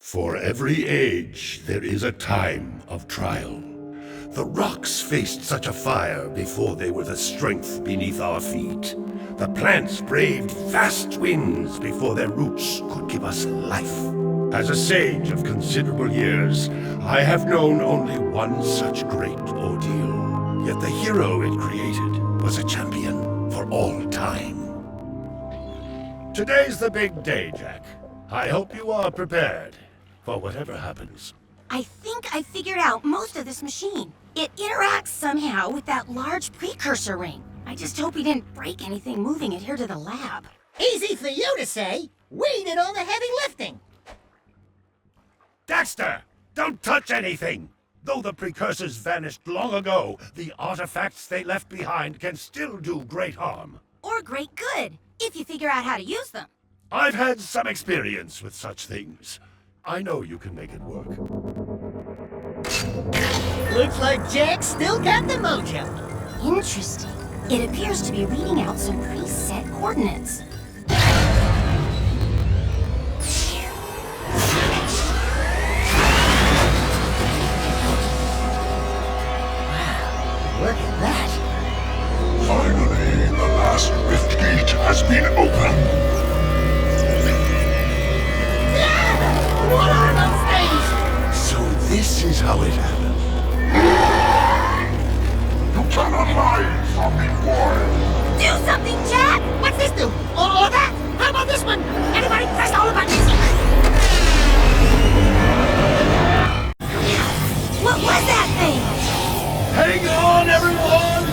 For every age, there is a time of trial. The rocks faced such a fire before they were the strength beneath our feet. The plants braved vast winds before their roots could give us life. As a sage of considerable years, I have known only one such great ordeal. Yet the hero it created was a champion for all time. Today's the big day, Jak. I hope you are prepared for whatever happens. I think I figured out most of this machine. It interacts somehow with that large precursor ring. I just hope he didn't break anything moving it here to the lab. Easy for you to say. We did all the heavy lifting. Dexter! Don't touch anything! Though the precursors vanished long ago, the artifacts they left behind can still do great harm. Or great good, if you figure out how to use them. I've had some experience with such things. I know you can make it work. Looks like Jak still got the mojo. Interesting. It appears to be reading out some preset coordinates. Wow, look at that. Finally, the last rift gate has been opened. What are those things? So this is how it happened. You cannot hide from the world. Do something, Jak! What's this do? Or that? How about this one? Anybody press all the buttons? What was that thing? Hang on, everyone!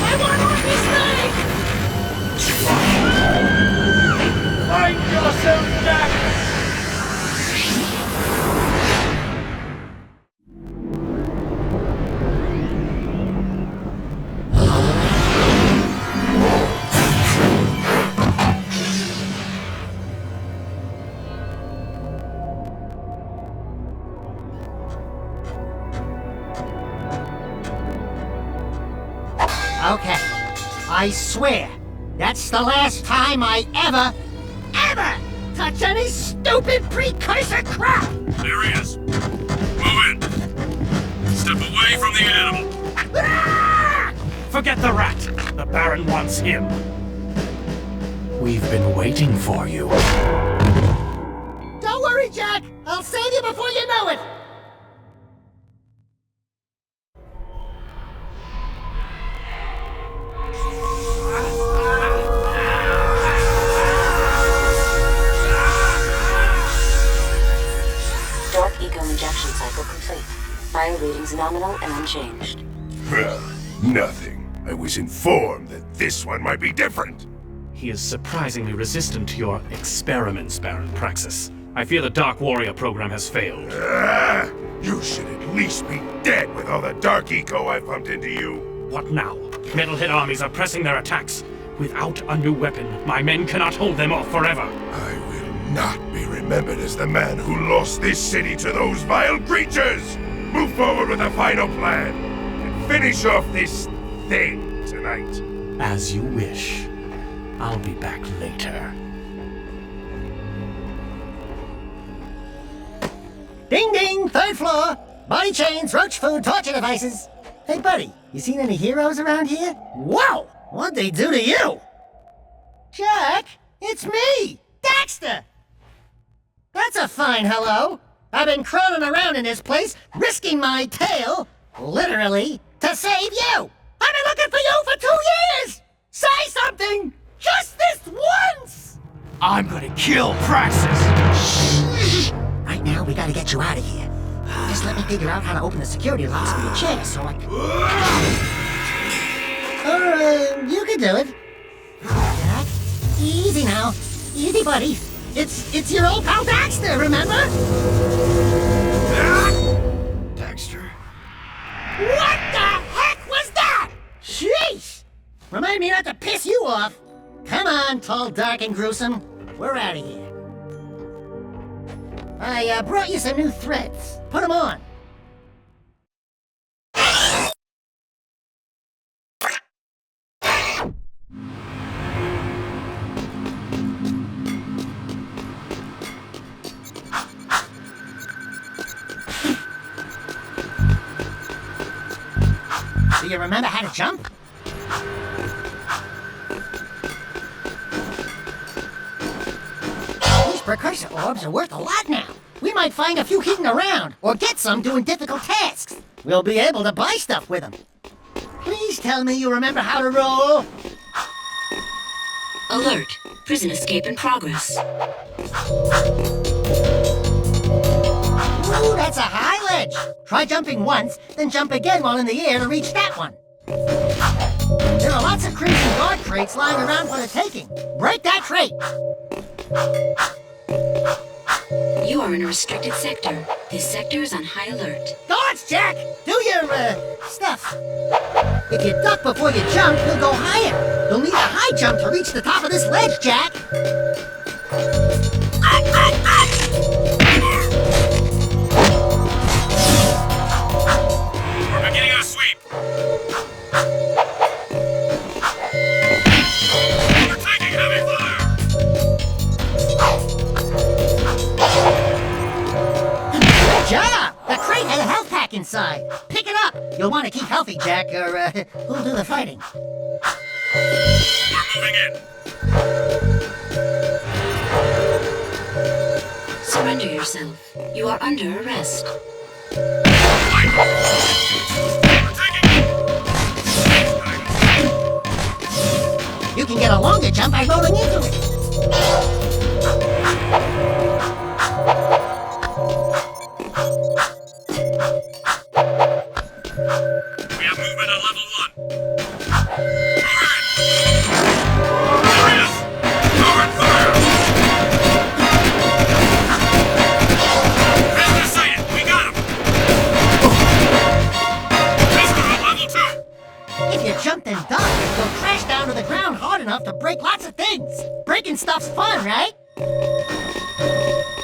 I want on this thing! Find yourself, Jak! Okay, I swear, that's the last time I ever touch any stupid precursor crap! There he is. Move in. Step away from the animal. Ah! Forget the rat. The Baron wants him. We've been waiting for you. Don't worry, Jak. I'll save you before you know it. Dark Eco injection cycle complete. Bio readings nominal and unchanged. Well, nothing. I was informed that this one might be different. He is surprisingly resistant to your experiments, Baron Praxis. I fear the Dark Warrior program has failed. You should at least be dead with all the dark eco I pumped into you. What now? Metalhead armies are pressing their attacks. Without a new weapon, my men cannot hold them off forever. I will not be remembered as the man who lost this city to those vile creatures! Move forward with a final plan, and finish off this thing tonight. As you wish. I'll be back later. Ding ding, third floor. Body chains, roach food, torture devices. Hey buddy, you seen any heroes around here? Whoa! What'd they do to you? Jack, it's me, Daxter! That's a fine hello. I've been crawling around in this place, risking my tail, literally, to save you. I've been looking for you for 2 years! Say something! Just this once! I'm gonna kill Praxis! Right now, we gotta get you out of here. Just let me figure out how to open the security locks for your chair so I can... Or, you can do it. Jack, easy now. Easy, buddy. It's your old pal Daxter, remember? Daxter. What the heck was that? Sheesh! Remind me not to piss you off. Come on, tall, dark, and gruesome. We're out of here. I brought you some new threads. Put them on. Do you remember how to jump? These precursor orbs are worth a lot now. We might find a few hidden around, or get some doing difficult tasks. We'll be able to buy stuff with them. Please tell me you remember how to roll. Alert. Prison escape in progress. Ooh, that's a high ledge. Try jumping once, then jump again while in the air to reach that one. There are lots of crimson guard crates lying around for the taking. Break that crate. You are in a restricted sector. This sector is on high alert. Guards, Jack! Do your, stuff. If you duck before you jump, you'll go higher. You'll need a high jump to reach the top of this ledge, Jack. We're beginning our sweep. We're taking heavy fire. Good job! The crate had a health pack inside. Pick it up. You'll want to keep healthy, Jack, or, who'll do the fighting? We're moving in. Surrender yourself. You are under arrest. We're taking it. You can get a longer jump by rolling into it. We have movement on level 1. Forward fire! Panther sighted! We got him! Pistol on level 2! If you jumped and ducked, you'll crash down to the ground hard enough to break lots of things. Breaking stuff's fun, right?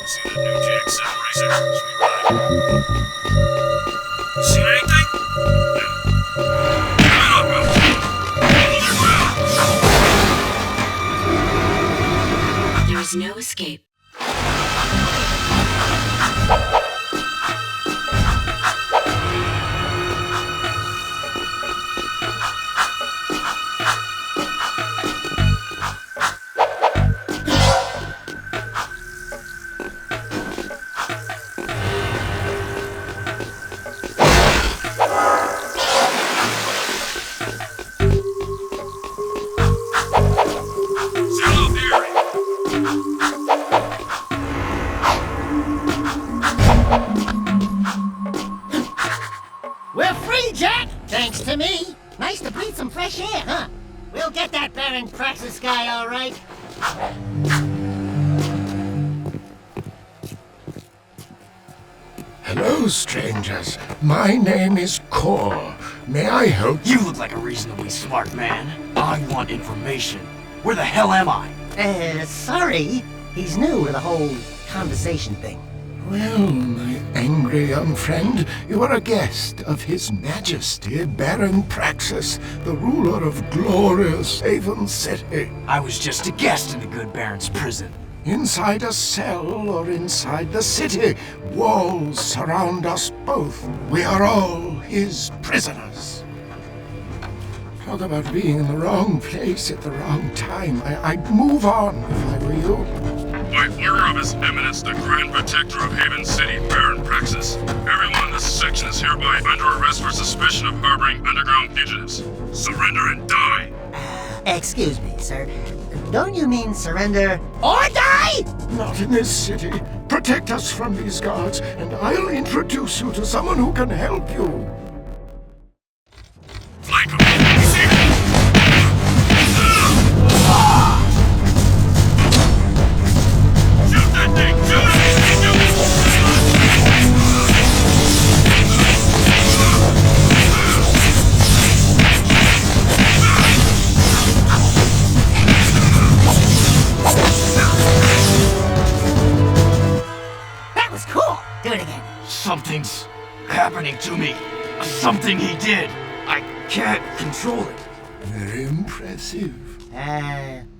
See that new Jak II racer? Sweet ride. Seen anything? No. Come on, bro! Hold There is no escape. Zero theory! We're free, Jack! Thanks to me. Nice to breathe some fresh air, huh? We'll get that Baron Praxis guy, all right. Hello, strangers. My name is Kor. May I help you? You look like a reasonably smart man. I want information. Where the hell am I? Sorry. He's new to the whole conversation thing. Well, my angry young friend, you are a guest of His Majesty Baron Praxis, the ruler of glorious Haven City. I was just a guest in the good Baron's prison. Inside a cell or inside the city, walls surround us both. We are all his prisoners. Talk about being in the wrong place at the wrong time. I'd move on if I were you. By order of His Eminence, the Grand Protector of Haven City, Baron Praxis, everyone in this section is hereby under arrest for suspicion of harboring underground fugitives. Surrender and die! Excuse me, sir. Don't you mean surrender or die? Not in this city. Protect us from these guards, and I'll introduce you to someone who can help you. Flank him! He's here! Shoot that thing! Shoot it! That was cool. Do it again. Something's happening to me. Something he did. I can't control it. Very impressive.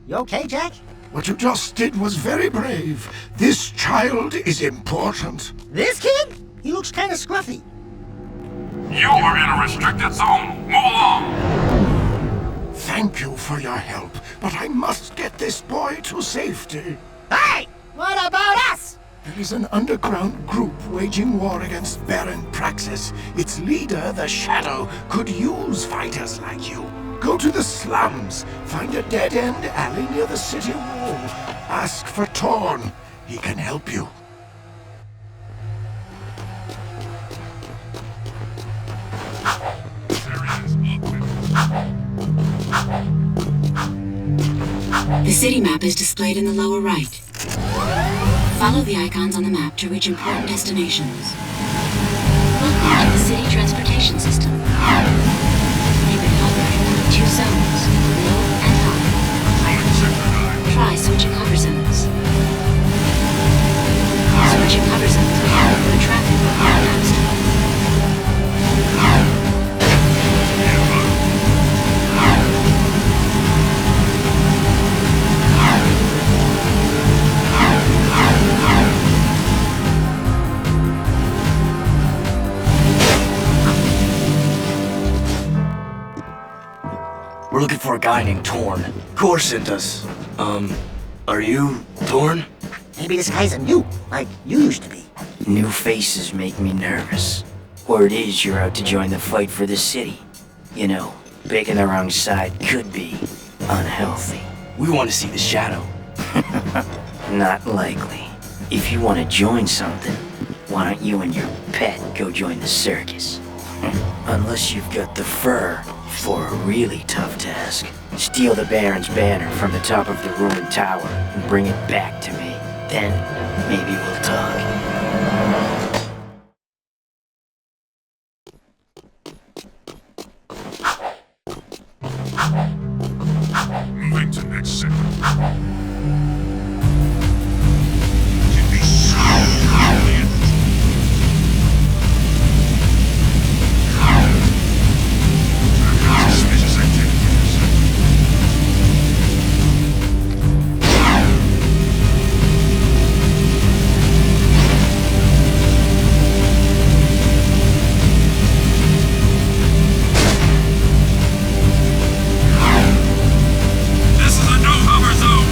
You okay, Jack? What you just did was very brave. This child is important. This kid? He looks kind of scruffy. You are in a restricted zone. Move along! Thank you for your help, but I must get this boy to safety. Hey! What about us? There is an underground group waging war against Baron Praxis. Its leader, the Shadow, could use fighters like you. Go to the slums, find a dead-end alley near the city wall. Ask for Torn. He can help you. The city map is displayed in the lower right. Follow the icons on the map to reach important destinations. Welcome to the city transportation system. You've been operating in 2 zones, low and high. Try switching hover zones. Switching hover zones will help with traffic faster. We're looking for a guy named Torn. Core sent us. Are you Torn? Maybe this guy's a new, like you used to be. New faces make me nervous. Word is you're out to join the fight for the city. You know, picking the wrong side could be unhealthy. We want to see the Shadow. Not likely. If you want to join something, why don't you and your pet go join the circus? Unless you've got the fur for a really tough task. Steal the Baron's banner from the top of the ruined tower and bring it back to me. Then, maybe we'll talk. Moving to next segment. Can be so brilliant. Suspicious activities. This is a no-hover zone.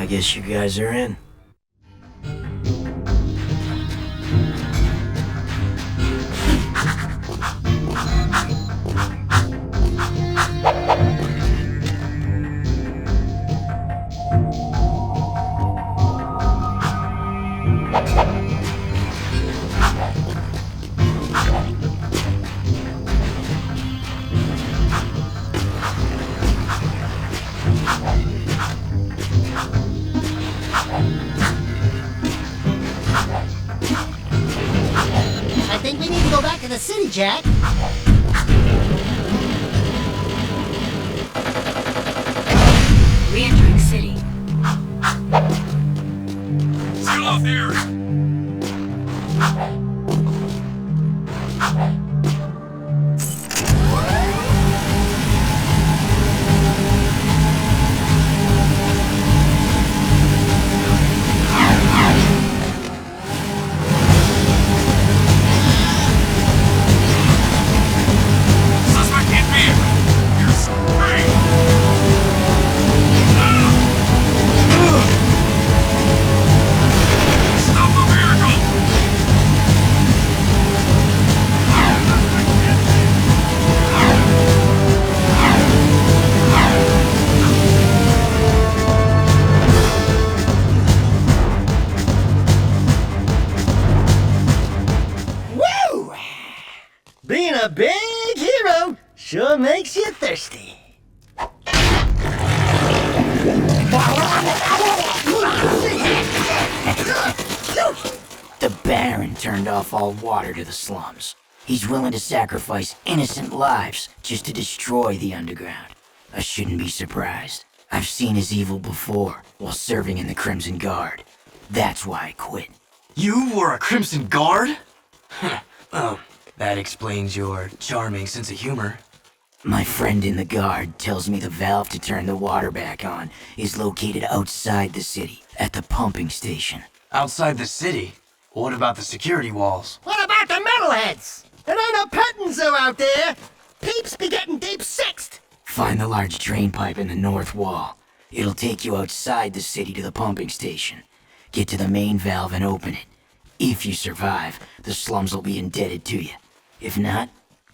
guess you guys are in. I think we need to go back to the city, Jak. Re-entering city. Seal off the area. Suspect in vehicle. Here's three. Stop the vehicle! Woo! Being a big hero sure makes you thirsty. The Baron turned off all water to the slums. He's willing to sacrifice innocent lives just to destroy the underground. I shouldn't be surprised. I've seen his evil before while serving in the Crimson Guard. That's why I quit. You were a Crimson Guard? Oh, that explains your charming sense of humor. My friend in the Guard tells me the valve to turn the water back on is located outside the city, at the pumping station. Outside the city? What about the security walls? What about the metalheads? There ain't no petting zoo out there. Peeps be getting deep-sixed. Find the large drain pipe in the north wall. It'll take you outside the city to the pumping station. Get to the main valve and open it. If you survive, the slums will be indebted to you. If not,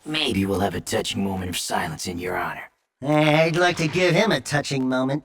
maybe we'll have a touching moment of silence in your honor. I'd like to give him a touching moment.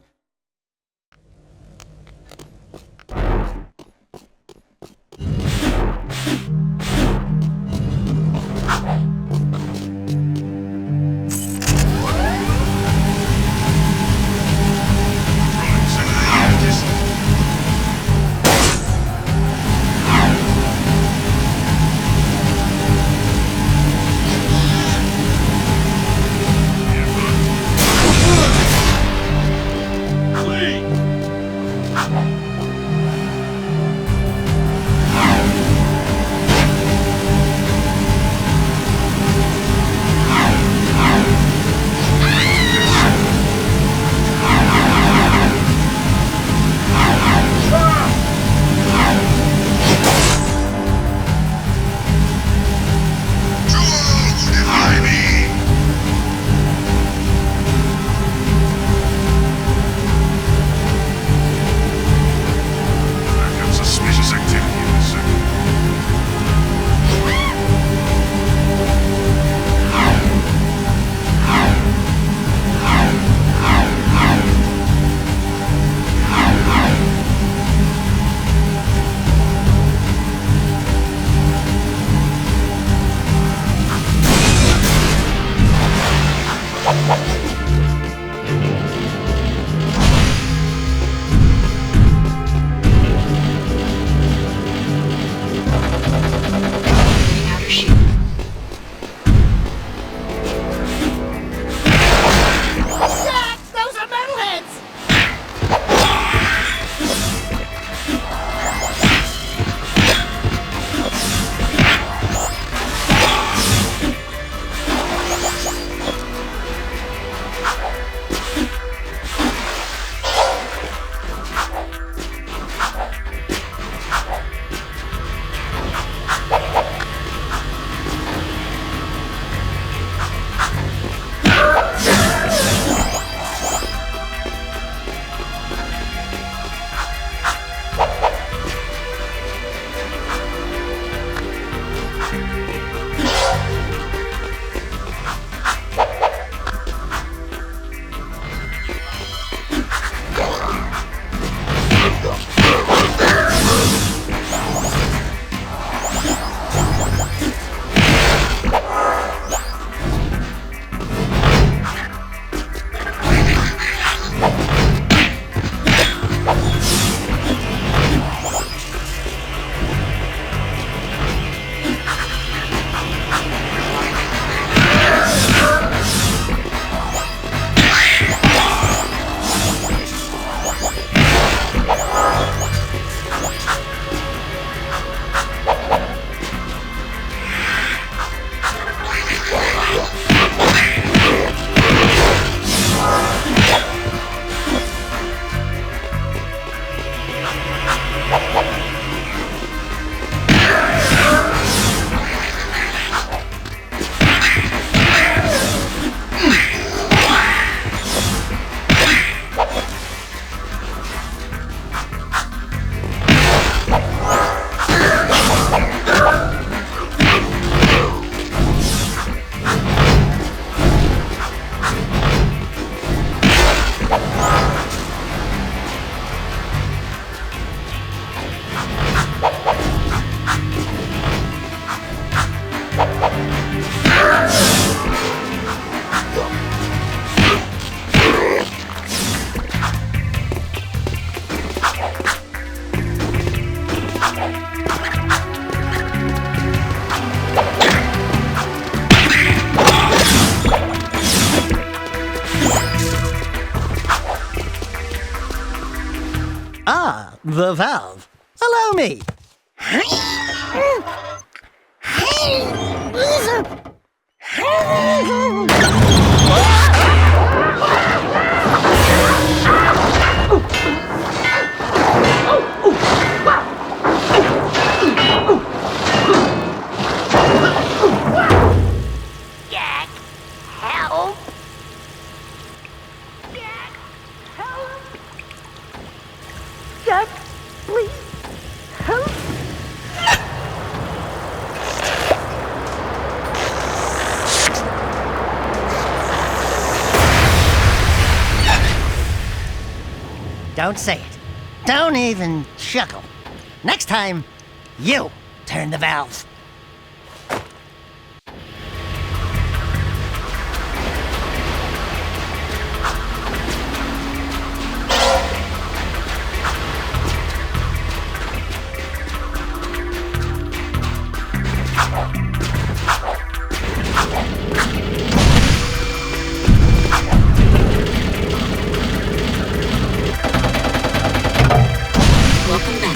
Ah, the valve. Allow me. Jak, help! Jak, help! Jak, please, help! Don't say it. Don't even chuckle. Next time, you turn the valve. Welcome back.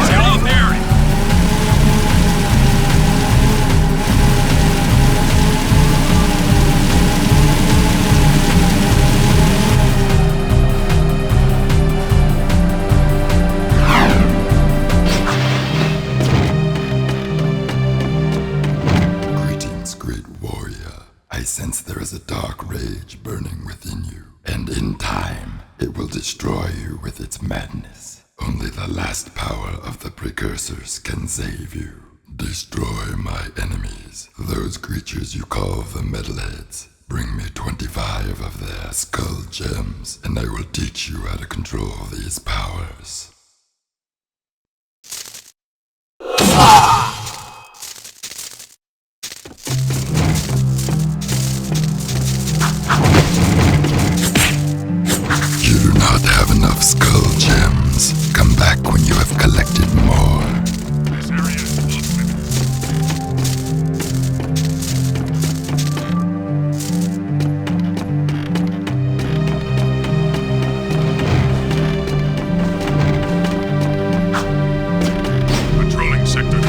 Sail off the area. Greetings, great warrior. I sense there is a dark rage burning within you, and in time, it will destroy you with its madness. Only the last power of the precursors can save you. Destroy my enemies, those creatures you call the metalheads. Bring me 25 of their skull gems, and I will teach you how to control these powers. You do not have enough skull gems. Come back when you have collected more. This area is off limits. Patrolling Sector 9.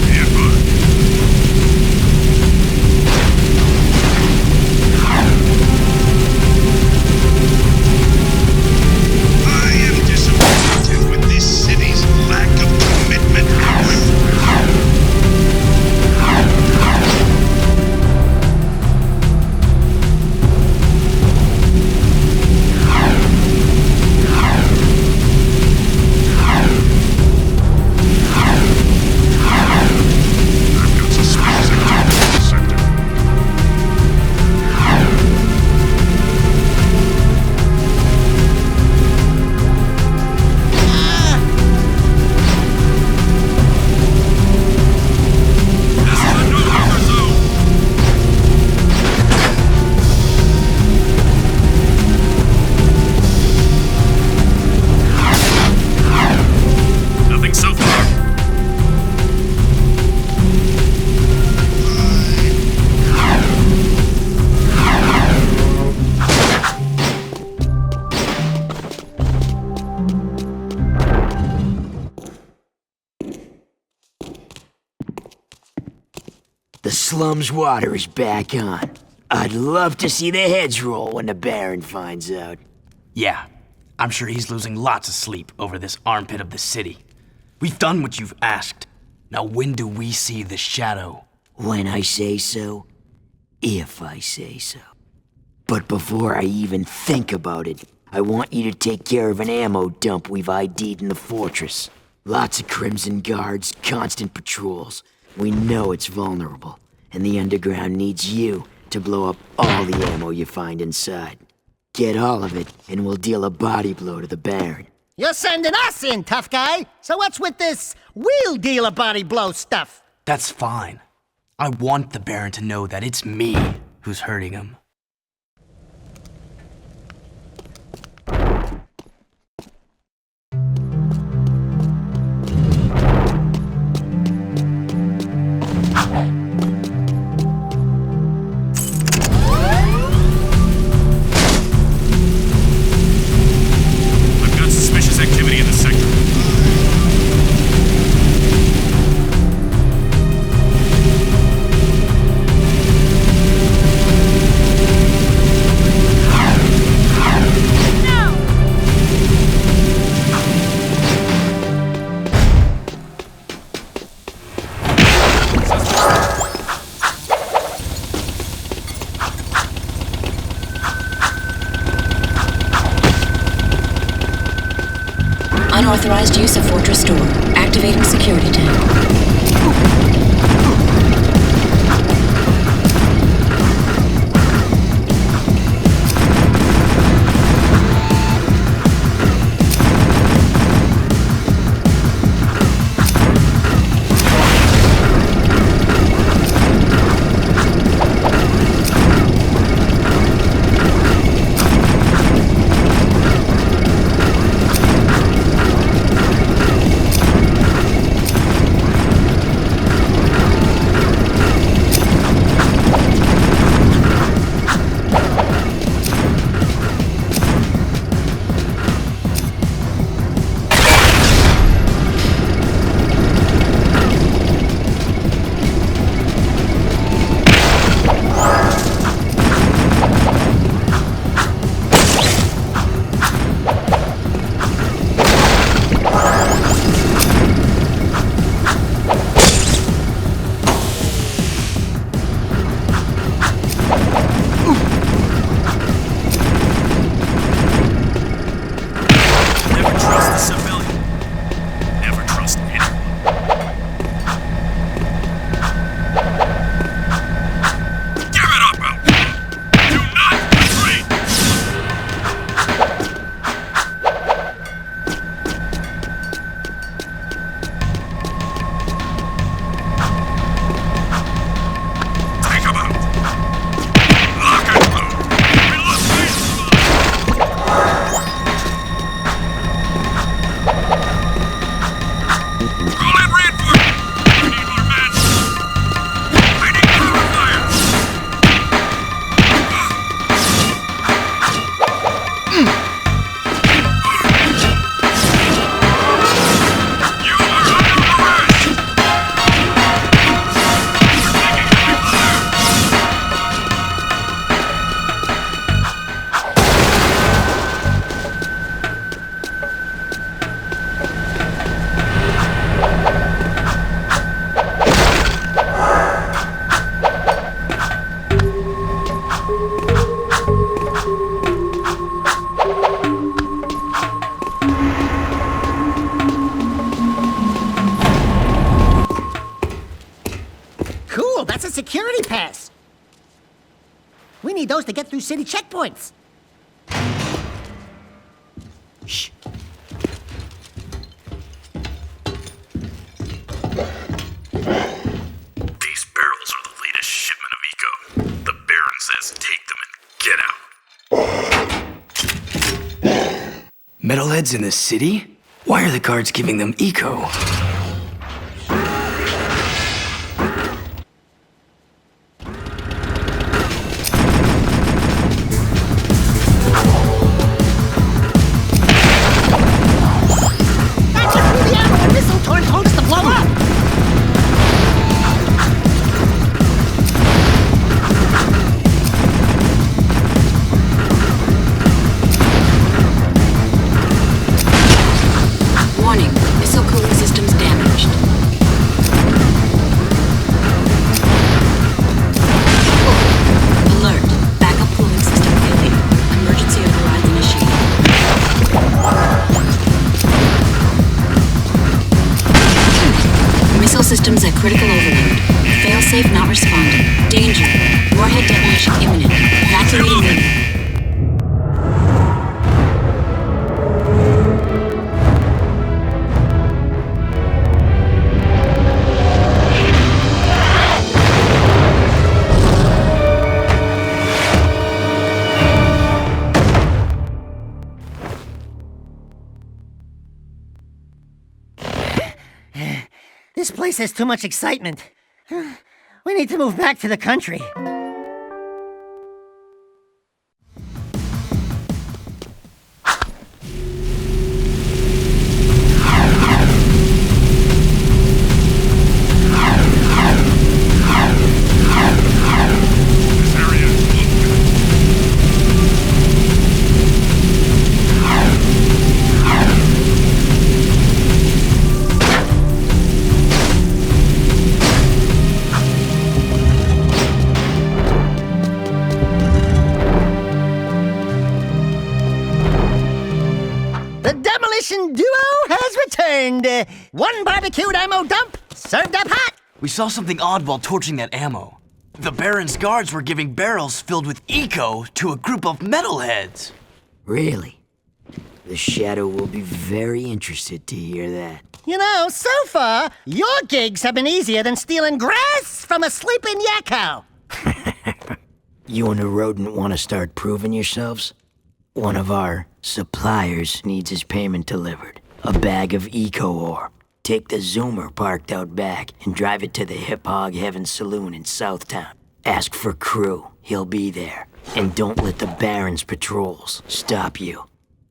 Be advised. I am disappointed with this city's lack of commitment. I've got suspicious activity in this sector. This is a no-cover zone. Nothing so far. The slum's water is back on. I'd love to see their heads roll when the Baron finds out. Yeah, I'm sure he's losing lots of sleep over this armpit of the city. We've done what you've asked. Now when do we see the shadow? When I say so, if I say so. But before I even think about it, I want you to take care of an ammo dump we've ID'd in the fortress. Lots of Crimson Guards, constant patrols. We know it's vulnerable, and the underground needs you to blow up all the ammo you find inside. Get all of it, and we'll deal a body blow to the Baron. You're sending us in, tough guy. So what's with this wheel dealer body blow stuff? That's fine. I want the Baron to know that it's me who's hurting him. I've got suspicious activity in the sector. Unauthorized use of Fortress Door. Activating security tank. That's a security pass. We need those to get through city checkpoints. Shh. These barrels are the latest shipment of eco. The Baron says take them and get out. Metalheads in the city? Why are the guards giving them eco? Systems at critical overload. Failsafe not responding. Danger. Warhead detonation imminent. Evacuating unit. This place has too much excitement. We need to move back to the country. Duo has returned. One barbecued ammo dump, served up hot. We saw something odd while torching that ammo. The Baron's guards were giving barrels filled with eco to a group of metalheads. Really? The Shadow will be very interested to hear that. You know, so far, your gigs have been easier than stealing grass from a sleeping yakko. You and the rodent want to start proving yourselves? One of our suppliers needs his payment delivered. A bag of eco ore. Take the Zoomer parked out back and drive it to the Hip Hog Heaven Saloon in Southtown. Ask for Crew. He'll be there. And don't let the Baron's patrols stop you.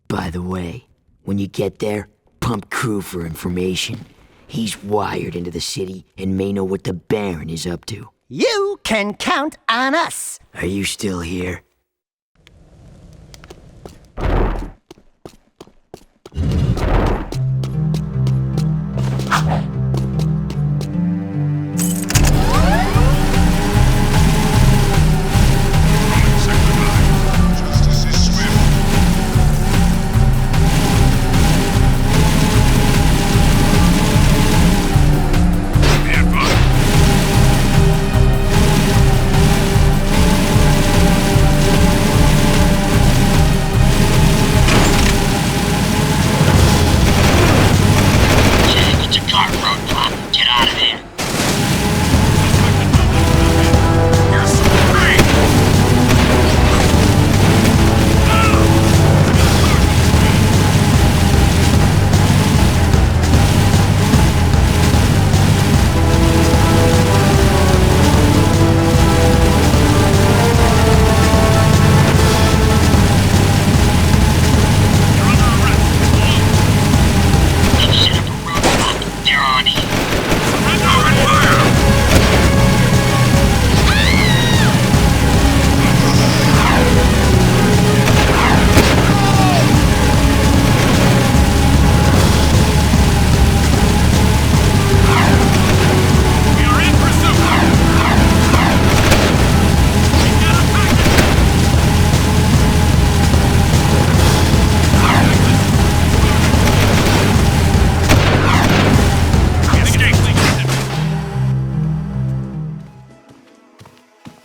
By the way, when you get there, pump Crew for information. He's wired into the city and may know what the Baron is up to. You can count on us. Are you still here?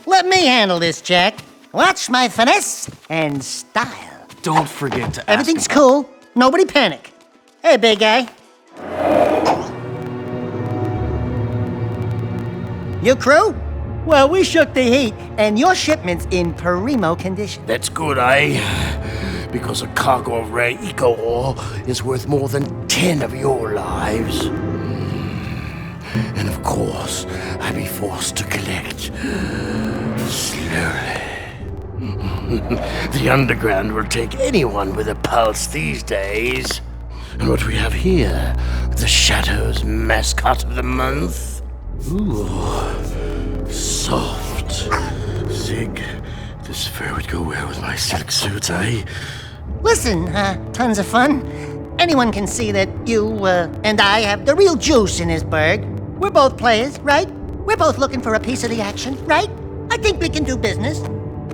Let me handle this, Jak. Watch my finesse and style. Don't forget to ask. Everything's cool. Nobody panic. Hey, big guy. Your crew? Well, we shook the heat, and your shipment's in primo condition. That's good, eh? Because a cargo of rare eco ore is worth more than 10 of your lives. And of course, I'd be forced to collect slowly. The underground will take anyone with a pulse these days. And what we have here, the Shadow's mascot of the month. Ooh, soft. Zig, this fur would go well with my silk suits, eh? Listen, tons of fun. Anyone can see that you, and I have the real juice in this burg. We're both players, right? We're both looking for a piece of the action, right? I think we can do business,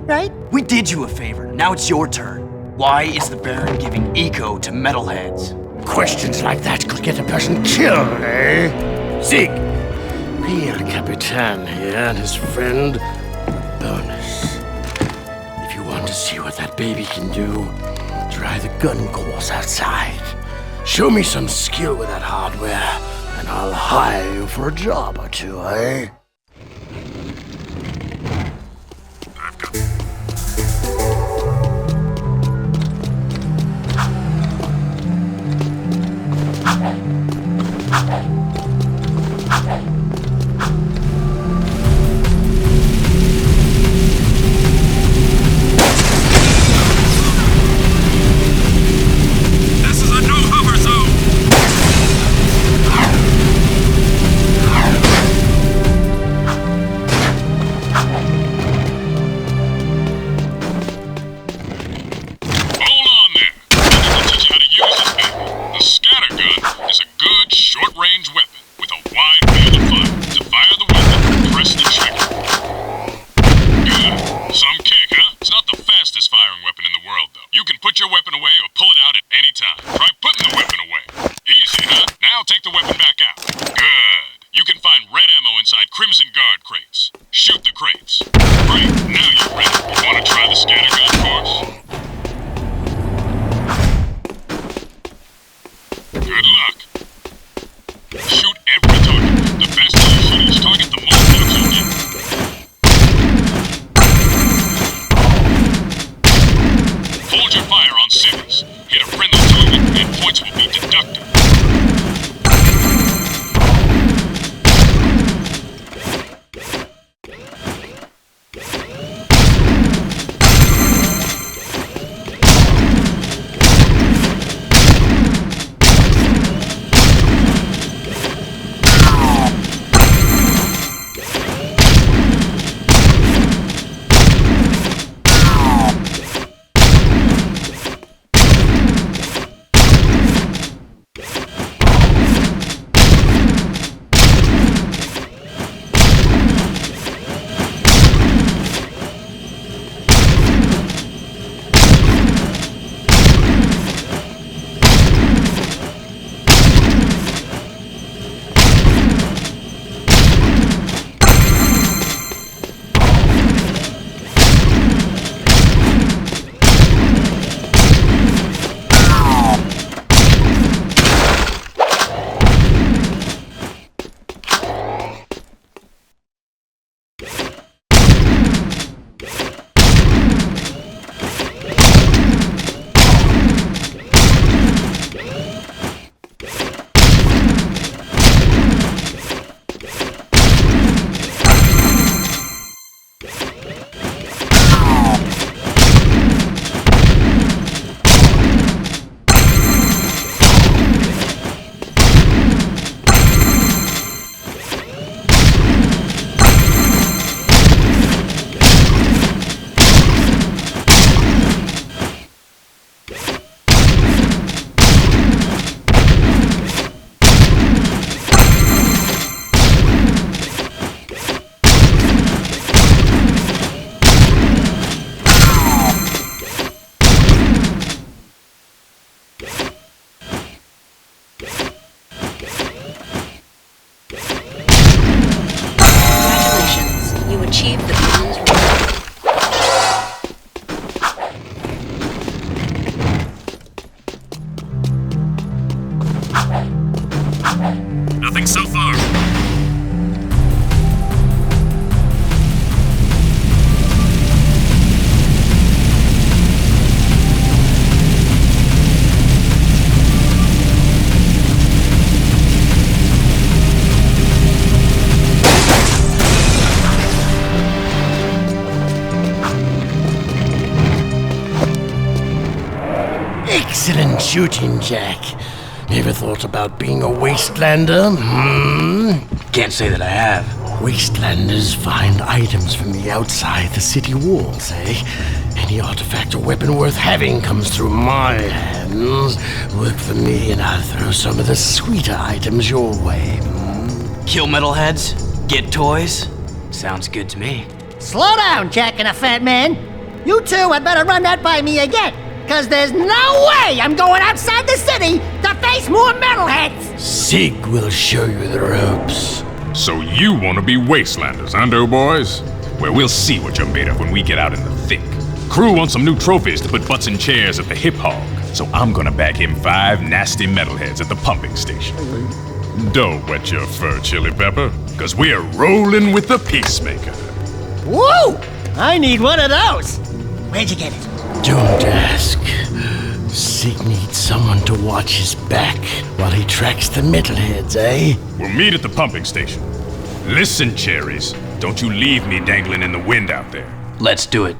right? We did you a favor. Now it's your turn. Why is the Baron giving eco to metalheads? Questions like that could get a person killed, eh? Zig, be El Capitan here and his friend, Bonus. If you want to see what that baby can do, try the gun course outside. Show me some skill with that hardware, and I'll hire you for a job or two, eh? Good luck. Shoot every target. The faster you shoot each target, the more points you'll get. Hold your fire on cities. Hit a friendly target and points will be deducted. Congratulations, you achieved the bronze reward. Nothing so far. Excellent shooting, Jak. Ever thought about being a wastelander? Can't say that I have. Wastelanders find items from the outside the city walls, eh? Any artifact or weapon worth having comes through my hands. Work for me and I'll throw some of the sweeter items your way. Kill metalheads? Get toys? Sounds good to me. Slow down, Jak and a fat man. You two had better run that by me again, because there's no way I'm going outside the city to face more metalheads! Sig will show you the ropes. So you want to be wastelanders, huh, doughboys? Well, we'll see what you're made of when we get out in the thick. Crew wants some new trophies to put butts in chairs at the Hip Hog, so I'm gonna bag him 5 nasty metalheads at the pumping station. Don't wet your fur, Chili Pepper, because we're rolling with the Peacemaker. Woo! I need one of those! Where'd you get it? Don't ask. Sig needs someone to watch his back while he tracks the metalheads, eh? We'll meet at the pumping station. Listen, cherries, don't you leave me dangling in the wind out there. Let's do it.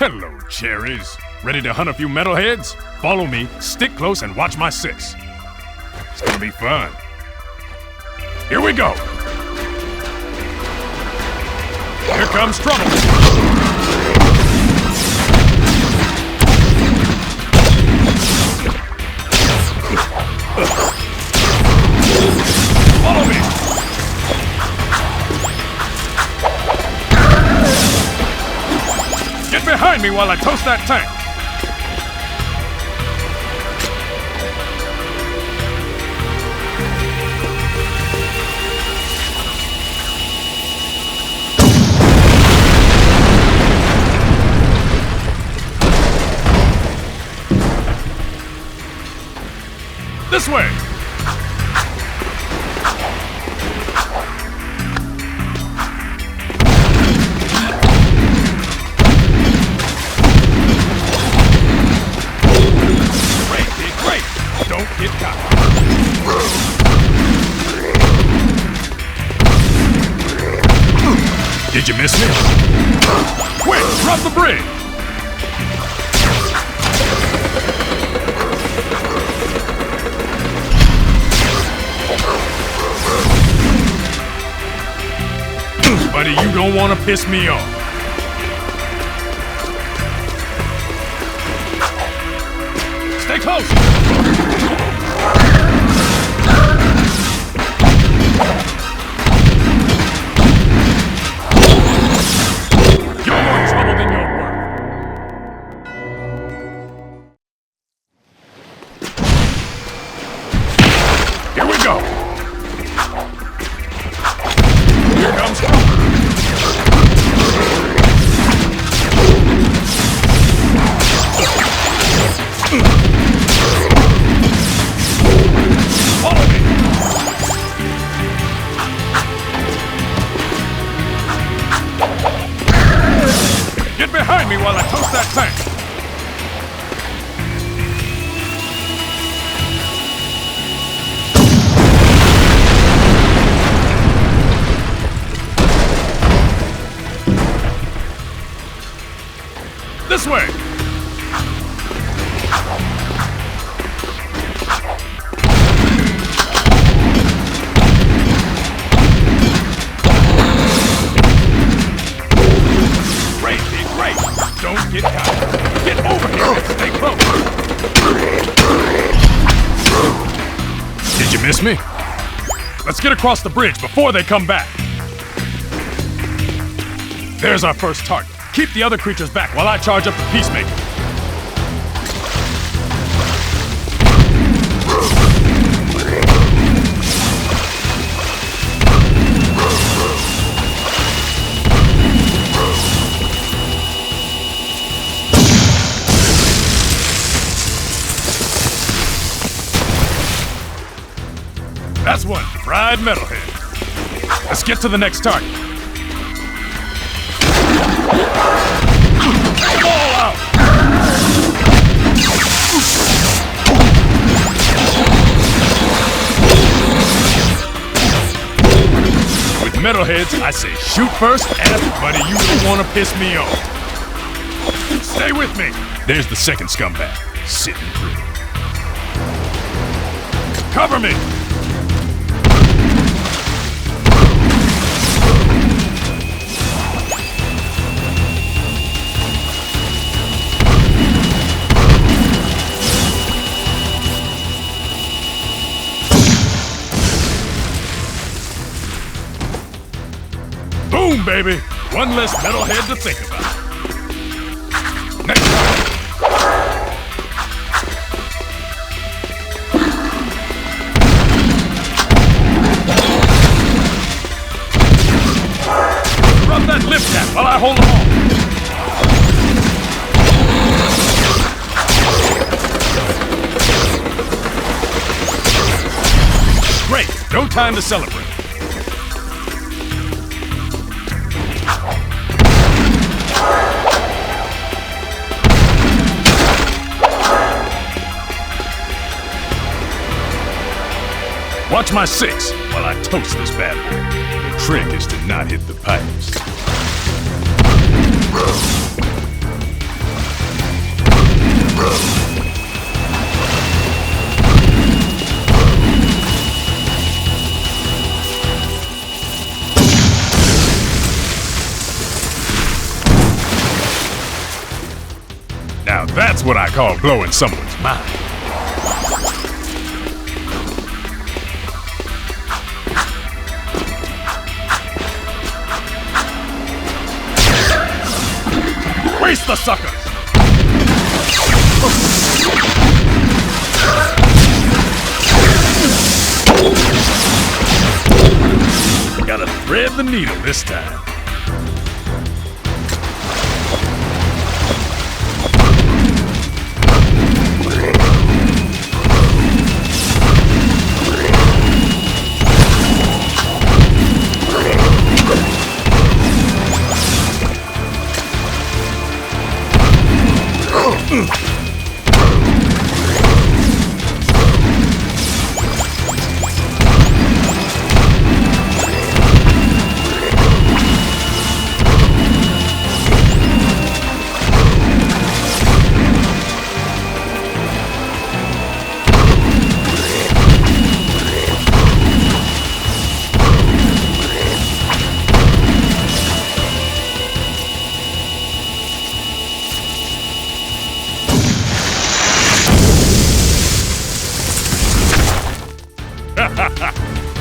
Hello, cherries. Ready to hunt a few metalheads? Follow me, stick close, and watch my 6. It's gonna be fun. Here we go. Here comes trouble. Follow me. Get behind me while I toast that tank. This way! Great, kid, great! Don't get caught. Did you miss me? Quick, drop the bridge! Buddy, you don't want to piss me off. Stay close! You're more trouble than you're worth. Here we go! Here comes trouble! Follow me! Get behind me while I toast that tank! This way! Great, kid, great! Don't get caught! Get over here and stay close! Did you miss me? Let's get across the bridge before they come back! There's our first target. Keep the other creatures back while I charge up the Peacemaker. That's one fried metalhead. Let's get to the next target. All out! With metalheads, I say shoot first, and buddy, you don't want to piss me off. Stay with me. There's the second scumbag, sitting pretty. Cover me! Boom, baby! One less metalhead to think about. Next time. Rub that lift cap while I hold them on. Great! No time to celebrate. Watch my 6 while I toast this bad boy. The trick is to not hit the pipes. Now that's what I call blowing someone's mind. Waste the suckers! Gotta thread the needle this time.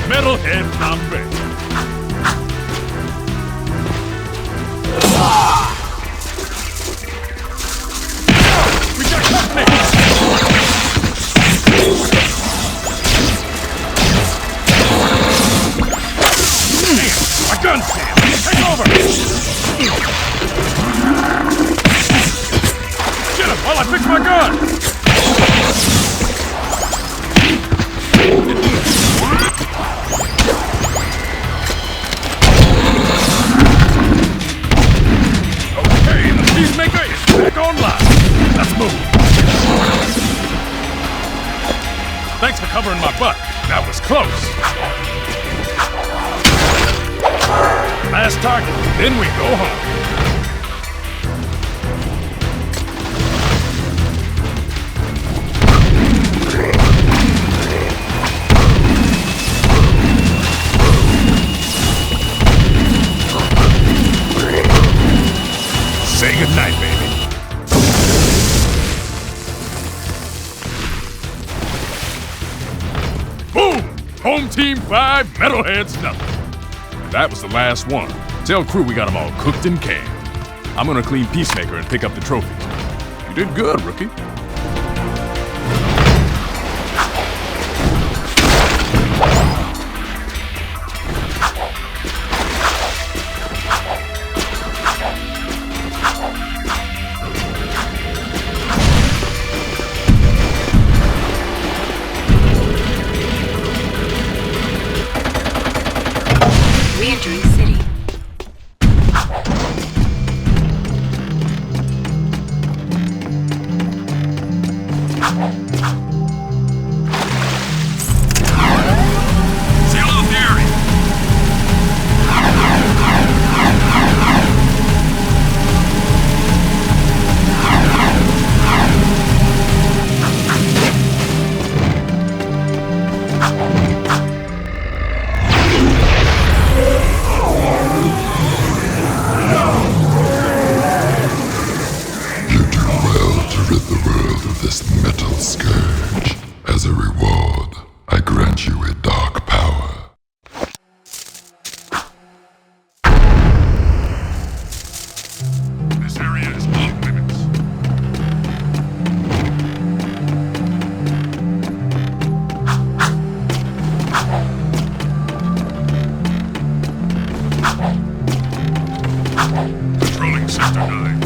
Metalhead zombie. We got company. My gun's jammed. Take over. Get him while I fix my gun. Back online. Let's move. Thanks for covering my butt. That was close. Last target, then we go home. Say goodnight, baby. Boom! Home Team 5, Metalheads nothing. That was the last one. Tell crew we got them all cooked and canned. I'm gonna clean Peacemaker and pick up the trophies. You did good, rookie. Re-entering city. Seal off the area. This metal scourge. As a reward, I grant you a dark power. This area is off limits. Controlling Sector 9.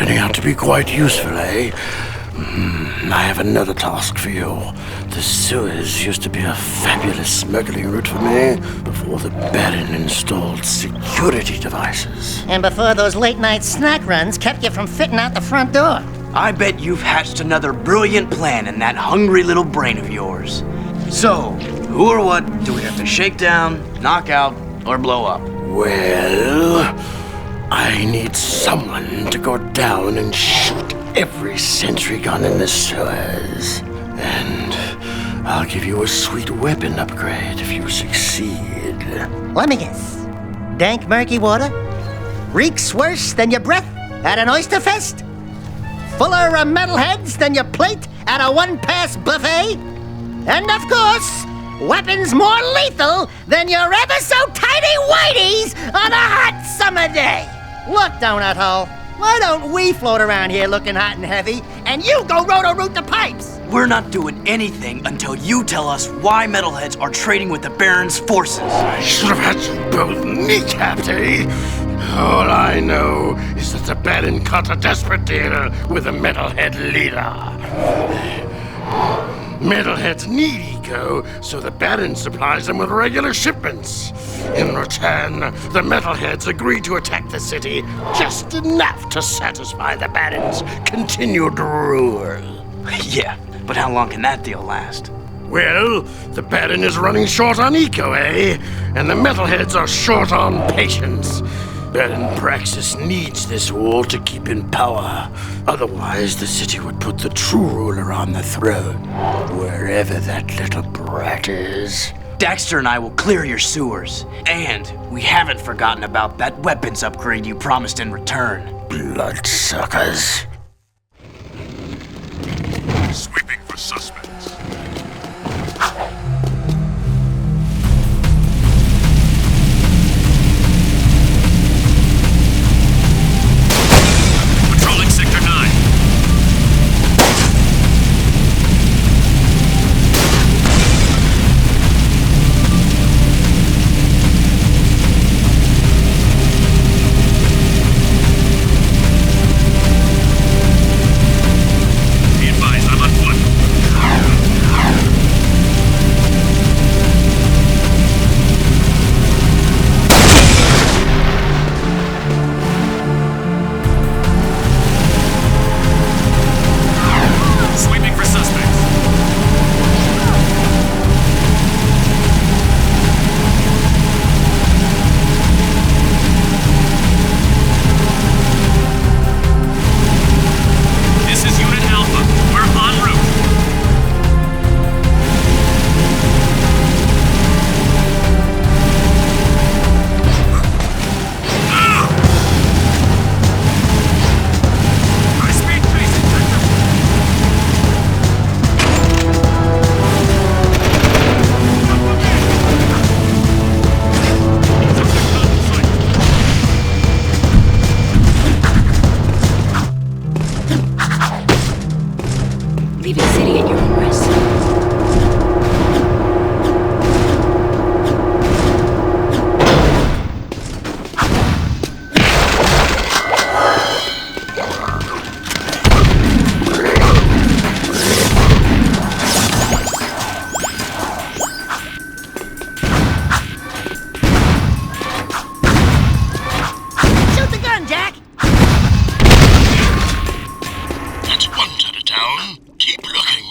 turning out to be quite useful, eh? I have another task for you. The sewers used to be a fabulous smuggling route for me before the Baron installed security devices. And before those late-night snack runs kept you from fitting out the front door. I bet you've hatched another brilliant plan in that hungry little brain of yours. So, who or what do we have to shake down, knock out, or blow up? Well, I need someone to go down and shoot every sentry gun in the sewers. And I'll give you a sweet weapon upgrade if you succeed. Let me guess. Dank murky water? Reeks worse than your breath at an oyster fest? Fuller of metalheads than your plate at a one-pass buffet? And of course, weapons more lethal than your ever-so-tiny whiteys on a hot summer day. Look, Donut Hole, why don't we float around here looking hot and heavy, and you go roto-root the pipes? We're not doing anything until you tell us why metalheads are trading with the Baron's forces. I should have had you both kneecapped, eh? All I know is that the Baron cut a desperate deal with the metalhead leader. Metalheads need eco, so the Baron supplies them with regular shipments. In return, the Metalheads agree to attack the city just enough to satisfy the Baron's continued rule. Yeah, but how long can that deal last? Well, the Baron is running short on eco, eh? And the Metalheads are short on patience. Baron Praxis needs this wall to keep in power. Otherwise, the city would put the true ruler on the throne, wherever that little brat is. Daxter and I will clear your sewers. And we haven't forgotten about that weapons upgrade you promised in return. Bloodsuckers. Sweeping for suspects. Patrolling Sector 9. Be advised, I'm on foot. Sweeping for suspects. This is Unit Alpha. We're en route. High-speed chasing sector. Leaving city at your own risk. Shoot the gun, Jack! That's one side of town. Keep looking.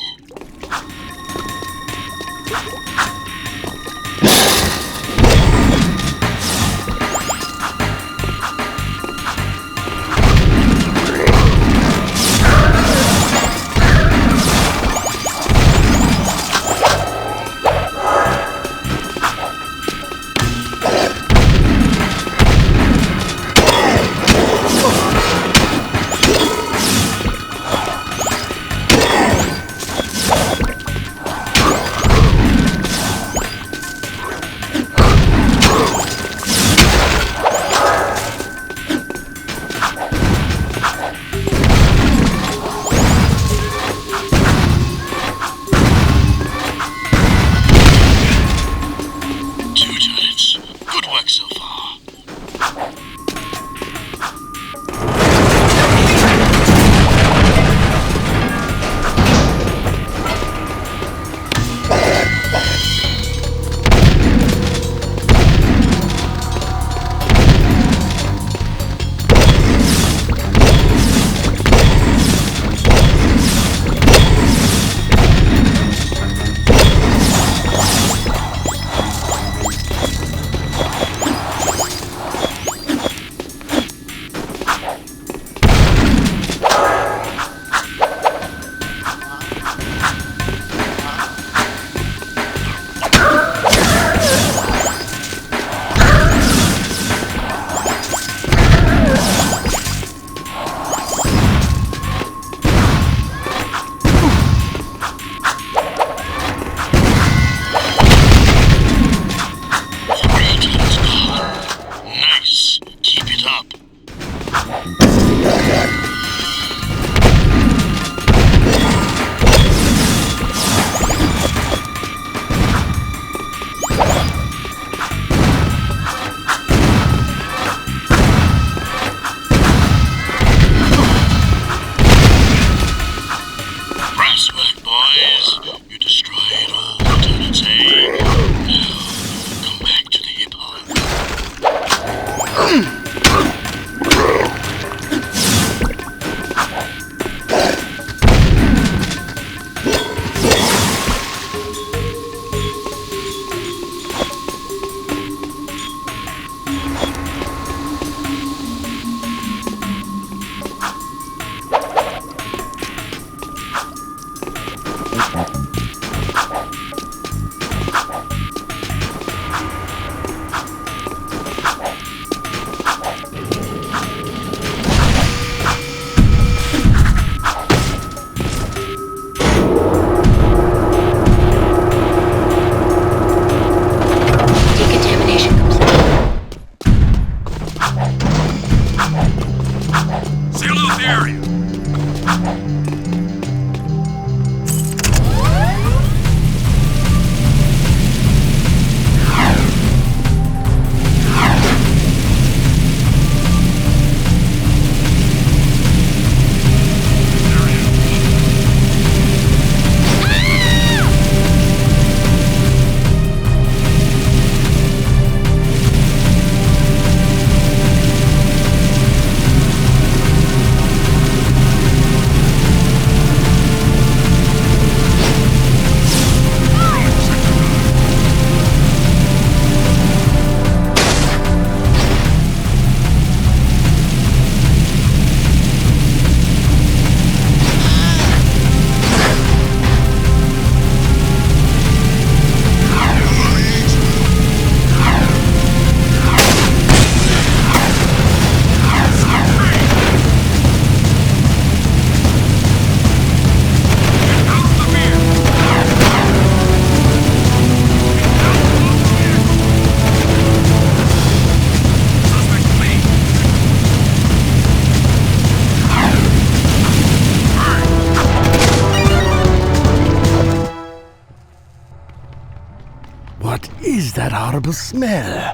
What is that horrible smell?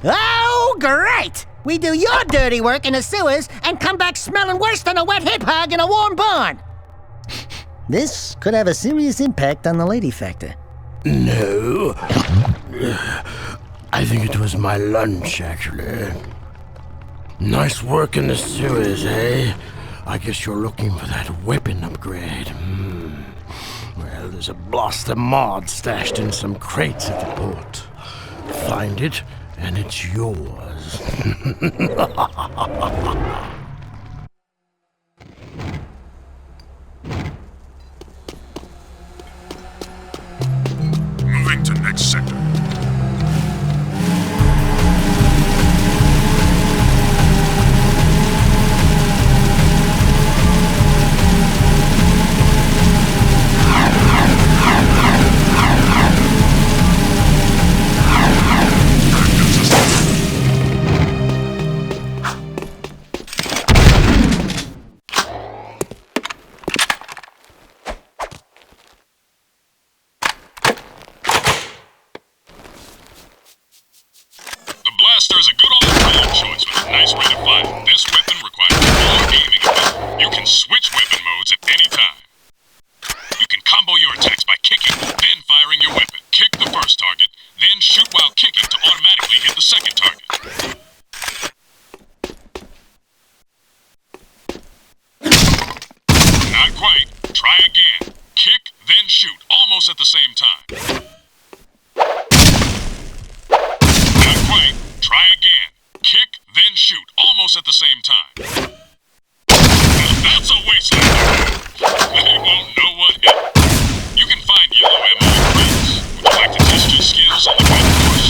Oh, great! We do your dirty work in the sewers and come back smelling worse than a wet hip hog in a warm barn. This could have a serious impact on the lady factor. No. I think it was my lunch, actually. Nice work in the sewers, eh? I guess you're looking for that weapon upgrade. Well, there's a blaster mod stashed in some crates at the port. Find it, and it's yours. Moving to next sector. Blaster is a good all-around choice with a nice rate of fire. This weapon requires more aiming ability. You can switch weapon modes at any time. You can combo your attacks by kicking, then firing your weapon. Kick the first target, then shoot while kicking to automatically hit the second target. Not quite. Try again. Kick, then shoot, almost at the same time. Try again. Kick, then shoot, almost at the same time. Now that's a wasteland. They won't know what hit. You can find yellow ammo in crates. Would you like to test your skills on the golf course?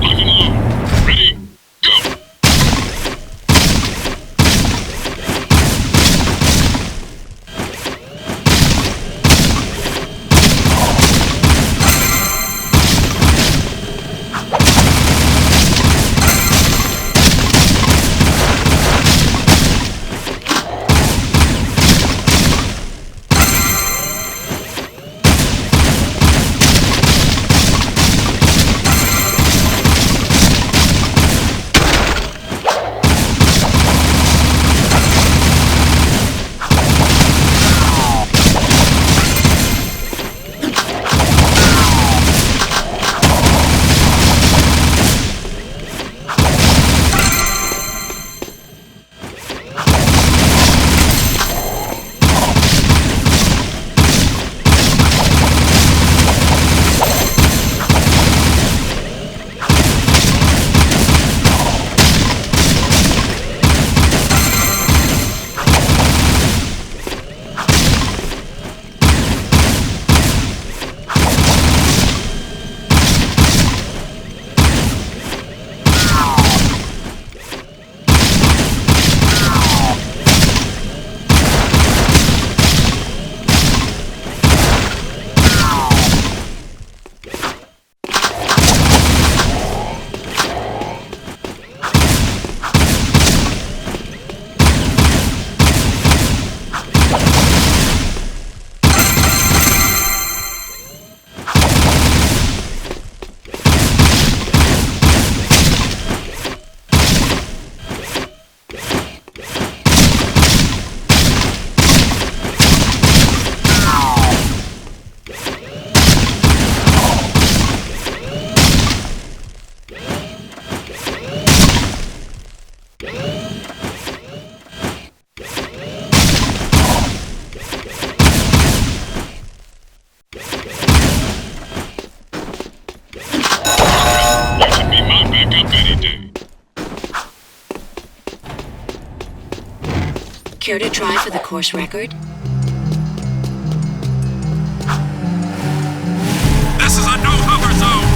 Lock and load. Ready? Go! Care to try for the course record? This is a no-hover zone!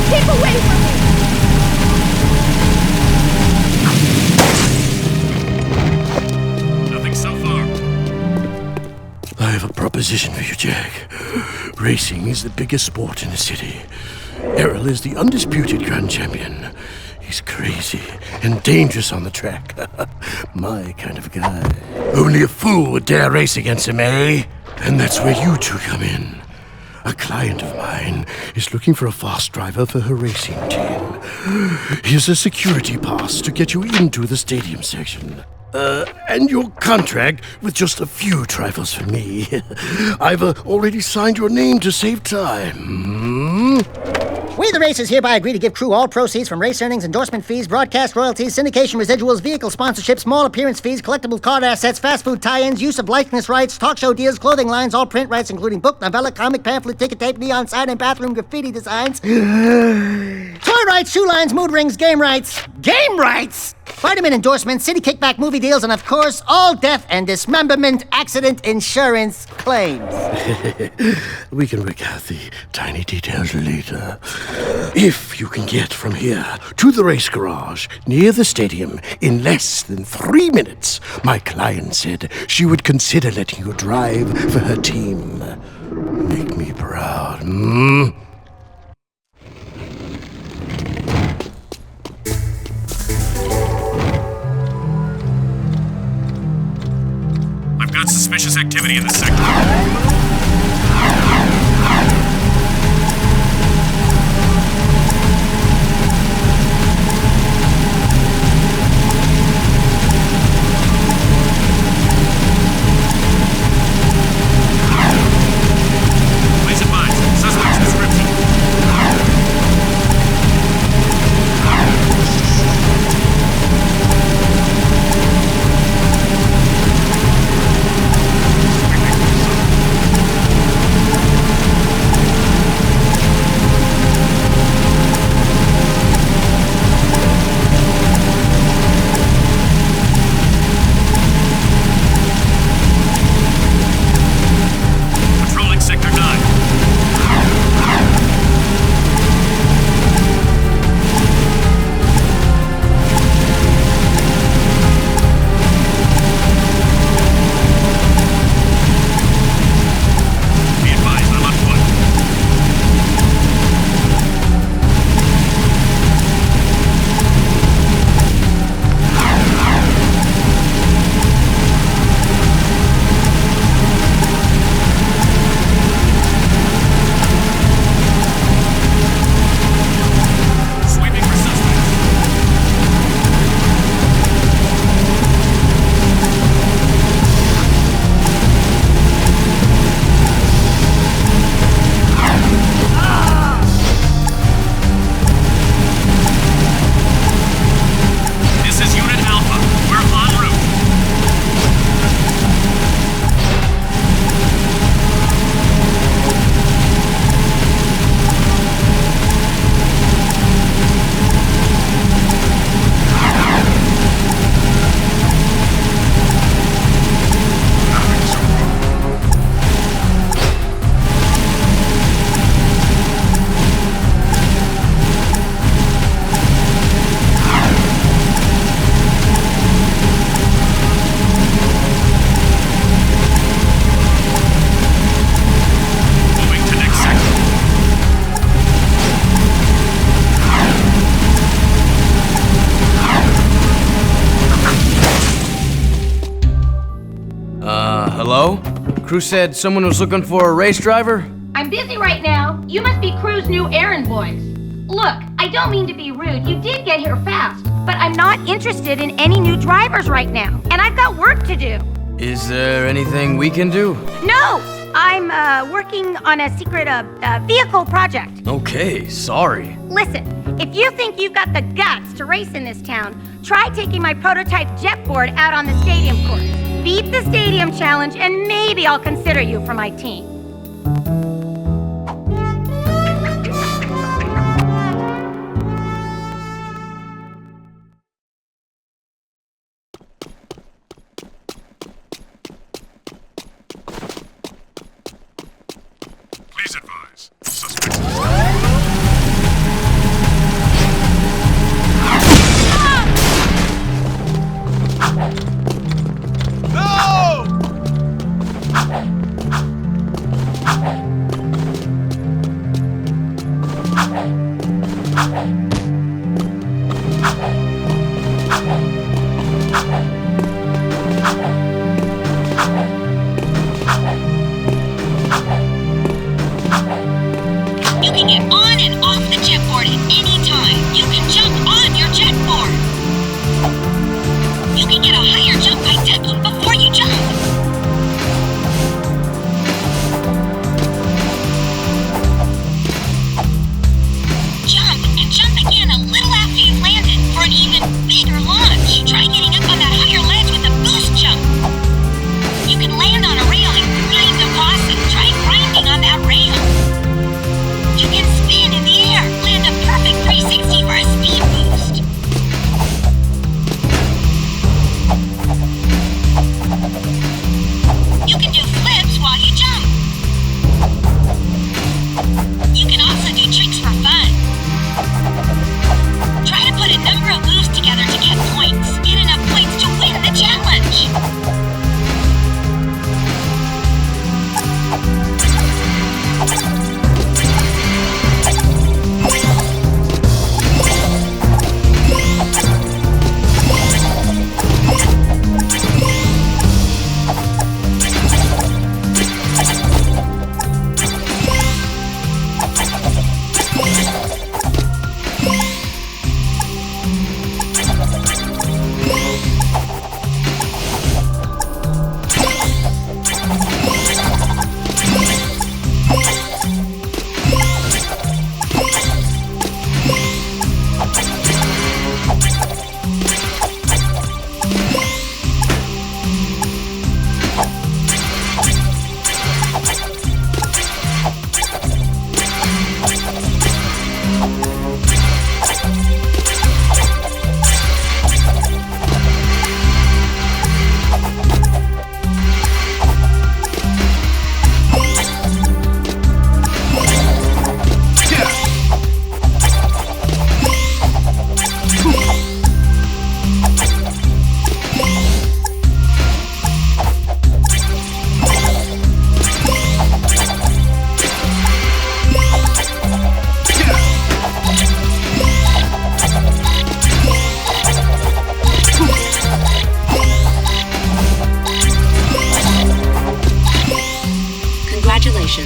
Keep away from me! Nothing so far. I have a problem. proposition for you, Jack. Racing is the biggest sport in the city. Errol is the undisputed grand champion. He's crazy and dangerous on the track. My kind of guy. Only a fool would dare race against him, eh? And that's where you two come in. A client of mine is looking for a fast driver for her racing team. Here's a security pass to get you into the stadium section. And your contract with just a few trifles for me. I've already signed your name to save time. We, the racers, hereby agree to give Crew all proceeds from race earnings, endorsement fees, broadcast royalties, syndication residuals, vehicle sponsorships, small appearance fees, collectible card assets, fast food tie-ins, use of likeness rights, talk show deals, clothing lines, all print rights, including book, novella, comic, pamphlet, ticket tape, neon sign, and bathroom graffiti designs. Toy rights, shoe lines, mood rings, game rights. Game rights! Vitamin endorsements, city kickback movie deals, and of course, all death and dismemberment accident insurance claims. We can work out the tiny details later. If you can get from here to the race garage near the stadium in less than 3 minutes, my client said she would consider letting you drive for her team. Make me proud, I've got suspicious activity in the sector. Hello? Crew said someone was looking for a race driver? I'm busy right now. You must be Crew's new errand boys. Look, I don't mean to be rude. You did get here fast. But I'm not interested in any new drivers right now. And I've got work to do. Is there anything we can do? No! I'm working on a secret vehicle project. Okay, sorry. Listen, if you think you've got the guts to race in this town, try taking my prototype jet board out on the stadium course. Beat the stadium challenge, and maybe I'll consider you for my team. Please advise. Suspects. No!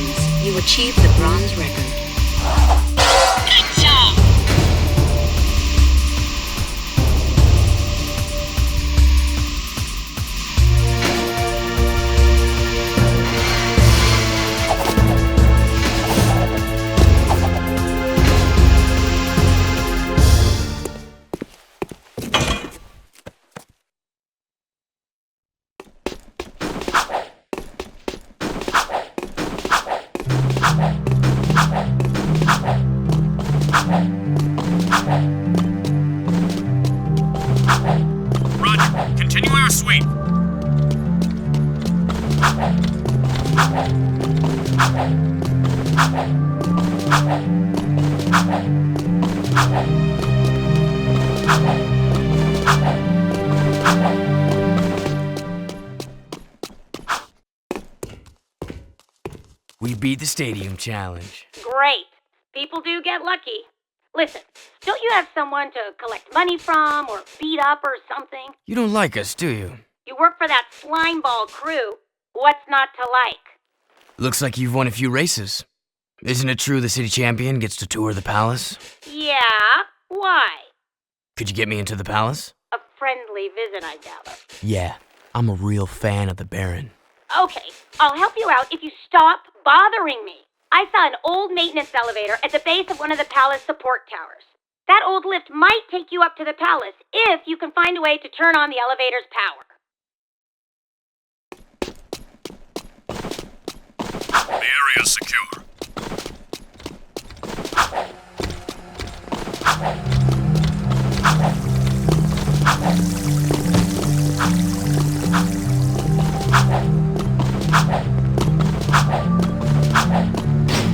missions, you achieved the bronze record. Good job! Roger. Continue our sweep. We beat the stadium challenge. Great. People do get lucky. Listen, don't you have someone to collect money from or beat up or something? You don't like us, do you? You work for that slimeball crew. What's not to like? Looks like you've won a few races. Isn't it true the city champion gets to tour the palace? Yeah, why? Could you get me into the palace? A friendly visit, I gather. Yeah, I'm a real fan of the Baron. Okay, I'll help you out if you stop bothering me. I saw an old maintenance elevator at the base of one of the palace support towers. That old lift might take you up to the palace if you can find a way to turn on the elevator's power. The area's secure.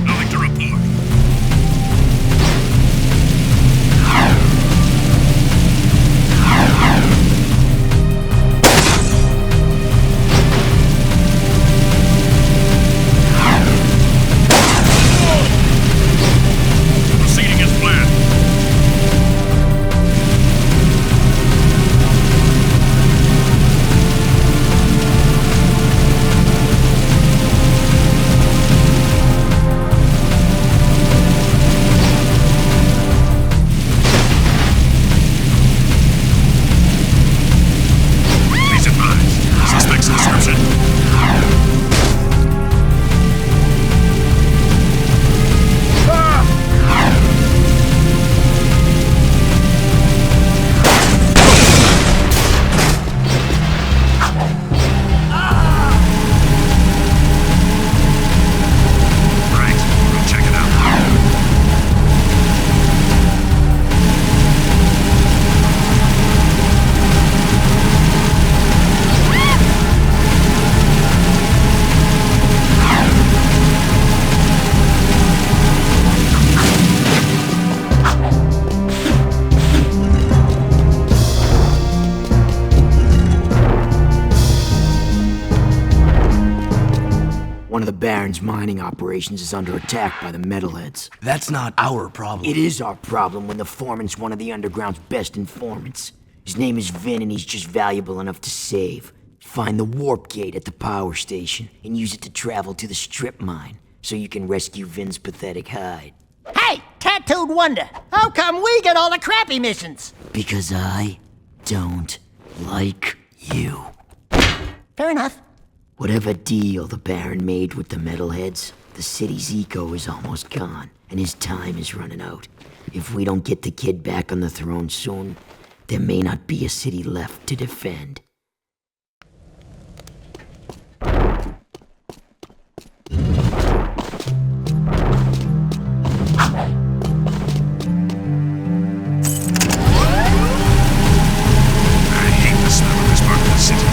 Nothing to report. Proceeding as planned. Please advise. Suspect's description. Right, we'll check it out. One of the Baron's mining operations is under attack by the metalheads. That's not our problem. It is our problem when the foreman's one of the underground's best informants. His name is Vin and he's just valuable enough to save. Find the warp gate at the power station and use it to travel to the strip mine so you can rescue Vin's pathetic hide. Hey, tattooed wonder, how come we get all the crappy missions? Because I don't like you. Fair enough. Whatever deal the Baron made with the metalheads, the city's eco is almost gone, and his time is running out. If we don't get the kid back on the throne soon, there may not be a city left to defend. I hate the smell of this part of the city.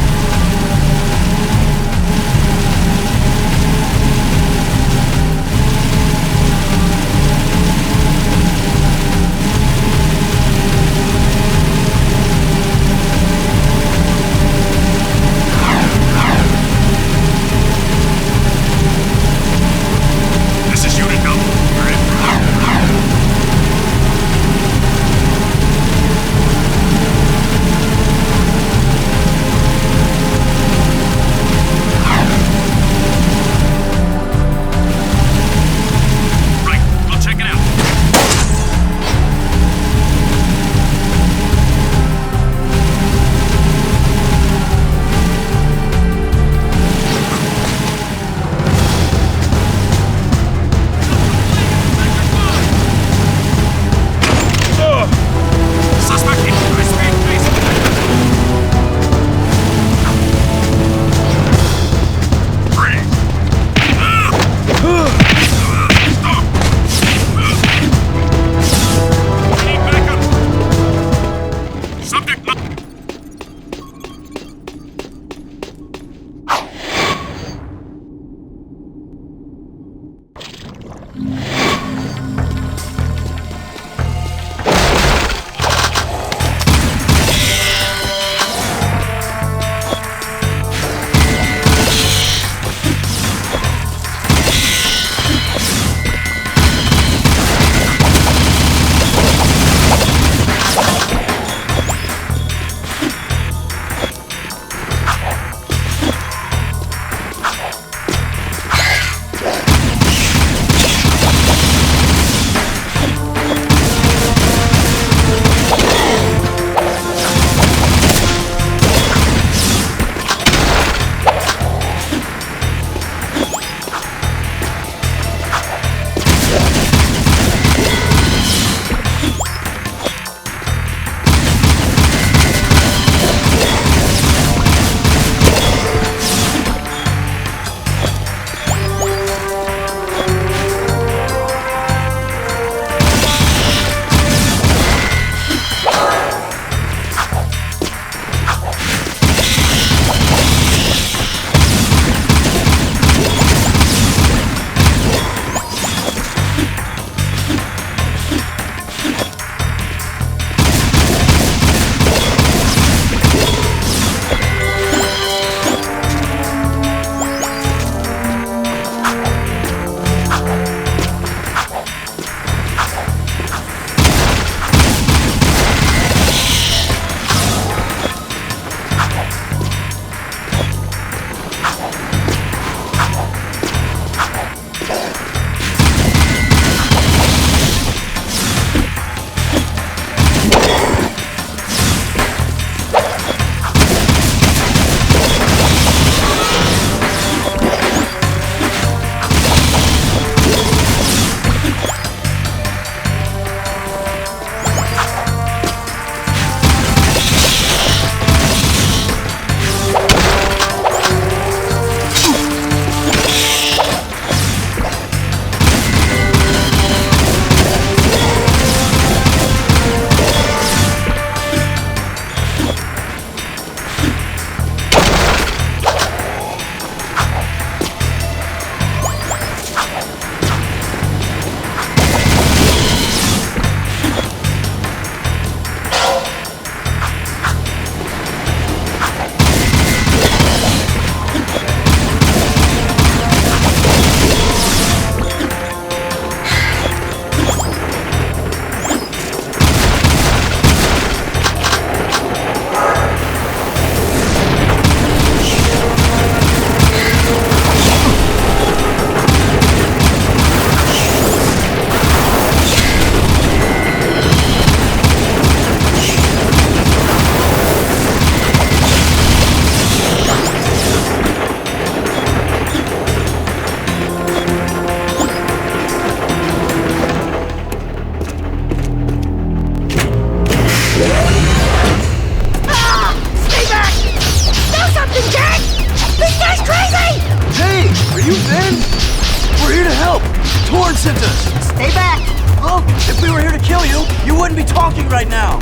Torn Center! Stay back! Look, if we were here to kill you, you wouldn't be talking right now.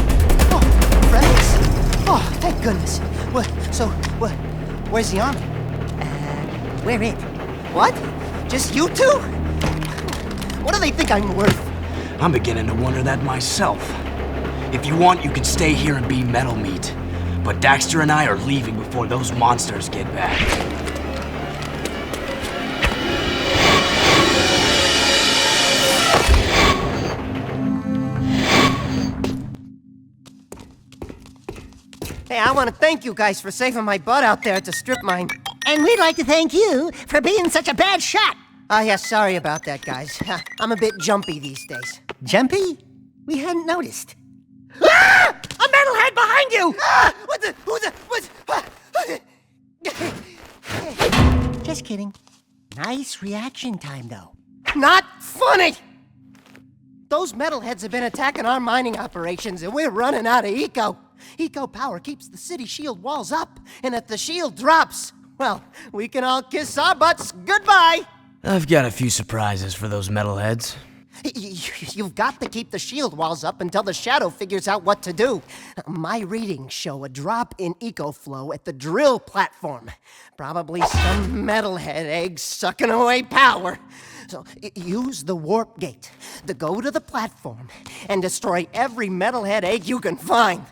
Oh, friends? Oh, thank goodness. Where's the army? Where it? What? Just you two? What do they think I'm worth? I'm beginning to wonder that myself. If you want, you can stay here and be metal meat. But Daxter and I are leaving before those monsters get back. Hey, I want to thank you guys for saving my butt out there at the strip mine. And we'd like to thank you for being such a bad shot. Oh, yeah, sorry about that, guys. I'm a bit jumpy these days. Jumpy? We hadn't noticed. Ah! A metalhead behind you! Ah! Just kidding. Nice reaction time, though. Not funny! Those metalheads have been attacking our mining operations, and we're running out of eco. Eco power keeps the city shield walls up, and if the shield drops, well, we can all kiss our butts goodbye! I've got a few surprises for those metalheads. You've got to keep the shield walls up until the Shadow figures out what to do. My readings show a drop in eco flow at the drill platform. Probably some metalhead egg sucking away power. So use the warp gate to go to the platform and destroy every metalhead egg you can find.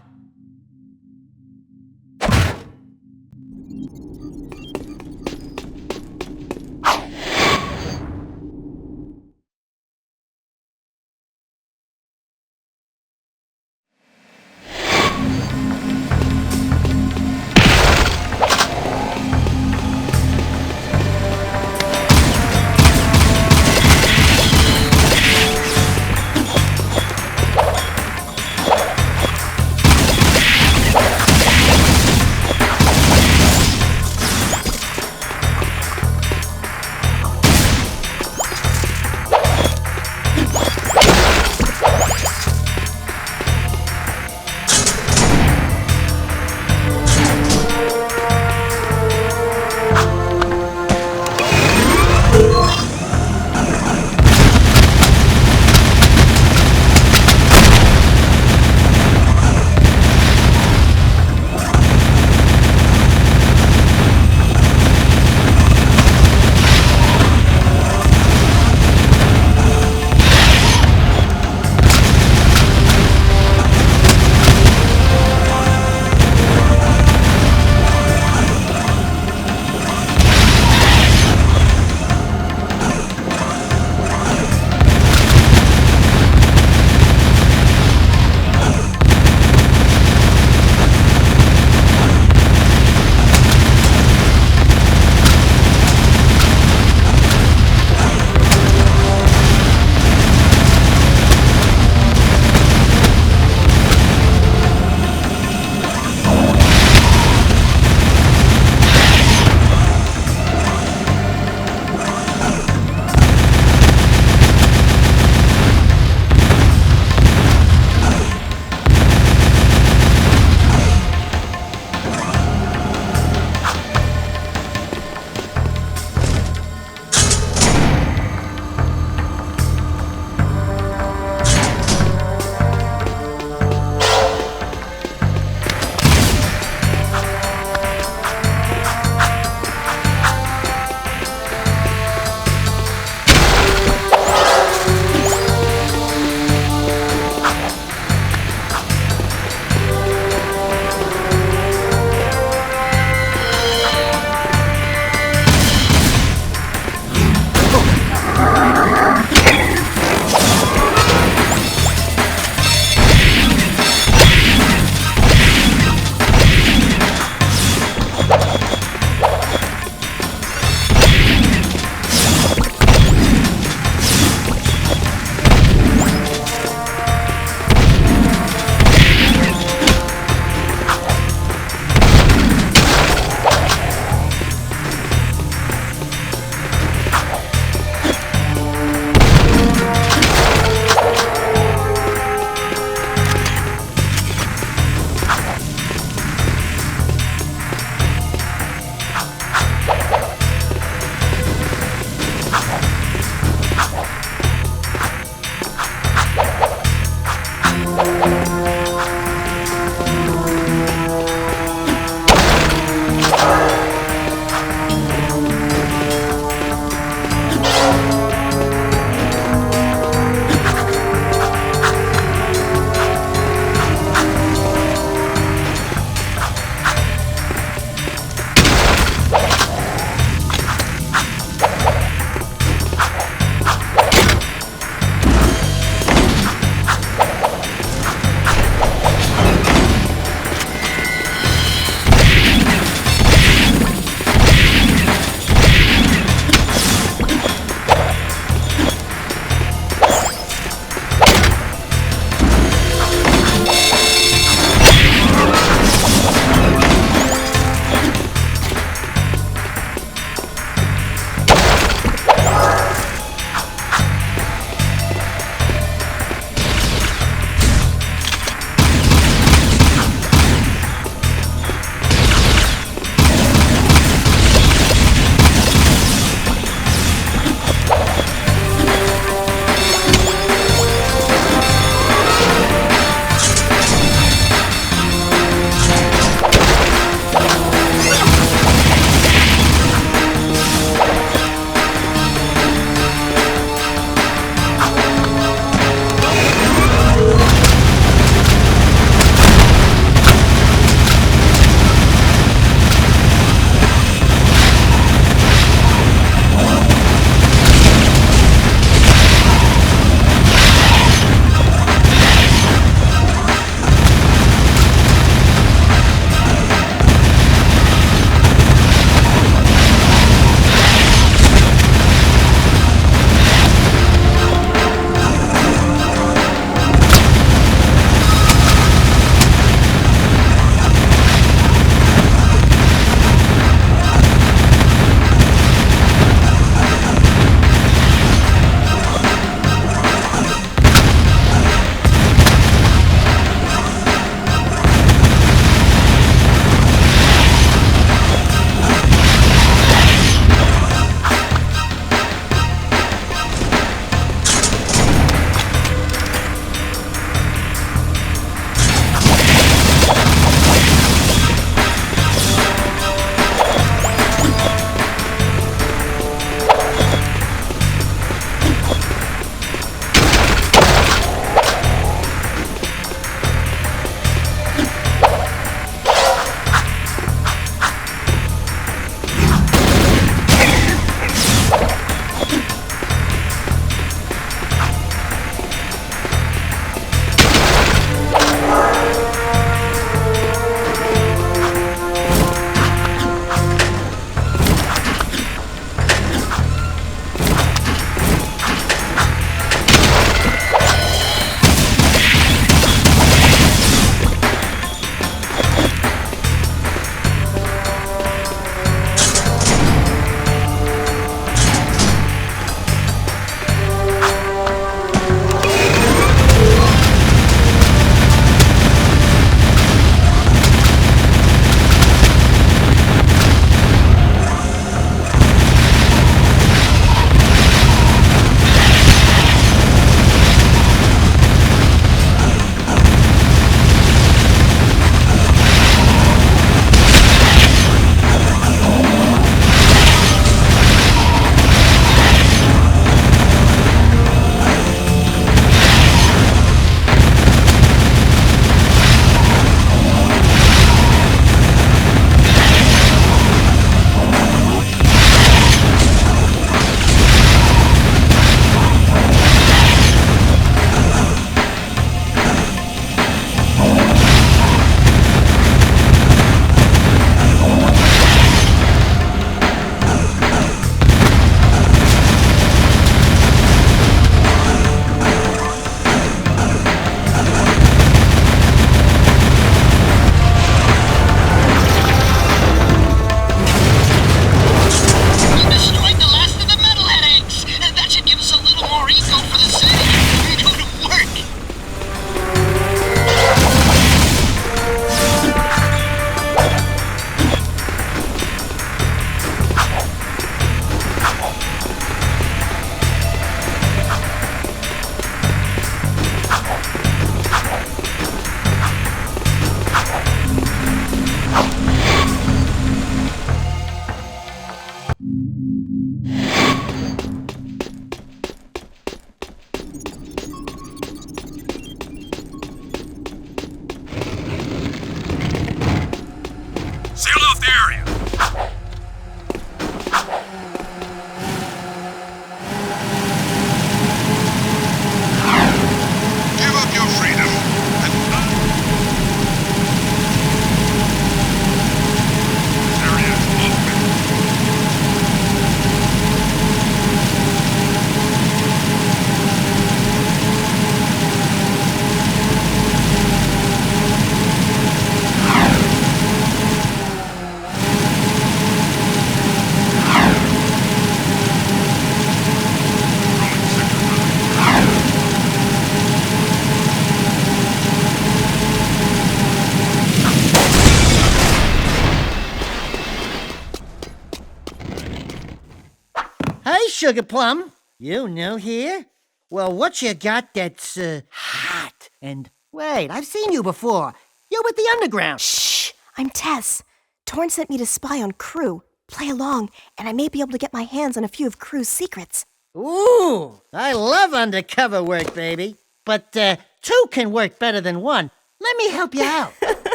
Sugar Plum. You new here? Well, what you got that's, hot? And wait, I've seen you before. You're with the Underground. Shh! I'm Tess. Torn sent me to spy on Crew. Play along, and I may be able to get my hands on a few of Crew's secrets. Ooh, I love undercover work, baby. But, two can work better than one. Let me help you out.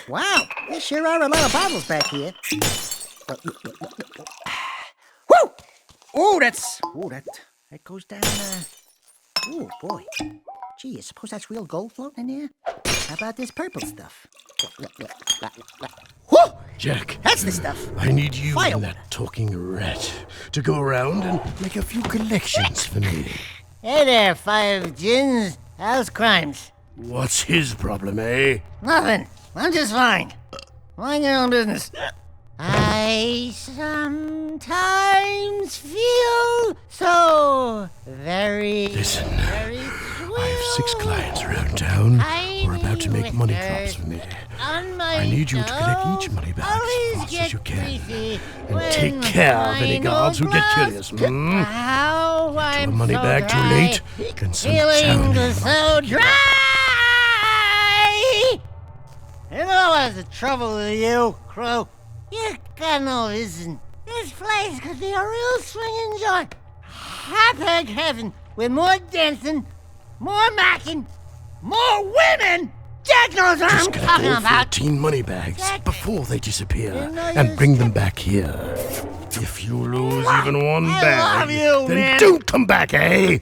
Wow, there sure are a lot of bottles back here. Woo! Oh, that goes down, oh, boy. Gee, I suppose that's real gold floating in there? How about this purple stuff? Whoo! Jack. That's the stuff. I need you Fire. and that talking rat to go around and make a few collections for me. Hey there, Five Gins. How's crimes? What's his problem, eh? Nothing. I'm just fine. Mind your own business. I sometimes feel so very... Listen, very I have 6 clients around town who are about to make money drops for me. I need you to collect each money bag as fast as you can. And take care of any guards who get curious. Get a money bag too late, and some town in so dry! You know what's the trouble with you, Crow? You got no vision. This place could be a real swinging joint. Hot-egg heaven with more dancing, more macking, more women! Jack knows what I'm talking about! 14 money bags before they disappear, and bring them back here. If you lose even one bag, then don't come back, eh?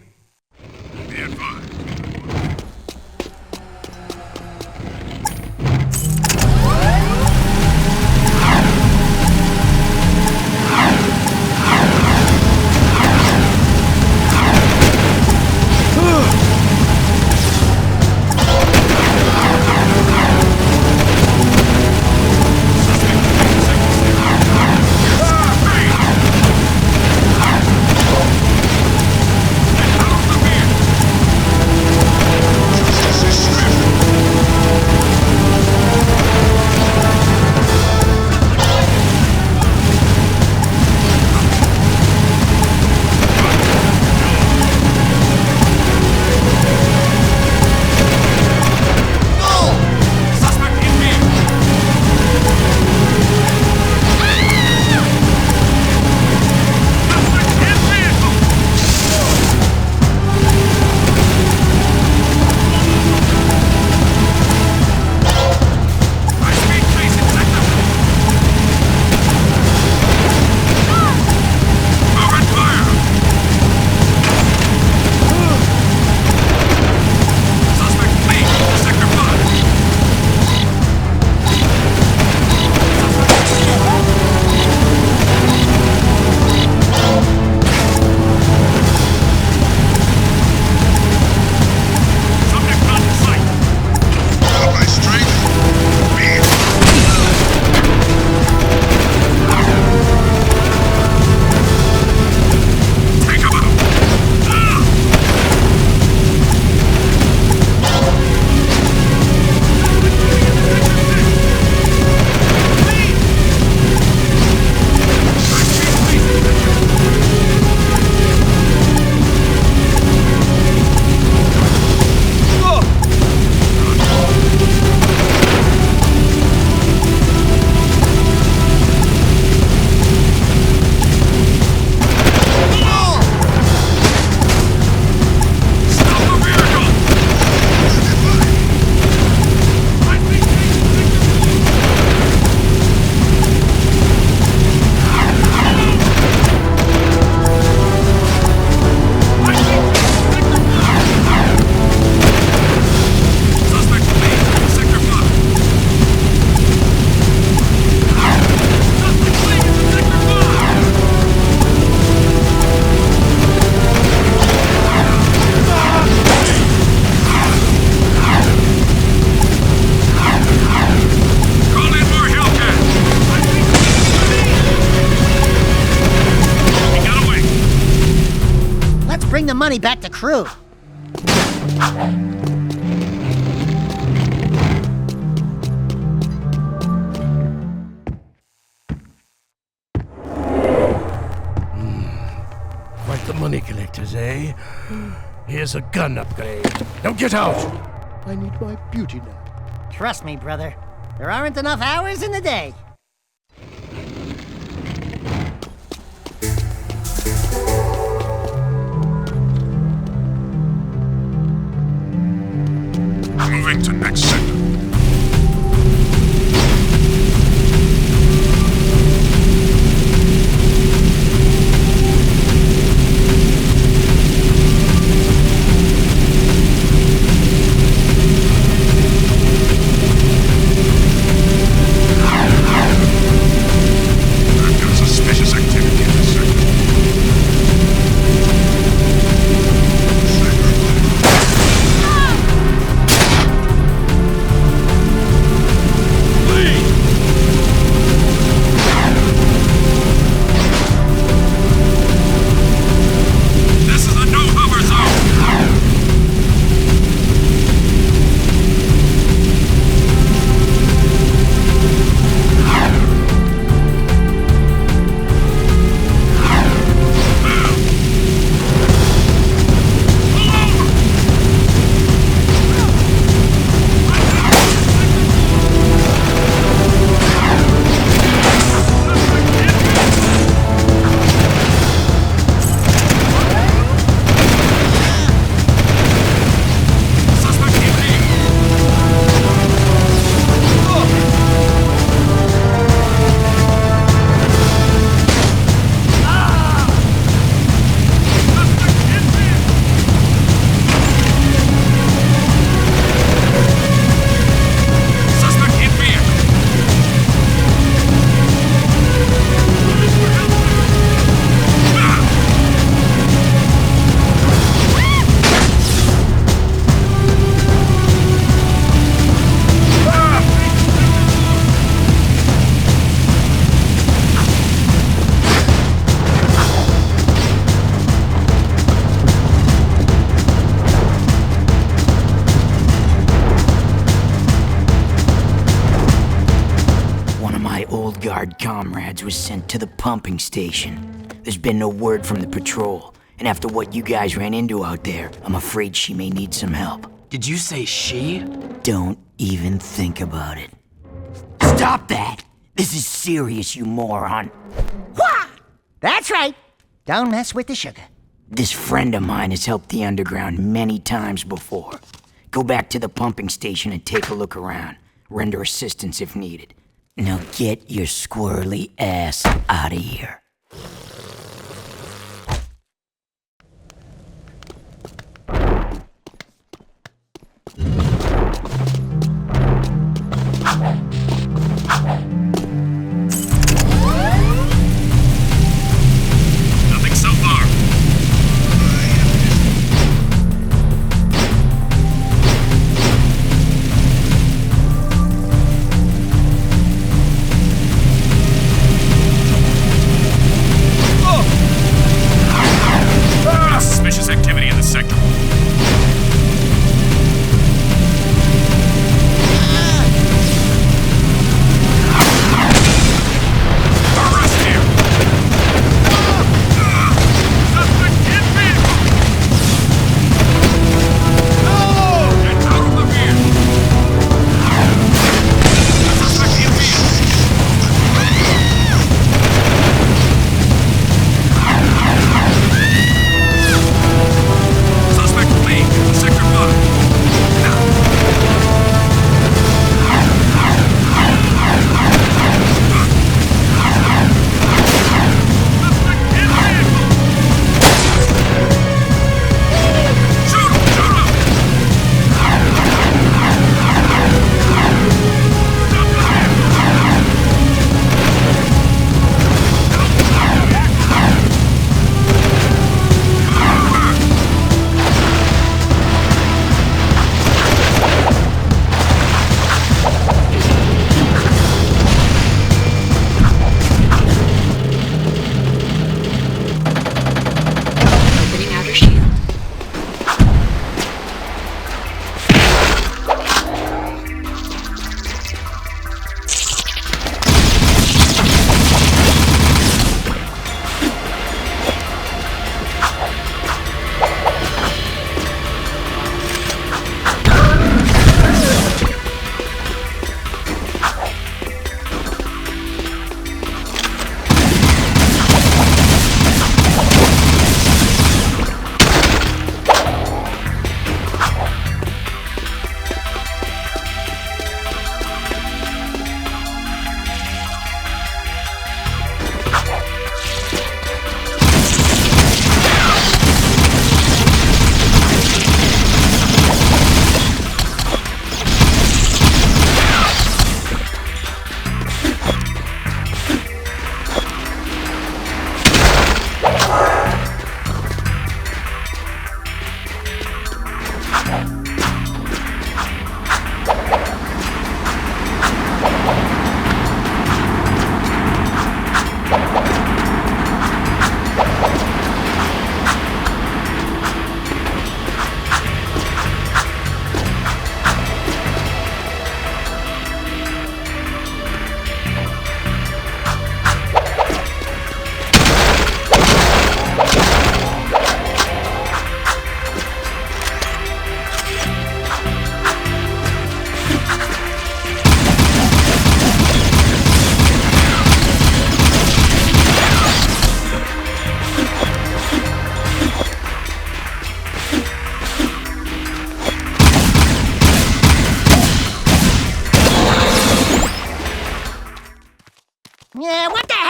Bring the money back to Crew. matches, eh? Here's a gun upgrade. Now get out! I need my beauty nap. Trust me, brother. There aren't enough hours in the day. Moving to next sector. Suspicious activity in this sector. This is a no-hover zone! Comrades was sent to the pumping station. There's been no word from the patrol, and after what you guys ran into out there, I'm afraid she may need some help. Did you say she? Don't even think about it. Stop that! This is serious, you moron. Wah! That's right. Don't mess with the sugar. This friend of mine has helped the underground many times before. Go back to the pumping station and take a look around. Render assistance if needed. Now get your squirrely ass out of here. Nothing so far.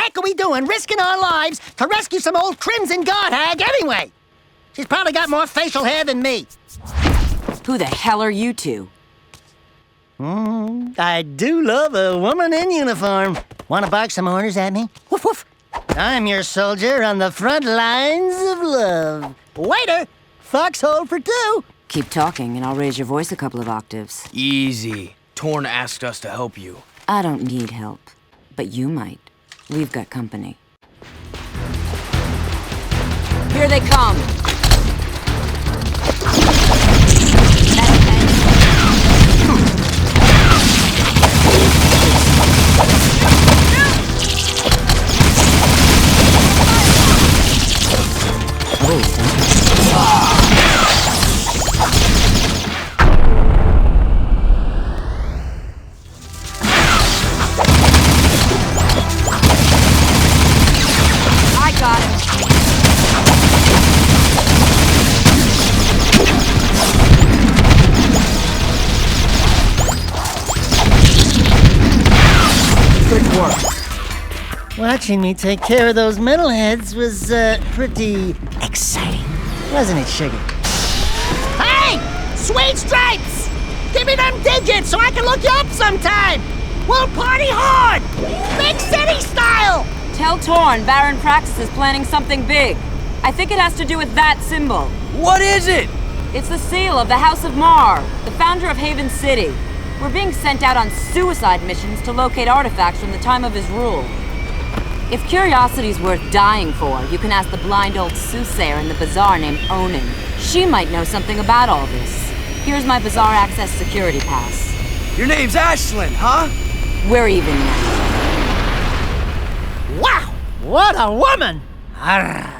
heck are we doing risking our lives to rescue some old Crimson God hag anyway? She's probably got more facial hair than me. Who the hell are you two? I do love a woman in uniform. Want to bark some orders at me? Woof woof. I'm your soldier on the front lines of love. Waiter, foxhole for two. Keep talking and I'll raise your voice a couple of octaves. Easy. Torn asked us to help you. I don't need help, but you might. We've got company. Here they come! I got it. Good work. Watching me take care of those metalheads was, pretty exciting. Wasn't it, Sugar? Hey! Sweet Stripes! Give me them digits so I can look you up sometime! We'll party hard! Big city style! Tell Torn Baron Praxis is planning something big. I think it has to do with that symbol. What is it? It's the seal of the House of Mar, the founder of Haven City. We're being sent out on suicide missions to locate artifacts from the time of his rule. If curiosity's worth dying for, you can ask the blind old soothsayer in the bazaar named Onan. She might know something about all this. Here's my bazaar access security pass. Your name's Ashlyn, huh? We're even now. Wow! What a woman! Arrgh.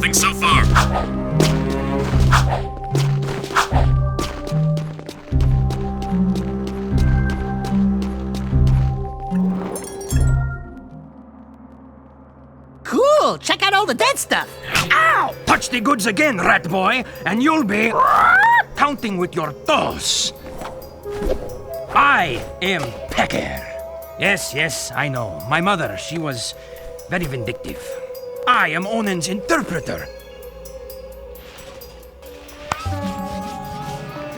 Nothing so far. Cool! Check out all the dead stuff! Ow! Touch the goods again, rat boy, and you'll be counting with your toes. I am Pecker. Yes, I know. My mother, she was very vindictive. I am Onen's interpreter.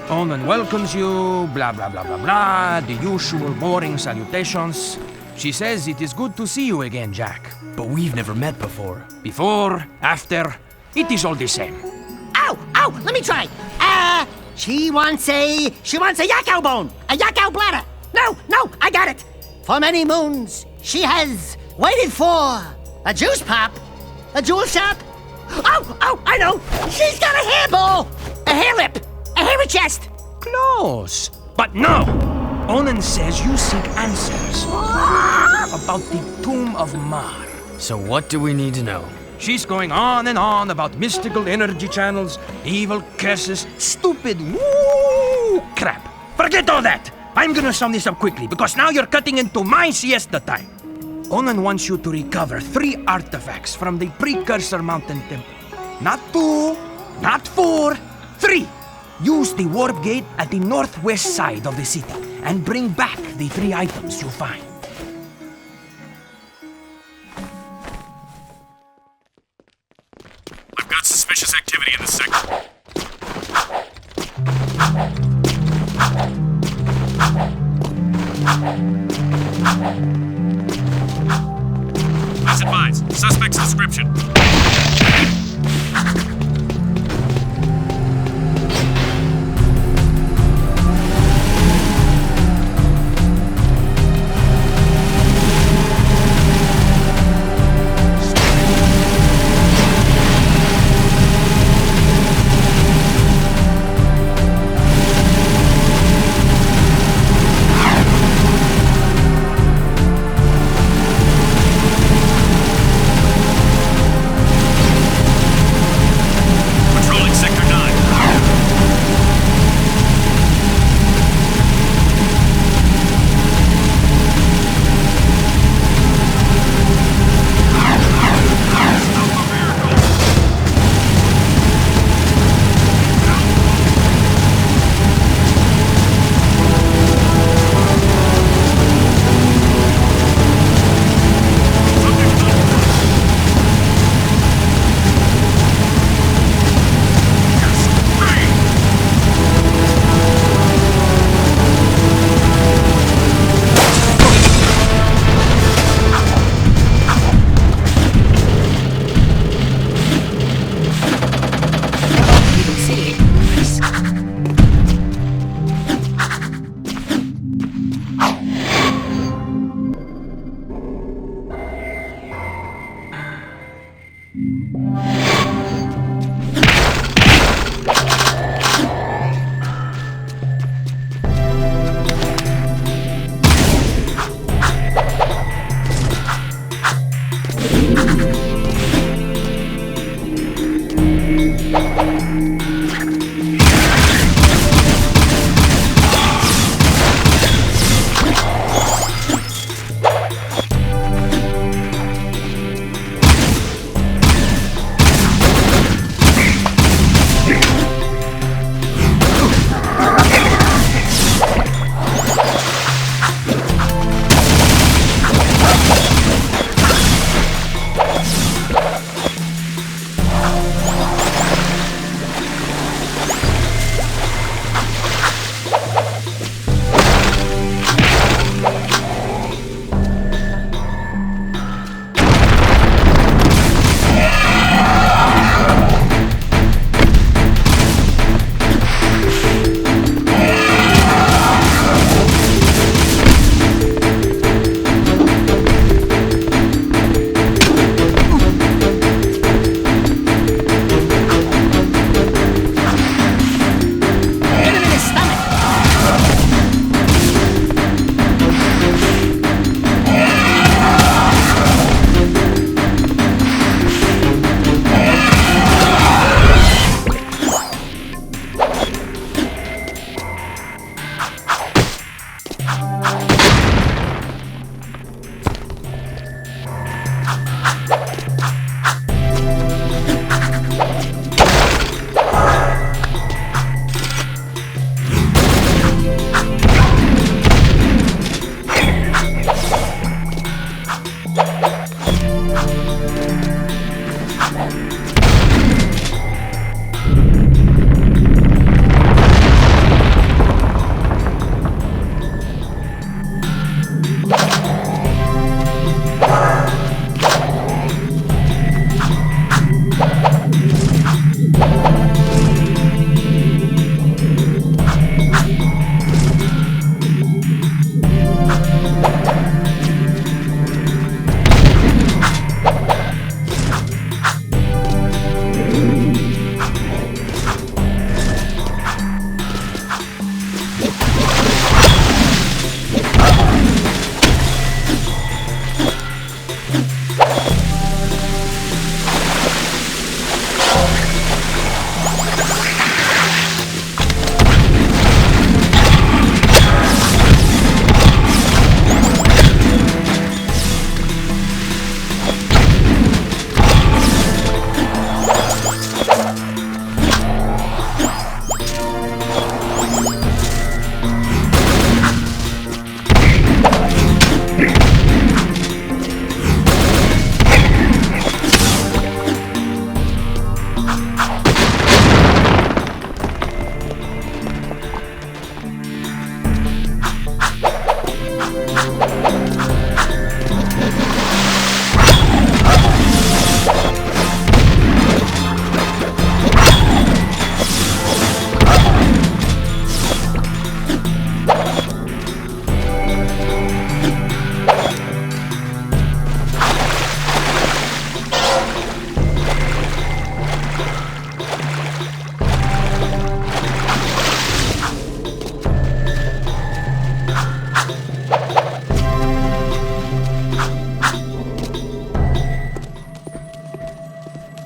Onen welcomes you, blah, blah, blah, blah, blah, the usual boring salutations. She says it is good to see you again, Jak. But we've never met before. Before, after, it is all the same. Ow! Let me try. She wants a yakao bone, a yakao bladder. No, I got it. For many moons, she has waited for a juice pop, a jewel shop. Oh, I know. She's got a hairball, a hair lip, a hairy chest. Close. But no. Onen says you seek answers about the Tomb of Mar. So what do we need to know? She's going on and on about mystical energy channels, evil curses, stupid woo crap. Forget all that. I'm gonna sum this up quickly because now you're cutting into my siesta time. Onen wants you to recover 3 artifacts from the Precursor Mountain Temple. Not 2, not 4, 3. Use the warp gate at the northwest side of the city and bring back the 3 items you find. I've got suspicious activity in the sector. Please advise. Suspect's description.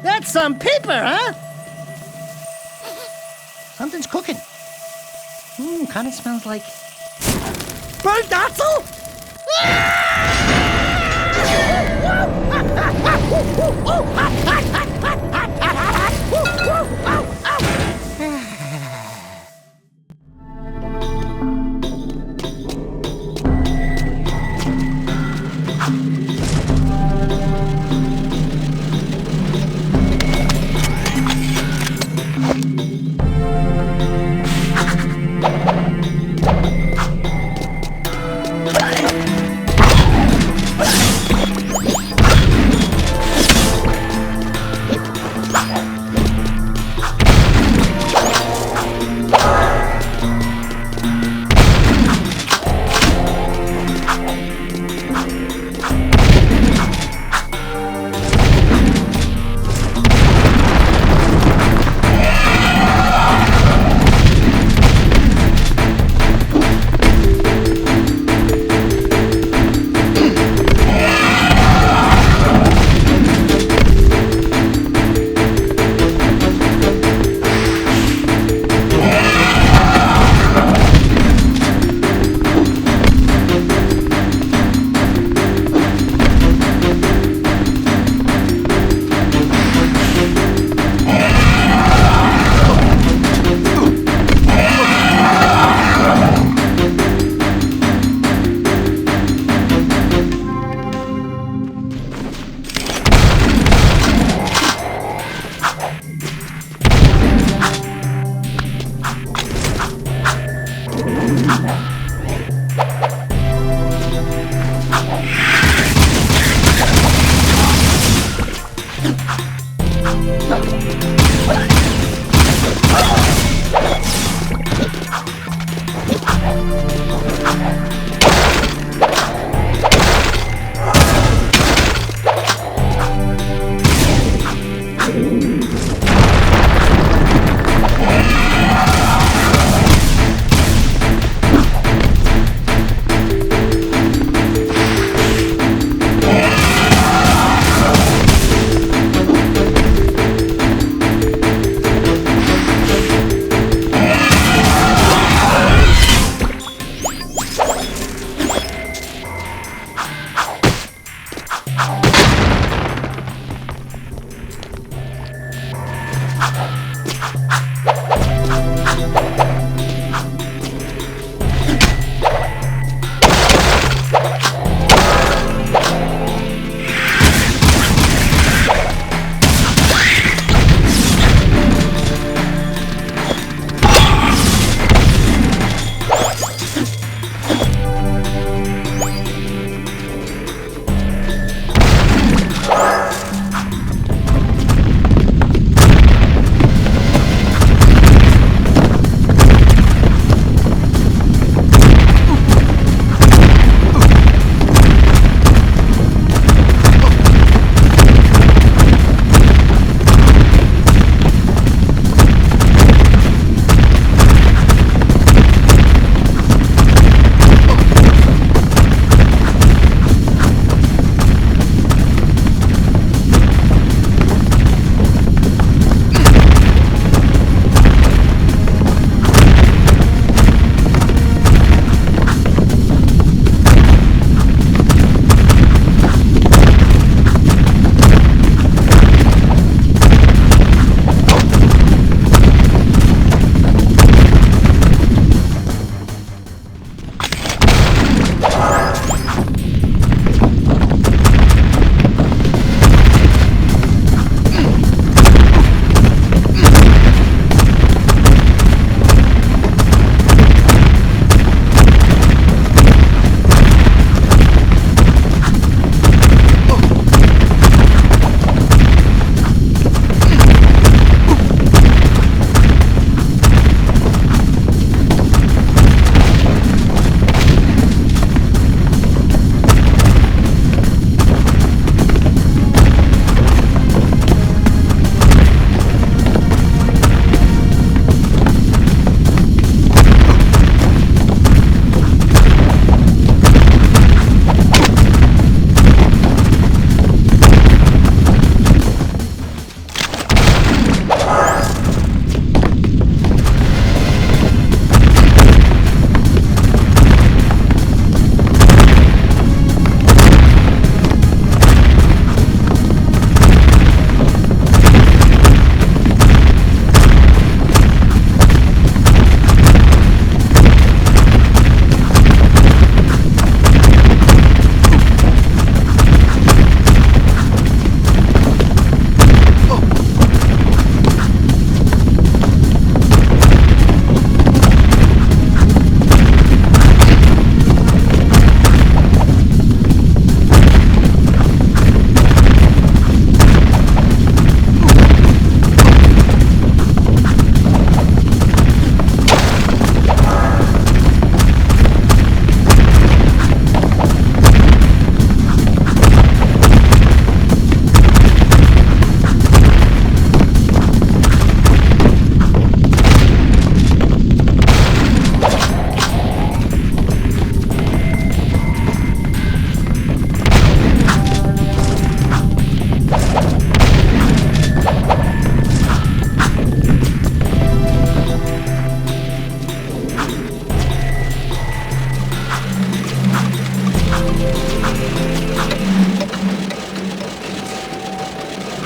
That's some paper, huh? Something's cooking. Kinda smells like... burnt Atzel?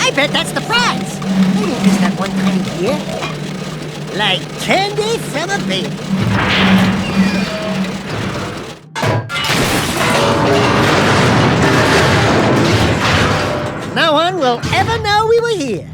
I bet that's the prize. I didn't miss that one time here. Like candy from a baby. No one will ever know we were here.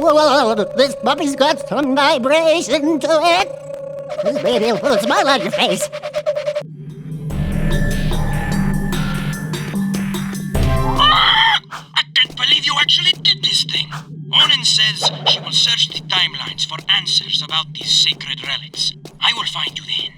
Whoa, this puppy's got some vibration to it. This baby will put a smile on your face. I can't believe you actually did this thing. Onin said says she will search the timelines for answers about these sacred relics. I will find you then.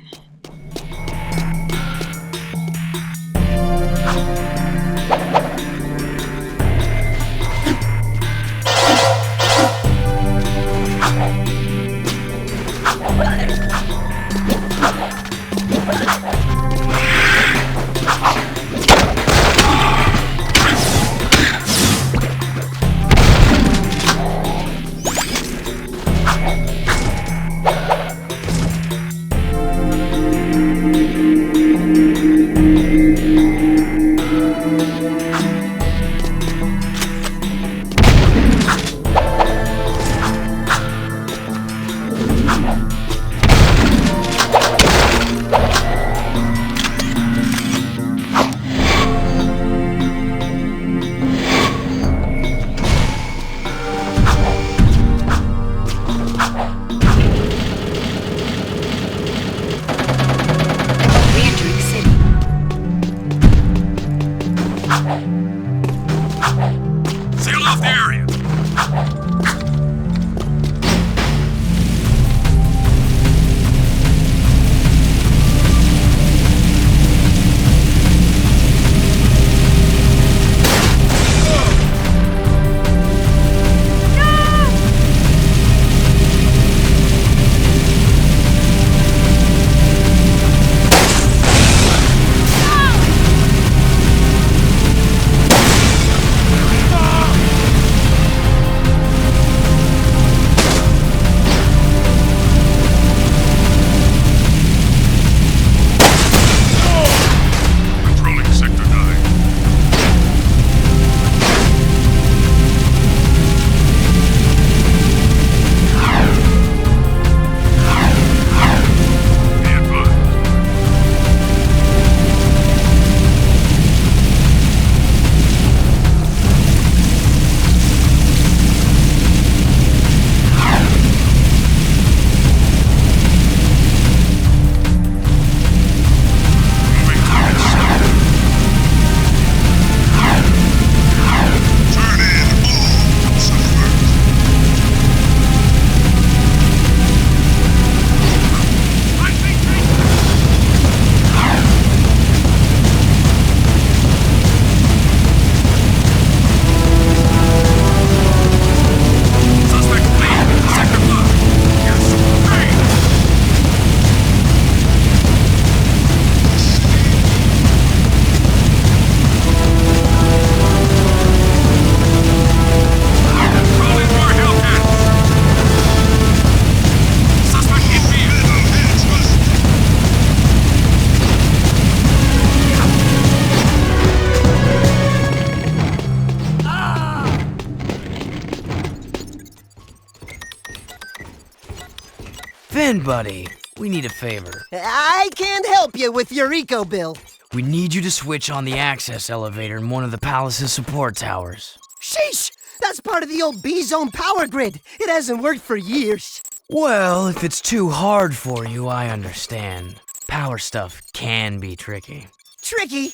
Finn, buddy, we need a favor. I can't help you with your eco bill. We need you to switch on the access elevator in one of the palace's support towers. Sheesh! That's part of the old B-Zone power grid. It hasn't worked for years. Well, if it's too hard for you, I understand. Power stuff can be tricky. Tricky?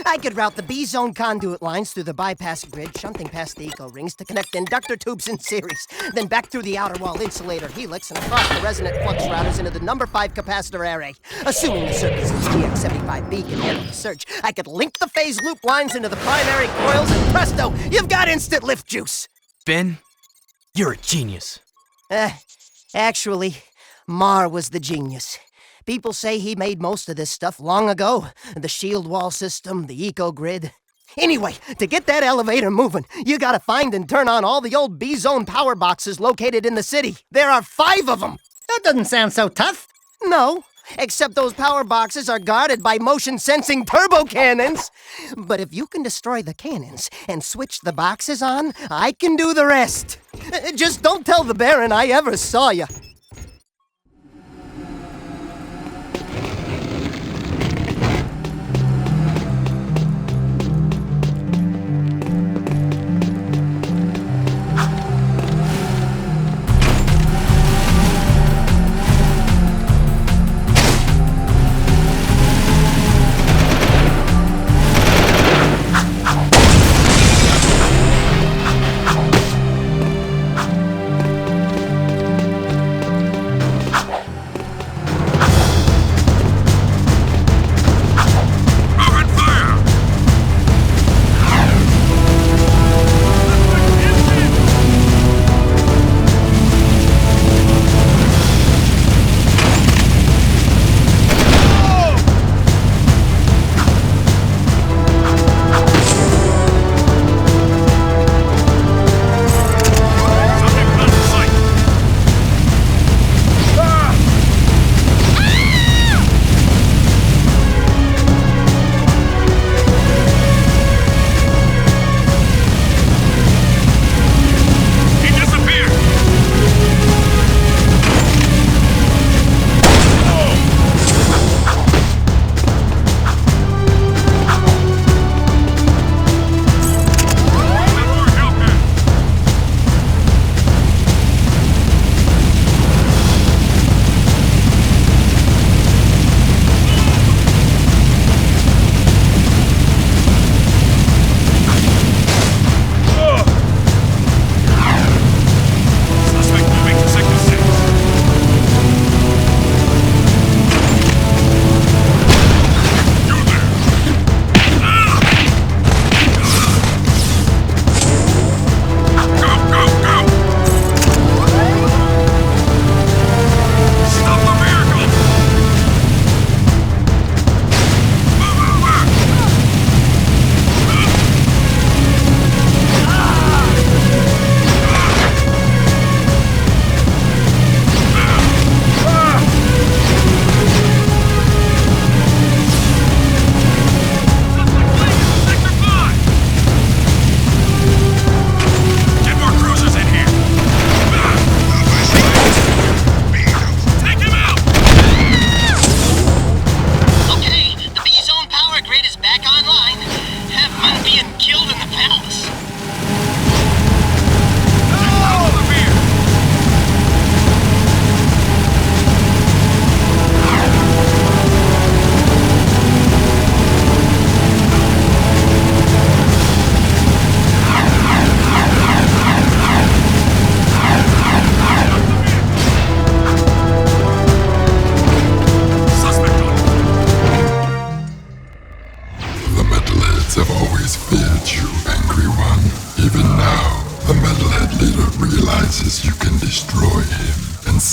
I could route the B-Zone conduit lines through the bypass grid, shunting past the eco rings to connect inductor tubes in series, then back through the outer wall insulator helix and across the resonant flux routers into the number 5 capacitor array. Assuming the circuit's GX75B can handle the surge, I could link the phase loop lines into the primary coils and presto, you've got instant lift juice! Finn, you're a genius. Actually, Mar was the genius. People say he made most of this stuff long ago. The shield wall system, the eco-grid. Anyway, to get that elevator moving, you gotta find and turn on all the old B-Zone power boxes located in the city. There are 5 of them! That doesn't sound so tough. No, except those power boxes are guarded by motion-sensing turbo cannons. But if you can destroy the cannons and switch the boxes on, I can do the rest. Just don't tell the Baron I ever saw you.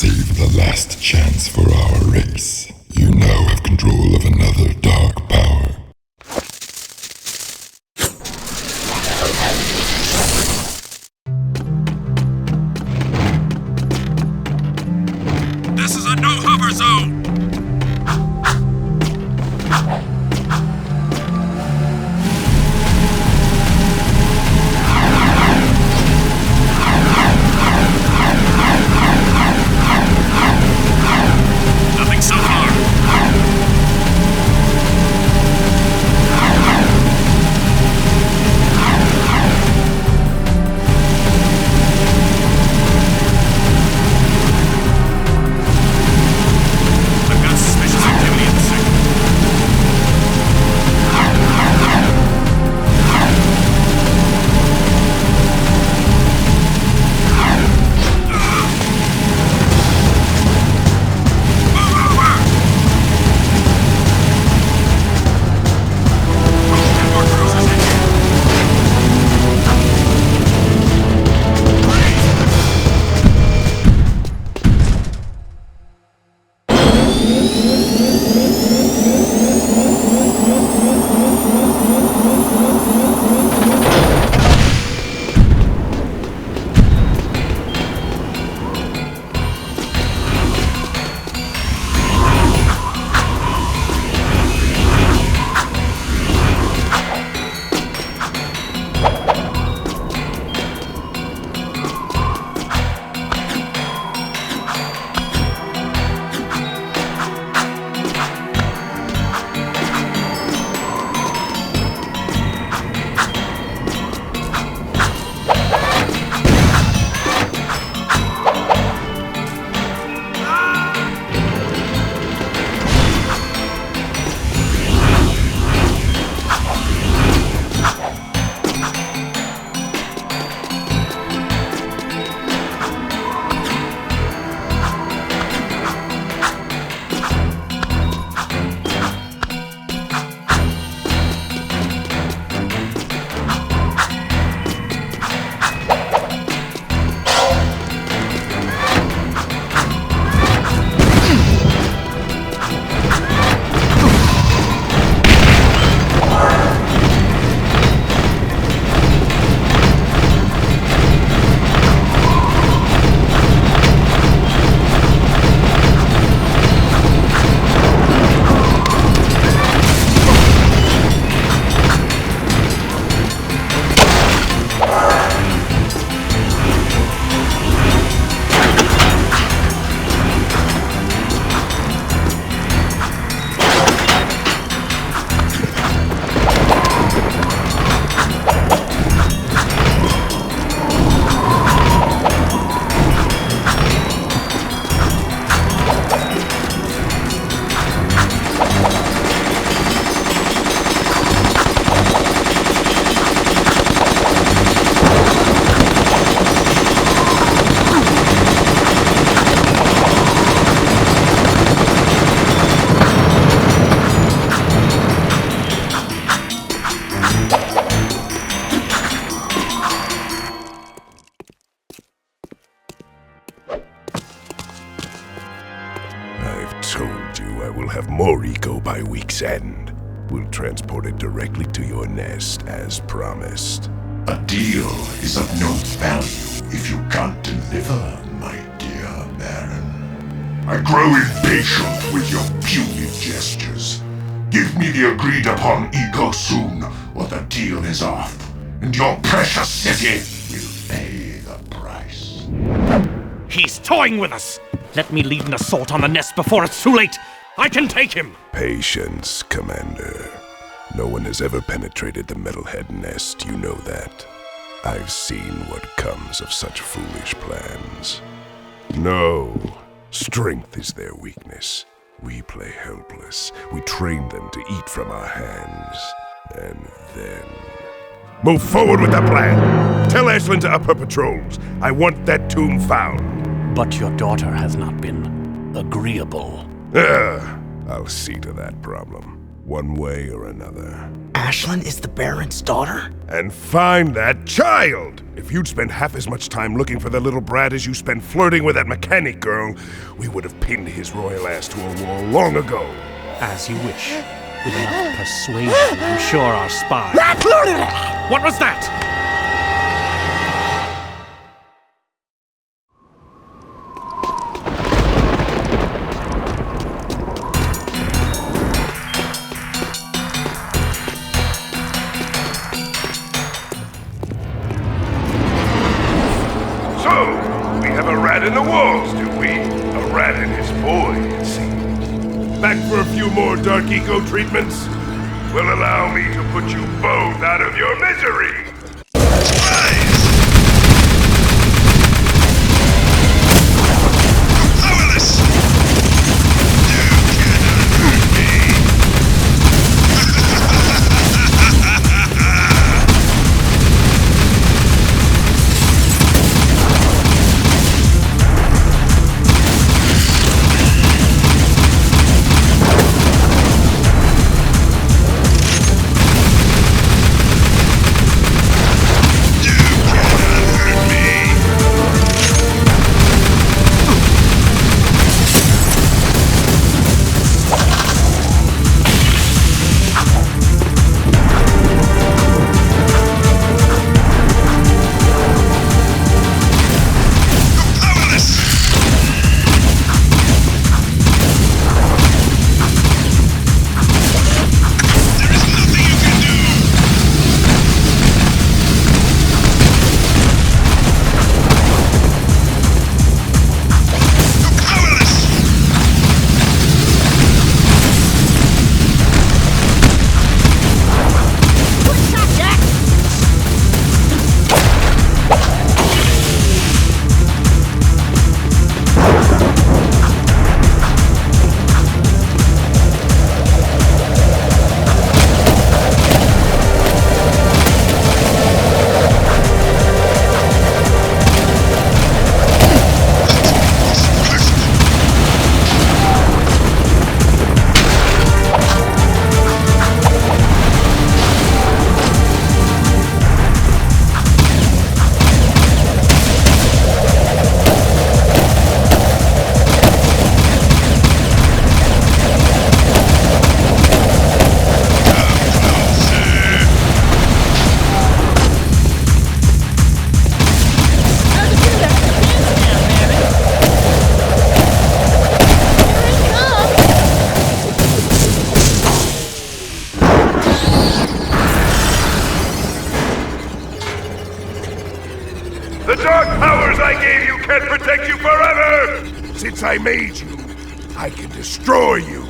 save the last chance for our race. You now have control of another dark power. This is a no-hover zone! Nothing so far. I've got suspicious activity in the sector. told you I will have more eco by week's end. We'll transport it directly to your nest, as promised. A deal is of no value if you can't deliver, my dear Baron. I grow impatient with your puny gestures. Give me the agreed-upon eco soon, or the deal is off, and your precious city will pay the price. He's toying with us! Let me lead an assault on the nest before it's too late! I can take him! Patience, Commander. No one has ever penetrated the Metalhead nest, you know that. I've seen what comes of such foolish plans. No, strength is their weakness. We play helpless. We train them to eat from our hands. And then... Move forward with the plan! Tell Ashlyn to up her patrols. I want that tomb found. But your daughter has not been agreeable. I'll see to that problem. one way or another. Ashlyn is the Baron's daughter? And find that child! If you'd spent half as much time looking for the little brat as you spent flirting with that mechanic girl, we would have pinned his royal ass to a wall long ago. As you wish. With enough persuasion, I'm sure our spy... What was that? In the walls, do we? A rat and his boy, it seems. Back for a few more dark eco treatments? Will allow me to put you both out of your misery! Since I made you, I can destroy you.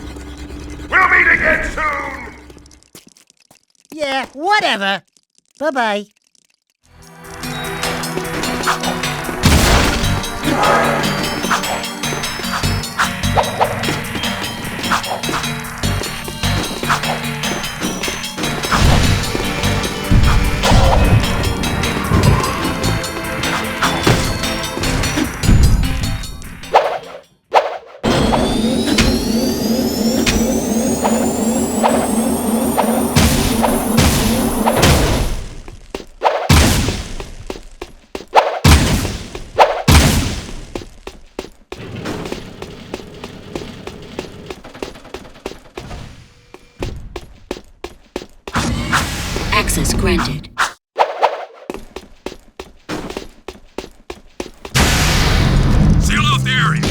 We'll meet again soon! Yeah, whatever. Bye-bye. Access granted. Seal off the area!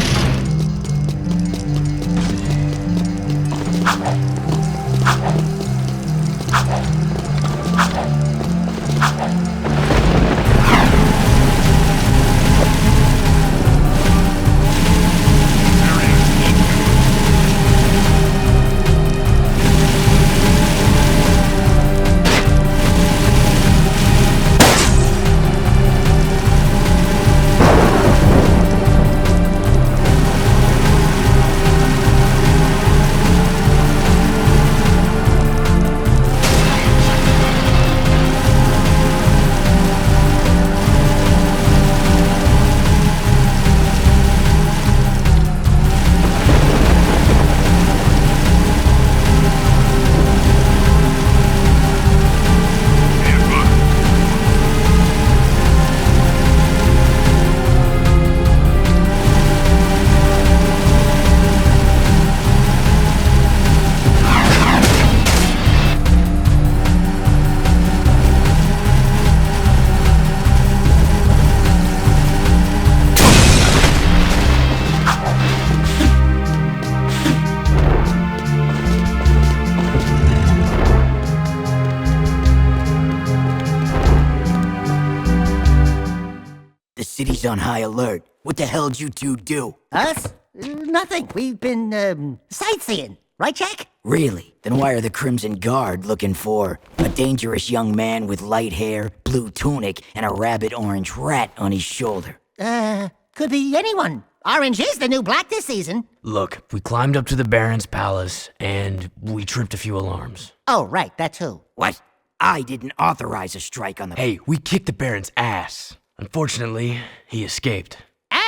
always on high alert. What the hell'd you two do? Us? Nothing. We've been, sightseeing. Right, Jack? Really? Then why are the Crimson Guard looking for a dangerous young man with light hair, blue tunic, and a rabbit orange rat on his shoulder? Could be anyone. Orange is the new black this season. Look, we climbed up to the Baron's palace, and we tripped a few alarms. Oh, right, that too. What? I didn't authorize a strike on the... Hey, we kicked the Baron's ass. Unfortunately, he escaped.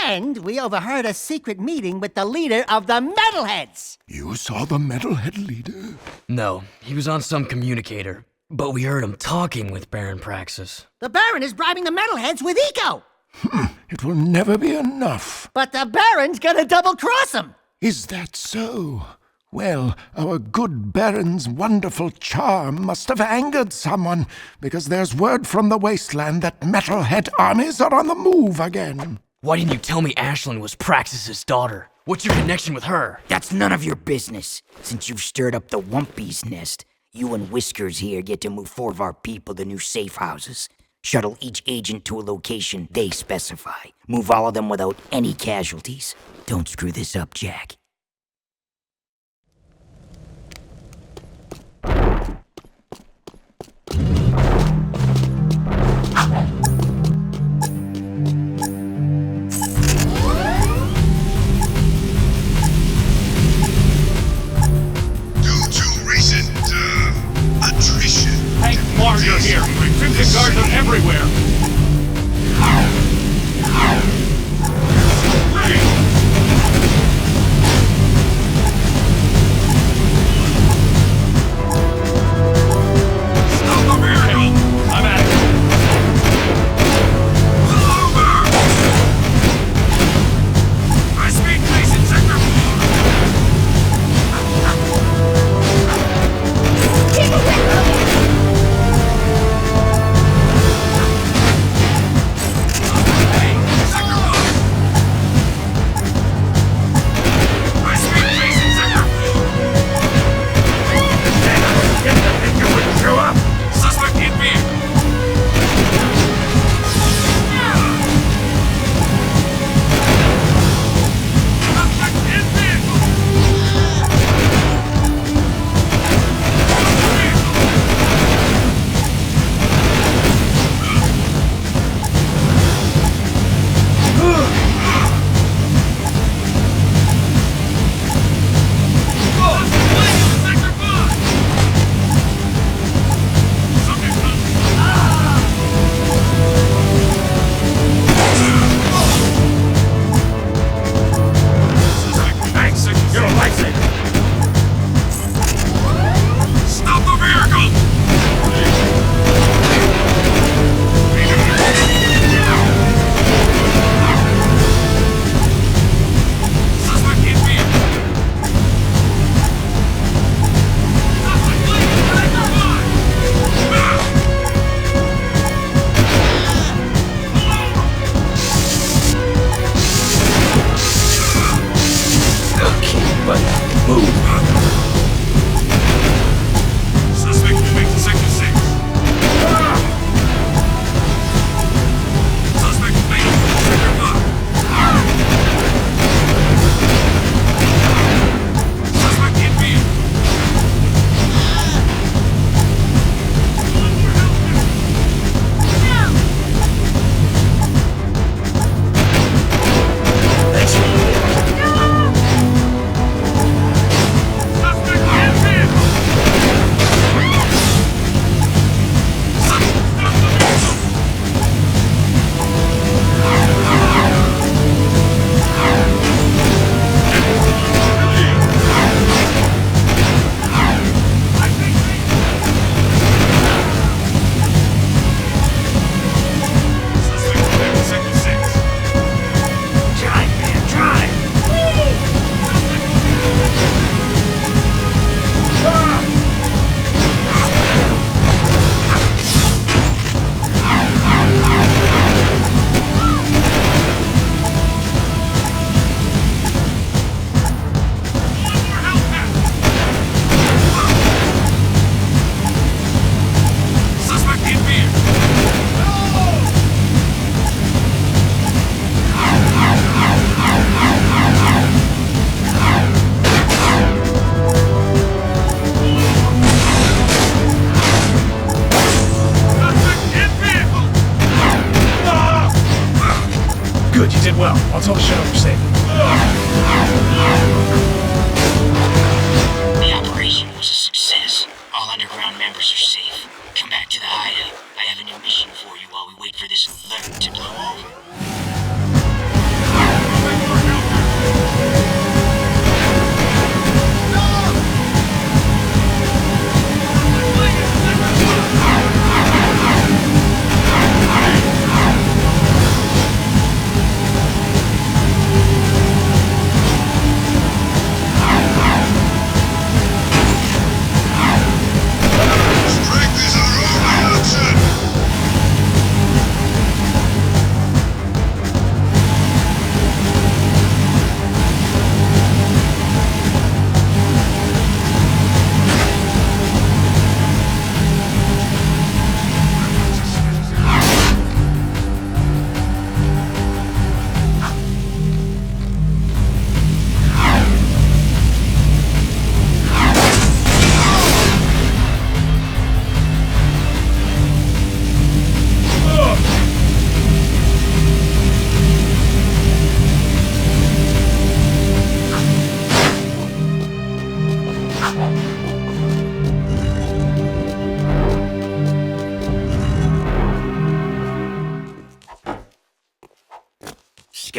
And we overheard a secret meeting with the leader of the Metalheads. You saw the Metalhead leader? No, he was on some communicator, but we heard him talking with Baron Praxis. The Baron is bribing the Metalheads with eco. It will never be enough. But the Baron's gonna double-cross him. Is that so? Well, our good Baron's wonderful charm must have angered someone, because there's word from the wasteland that Metalhead armies are on the move again. Why didn't you tell me Ashlyn was Praxis' daughter? What's your connection with her? That's none of your business. Since you've stirred up the Wumpy's nest, you and Whiskers here get to move 4 of our people to new safe houses. Shuttle each agent to a location they specify. Move all of them without any casualties. Don't screw this up, Jack. You're here. Crimson Guards are everywhere. Stop the miracle! I'm at it. My speed place in Sector 4.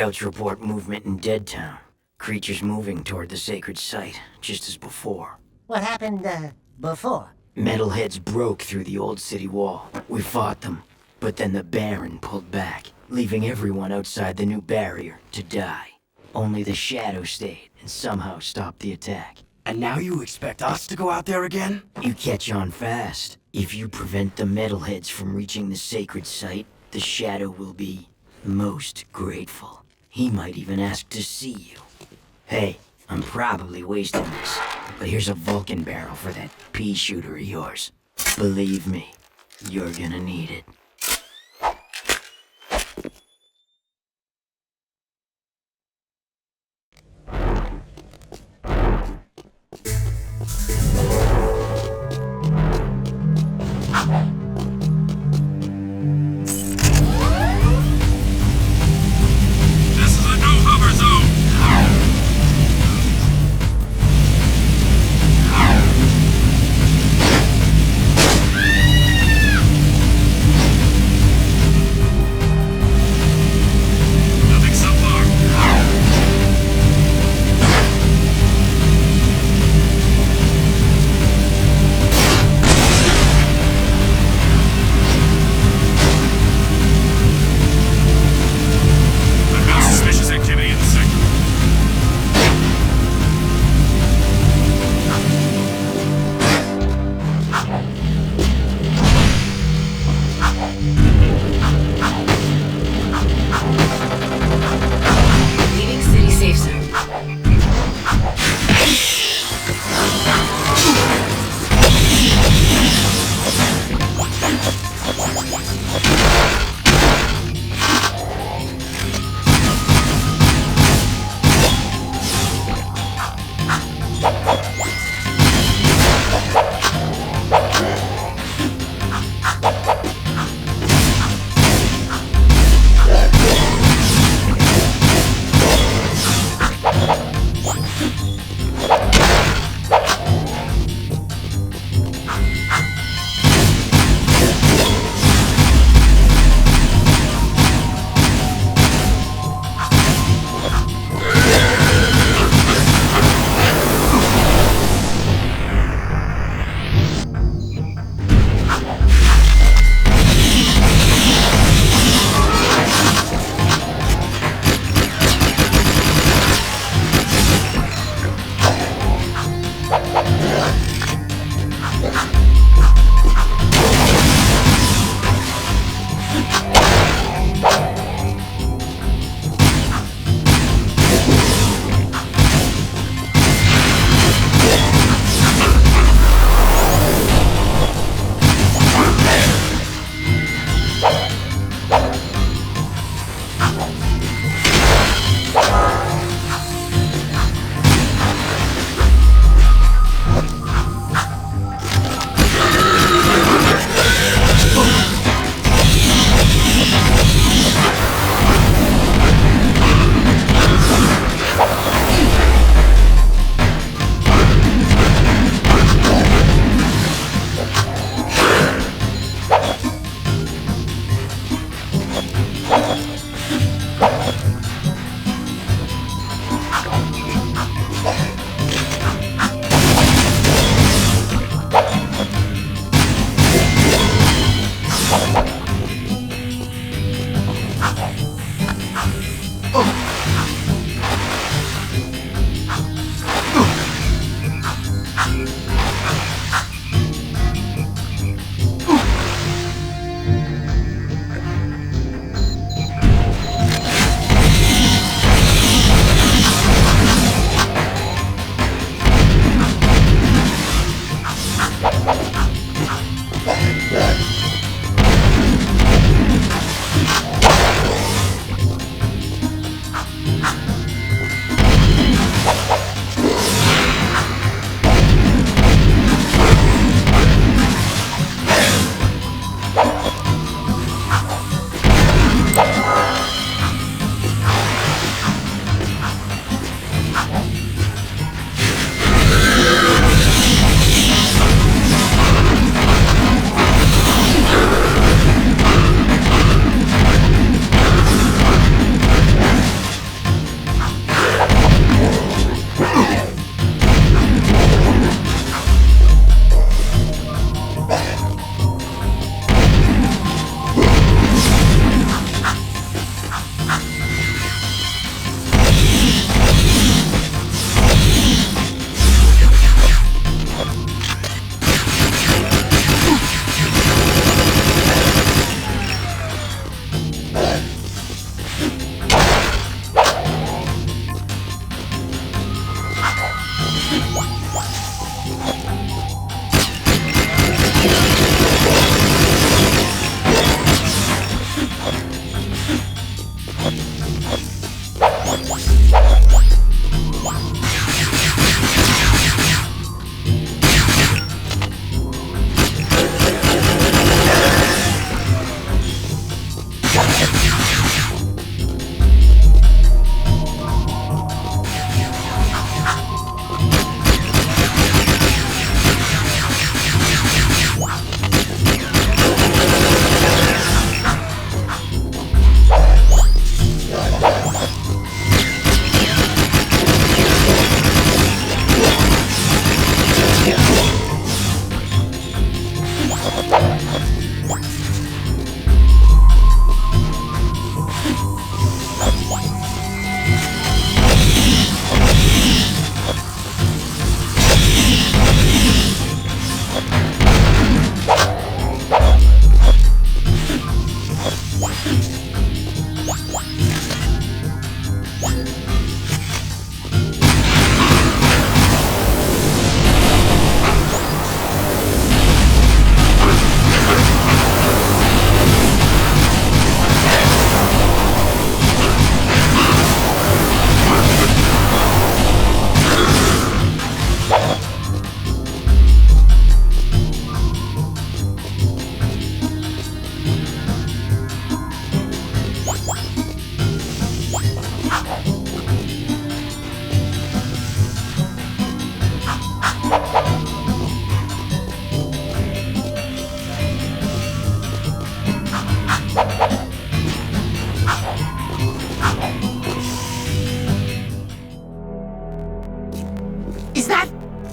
Scouts report movement in Deadtown. Creatures moving toward the sacred site, just as before. What happened, before? Metalheads broke through the old city wall. We fought them, but then the Baron pulled back, leaving everyone outside the new barrier to die. Only the Shadow stayed and somehow stopped the attack. And now you expect us to go out there again? You catch on fast. If you prevent the Metalheads from reaching the sacred site, the Shadow will be most grateful. He might even ask to see you. Hey, I'm probably wasting this, but here's a Vulcan barrel for that pea shooter of yours. Believe me, you're gonna need it.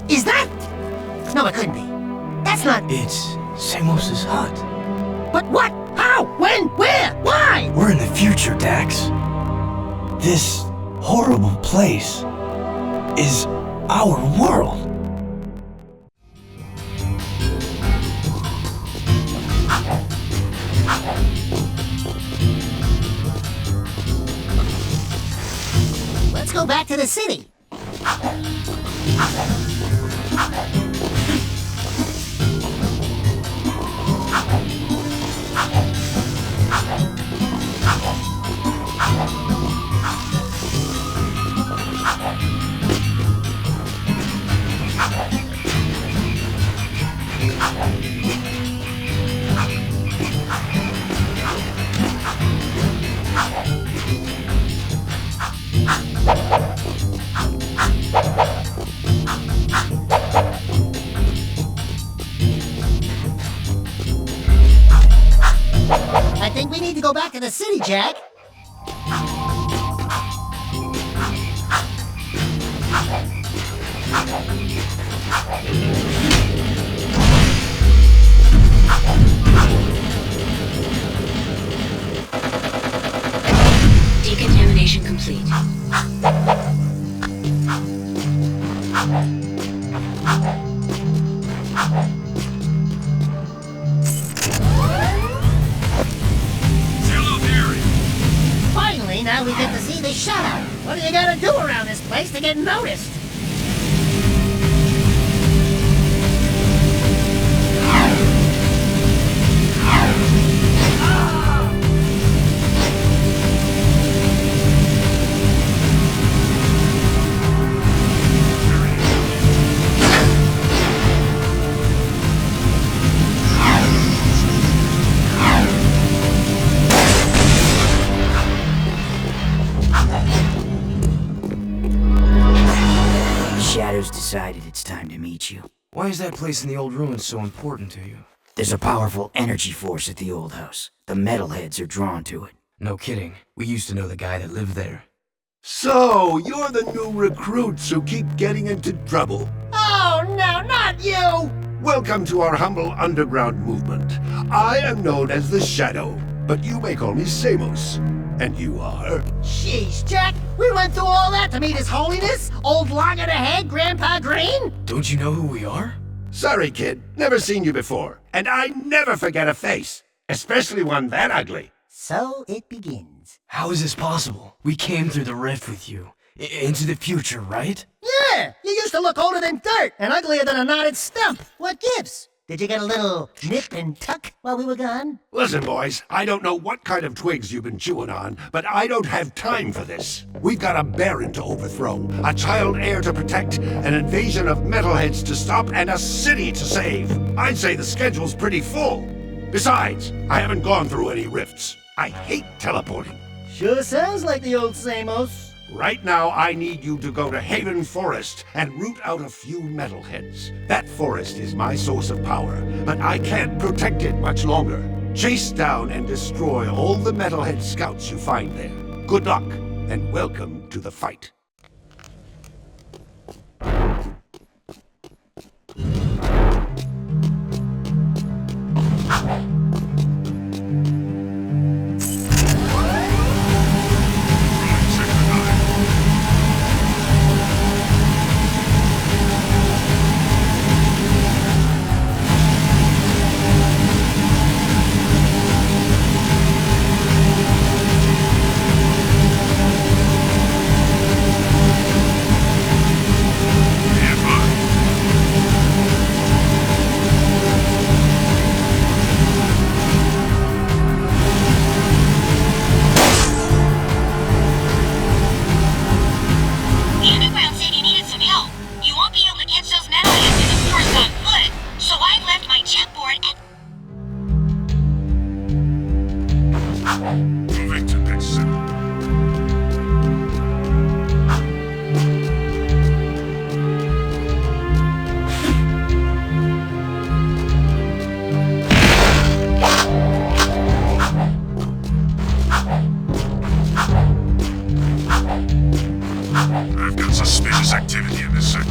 Is that? No, it couldn't be. That's not... It's Samos's hut. But what? How? When? Where? Why? We're in the future, Dax. This horrible place is our world. Let's go back to the city. I think we need to go back to the city, Jak. Decontamination complete. Finally, now we get to see the shutout. What do you gotta do around this place to get noticed? Shadows decided it's time to meet you. Why is that place in the old ruins so important to you? There's a powerful energy force at the old house. The metalheads are drawn to it. No kidding. We used to know the guy that lived there. So, you're the new recruits who keep getting into trouble. Oh, no, not you! Welcome to our humble underground movement. I am known as the Shadow, but you may call me Samos. And you are? Jeez, Jak, we went through all that to meet His Holiness? Old Long of the Head, Grandpa Green? Don't you know who we are? Sorry, kid. Never seen you before. And I never forget a face. Especially one that ugly. So it begins. How is this possible? We came through the rift with you. Into the future, right? Yeah, you used to look older than dirt and uglier than a knotted stump. What gives? Did you get a little nip and tuck while we were gone? Listen, boys, I don't know what kind of twigs you've been chewing on, but I don't have time for this. We've got a baron to overthrow, a child heir to protect, an invasion of metalheads to stop, and a city to save. I'd say the schedule's pretty full. Besides, I haven't gone through any rifts. I hate teleporting. Sure sounds like the old Samos. Right now, I need you to go to Haven Forest and root out a few metalheads. That forest is my source of power, but I can't protect it much longer. Chase down and destroy all the metalhead scouts you find there. Good luck, and welcome to the fight. Moving to next city. I've got suspicious activity in this sector.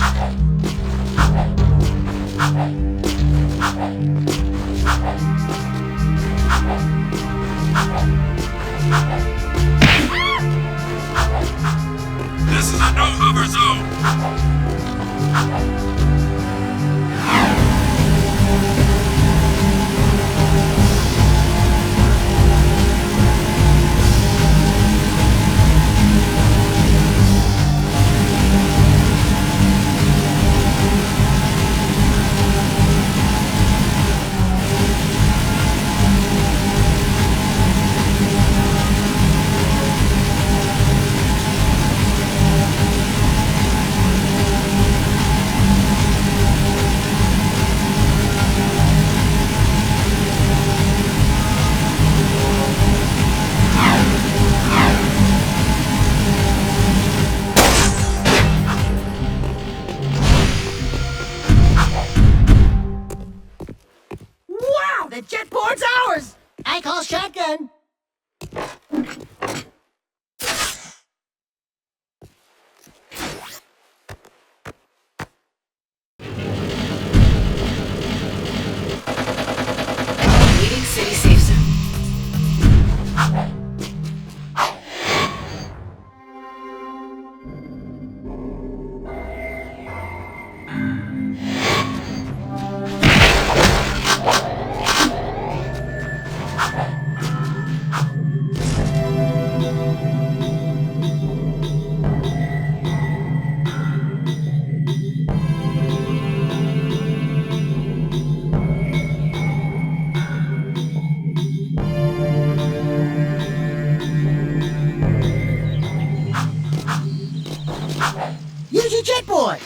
This is a no-hover zone! Wow, the jetboard's ours! I call shotgun. Leaving city safe zone. Use your jetboard.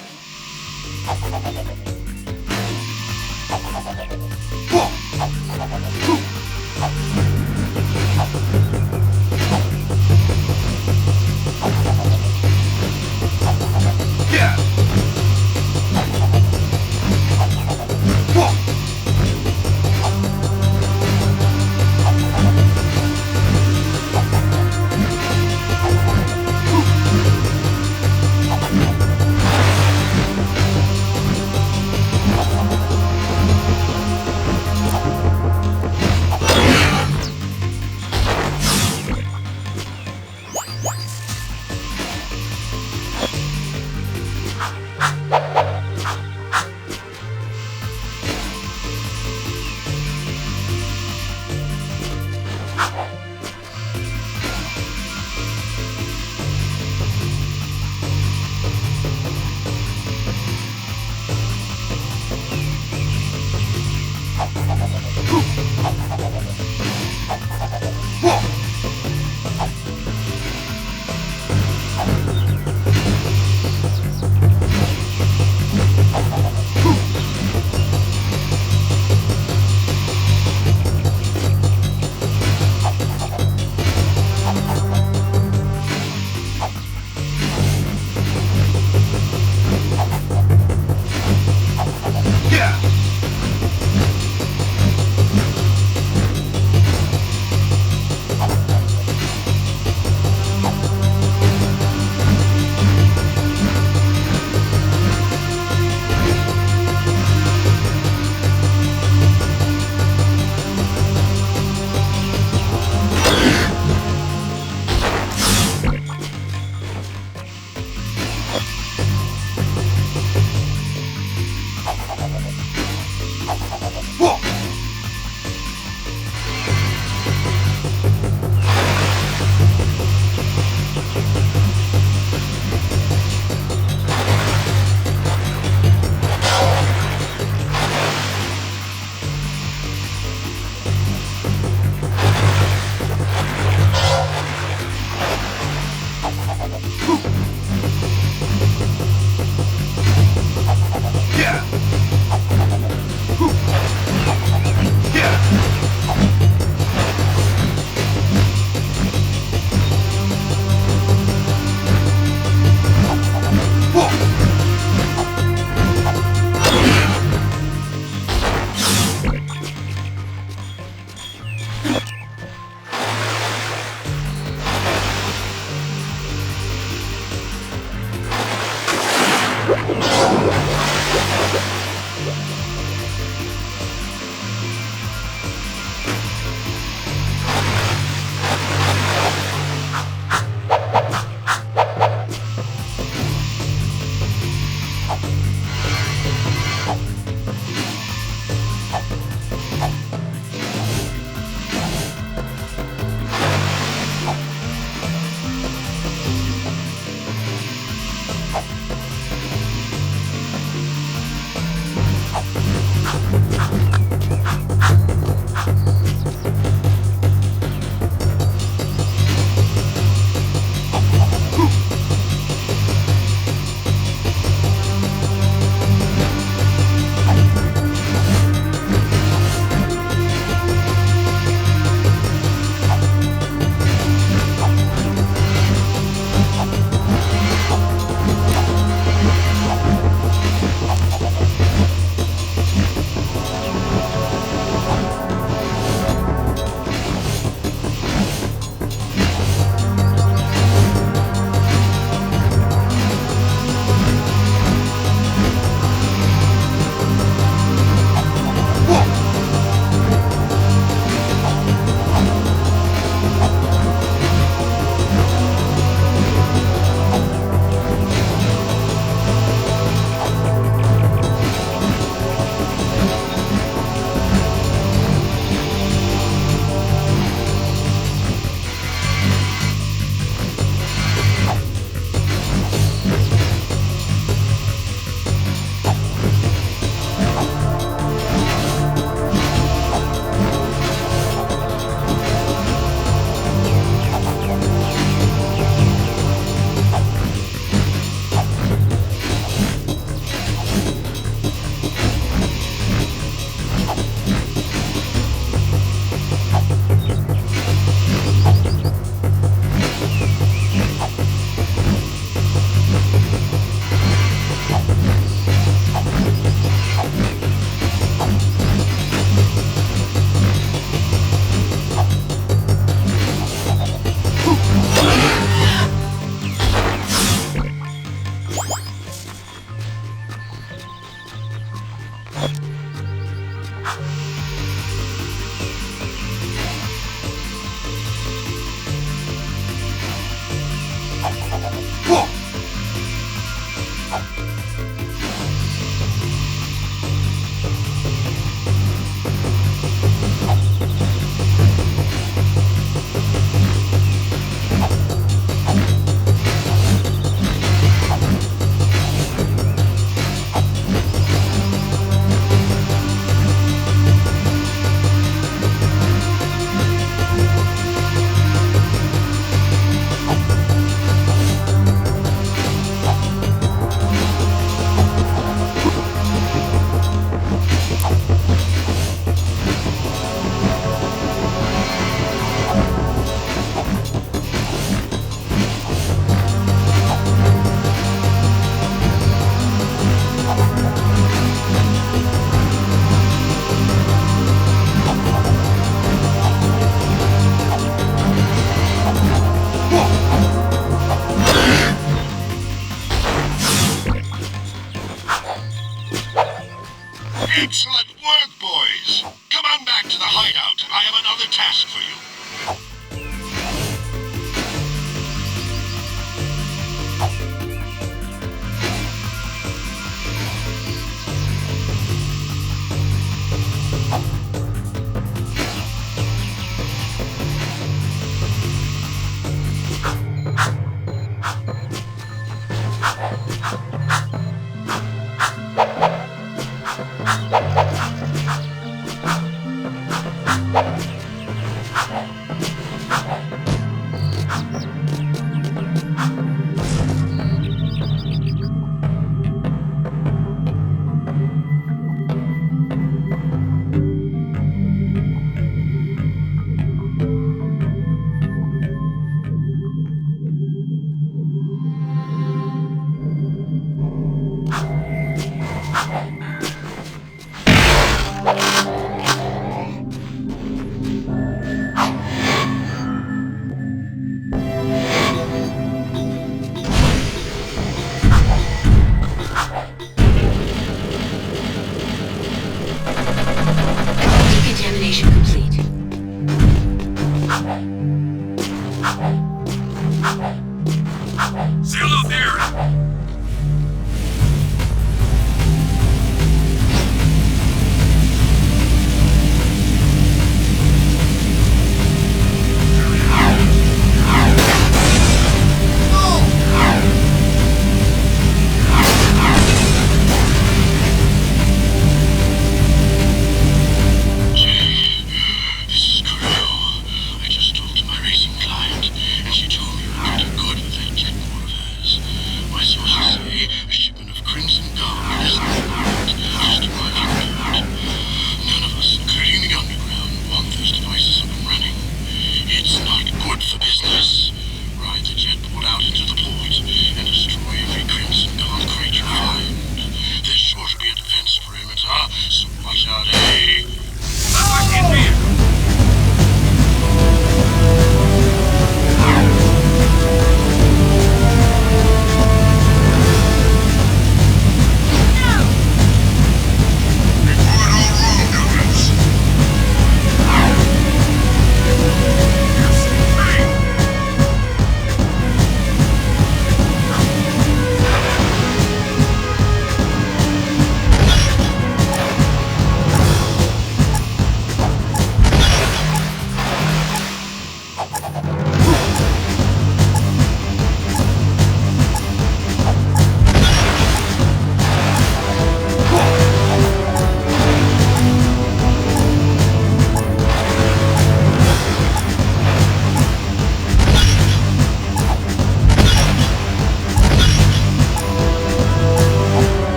Excellent work, boys. Come on back to the hideout. I have another task for you.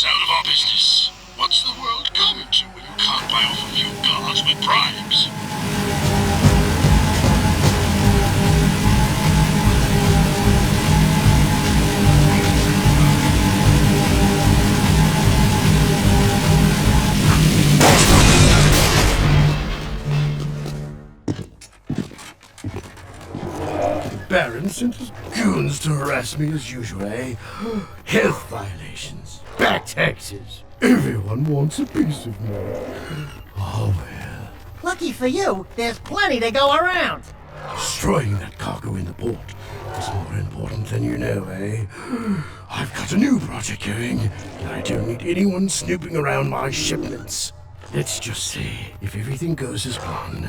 It's out of our business. What's the world coming to when you can't buy off a few guards with bribes? Baron sent his goons to harass me as usual, eh? Health violations, back taxes. Everyone wants a piece of me. Oh well. Lucky for you, there's plenty to go around. Destroying that cargo in the port is more important than you know, eh? I've got a new project going, and I don't need anyone snooping around my shipments. Let's just say, if everything goes as planned,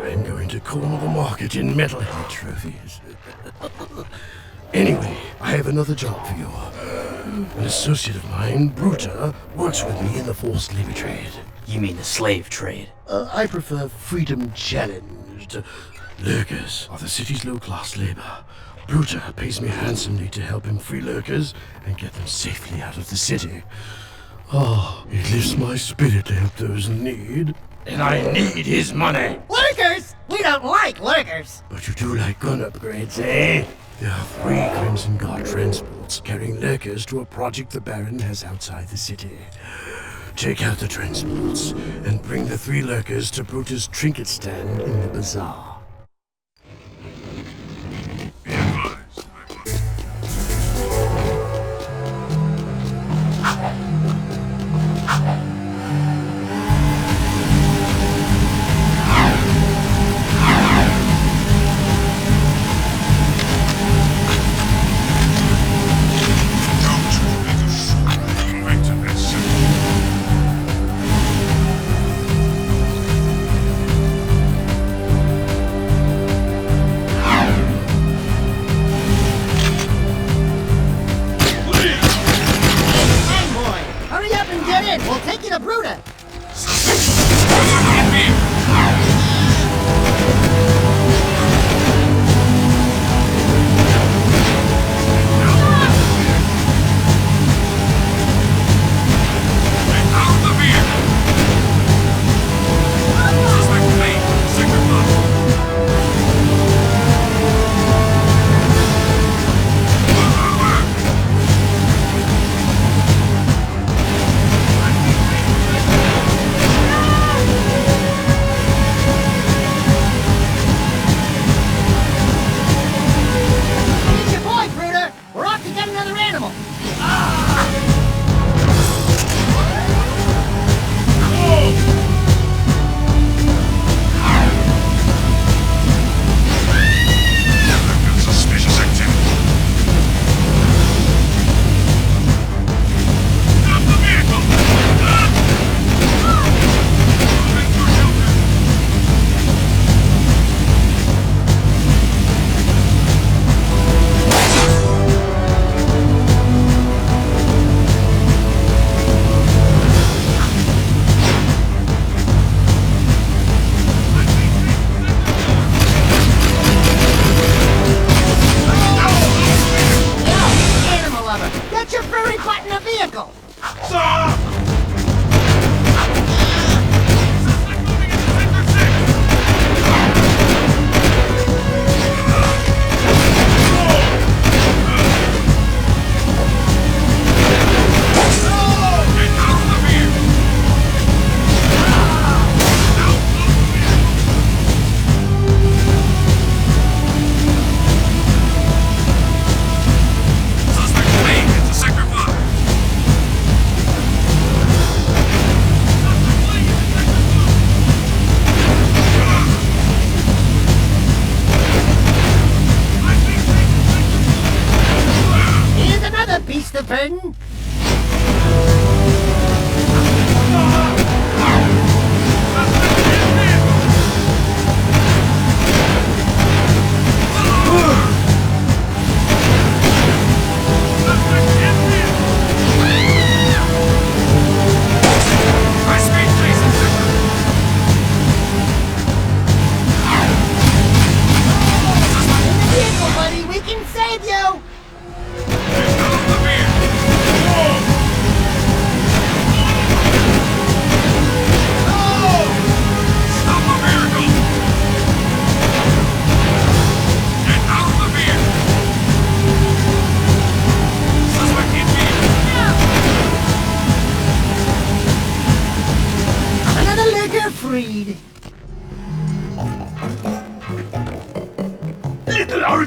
I'm going to corner the market in metalhead trophies. Anyway, I have another job for you. An associate of mine, Bruta, works with me in the forced labor trade. You mean the slave trade? I prefer freedom challenged. Lurkers are the city's low-class labor. Bruta pays me handsomely to help him free lurkers and get them safely out of the city. Oh, it lifts my spirit to help those in need. And I need his money. Lurkers? We don't like lurkers. But you do like gun upgrades, eh? There are 3 Crimson Guard transports carrying lurkers to a project the Baron has outside the city. Take out the transports and bring the 3 lurkers to Bruta's trinket stand in the bazaar. We'll take you to Bruta.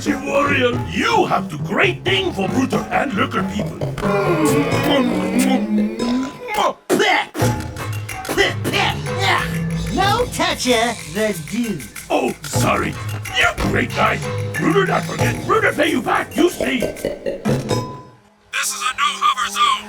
energy, warrior. You have the great thing for brutal and lurker people. No toucher, the dude. Oh, sorry. You great guy. Bruder not forget. Bruder pay you back. You see. This is a no-hover zone.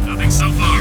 Nothing so far.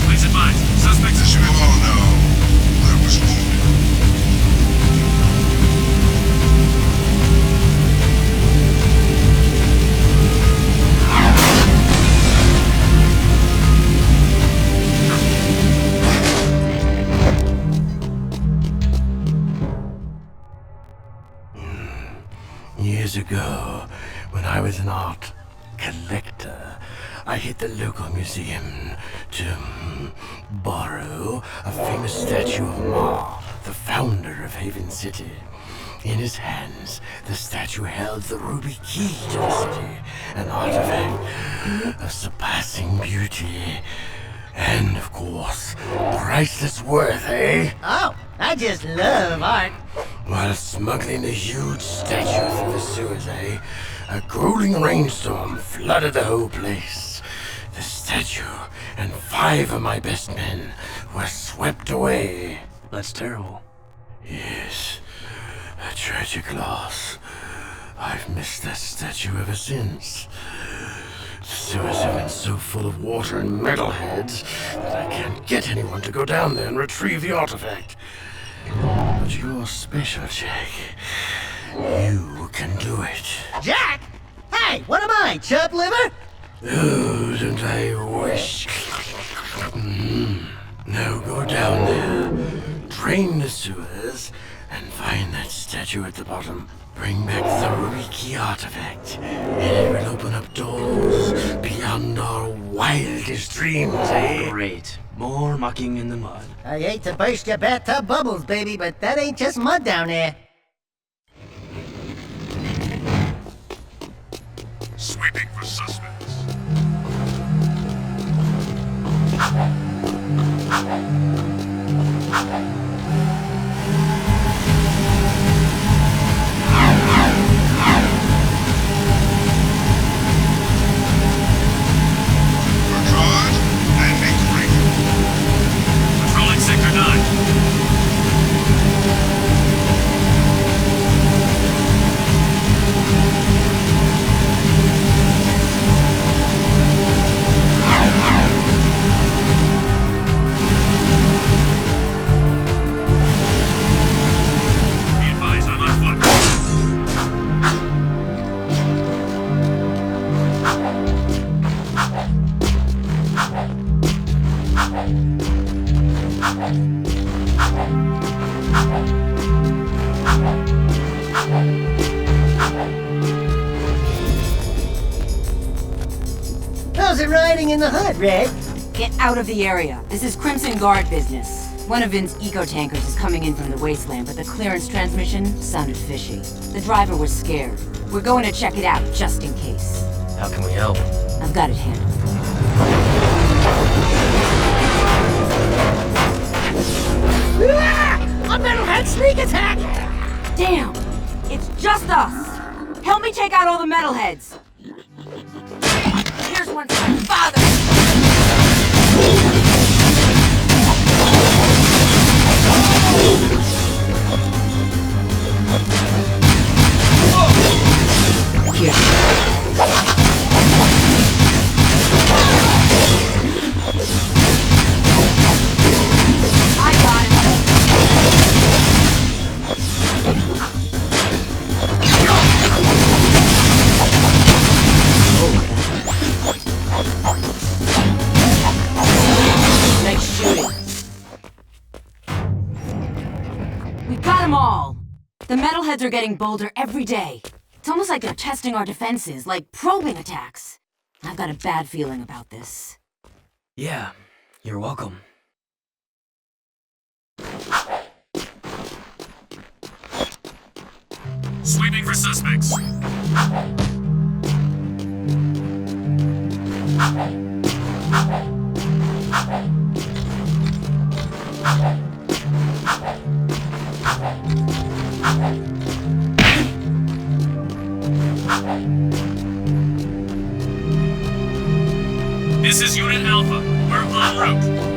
Please advise, suspects are shooting. Oh no, that was wounded. Years ago, when I was an art collector, I hit the local museum to borrow a famous statue of Ma, the founder of Haven City. In his hands, the statue held the ruby key to the city, an artifact of surpassing beauty. And, of course, priceless worth, eh? Oh, I just love art. While smuggling the huge statue through the sewers, a grueling rainstorm flooded the whole place. The statue and 5 of my best men were swept away. That's terrible. Yes, a tragic loss. I've missed that statue ever since. The sewers have been so full of water and metalheads that I can't get anyone to go down there and retrieve the artifact. But you're special, Jack. You can do it. Jack? Hey, what am I, chub liver? Oh, don't I wish? Now go down there, drain the sewers, and find that statue at the bottom. Bring back the ruby key artifact, and it will open up doors beyond our wildest dreams, eh? Great. More mucking in the mud. I hate to burst your bathtub bubbles, baby, but that ain't just mud down there. Sweeping for suspects. Record and make ready. Patrolling Sector 9. Be advised, I'm on foot. How's it riding in the hood, Red? Get out of the area. This is Crimson Guard business. One of Vin's eco-tankers is coming in from the wasteland, but the clearance transmission sounded fishy. The driver was scared. We're going to check it out, just in case. How can we help? I've got it handled. A metalhead sneak attack! Damn! It's just us! Help me take out all the metalheads! Here's one for my father! I got it! The metalheads are getting bolder every day. It's almost like they're testing our defenses, like probing attacks. I've got a bad feeling about this. Yeah, you're welcome. Sweeping for suspects. This is Unit Alpha. We're en route.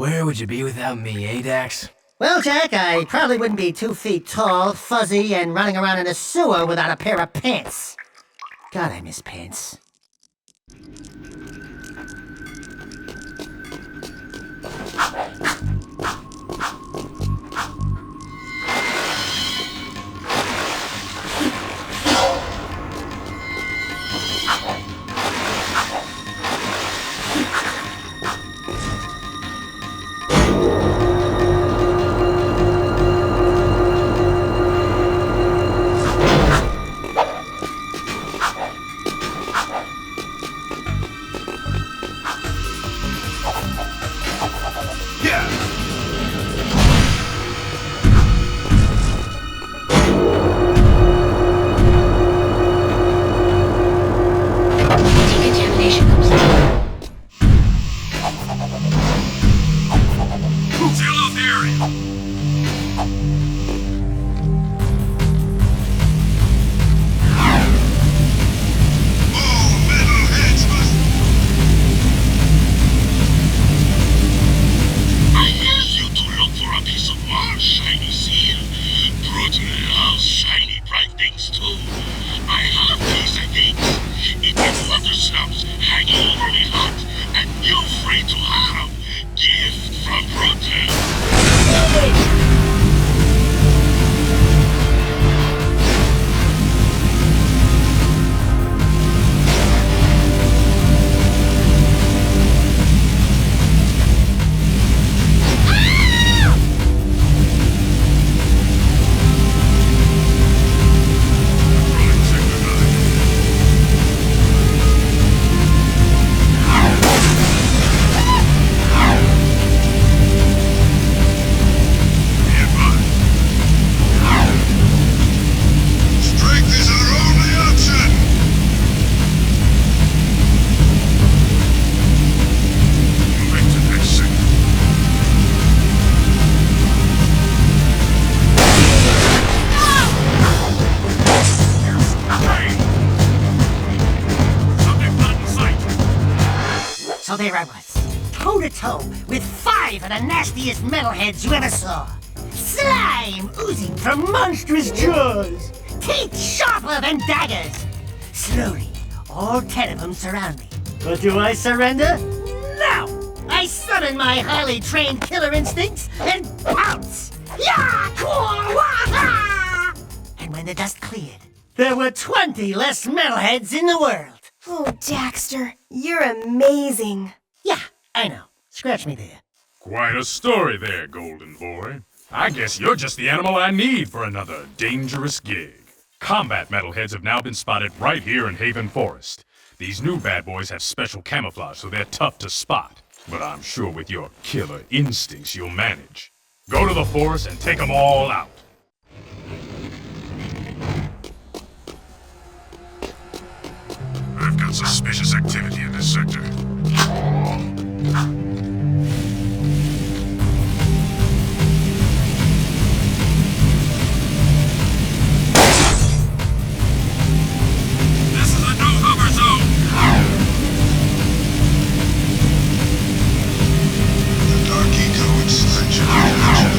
Where would you be without me, eh, Dax? Well, Jack, I probably wouldn't be 2 feet tall, fuzzy, and running around in a sewer without a pair of pants. God, I miss pants. Decontamination complete. Seal off the area! I asked you to look for a piece of Mars' shiny seal. Brutally, I'll shiny bright things too. I have these things. If you other snubs hanging overly hot, and you're free to have gift from Brutal. So there I was, toe-to-toe with 5 of the nastiest metalheads you ever saw. Slime oozing from monstrous jaws, teeth sharper than daggers. Slowly, all 10 of them surround me. But do I surrender? No! I summon my highly trained killer instincts and pounce! And when the dust cleared, there were 20 less metalheads in the world. Oh, Daxter, you're amazing. Yeah, I know. Scratch me there. Quite a story there, Golden Boy. I guess you're just the animal I need for another dangerous gig. Combat metalheads have now been spotted right here in Haven Forest. These new bad boys have special camouflage, so they're tough to spot. But I'm sure with your killer instincts, you'll manage. Go to the forest and take them all out. I've got suspicious activity in this sector. This is a no-hover zone! The Dark Eco extension action.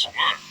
Nice work.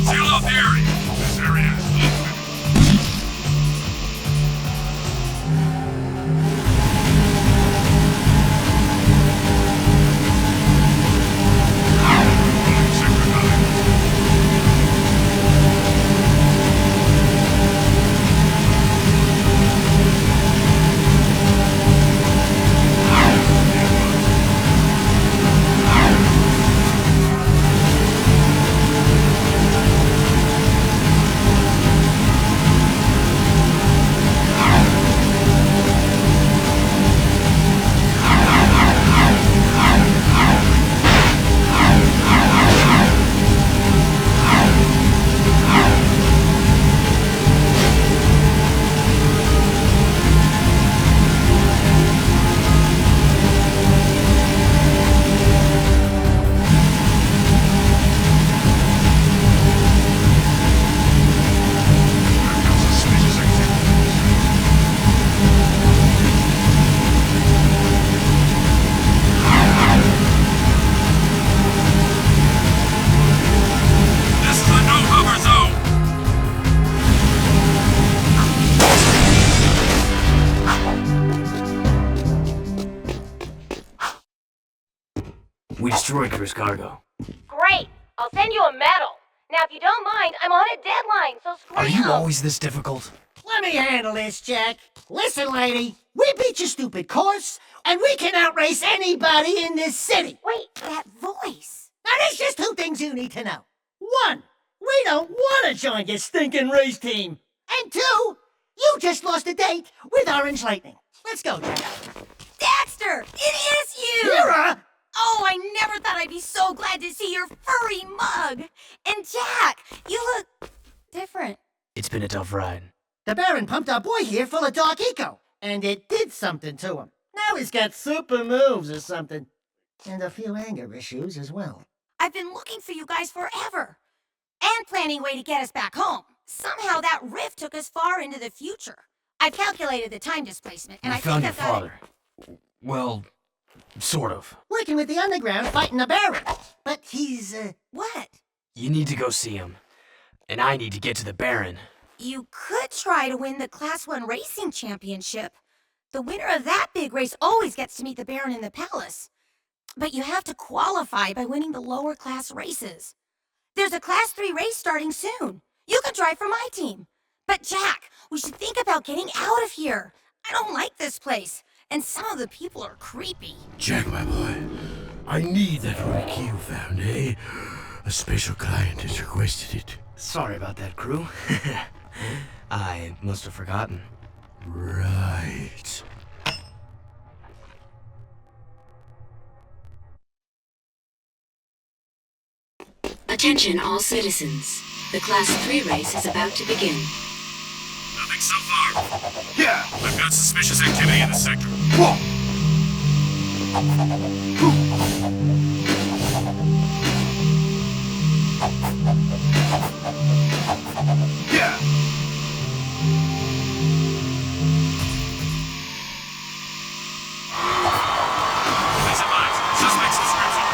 Seal off the area. This area is open. We destroyed Crew's cargo. Great! I'll send you a medal. Now, if you don't mind, I'm on a deadline, so scream. Are you always this difficult? Let me handle this, Jack. Listen, lady, we beat your stupid course, and we can outrace anybody in this city. Wait, that voice. Now, there's just two things you need to know. One, we don't want to join your stinking race team. And two, you just lost a date with Orange Lightning. Let's go, Jack. Dexter! It is you! Mira! Oh, I never thought I'd be so glad to see your furry mug. And Jack, you look different. It's been a tough ride. The Baron pumped our boy here full of dark eco, and it did something to him. Now he's got super moves or something. And a few anger issues as well. I've been looking for you guys forever. And planning a way to get us back home. Somehow that rift took us far into the future. I've calculated the time displacement, and I found think your I've got father. Well, sort of. Working with the underground fighting the Baron. But he's, What? You need to go see him. And I need to get to the Baron. You could try to win the Class 1 Racing Championship. The winner of that big race always gets to meet the Baron in the palace. But you have to qualify by winning the lower class races. There's a Class 3 race starting soon. You could drive for my team. But Jack, we should think about getting out of here. I don't like this place, and some of the people are creepy. Jack, my boy, I need that relic you found, eh? A special client has requested it. Sorry about that, Crew. I must have forgotten. Right. Attention all citizens. The Class 3 race is about to begin. Nothing so far. Yeah, I've got suspicious activity in the sector. Whoa! Yeah. Please advise. Suspect's description.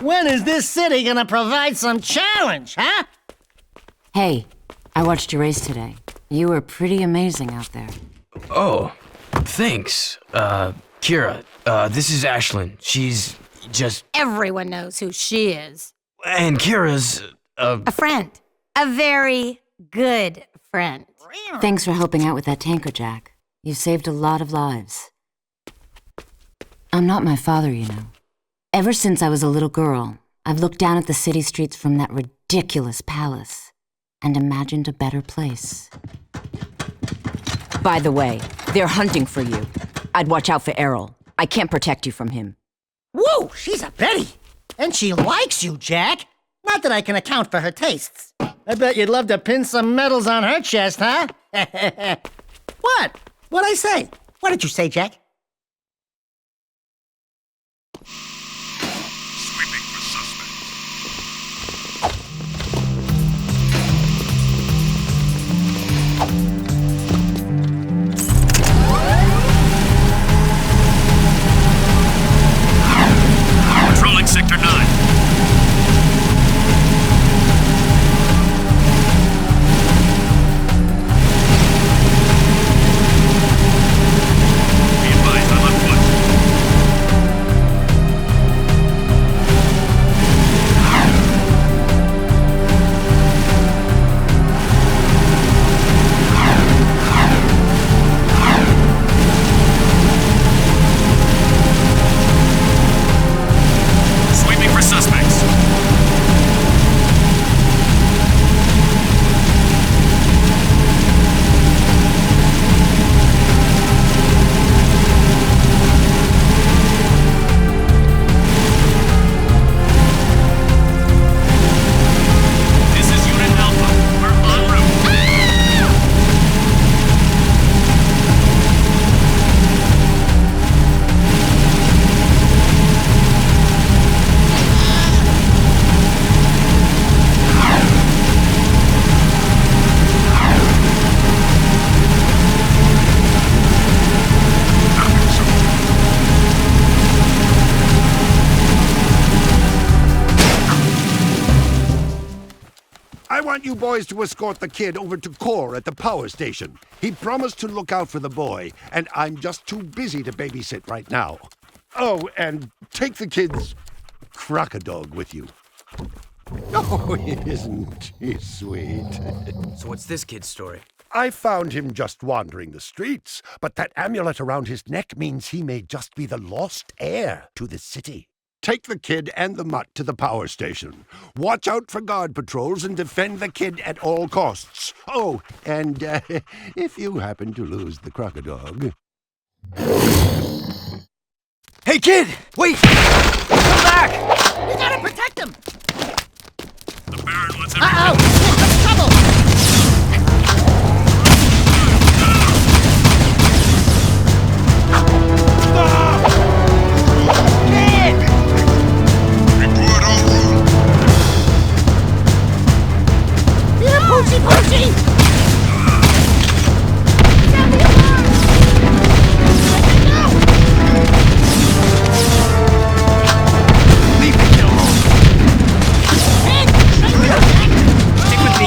When is this city gonna provide some challenge, huh? Hey, I watched your race today. You were pretty amazing out there. Oh, thanks. Kira, this is Ashlyn. She's just... Everyone knows who she is. And Kira's, A friend. A very good friend. Thanks for helping out with that tanker, Jack. You saved a lot of lives. I'm not my father, you know. Ever since I was a little girl, I've looked down at the city streets from that ridiculous palace and imagined a better place. By the way, they're hunting for you. I'd watch out for Errol. I can't protect you from him. Whoa, she's a Betty. And she likes you, Jack. Not that I can account for her tastes. I bet you'd love to pin some medals on her chest, huh? What? What'd I say? What did you say, Jack? Sweeping for suspects. Patrolling Sector 9. Sweeping for suspects. This is Unit Alpha. We're en route. I want you boys to escort the kid over to Core at the power station. He promised to look out for the boy, and I'm just too busy to babysit right now. Oh, and take the kid's crocodile with you. Oh, isn't he sweet? So what's this kid's story? I found him just wandering the streets, but that amulet around his neck means he may just be the lost heir to the city. Take the kid and the mutt to the power station. Watch out for guard patrols and defend the kid at all costs. Oh, and if you happen to lose the crocodile... Hey, kid! Wait! Come back! You gotta protect him! The Baron wants Uh-oh! There's trouble! Here, Poochie Poochie! Sound the alarm! Leave the kid alone! Hey, Stick with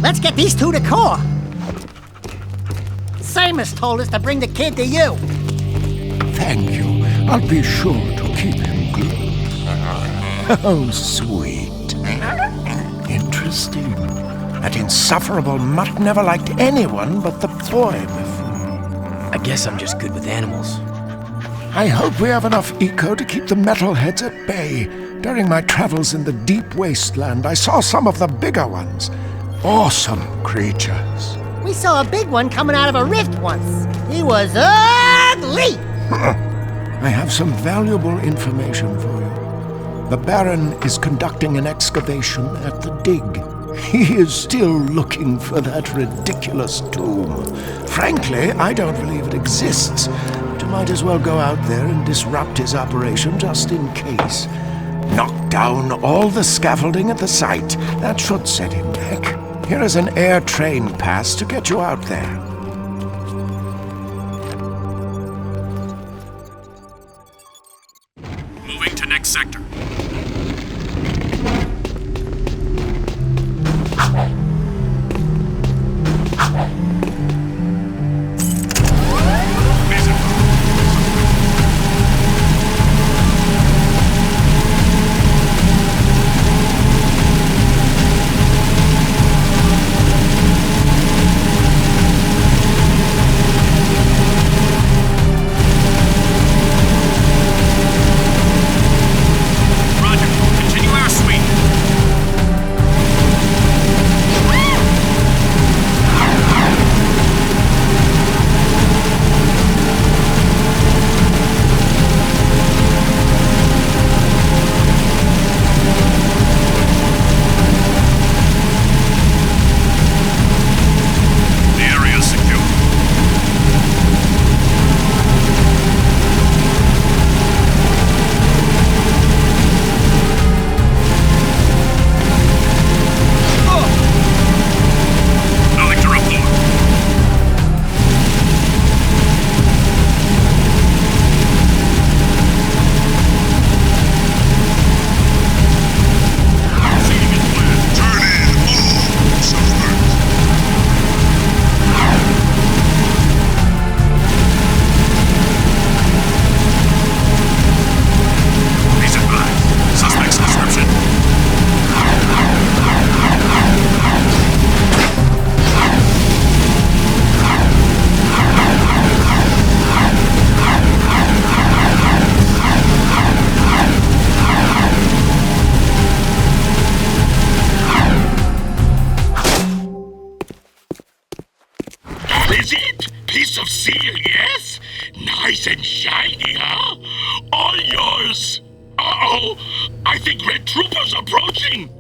Let's get these two to core. Samus told us to bring the kid to you. Thank you. I'll be sure to keep him glued. Oh, sweet. Interesting. That insufferable mutt never liked anyone but the boy before. I guess I'm just good with animals. I hope we have enough eco to keep the metalheads at bay. During my travels in the deep wasteland, I saw some of the bigger ones. Awesome creatures. We saw a big one coming out of a rift once. He was ugly! I have some valuable information for you. The Baron is conducting an excavation at the dig. He is still looking for that ridiculous tomb. Frankly, I don't believe it exists, but you might as well go out there and disrupt his operation just in case. Knock down all the scaffolding at the site. That should set him back. Here is an air train pass to get you out there. Moving to next sector. Is it? Piece of seal, yes? Nice and shiny, huh? All yours. Uh-oh! I think Red Trooper's approaching!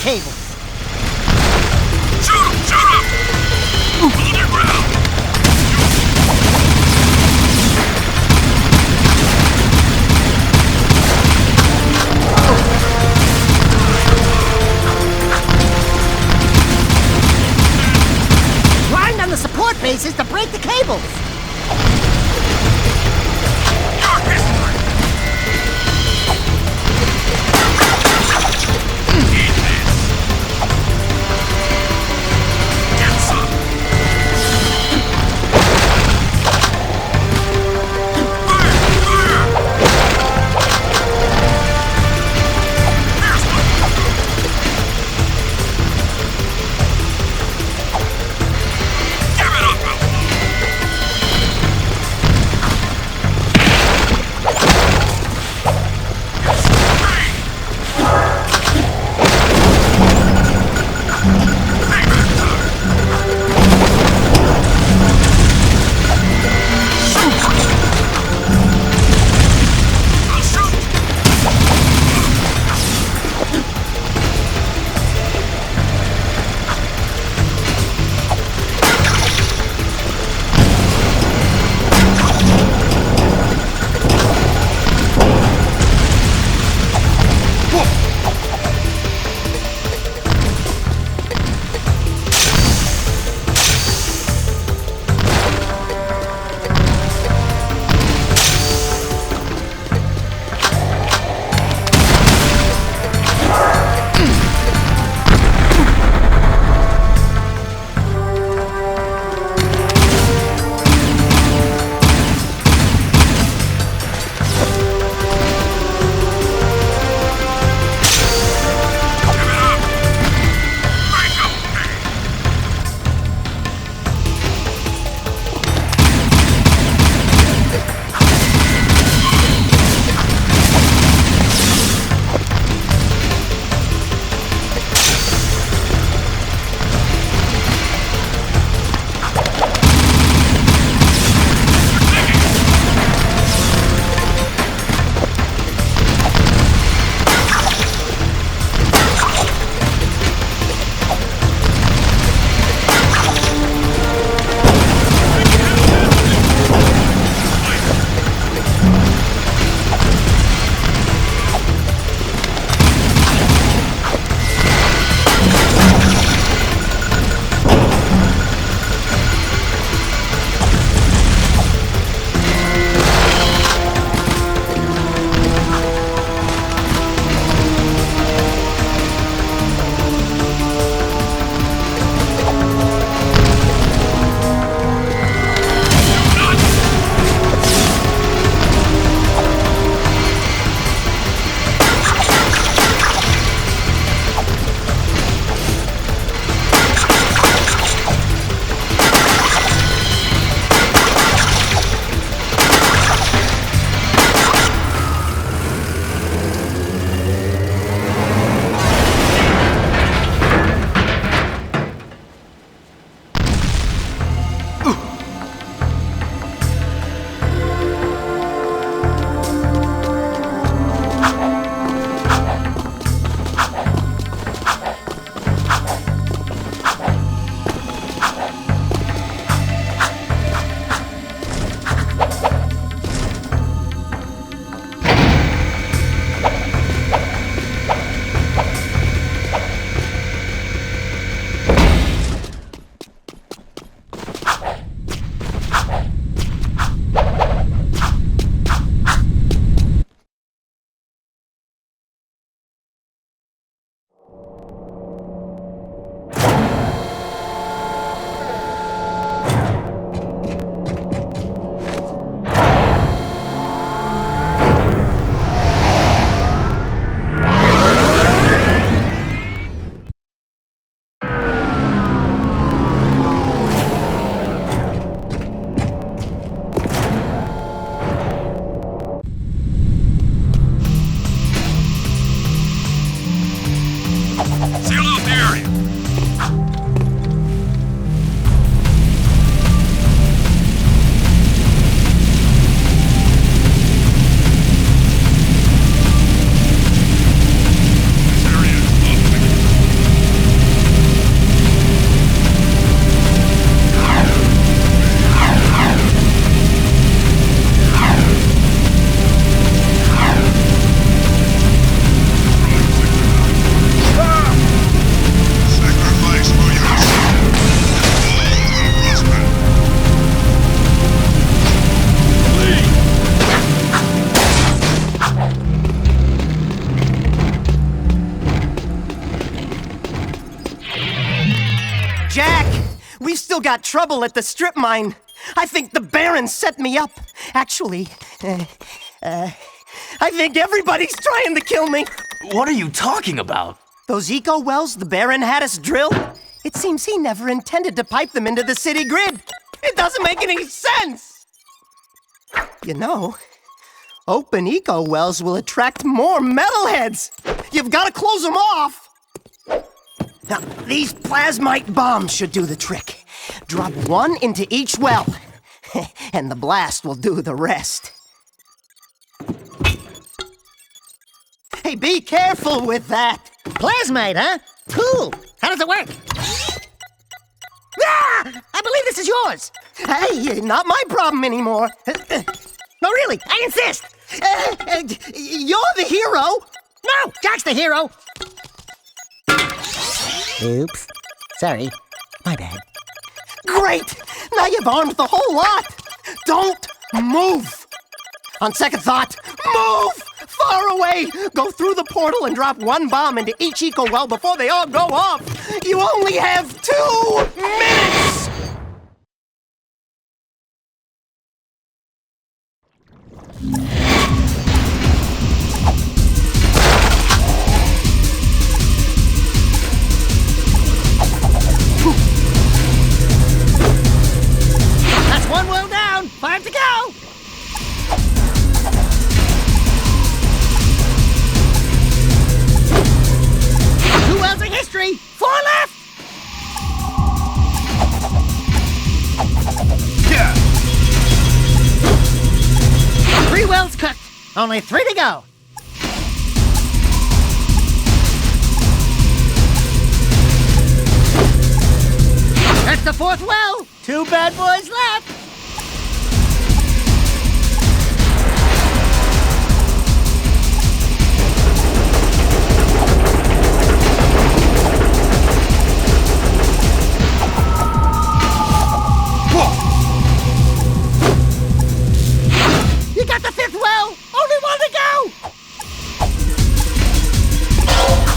cables. Shoot him! Shoot him! Hold your ground! Grind on the support bases to break the cables. Jack! We've still got trouble at the strip mine. I think the Baron set me up. Actually, I think everybody's trying to kill me. What are you talking about? Those eco wells the Baron had us drill? It seems he never intended to pipe them into the city grid. It doesn't make any sense. You know, open eco wells will attract more metalheads. You've got to close them off. Now, these plasmite bombs should do the trick. Drop one into each well, and the blast will do the rest. Hey, be careful with that. Plasmite, huh? Cool. How does it work? Ah! I believe this is yours. Hey, not my problem anymore. No, really, I insist. You're the hero. No, Jack's the hero. Oops. Sorry. My bad. Great! Now you've armed the whole lot. Don't move. On second thought, move! Far away! Go through the portal and drop one bomb into each eco well before they all go off. You only have 2 minutes! That's one well down. 5 to go. Wells of history! 4 left! Yeah. 3 wells cooked. Only 3 to go. That's the 4th well. 2 bad boys left. You got the 5th well! Only 1 to go! Oh.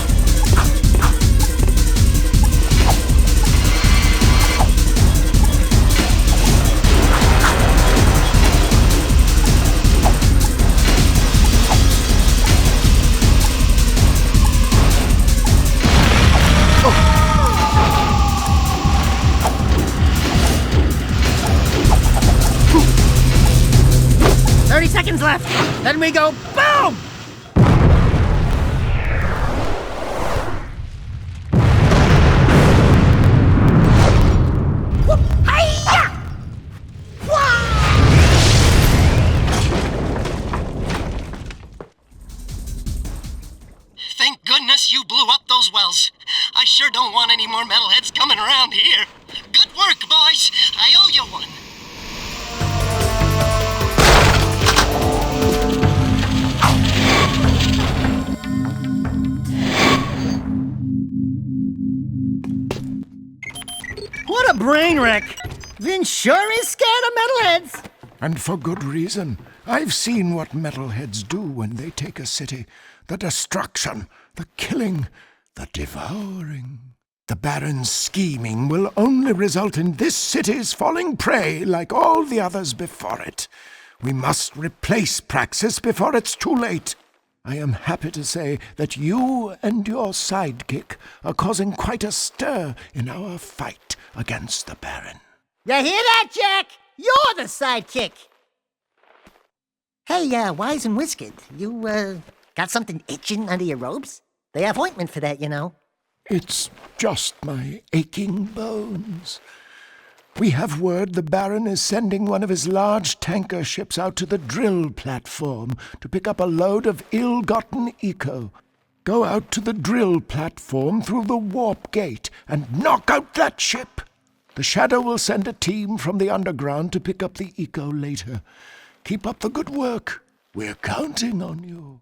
30 seconds left. Then we go boom! Hi-ya! Thank goodness you blew up those wells. I sure don't want any more metalheads coming around here. Good work, boys. I owe you one. What a brain wreck! Vin sure is scared of metalheads! And for good reason. I've seen what metalheads do when they take a city. The destruction, the killing, the devouring. The Baron's scheming will only result in this city's falling prey like all the others before it. We must replace Praxis before it's too late. I am happy to say that you and your sidekick are causing quite a stir in our fight against the Baron. You hear that, Jack? You're the sidekick! Hey, Wise and Whiskered, you, got something itching under your robes? They have ointment for that, you know. It's just my aching bones. We have word the Baron is sending one of his large tanker ships out to the drill platform to pick up a load of ill-gotten eco. Go out to the drill platform through the warp gate and knock out that ship. The Shadow will send a team from the underground to pick up the eco later. Keep up the good work. We're counting on you.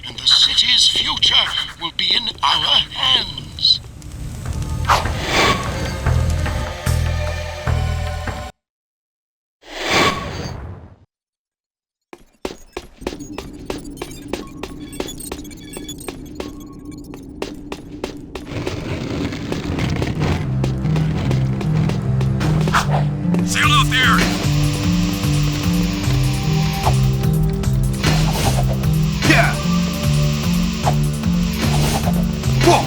and the city's future will be in our hands. Seal off the area! Yeah! Whoa!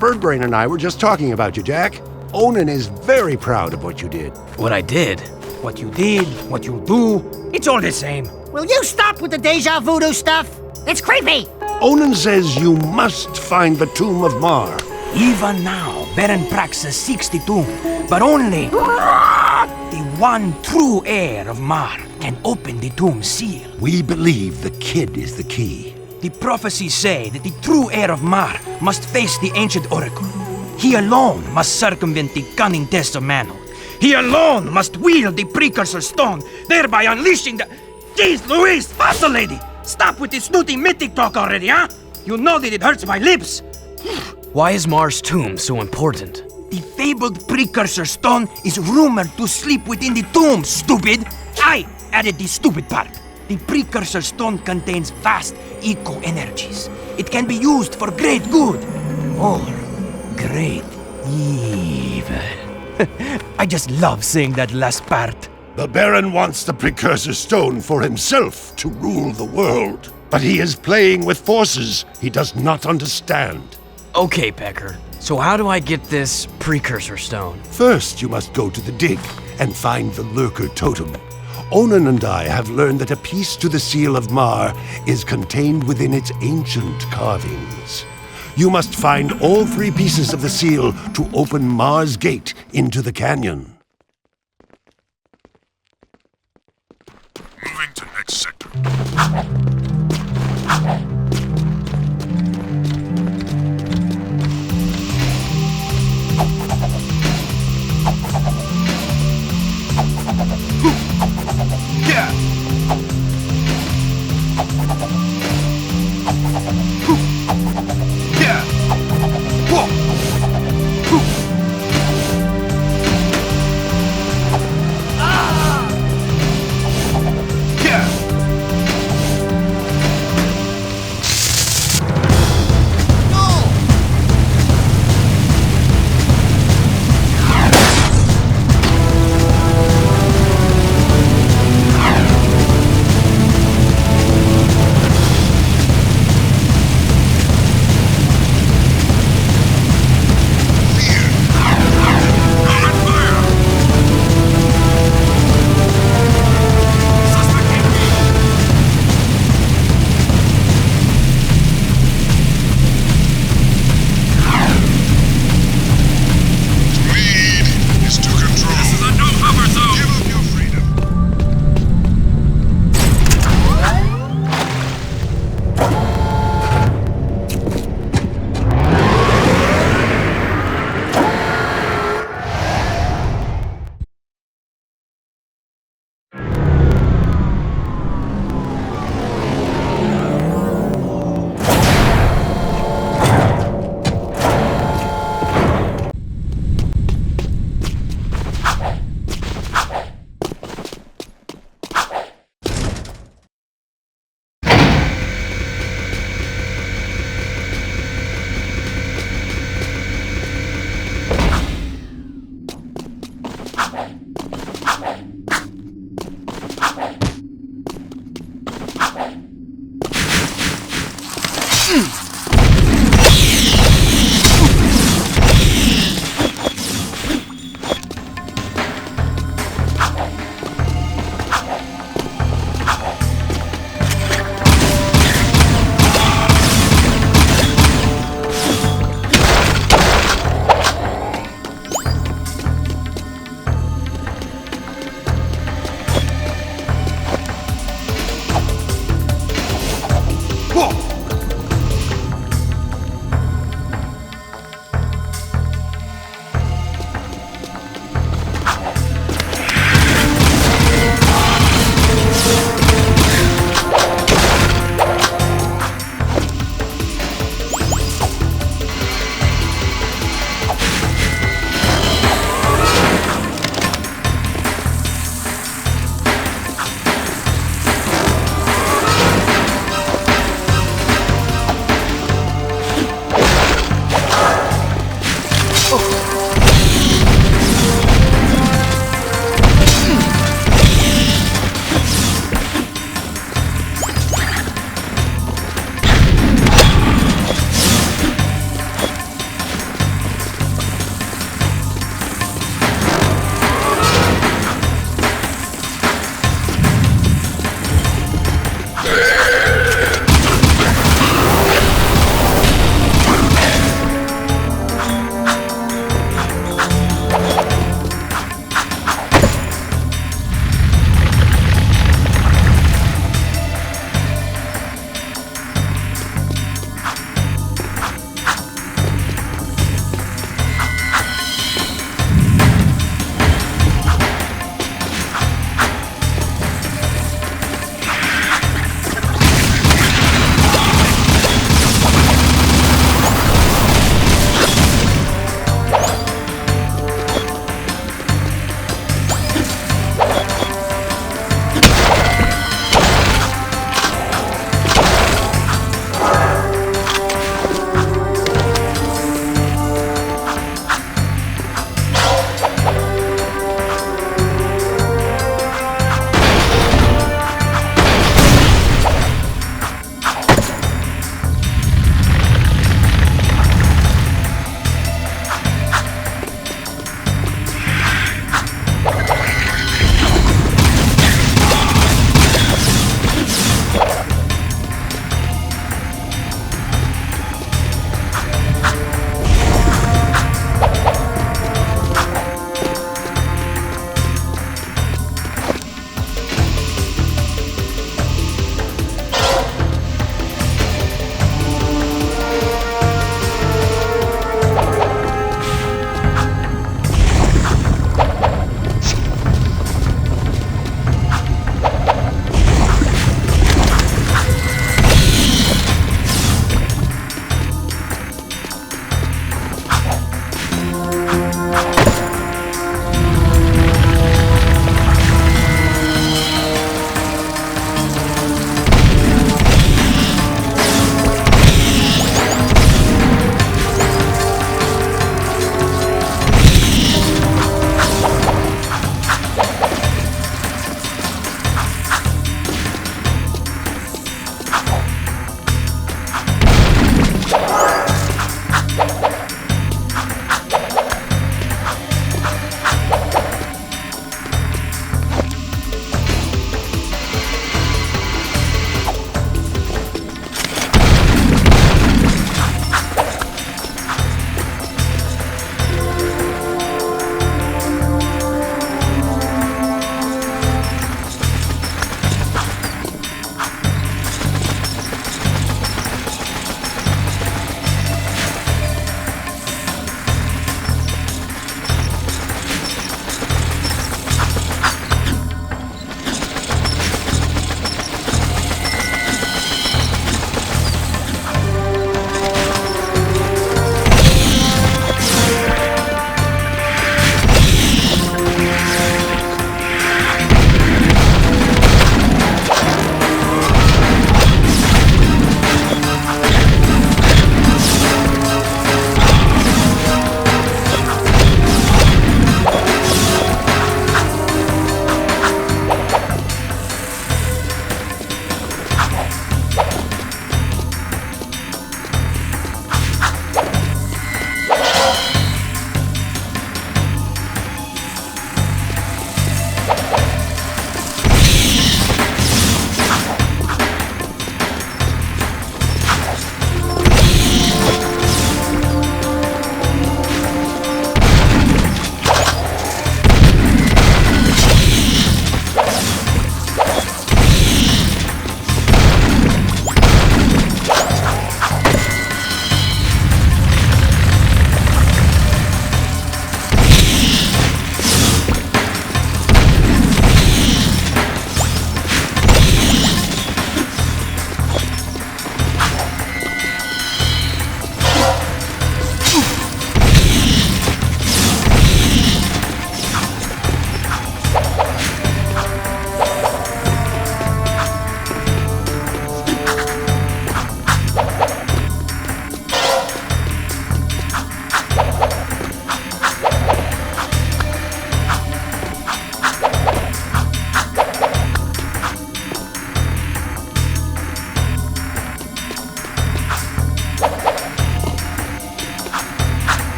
Birdbrain and I were just talking about you, Jak. Onan is very proud of what you did. What I did? What you did? What you do? It's all the same. Will you stop with the deja voodoo stuff? It's creepy! Onan says you must find the Tomb of Mar. Even now, Baron Praxis seeks the tomb, but only the one true heir of Mar can open the tomb seal. We believe the kid is the key. The prophecies say that the true heir of Mar must face the ancient oracle. He alone must circumvent the cunning tests of manhood. He alone must wield the precursor stone, thereby unleashing the... Jeez Louise, faster lady! Stop with this snooty mythic talk already, huh? You know that it hurts my lips. Why is Mar's tomb so important? The fabled precursor stone is rumored to sleep within the tomb, stupid! I added the stupid part. The precursor stone contains vast eco-energies. It can be used for great good, or great evil. I just love saying that last part. The Baron wants the precursor stone for himself to rule the world. But he is playing with forces he does not understand. Okay, Pecker. So how do I get this precursor stone? First, you must go to the dig and find the Lurker Totem. Onan and I have learned that a piece to the Seal of Mar is contained within its ancient carvings. You must find all 3 pieces of the seal to open Mar's gate into the canyon. Moving to next sector. Yeah! Yeah! Whoa! Ah! Yeah!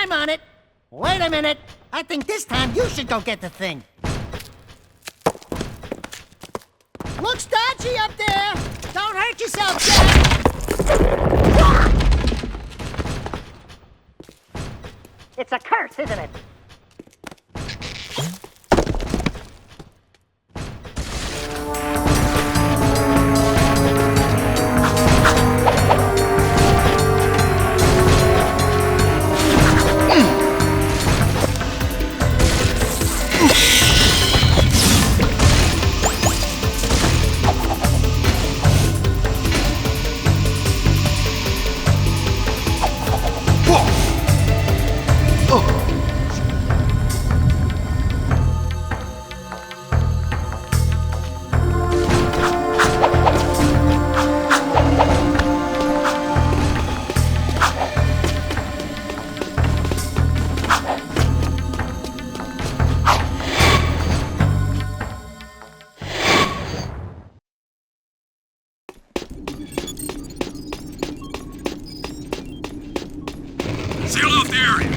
I'm on it. Wait a minute. I think this time you should go get the thing. Looks dodgy up there. Don't hurt yourself, Jack. It's a curse, isn't it? Seal off the area.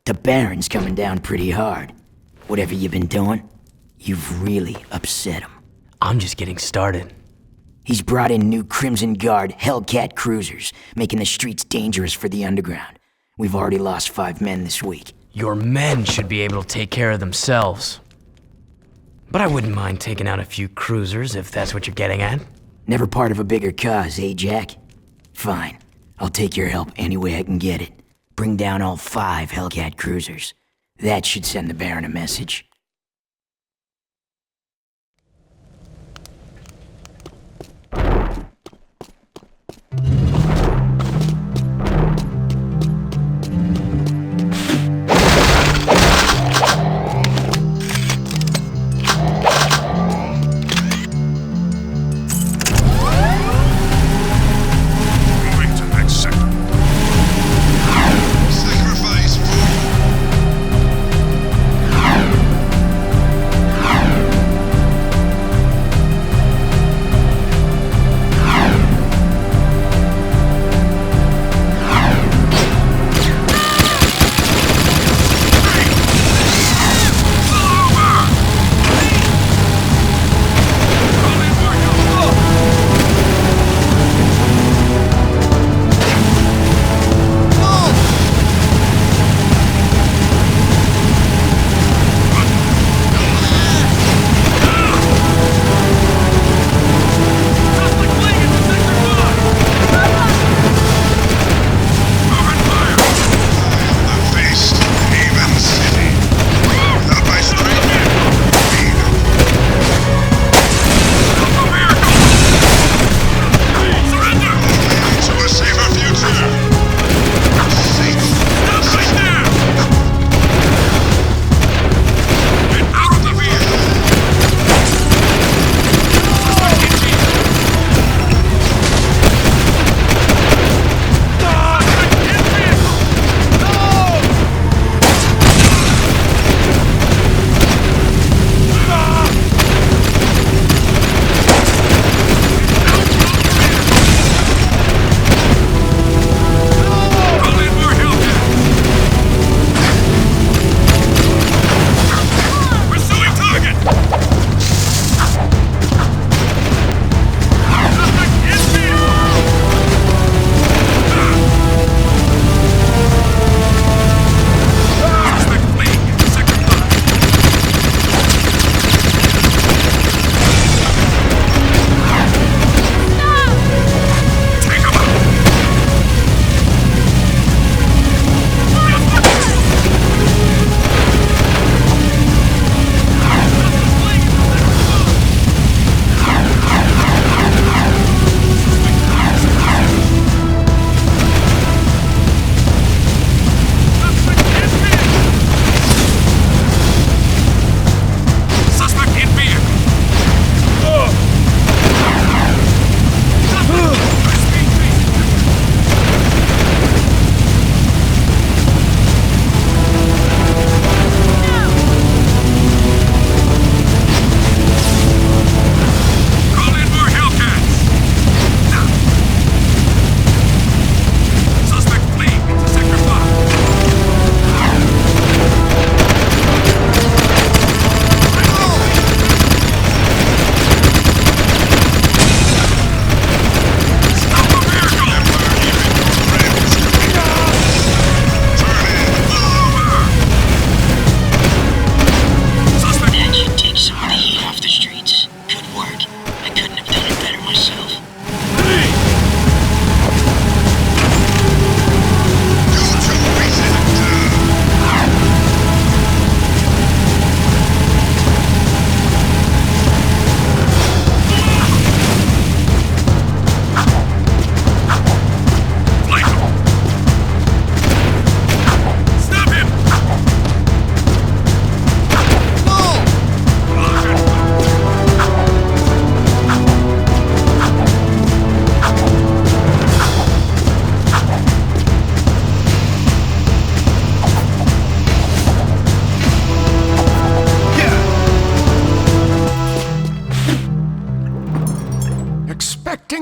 The Baron's coming down pretty hard. Whatever you've been doing, you've really upset him. I'm just getting started. He's brought in new Crimson Guard Hellcat cruisers, making the streets dangerous for the underground. We've already lost 5 men this week. Your men should be able to take care of themselves. But I wouldn't mind taking out a few cruisers if that's what you're getting at. Never part of a bigger cause, eh, Jack? Fine. I'll take your help any way I can get it. Bring down all 5 Hellcat cruisers. That should send the Baron a message.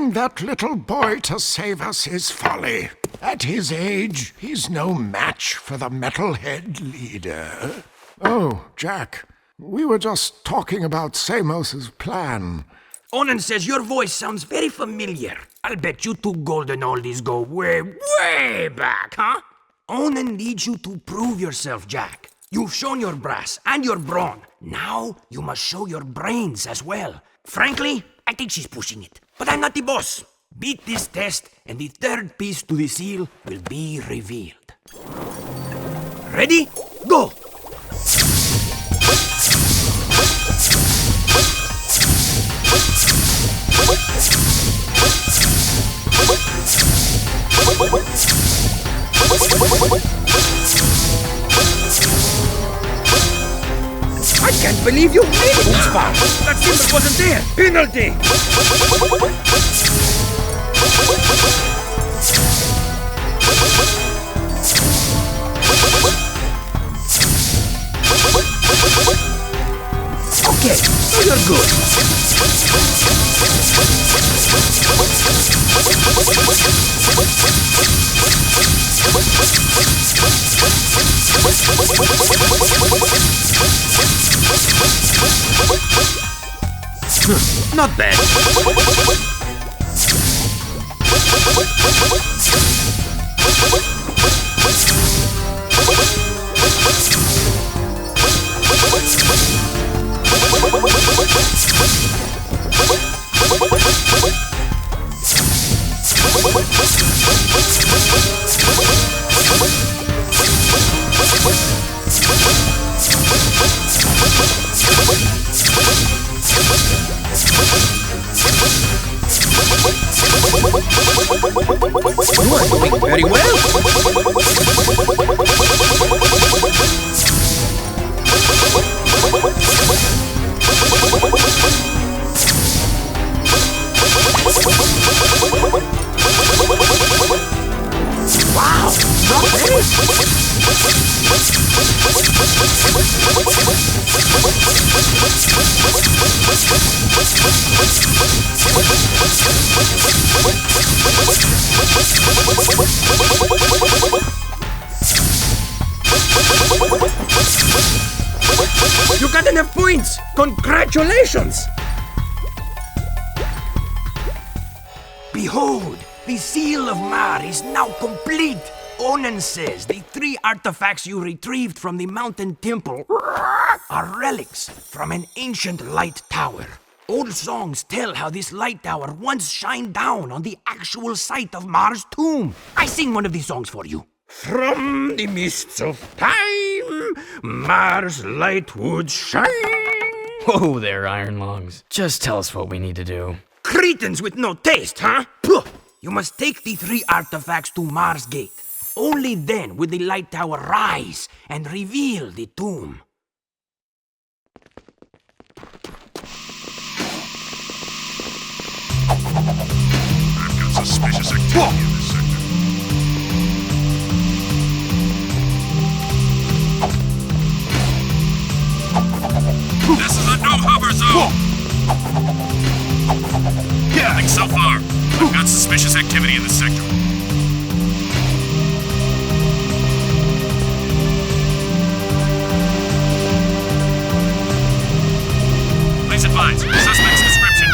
Sending that little boy to save us is folly. At his age, he's no match for the metalhead leader. Oh, Jack, we were just talking about Samos's plan. Onan says your voice sounds very familiar. I'll bet you two golden oldies go way, way back, huh? Onan needs you to prove yourself, Jack. You've shown your brass and your brawn. Now you must show your brains as well. Frankly, I think she's pushing it. But I'm not the boss. Beat this test, and the third piece to the seal will be revealed. Ready? Go! I can't believe you made it this far! That symbol wasn't there! Penalty! Okay, so you're good. Not bad. You are doing very well. Wow, not bad. You got enough points! Congratulations! Behold, the Seal of Mar is now complete! Onan says the 3 artifacts you retrieved from the mountain temple are relics from an ancient light tower. Old songs tell how this light tower once shined down on the actual site of Mar's tomb. I sing one of these songs for you. From the mists of time, Mars' light would shine. Whoa there, Iron Lungs. Just tell us what we need to do. Cretins with no taste, huh? Puh. You must take the 3 artifacts to Mars Gate. Only then will the light tower rise and reveal the tomb. I've got suspicious activity in this sector. This is a no-hover zone! Nothing so far. I've got suspicious activity in this sector. Please advise. Suspect's description.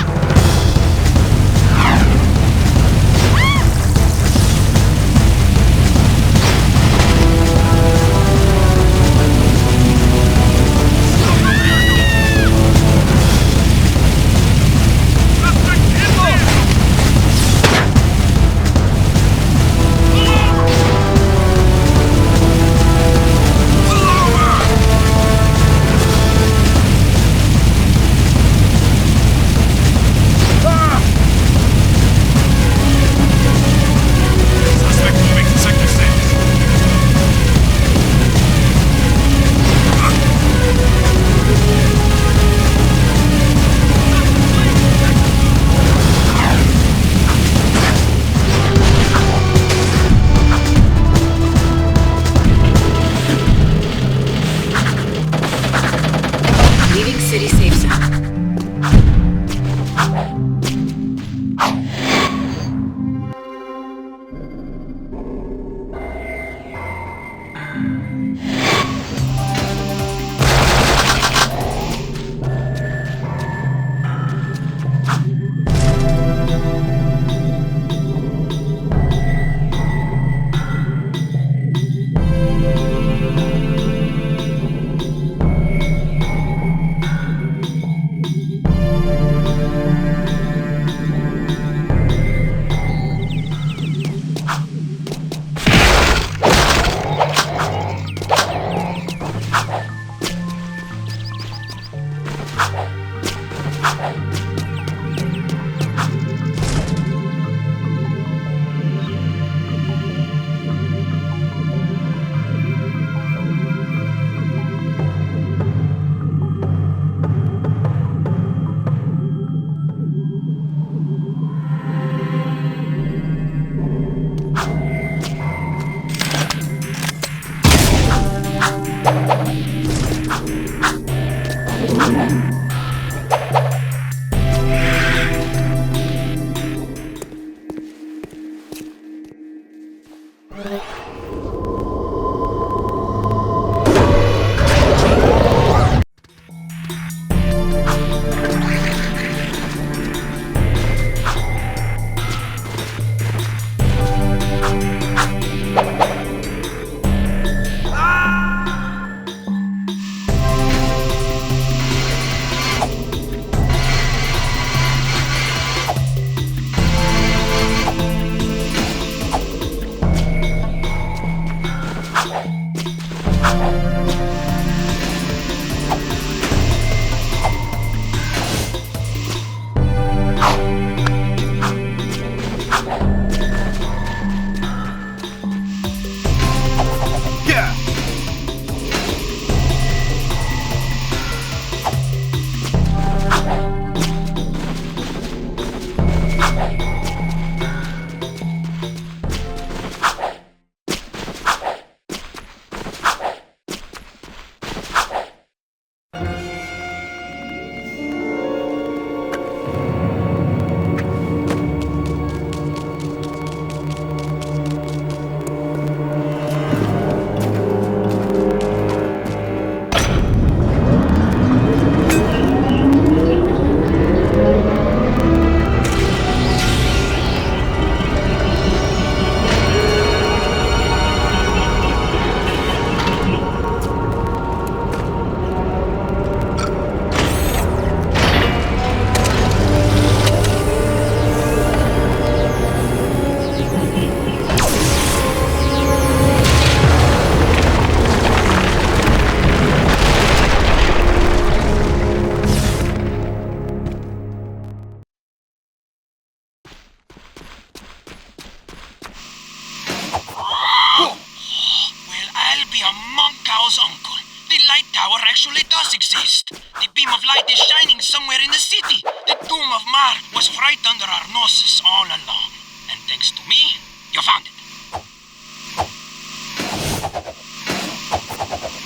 uncle. The light tower actually does exist. The beam of light is shining somewhere in the city. The Tomb of Mar was right under our noses all along. And thanks to me, you found it.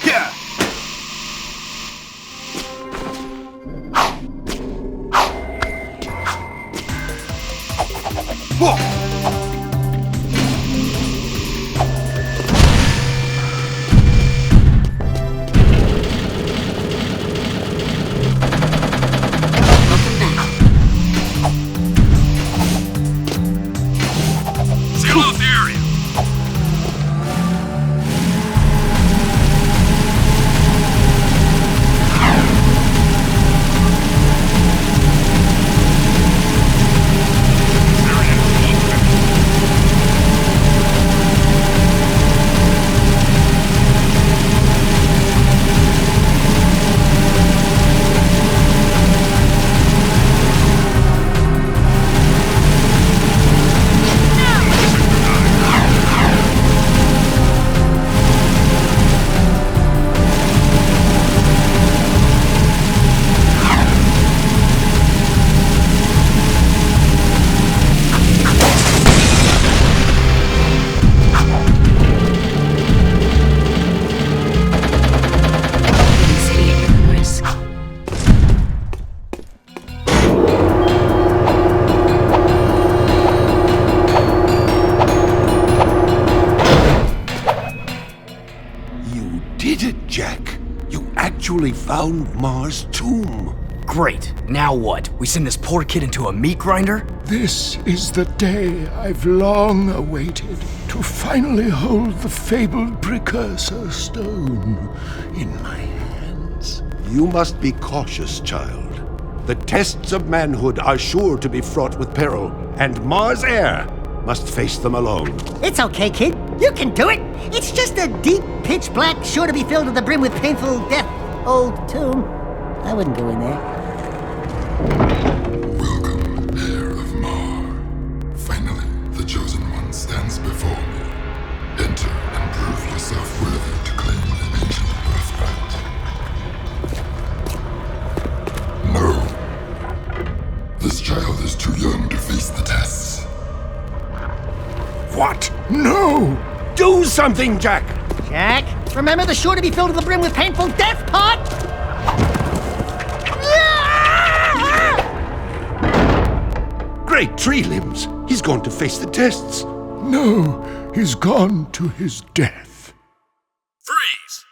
Yeah. Whoa. Say hello, Theory. did it, Jack. You actually found Mars' tomb. Great. Now what? We send this poor kid into a meat grinder? This is the day I've long awaited, to finally hold the fabled precursor stone in my hands. You must be cautious, child. The tests of manhood are sure to be fraught with peril, and Mars Air must face them alone. It's okay, kid. You can do it. It's just a deep, pitch black, sure to be filled to the brim with painful death old tomb. I wouldn't go in there. Welcome, heir of Mar. Finally, the Chosen One stands before me. Enter and prove yourself worthy to claim the ancient birthright. No. This child is too young to face the tests. What? No! Do something, Jack! Jack, remember the sure to be filled to the brim with painful death part? Great tree limbs! He's going to face the tests. No, he's gone to his death. Freeze!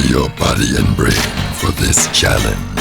your body and brain for this challenge.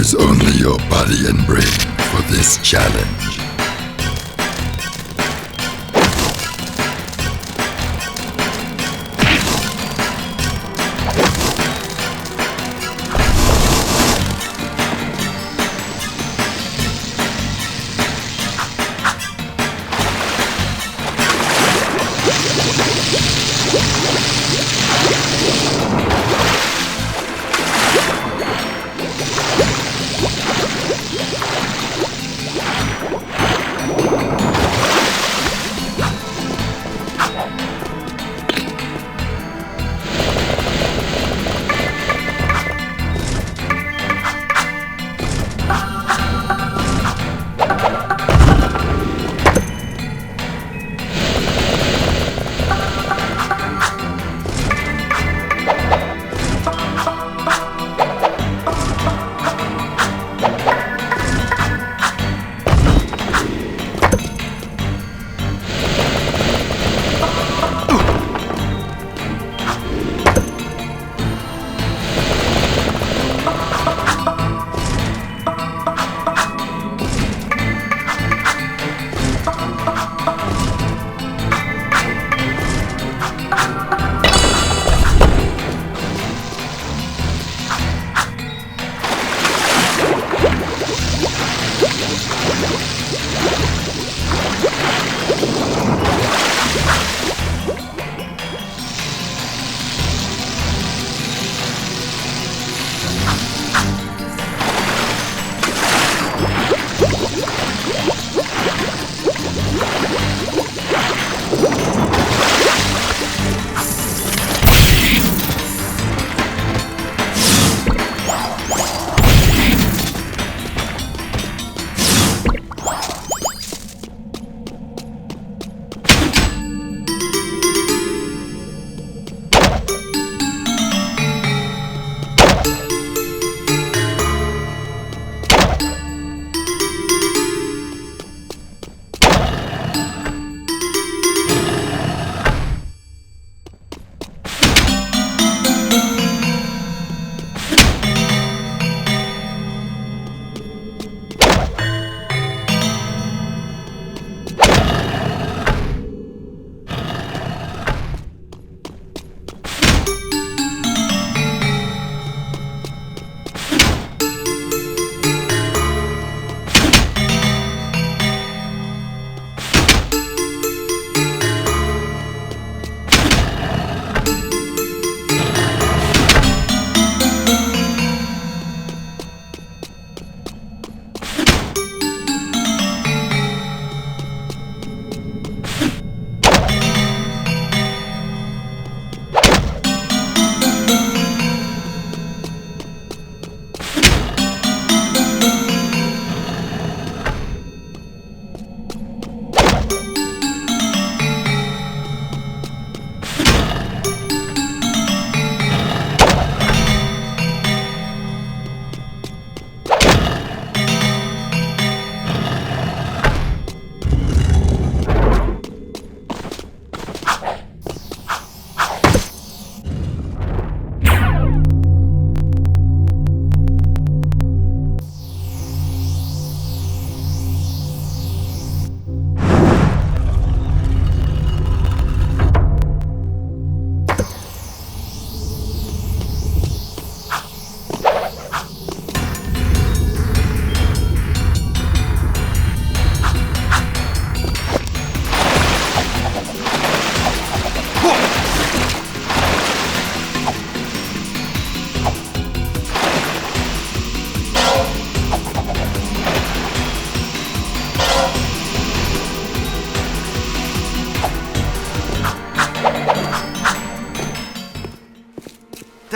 Use only your body and brain for this challenge.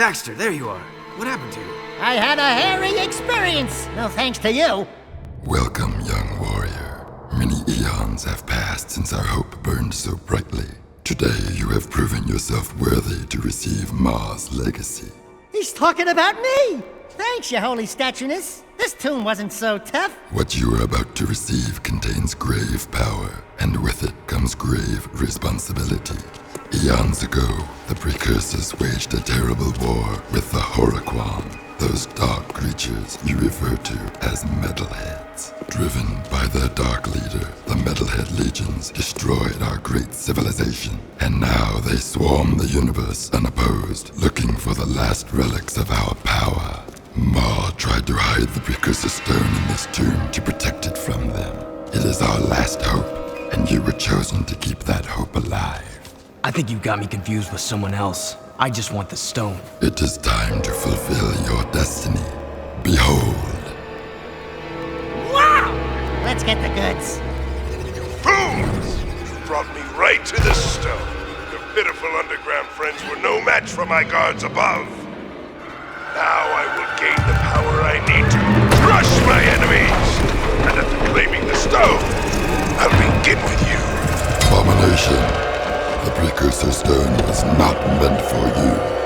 Daxter, there you are. What happened to you? I had a hairy experience. No thanks to you. Welcome, young warrior. Many eons have passed since our hope burned so brightly. Today you have proven yourself worthy to receive Mars' legacy. He's talking about me. Thanks, your holy statueness. This tomb wasn't so tough. What you are about to receive contains grave power, and with it comes grave responsibility. Eons ago, the Precursors waged a terrible war with the Horoquan, those dark creatures you refer to as Metalheads. Driven by their dark leader, the Metalhead legions destroyed our great civilization, and now they swarm the universe unopposed, looking for the last relics of our power. Ma tried to hide the Precursor Stone in this tomb to protect it from them. It is our last hope, and you were chosen to keep that hope alive. I think you got me confused with someone else. I just want the stone. It is time to fulfill your destiny. Behold. Wow! Let's get the goods. Fools! You brought me right to the stone. Your pitiful underground friends were no match for my guards above. Now I will gain the power I need to crush my enemies. And after claiming the stone, I'll begin with you. Abomination. The Precursor Stone was not meant for you.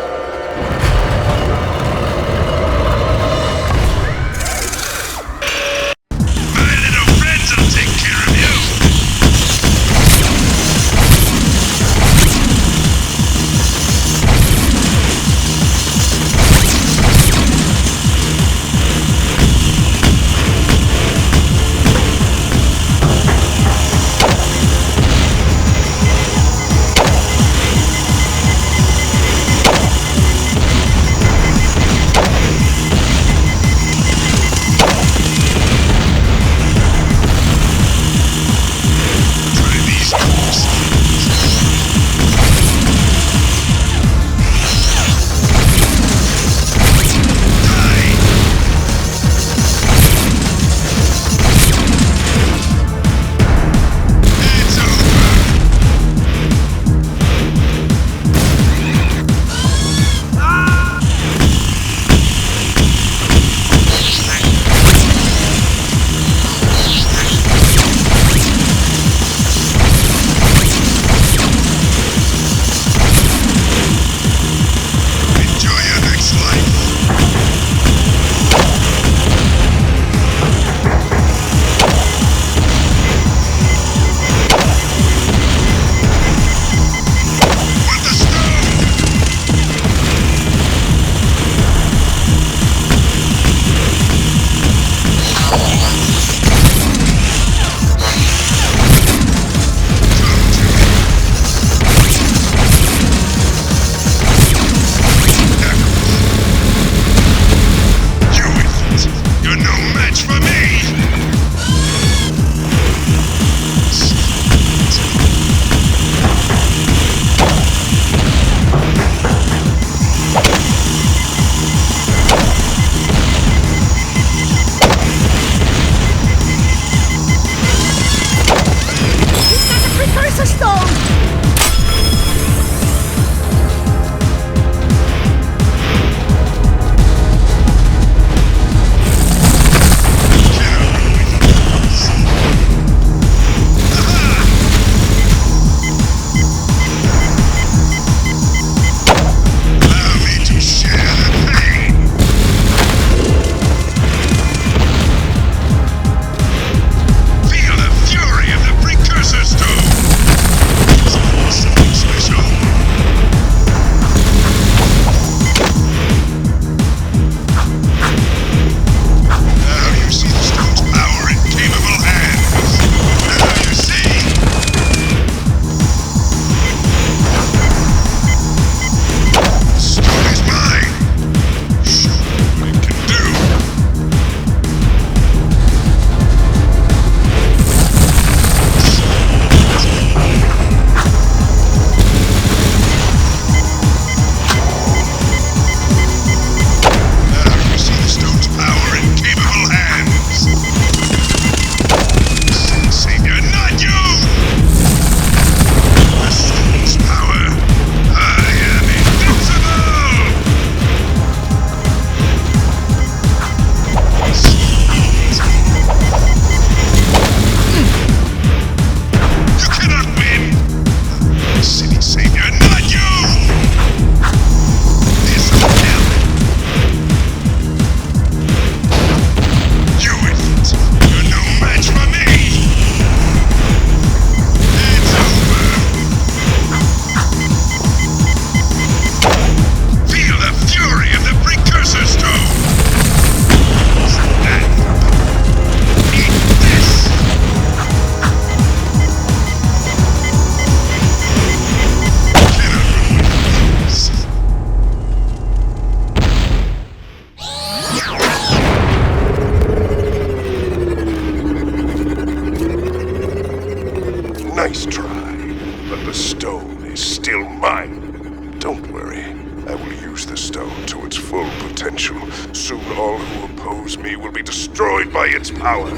will be destroyed by its power.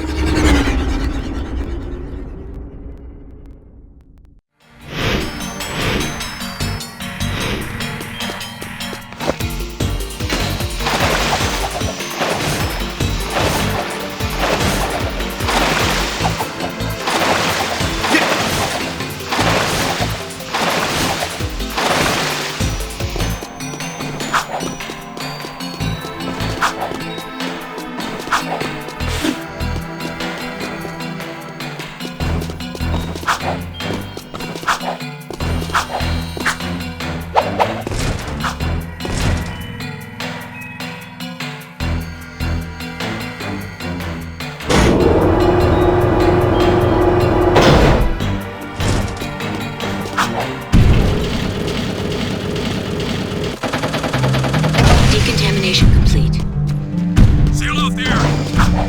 Decontamination complete. Sail off there!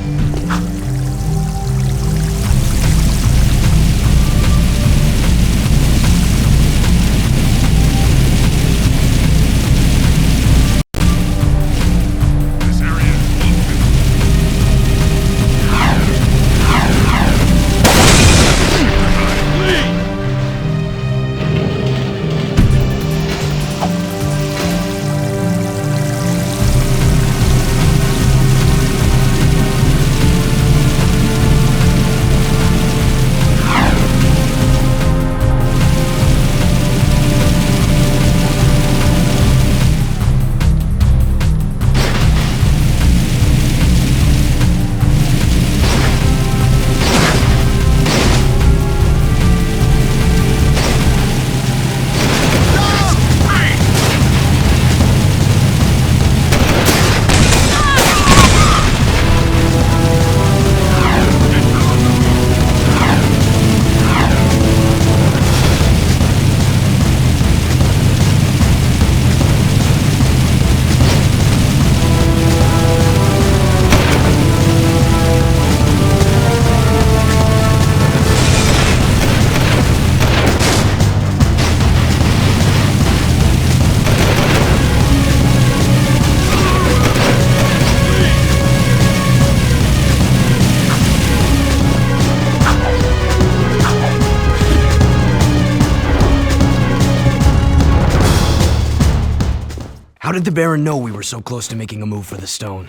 How did the Baron know we were so close to making a move for the stone?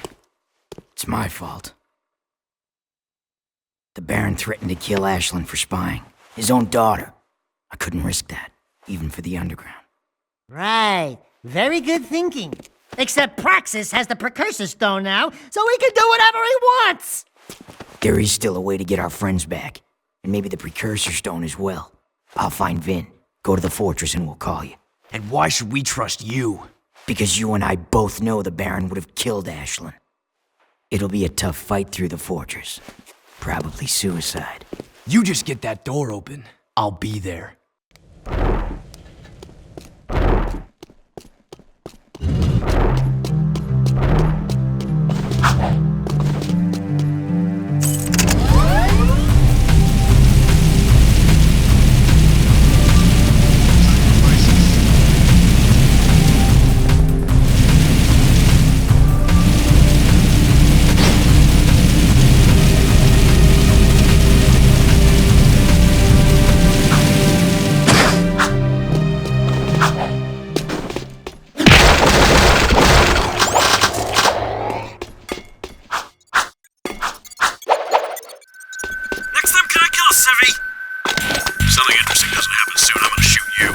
It's my fault. The Baron threatened to kill Ashlyn for spying. His own daughter. I couldn't risk that, even for the underground. Right. Very good thinking. Except Praxis has the Precursor Stone now, so he can do whatever he wants! There is still a way to get our friends back. And maybe the Precursor Stone as well. I'll find Vin. Go to the fortress and we'll call you. And why should we trust you? Because you and I both know the Baron would have killed Ashlyn. It'll be a tough fight through the fortress. Probably suicide. You just get that door open. I'll be there. Something interesting doesn't happen soon, I'm gonna shoot you.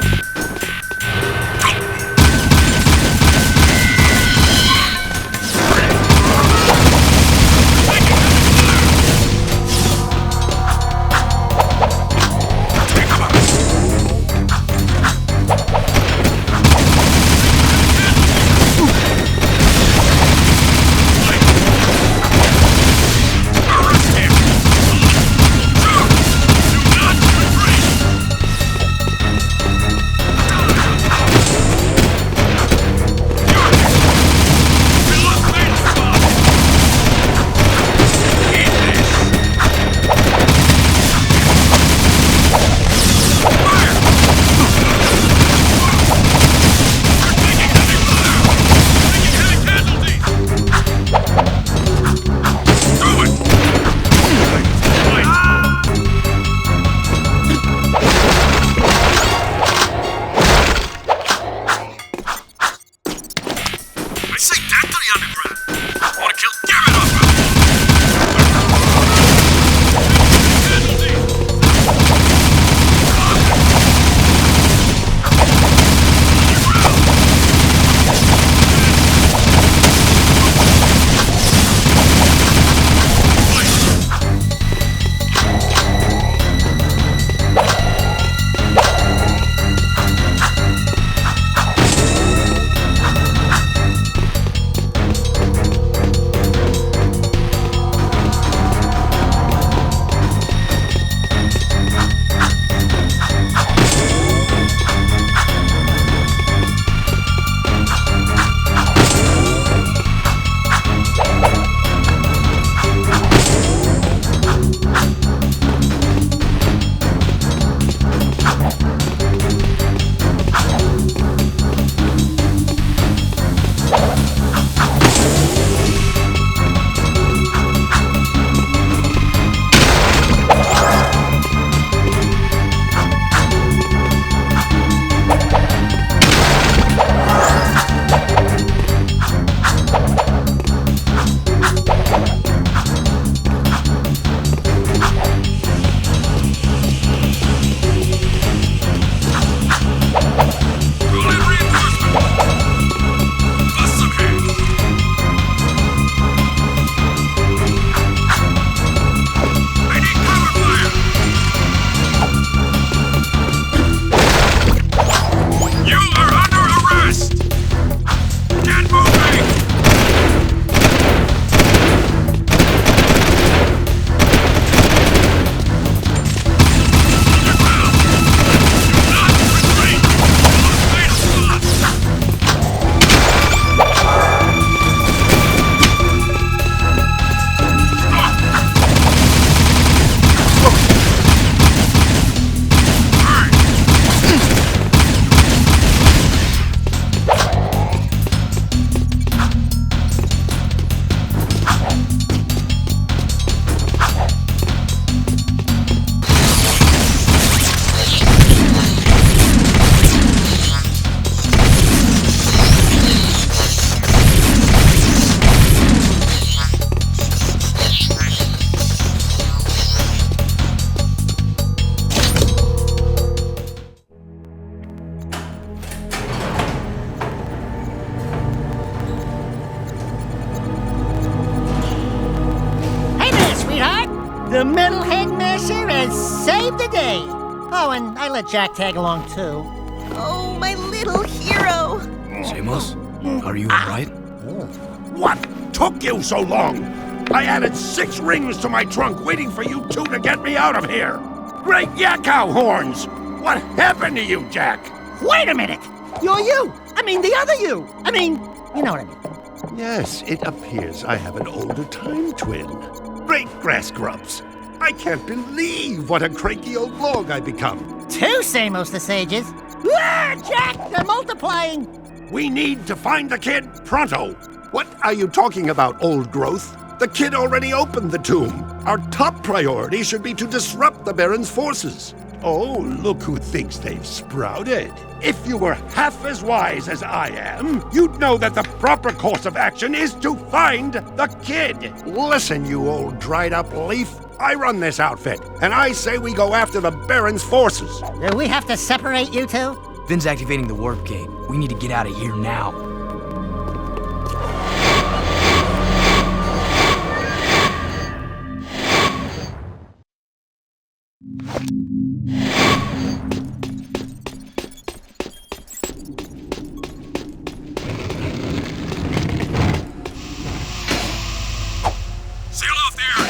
The Metalhead Masher has saved the day. Oh, and I let Jack tag along too. Oh, my little hero. Samos, are you alright? What took you so long? I added 6 rings to my trunk waiting for you two to get me out of here. Great yakkow horns! What happened to you, Jack? Wait a minute! You're you! I mean, the other you! I mean, you know what I mean. Yes, it appears I have an older time twin. Great grass grubs. I can't believe what a cranky old log I've become. 2 Samos the Sages. Ah, Jack, they're multiplying! We need to find the kid pronto. What are you talking about, old growth? The kid already opened the tomb. Our top priority should be to disrupt the Baron's forces. Oh, look who thinks they've sprouted. If you were half as wise as I am, you'd know that the proper course of action is to find the kid. Listen, you old dried-up leaf. I run this outfit, and I say we go after the Baron's forces. Do we have to separate you two? Finn's activating the warp gate. We need to get out of here now. Sail off there!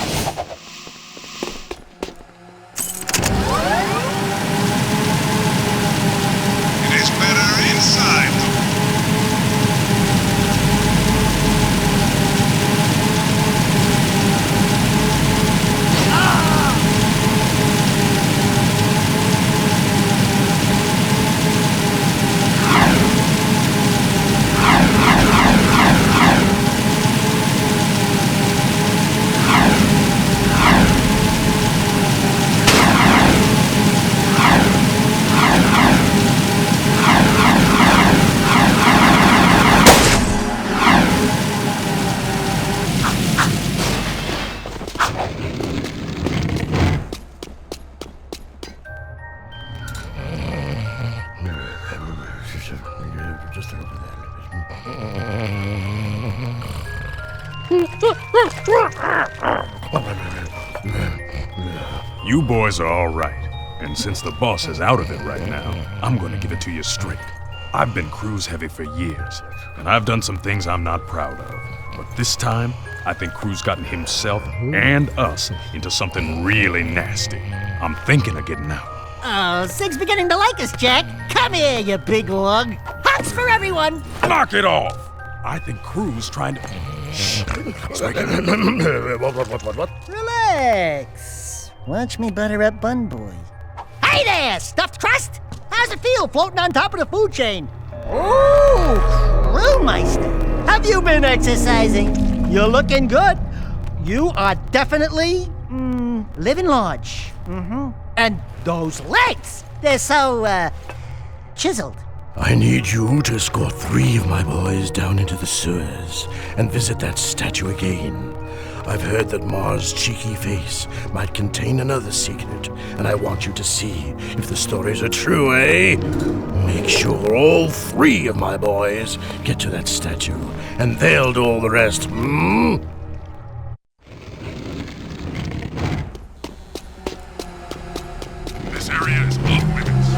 It is better inside. You boys are all right. And since the boss is out of it right now, I'm gonna give it to you straight. I've been cruise heavy for years, and I've done some things I'm not proud of. But this time, I think Crew's gotten himself and us into something really nasty. I'm thinking of getting out. Oh, Sig's beginning to like us, Jack. Come here, you big lug. Hugs for everyone. Knock it off! I think Crew's trying to... Shh. What? Relax. Watch me butter up Bun Boy. Hey there, stuffed crust! How's it feel floating on top of the food chain? Ooh, Crewmeister. Have you been exercising? You're looking good. You are definitely, living large. And those legs, they're so, chiseled. I need you to escort 3 of my boys down into the sewers and visit that statue again. I've heard that Mars' cheeky face might contain another secret, and I want you to see if the stories are true, eh? Make sure all 3 of my boys get to that statue, and they'll do all the rest, This area is off limits.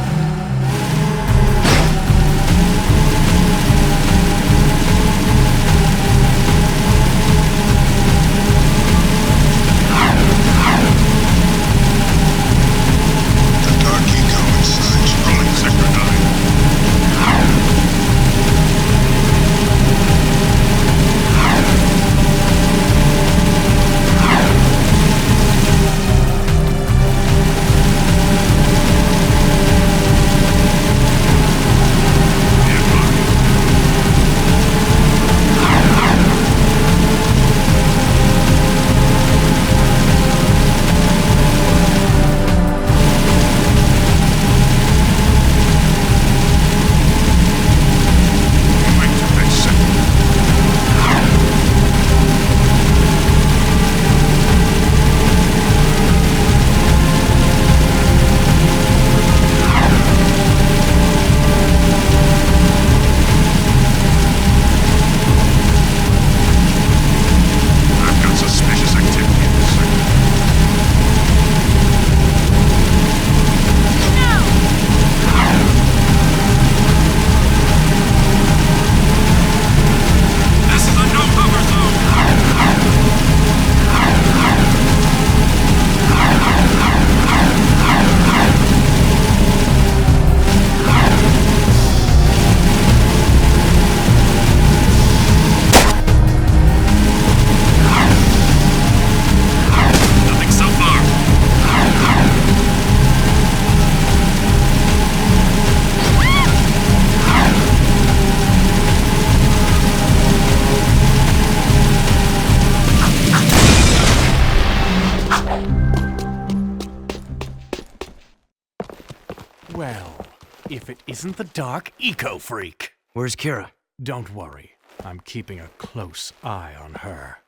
Well, if it isn't the Dark Eco Freak. Where's Kira? Don't worry. I'm keeping a close eye on her.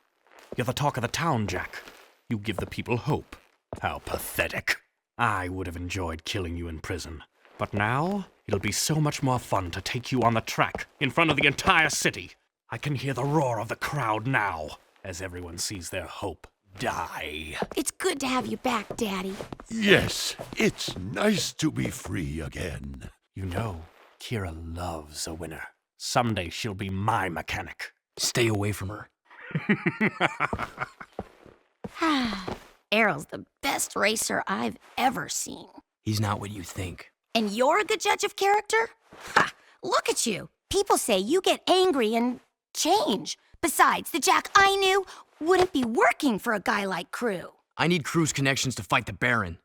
You're the talk of the town, Jak. You give the people hope. How pathetic. I would have enjoyed killing you in prison. But now, it'll be so much more fun to take you on the track, in front of the entire city. I can hear the roar of the crowd now, as everyone sees their hope die. It's good to have you back, Daddy. Yes, it's nice to be free again. You know, Kira loves a winner. Someday she'll be my mechanic. Stay away from her. Errol's the best racer I've ever seen. He's not what you think. And you're a good judge of character? Ha! Look at you. People say you get angry and change. Besides, the Jak I knew wouldn't be working for a guy like Crew. I need Crew's connections to fight the Baron.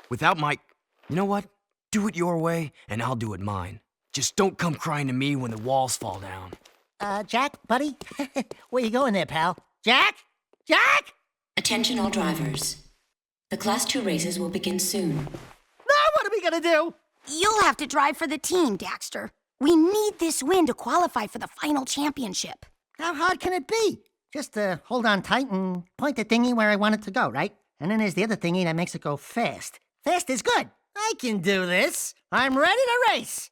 Without my... You know what? Do it your way, and I'll do it mine. Just don't come crying to me when the walls fall down. Jak, buddy? Where you going there, pal? Jak? Jak? Attention all drivers. The Class 2 races will begin soon. Now what are we gonna do? You'll have to drive for the team, Daxter. We need this win to qualify for the final championship. How hard can it be? Just hold on tight and point the thingy where I want it to go, right? And then there's the other thingy that makes it go fast. Fast is good. I can do this. I'm ready to race.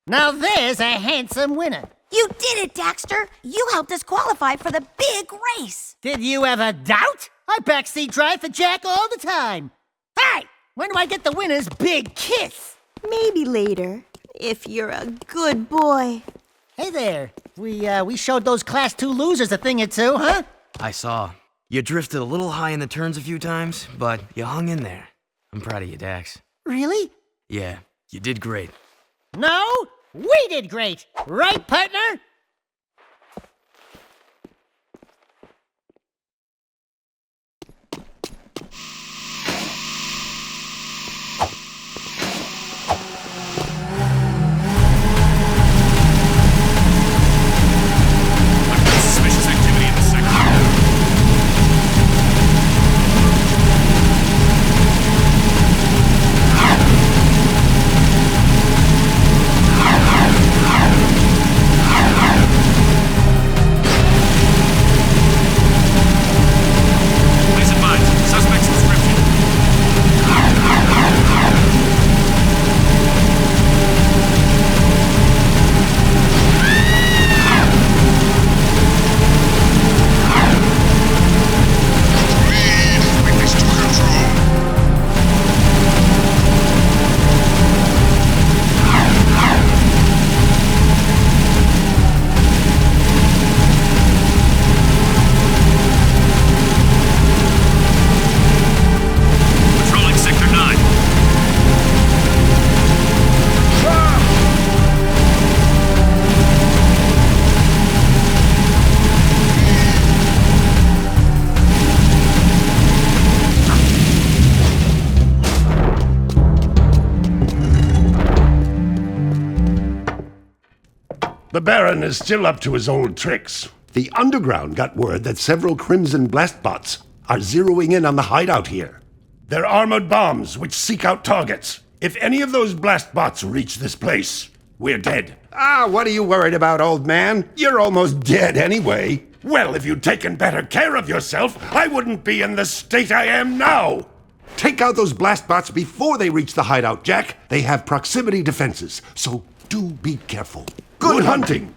Now there's a handsome winner. You did it, Daxter! You helped us qualify for the big race! Did you ever doubt? I backseat drive for Jak all the time. Hey! When do I get the winner's big kiss? Maybe later, if you're a good boy. Hey there. We showed those Class 2 losers a thing or two, huh? I saw. You drifted a little high in the turns a few times, but you hung in there. I'm proud of you, Dax. Really? Yeah, you did great. No, we did great. Right, partner? The Baron is still up to his old tricks. The Underground got word that several Crimson Blast bots are zeroing in on the hideout here. They're armored bombs which seek out targets. If any of those blast bots reach this place, we're dead. Ah, what are you worried about, old man? You're almost dead anyway. Well, if you'd taken better care of yourself, I wouldn't be in the state I am now. Take out those blast bots before they reach the hideout, Jack. They have proximity defenses, so do be careful. Good hunting!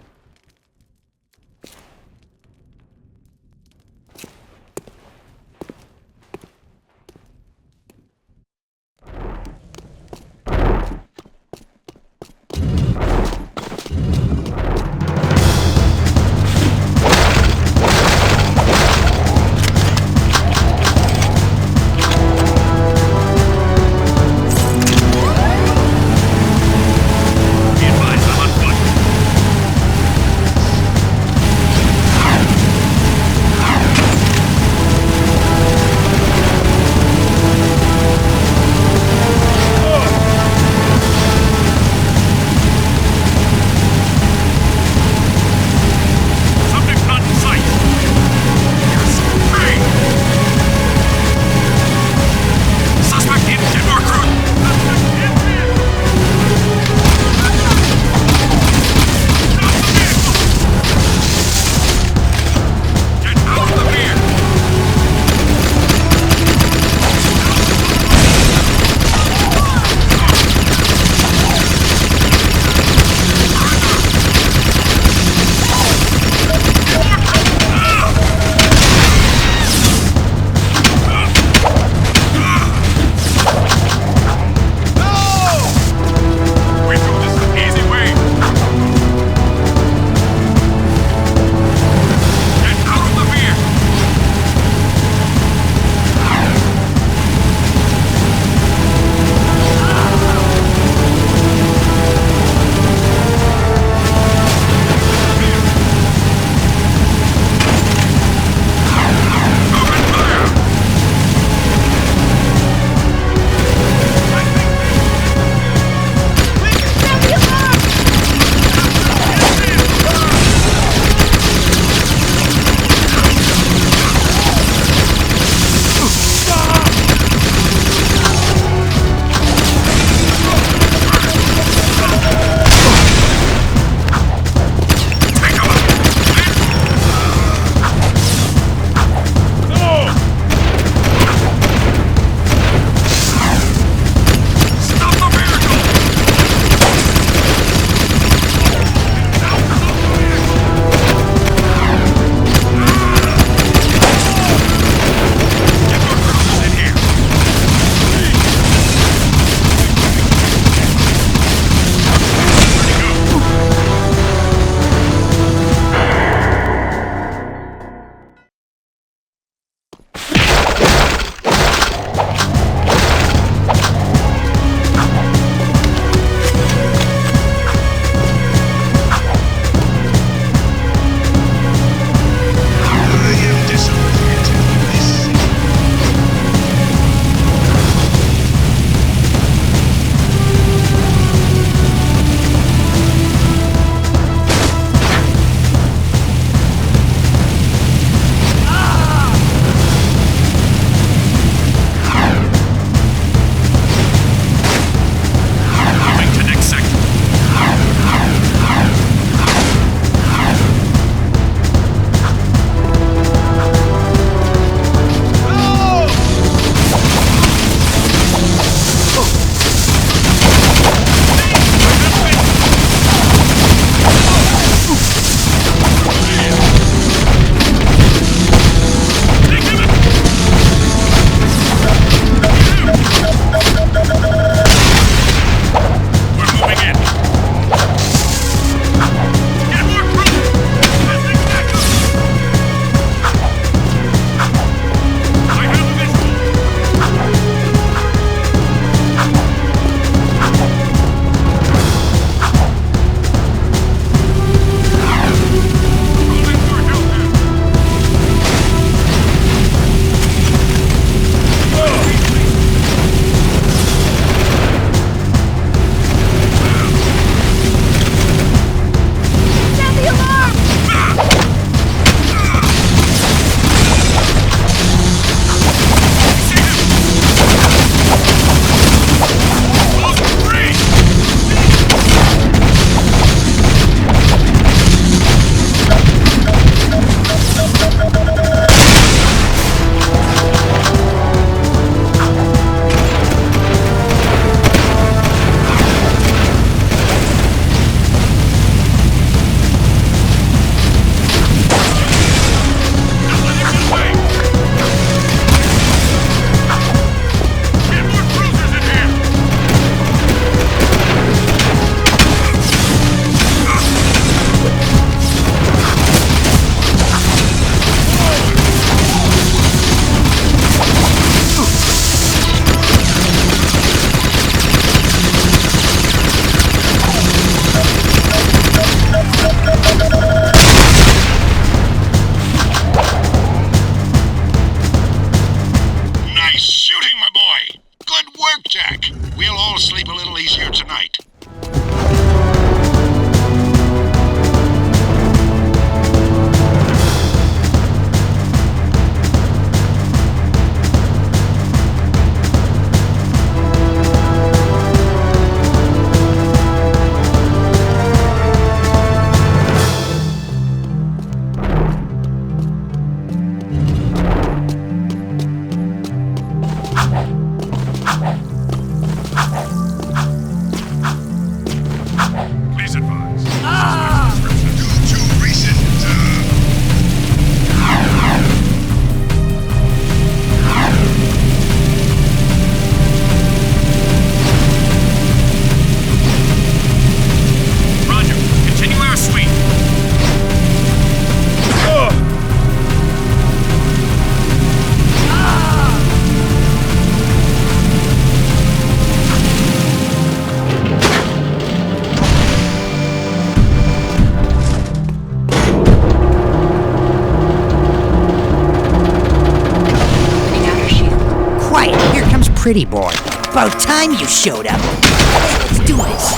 pretty boy. About time you showed up. Let's do this.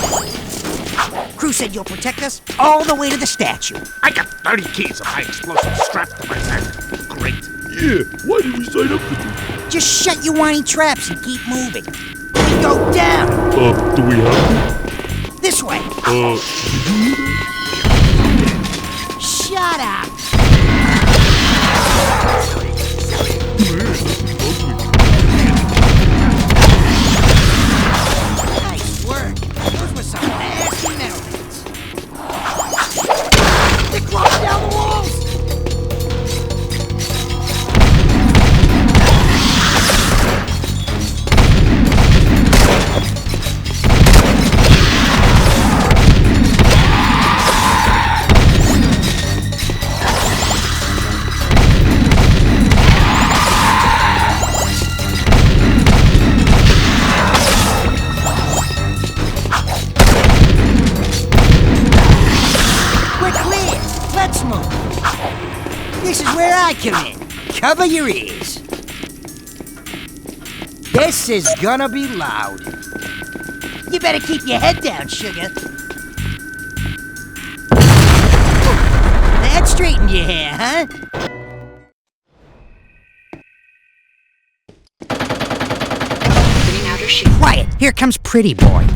Crew said you'll protect us all the way to the statue. I got 30 keys of high explosive strapped to my back. Great. Yeah, why did we sign up for this? Just shut your whiny traps and keep moving. We go down. Do we have to? This way. Shut up. Nice work. Those were some nasty metal hits. They're crawling down the walls. This is where I come in. Cover your ears. This is gonna be loud. You better keep your head down, sugar. That straightened your hair, huh? Quiet, here comes Pretty Boy.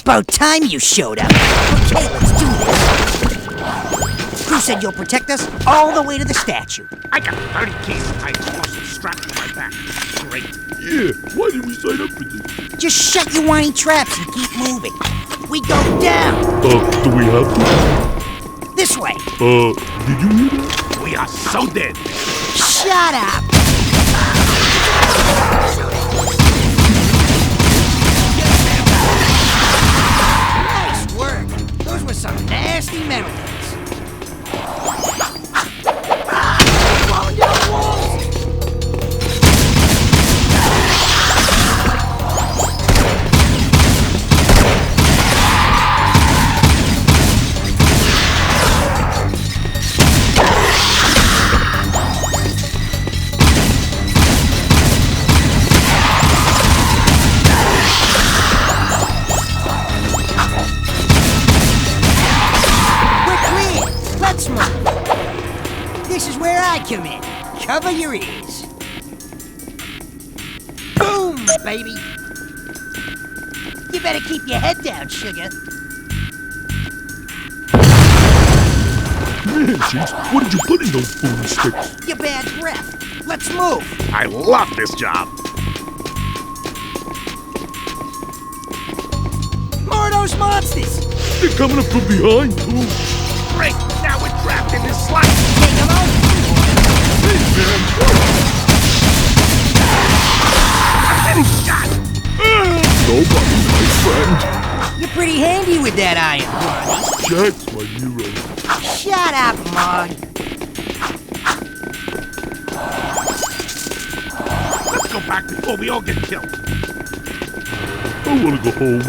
About time you showed up. Okay, let's do this. Crew said you'll protect us all the way to the statue. I got 30 keys of high explosive strapped to my back. Great. Yeah, why did we sign up for this? Just shut your whiny traps and keep moving. We go down. Do we have to? This way. Did you hear that? We are so dead. Shut up. Nice work. Those were some nasty metal hits. Falling down the walls. This is where I come in. Cover your ears. Boom, baby. You better keep your head down, sugar. Man, Chase, what did you put in those boom sticks? Your bad breath. Let's move. I love this job. More of those monsters. They're coming up from behind, too. Great, now we're trapped in this slide. Take them out. Hey, man, I'm getting shot. Nobody, my friend. You're pretty handy with that iron, Barney. Jack's my hero. Shut up, Mog. Let's go back before we all get killed. I want to go home.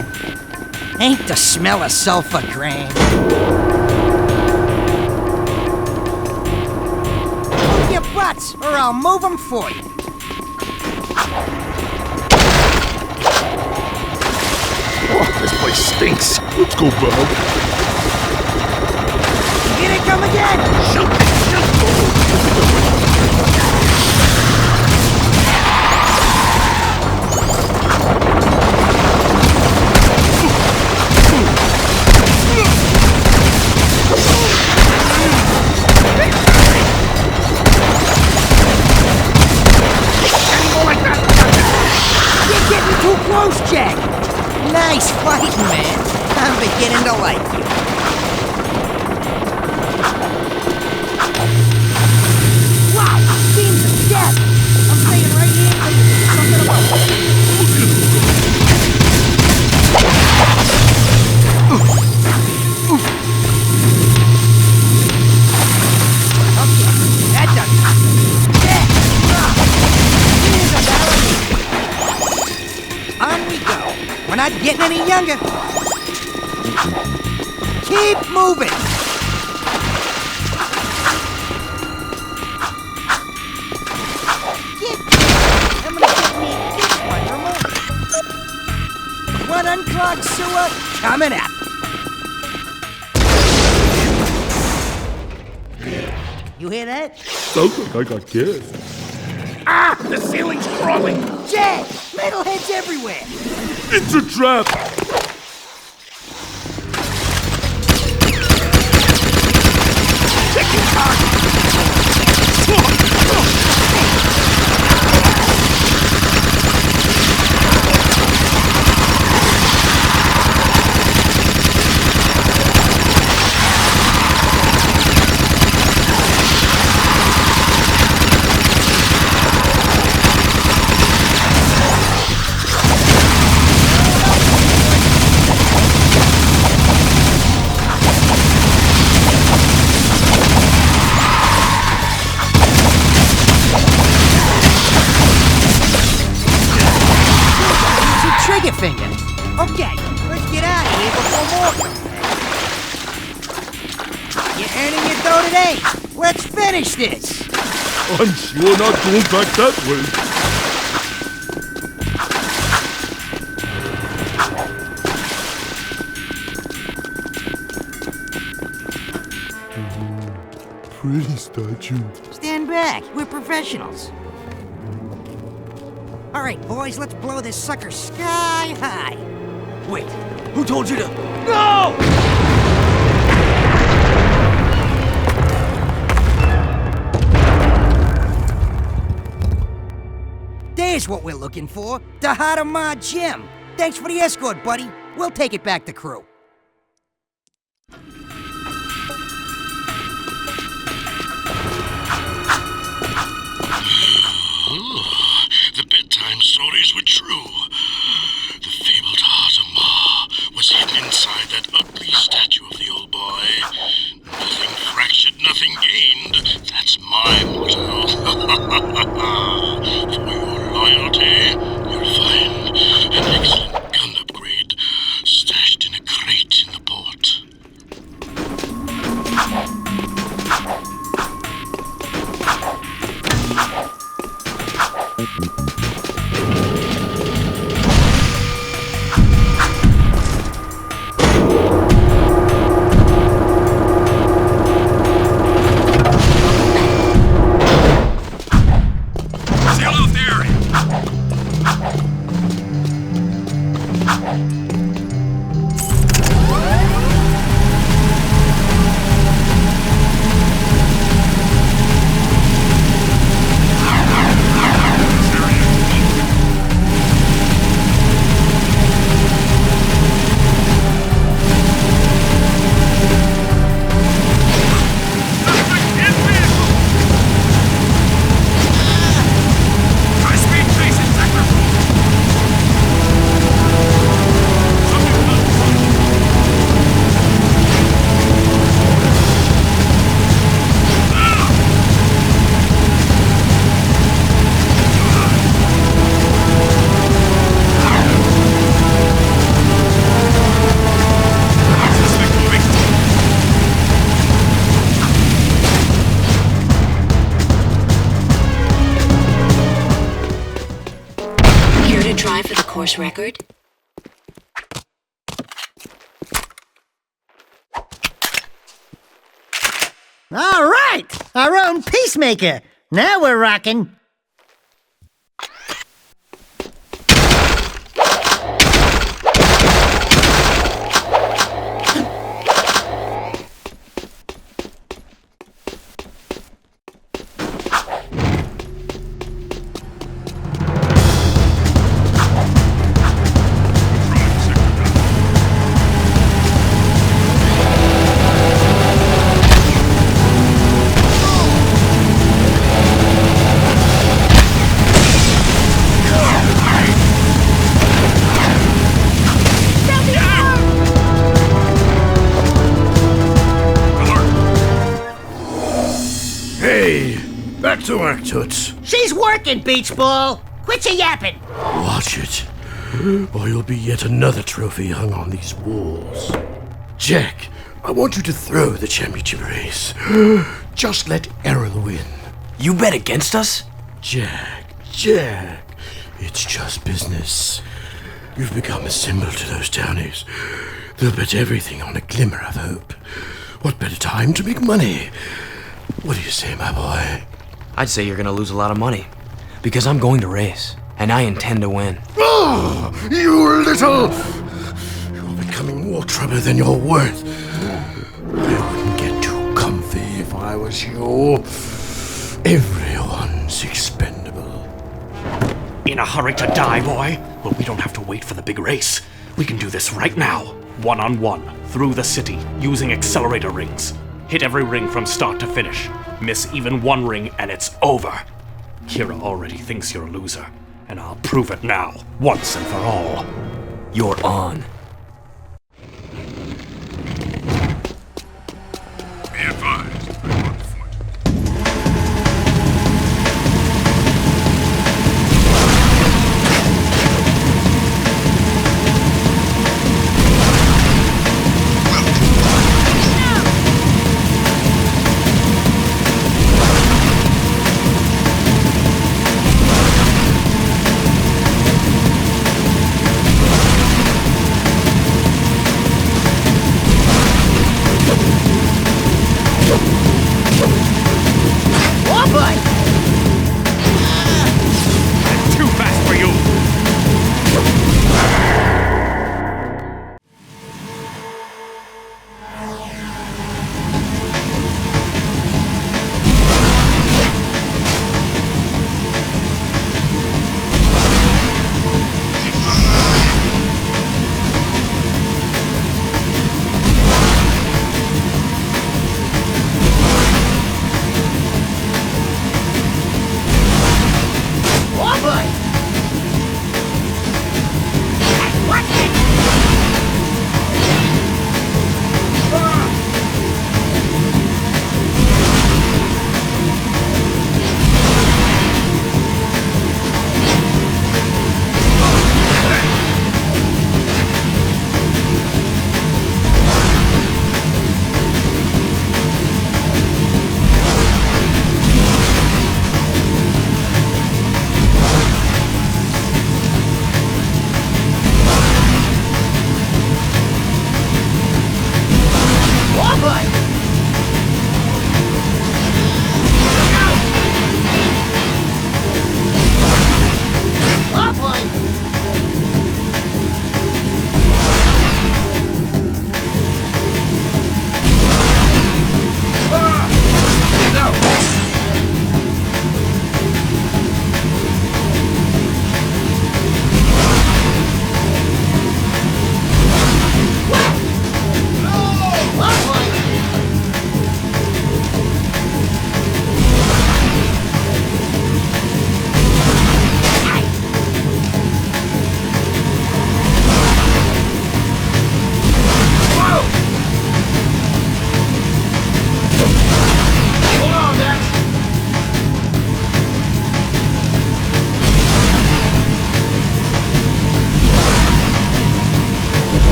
Ain't the smell of sulfur grand? Move your butts, or I'll move them for you. Oh, this place stinks. Let's go back. Here they come again! Shoot! Shoot! You're getting too close, Jack! Nice fighting, man. I'm beginning to like you. Wow, beams of death! I'm staying right here until you do something about it. Okay, that does it. There! Here's a barrel. On we go. We're not getting any younger. Keep moving. I'm gonna get me this one. One unclogged sewer coming up. You hear that? Sounds like I got gas. Ah! The ceiling's crawling! Jack! Metalheads everywhere! It's a trap! Check your target! Trigger finger. Okay, let's get out of here before more. You're earning your dough today. Let's finish this. I'm sure not going back that way. Pretty statue. Stand back. We're professionals. All right, boys, let's blow this sucker sky high. Wait, who told you to... Go! There's what we're looking for. The heart of my gym. Thanks for the escort, buddy. We'll take it back to crew. The bedtime stories were true. The fabled heart of Ma was hidden inside that ugly statue of the old boy. Nothing fractured, nothing gained. That's my motto. For your loyalty, you'll find an excellent gun upgrade stashed in a crate in the port. Try for the course record. All right! Our own peacemaker. Now we're rocking. Back to work, Toots. She's working, Beach Ball. Quit your yapping. Watch it, or you'll be yet another trophy hung on these walls. Jack, I want you to throw the championship race. Just let Errol win. You bet against us? Jack, it's just business. You've become a symbol to those townies. They'll bet everything on a glimmer of hope. What better time to make money? What do you say, my boy? I'd say you're gonna lose a lot of money. Because I'm going to race, and I intend to win. Oh, you little... You're becoming more trouble than you're worth. I wouldn't get too comfy if I was you. Everyone's expendable. In a hurry to die, boy? Well, we don't have to wait for the big race. We can do this right now. One-on-one, through the city, using accelerator rings. Hit every ring from start to finish. Miss even one ring and it's over. Kira already thinks you're a loser, and I'll prove it now, once and for all. You're on. Be advised.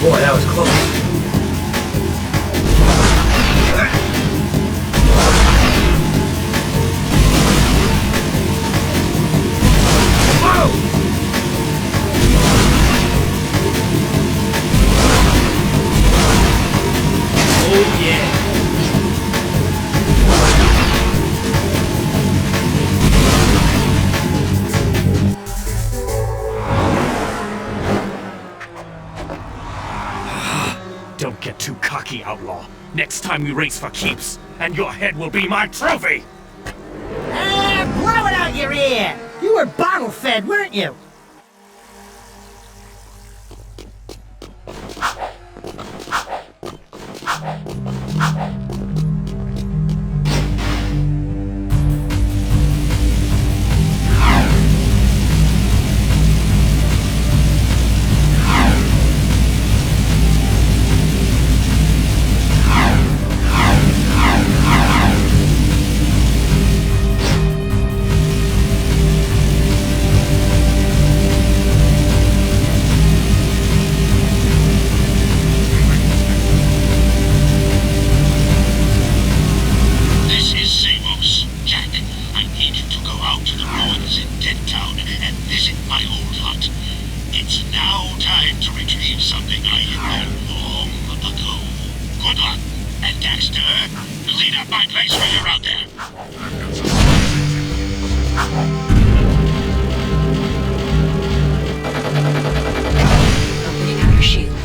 Boy, that was close. Oh yeah. Don't get too cocky, outlaw. Next time we race for keeps, and your head will be my trophy! Blow it out your ear! You were bottle-fed, weren't you? meet at my place when you're out there. Opening outer shield.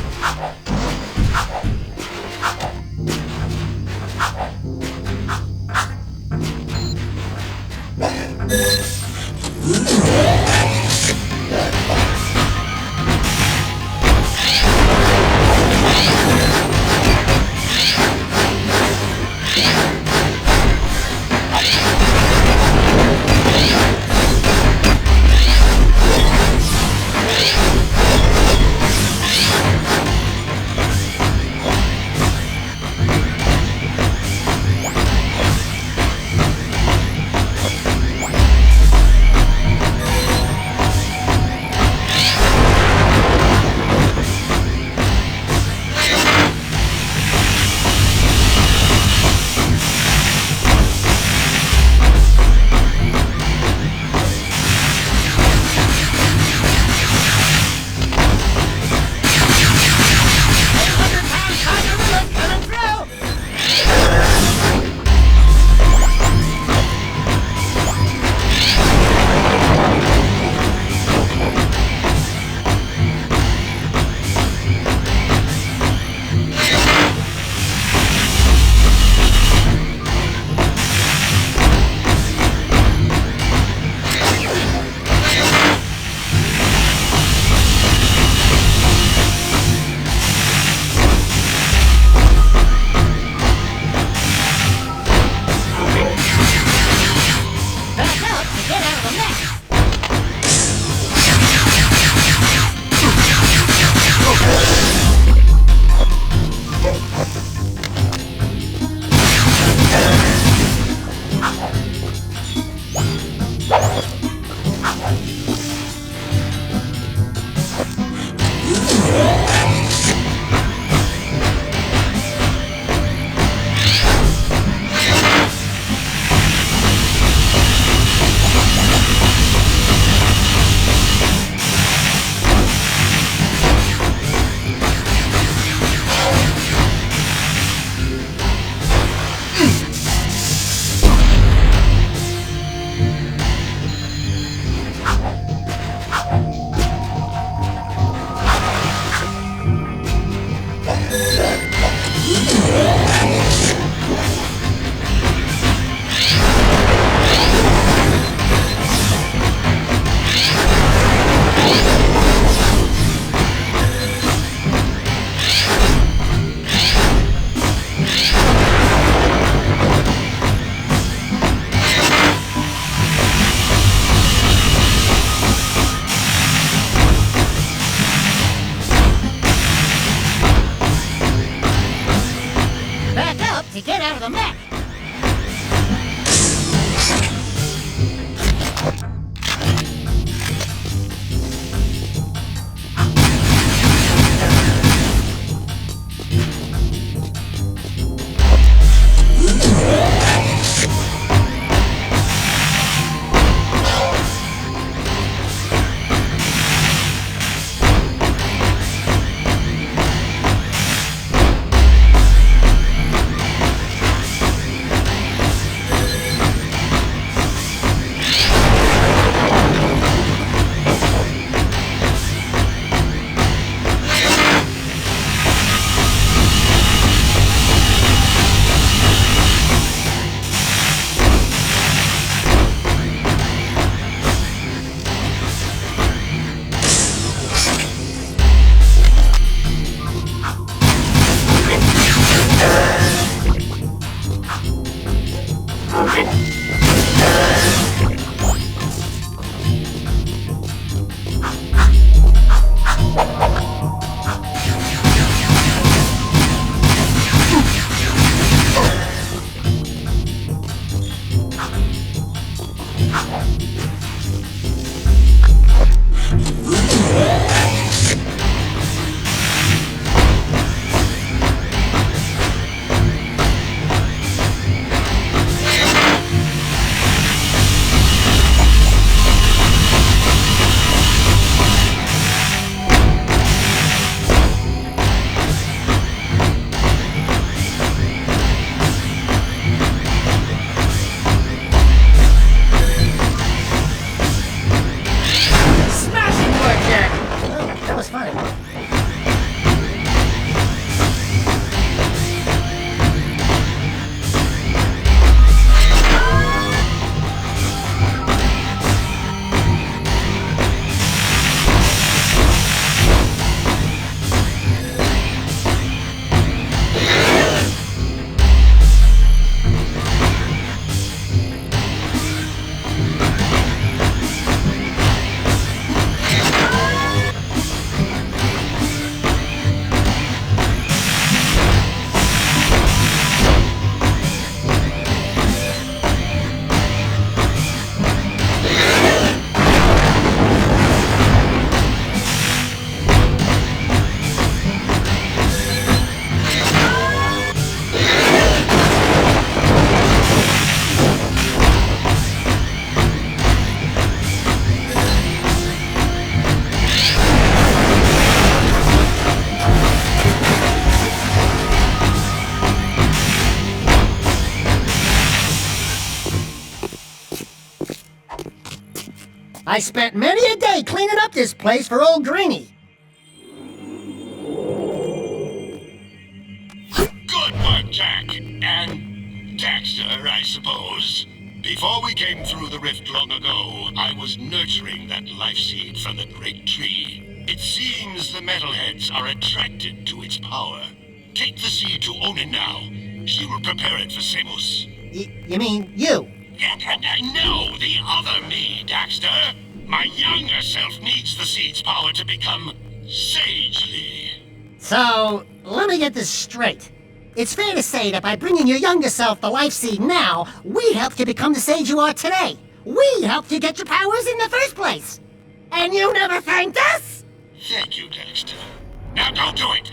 I spent many a day cleaning up this place for old Greenie. Good work, Jack. And Daxter, I suppose. Before we came through the rift long ago, I was nurturing that life seed from the great tree. It seems the metalheads are attracted to its power. Take the seed to Onin now. She will prepare it for Samus. You mean you? No, the other me, Daxter. My younger self needs the seed's power to become sagely. So, let me get this straight. It's fair to say that by bringing your younger self the life seed now, we helped you become the sage you are today. We helped you get your powers in the first place. And you never thanked us? Thank you, Daxter. Now go do it!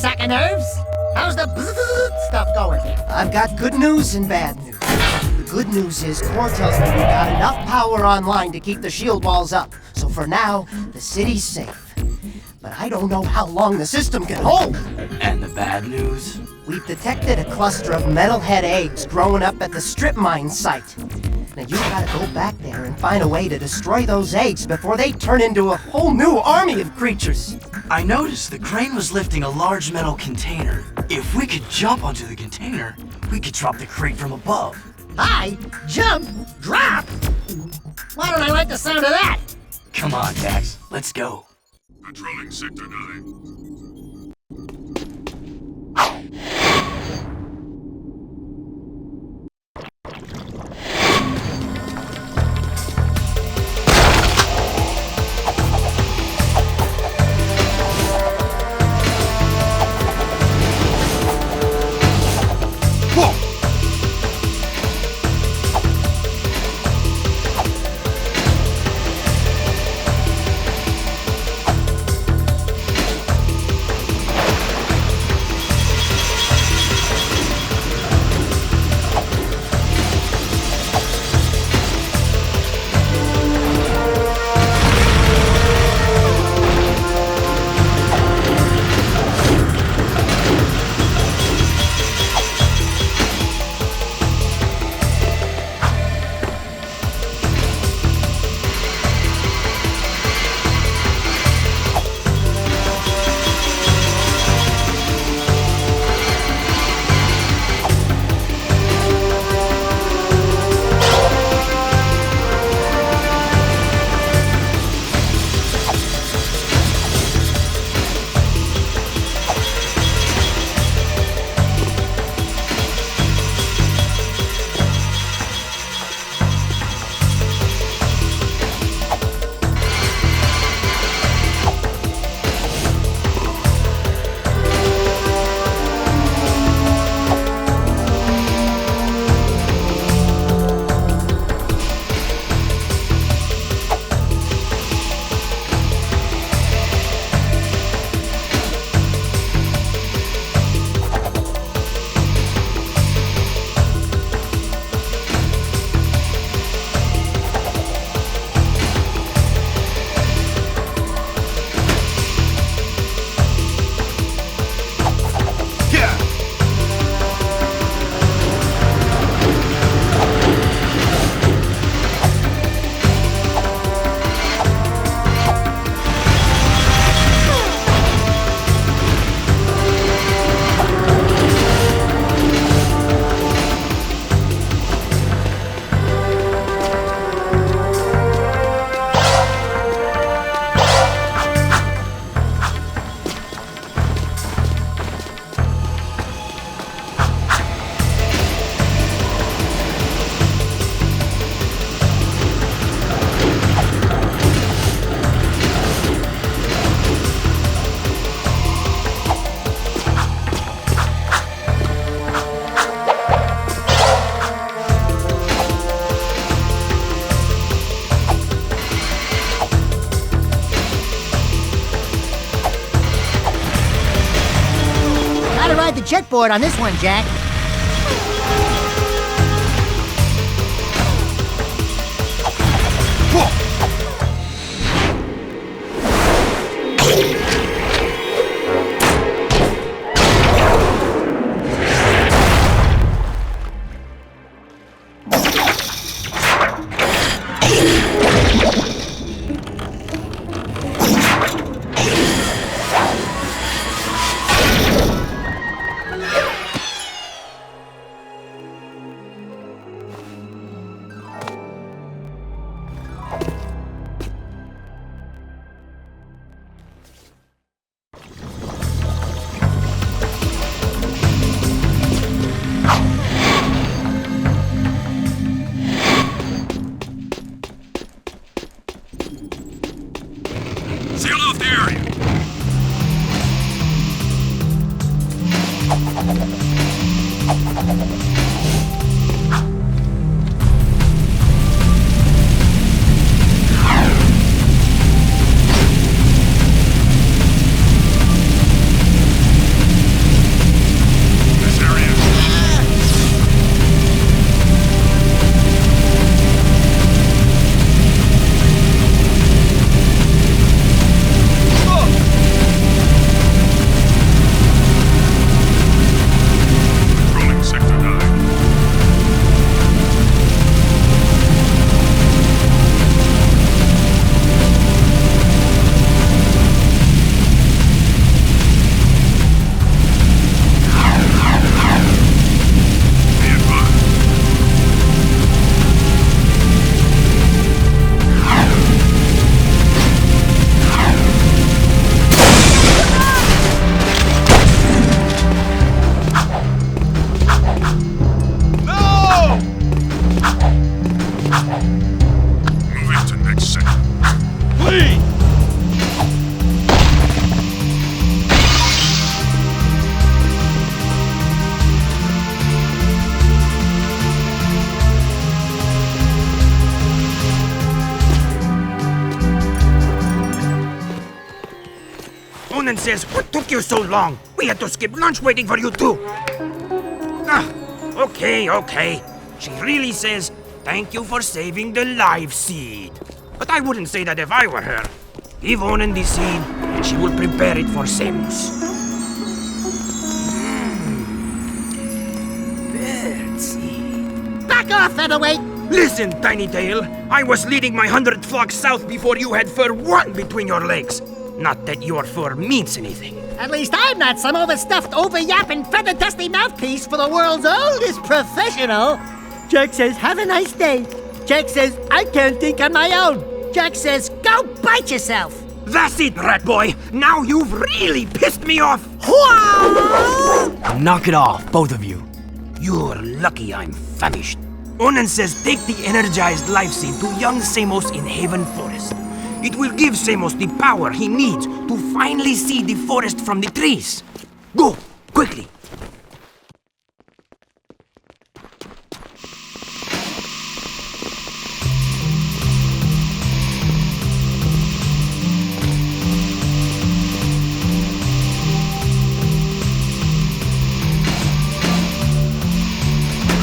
sack of nerves. How's the stuff going? I've got good news and bad news. The good news is Core tells me we got enough power online to keep the shield walls up. So for now, the city's safe. But I don't know how long the system can hold. And the bad news? We've detected a cluster of metalhead eggs growing up at the strip mine site. Now you gotta go back there and find a way to destroy those eggs before they turn into a whole new army of creatures. I noticed the crane was lifting a large metal container. If we could jump onto the container, we could drop the crate from above. Hi, jump, drop. Why don't I like the sound of that? Come on, Dax, let's go. Patrolling Sector 9. ride the jetboard on this one, Jak. Seal off the area. Onan says, what took you so long? We had to skip lunch waiting for you too. Okay. She really says, thank you for saving the live seed. But I wouldn't say that if I were her. Give Onan the seed, and she will prepare it for Samus. Birdseed. Back off, featherweight! Listen, Tiny Tail. I was leading my 100 flocks south before you had fur one between your legs. Not that your fur means anything. At least I'm not some overstuffed, over-yapping, feather-dusty mouthpiece for the world's oldest professional. Jak says, have a nice day. Jak says, I can't think on my own. Jak says, go bite yourself. That's it, rat boy. Now you've really pissed me off. Knock it off, both of you. You're lucky I'm famished. Onan says take the energized life seed to young Samos in Haven Forest. It will give Samos the power he needs to finally see the forest from the trees. Go, quickly.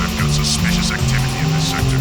I've got suspicious activity in this sector.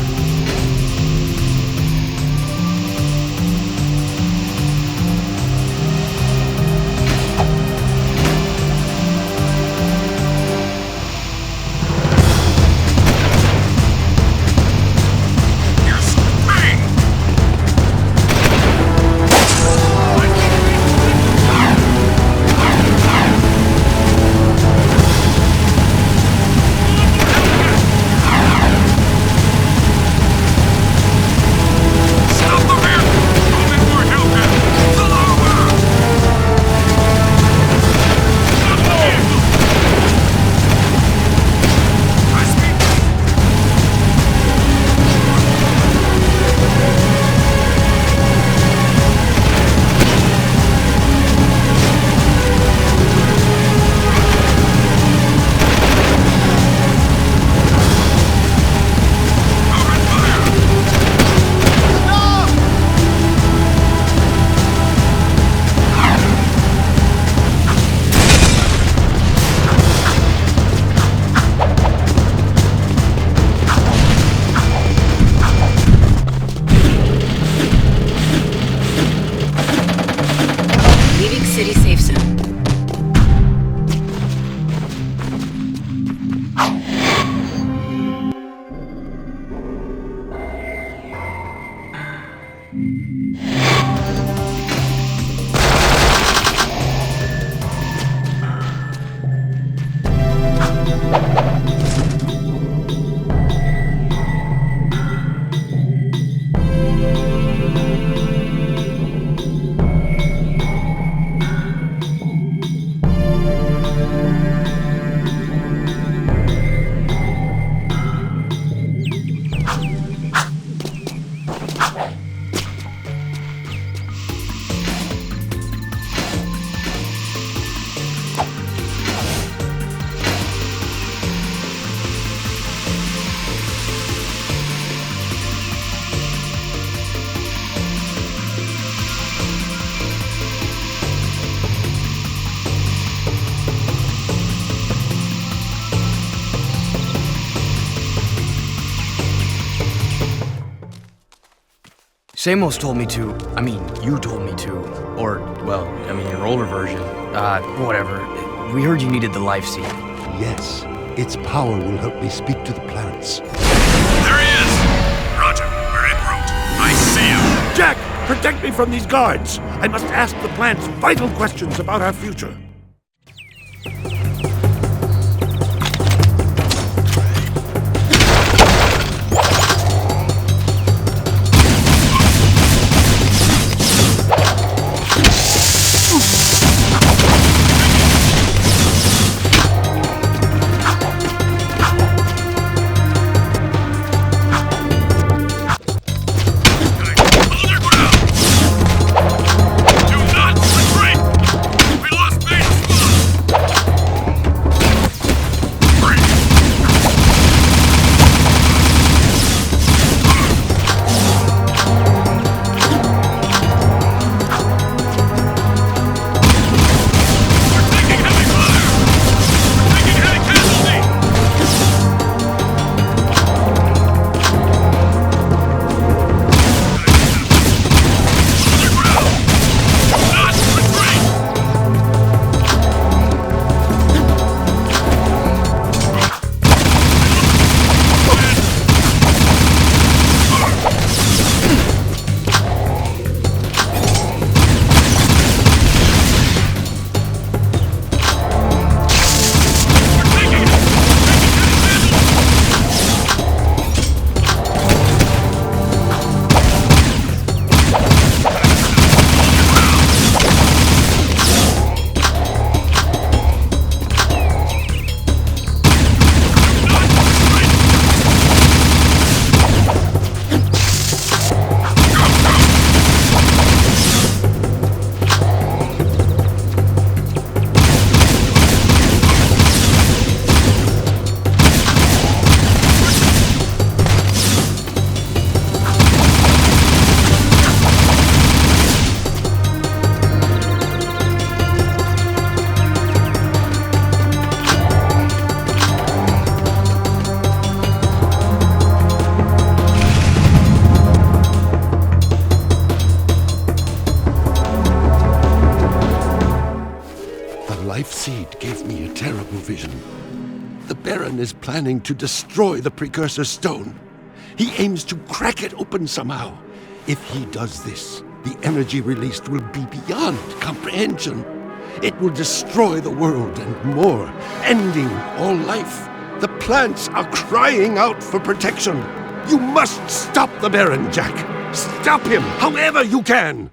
city safe zone. Samos told me to. I mean, you told me to. Or, well, I mean, your older version. Whatever. We heard you needed the life seed. Yes. Its power will help me speak to the plants. There he is! Roger, we're en route. I see him. Jack, protect me from these guards. I must ask the plants vital questions about our future. Life Seed gave me a terrible vision. The Baron is planning to destroy the Precursor Stone. He aims to crack it open somehow. If he does this, the energy released will be beyond comprehension. It will destroy the world and more, ending all life. The plants are crying out for protection. You must stop the Baron, Jack. Stop him, however you can.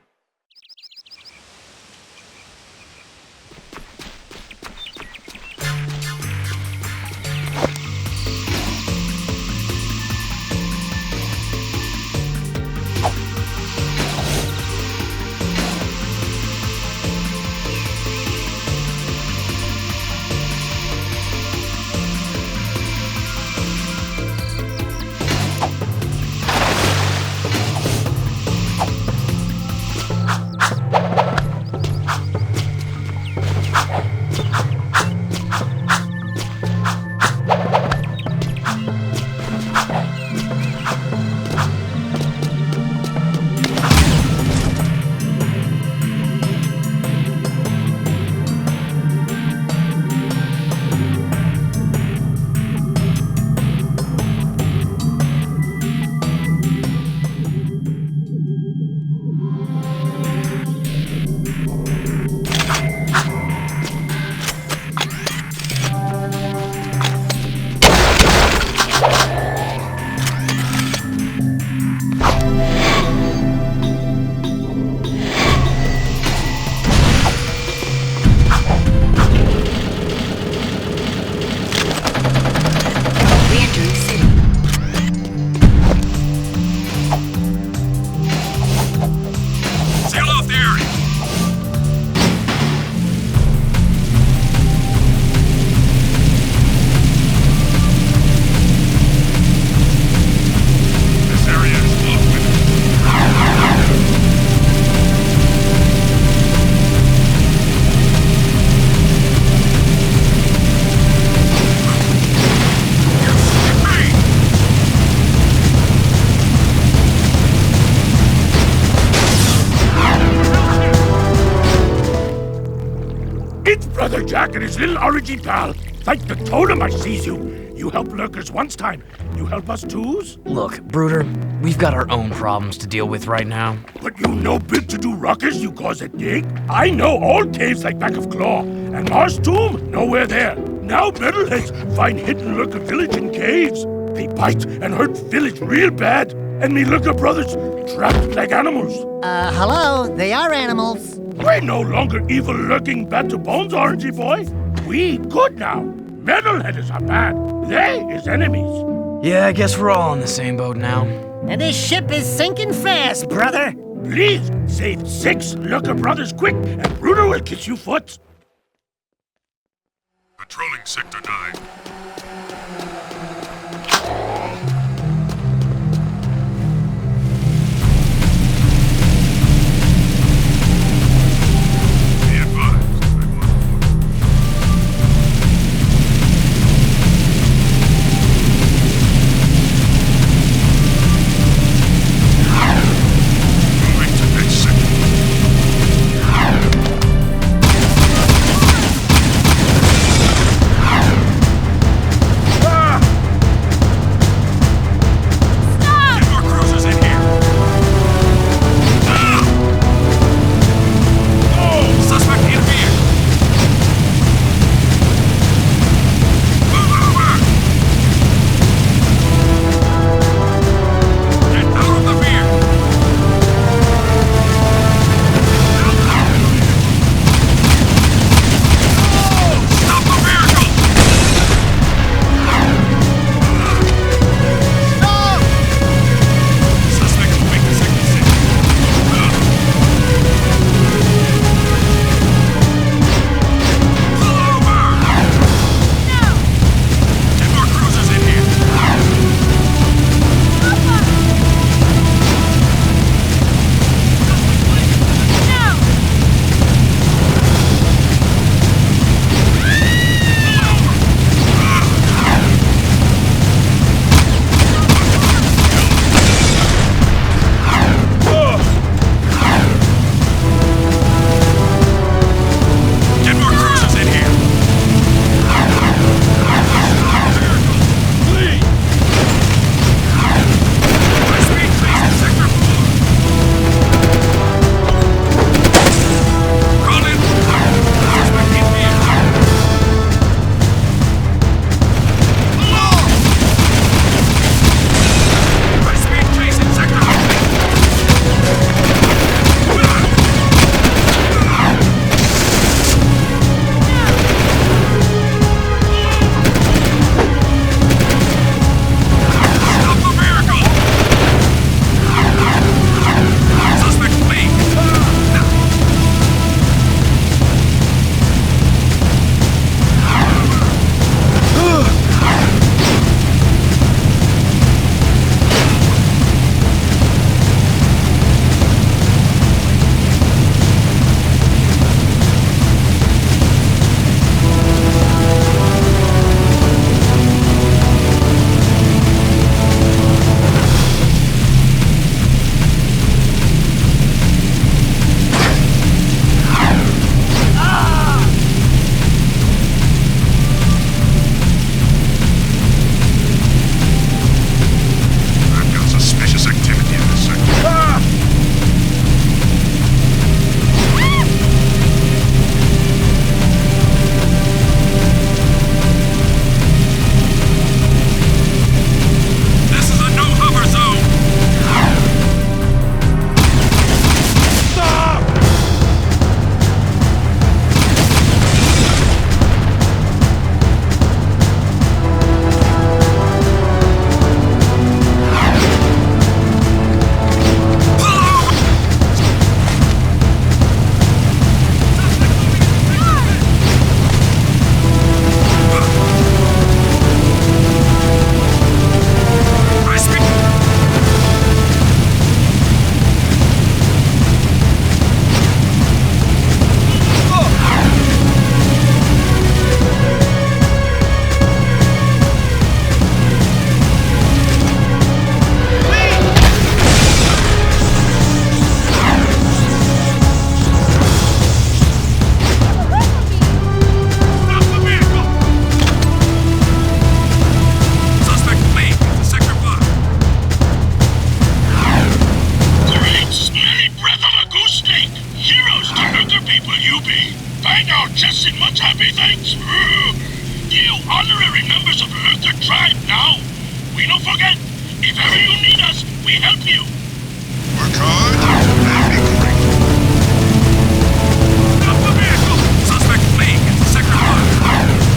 Great Brother Jack and his little orangey pal. Thank the totem I sees you. You helped lurkers once time. You help us twos? Look, Brooder, we've got our own problems to deal with right now. But you no big to do ruckus you cause it dig? I know all caves like back of claw. And Mars Tomb, nowhere there. Now metalheads find hidden lurker village in caves. They bite and hurt village real bad. And me lurker brothers trapped like animals. Hello, they are animals. We're no longer evil lurking bad to bones, orangey boy. We good now. Metalheads are bad. They is enemies. Yeah, I guess we're all in the same boat now. And this ship is sinking fast, brother. Please, save 6 lurker brothers quick, and Bruder will kiss you foot. Patrolling Sector 9. me. Find out just as much happy things. You honorary members of the Lurker tribe now. We don't forget. If ever you need us, we help you. Work hard and be great. Stop the vehicle! Suspect fleeing into Sector 1.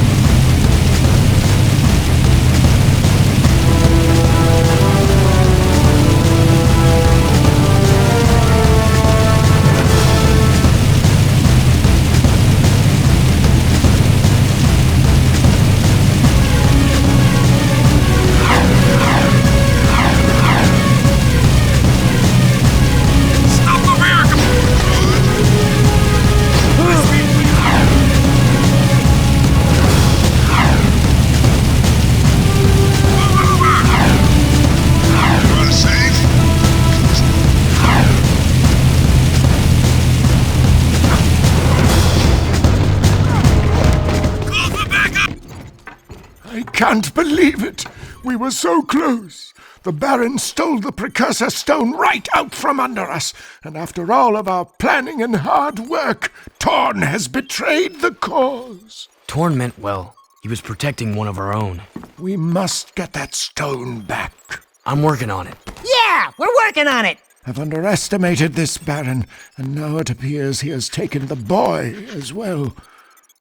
I can't believe it! We were so close! The Baron stole the Precursor Stone right out from under us, and after all of our planning and hard work, Torn has betrayed the cause. Torn meant well. He was protecting one of our own. We must get that stone back. I'm working on it. Yeah, we're working on it! I've underestimated this Baron, and now it appears he has taken the boy as well.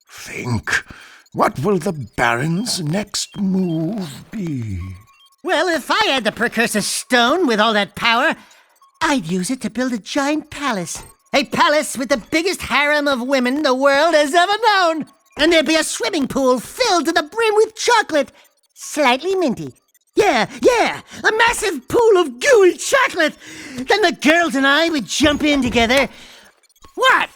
Think, what will the Baron's next move be? Well, if I had the Precursor Stone with all that power, I'd use it to build a giant palace. A palace with the biggest harem of women the world has ever known. And there'd be a swimming pool filled to the brim with chocolate. Slightly minty. Yeah, a massive pool of gooey chocolate. Then the girls and I would jump in together. What?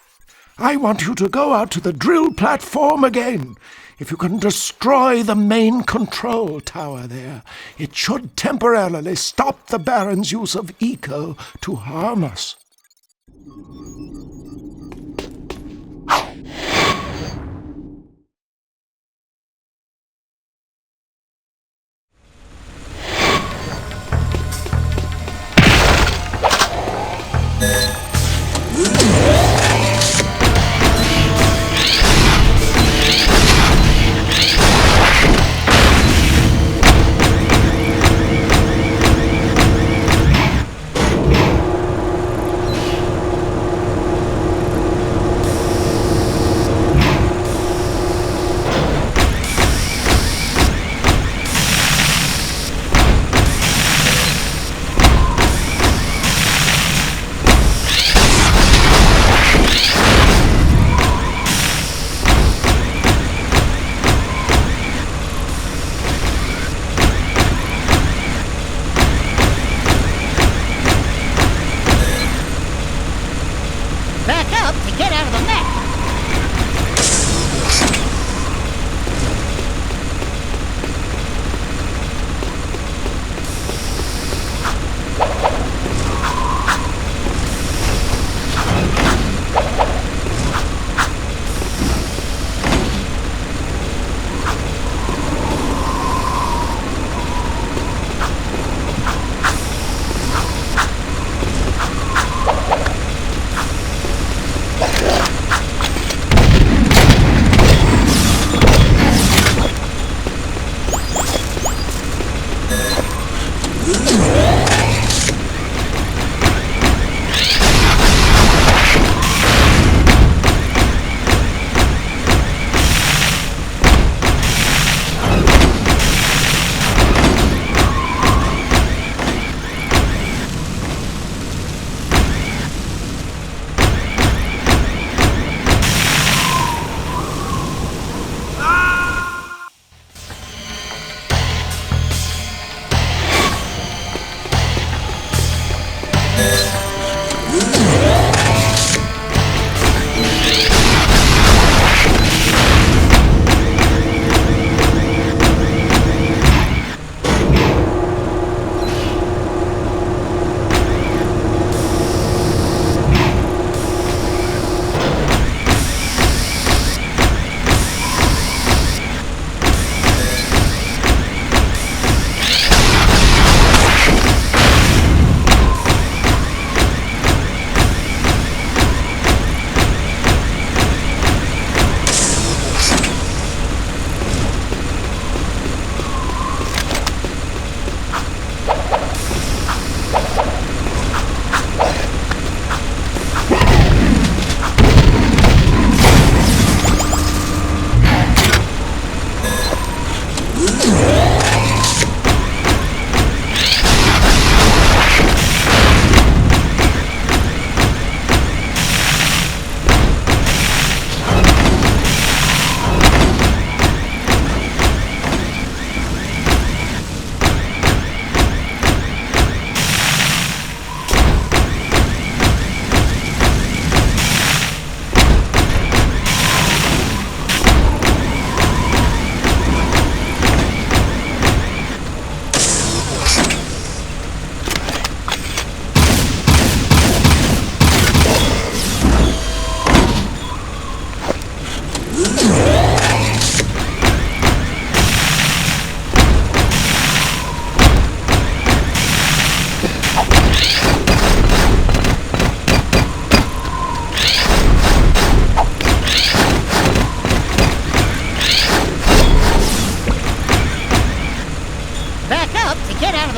I want you to go out to the drill platform again. If you can destroy the main control tower there, it should temporarily stop the Baron's use of eco to harm us.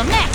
the mech!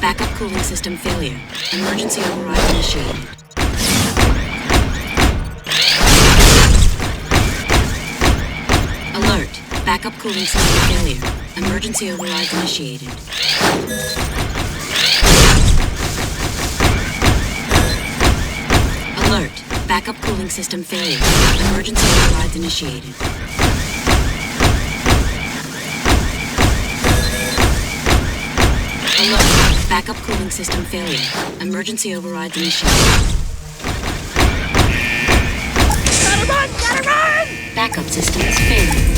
Backup cooling system failure. Emergency override initiated. Alert. Backup cooling system failure. Emergency override initiated. Alert. Backup cooling system failure. Emergency override initiated. Alert. Backup cooling system failure. Emergency override initiated. Gotta run! Gotta run! Backup systems failing.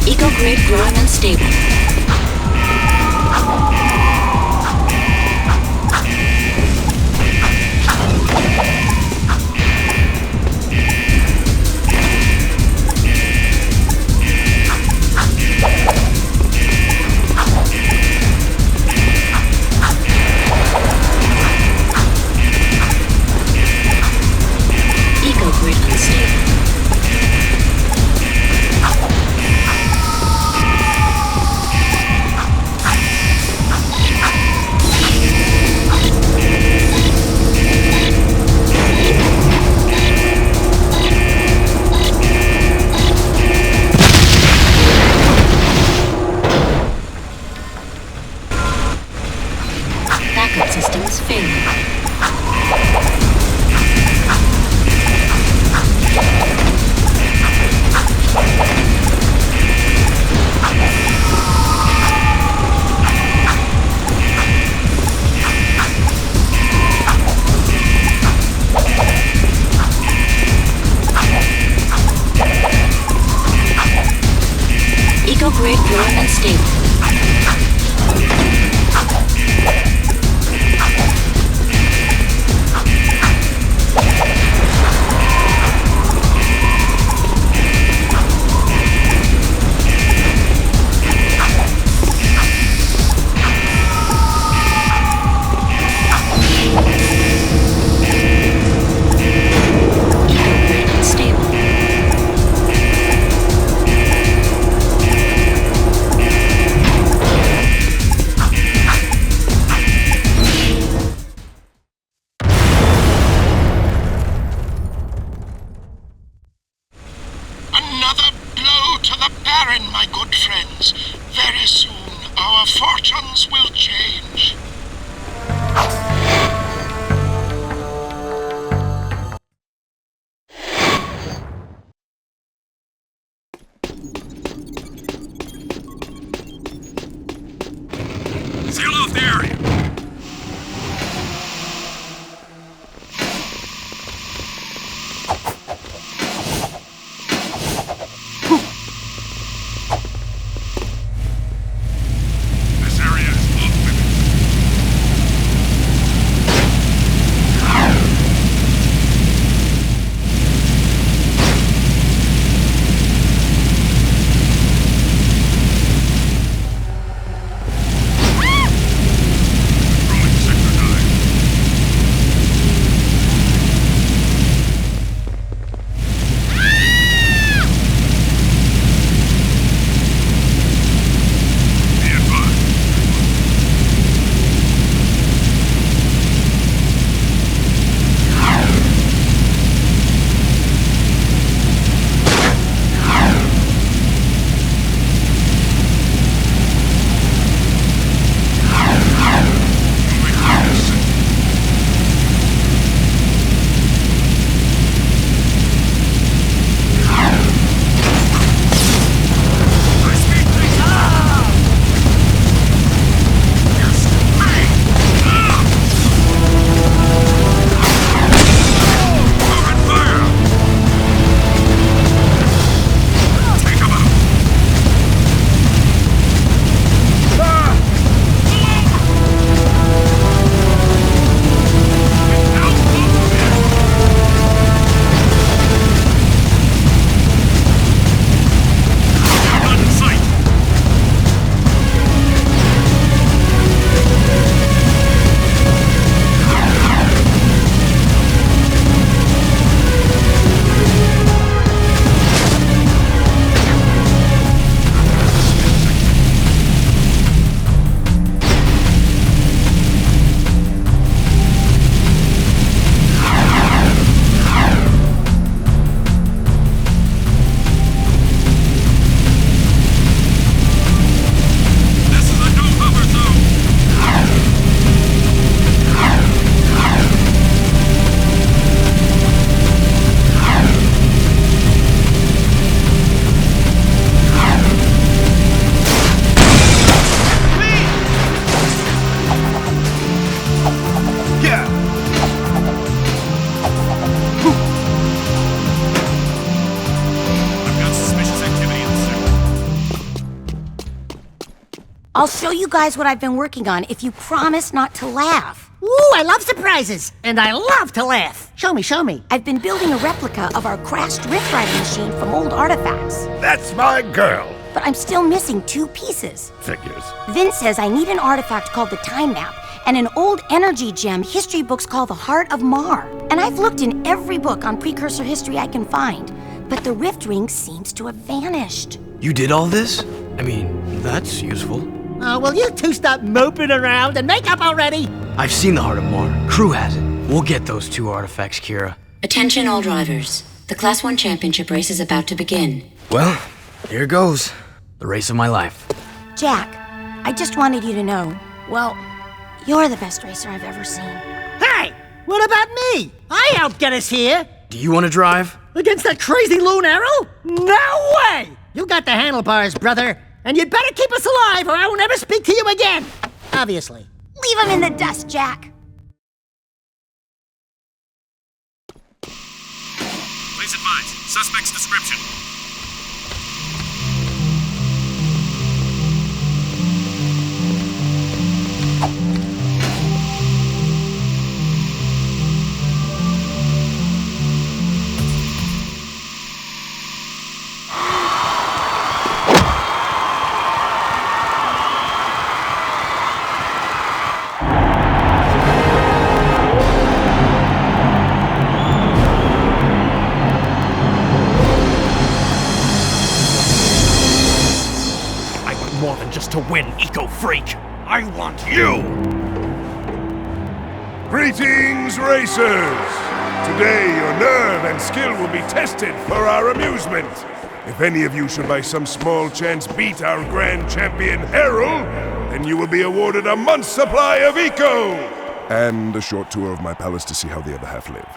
Eco-grid growing unstable. Eco-grid unstable. Backup systems failing. Eco-grid growing unstable. Eco-grid unstable. Another blow to the Baron, my good friends. Very soon, Our fortunes will change. Seal off the area. This area is off limits. I'll show you guys what I've been working on if you promise not to laugh. Ooh, I love surprises, and I love to laugh. Show me, show me. I've been building a replica of our crashed rift riding machine from old artifacts. That's my girl. But I'm still missing 2 pieces. Figures. Vince says I need an artifact called the Time Map and an old energy gem history books called the Heart of Mar. And I've looked in every book on precursor history I can find, but the rift ring seems to have vanished. You did all this? I mean, that's useful. Oh, will you two stop moping around and make up already? I've seen the Heart of Mar. Crew has it. We'll get those 2 artifacts, Kira. Attention all drivers. The Class 1 championship race is about to begin. Well, here goes. The race of my life. Jack, I just wanted you to know, well, you're the best racer I've ever seen. Hey, what about me? I helped get us here. Do you want to drive? Against that crazy loon arrow? No way! You got the handlebars, brother. And you'd better keep us alive or I will never speak to you again. Obviously. Leave him in the dust, Jack. Please advise. Suspect's description. More than just to win, eco-freak. I want you! Greetings, racers! Today your nerve and skill will be tested for our amusement. If any of you should by some small chance beat our grand champion Harold, then you will be awarded a month's supply of eco! And a short tour of my palace to see how the other half live.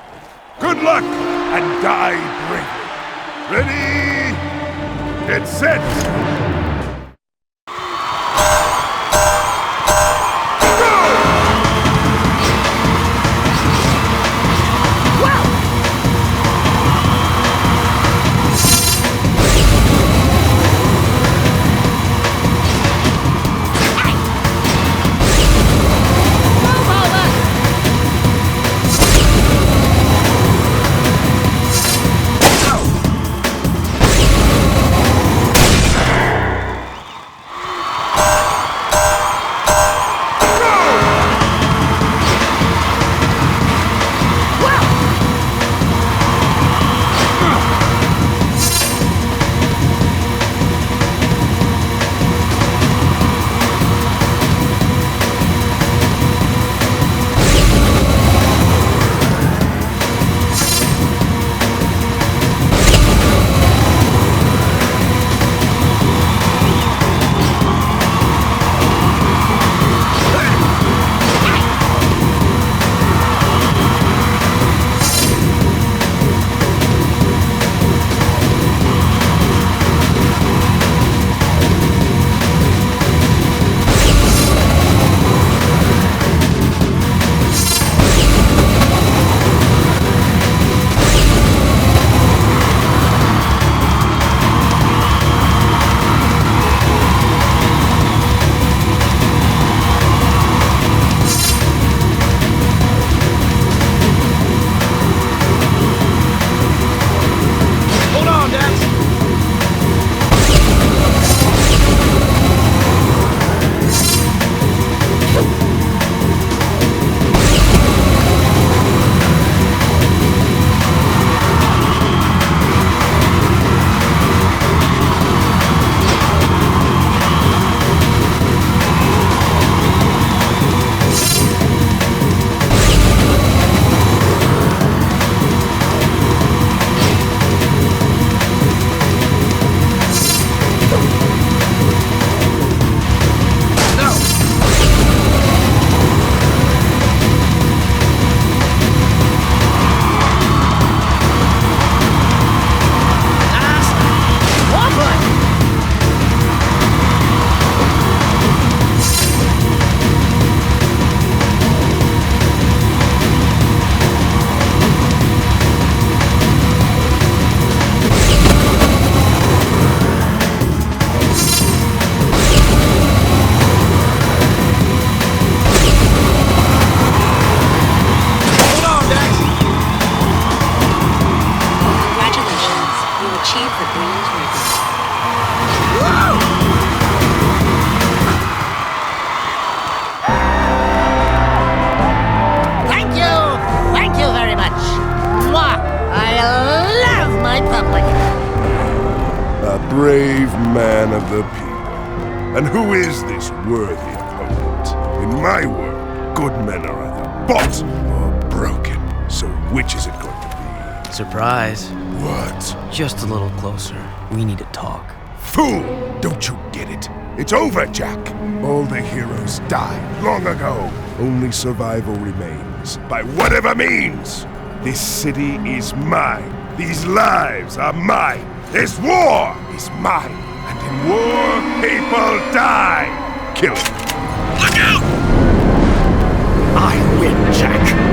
Good luck, and die bravely. Ready? Get set! Brave man of the people. And who is this worthy opponent? In my world, good men are either bought or broken. So which is it going to be? Surprise. What? Just a little closer. We need to talk. Fool! Don't you get it? It's over, Jak. All the heroes died long ago. Only survival remains, by whatever means. This city is mine. These lives are mine. This war is mine. And in war, people die. Kill it. Look out! I win, Jak.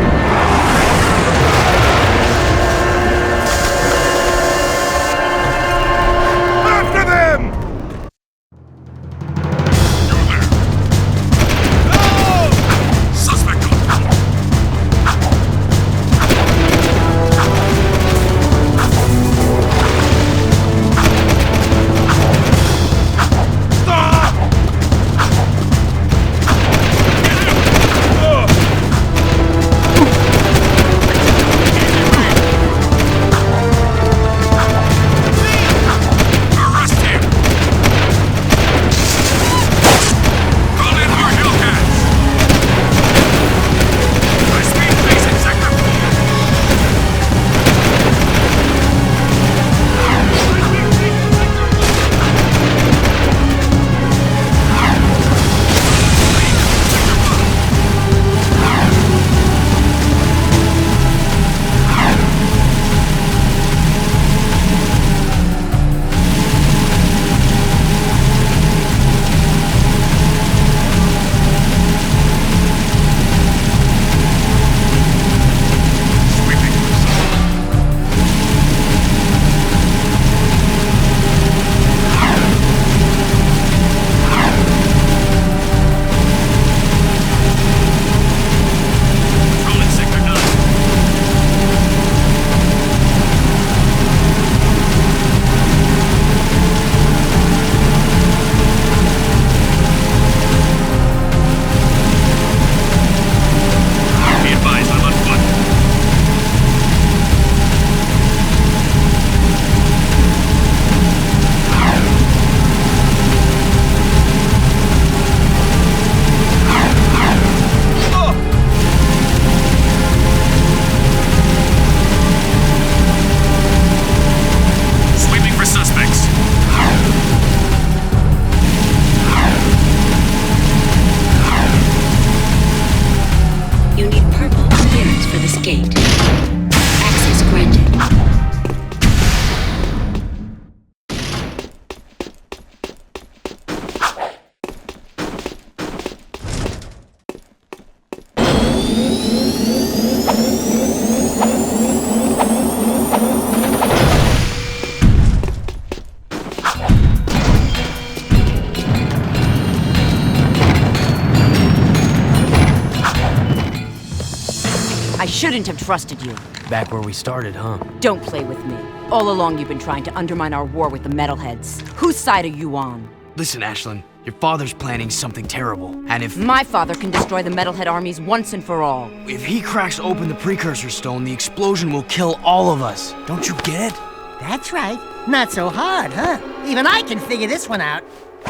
shouldn't have trusted you. Back where we started, huh? Don't play with me. All along you've been trying to undermine our war with the metalheads. Whose side are you on? Listen, Ashlyn, your father's planning something terrible, and if... My father can destroy the metalhead armies once and for all. If he cracks open the precursor stone, the explosion will kill all of us. Don't you get it? That's right. Not so hard, huh? Even I can figure this one out.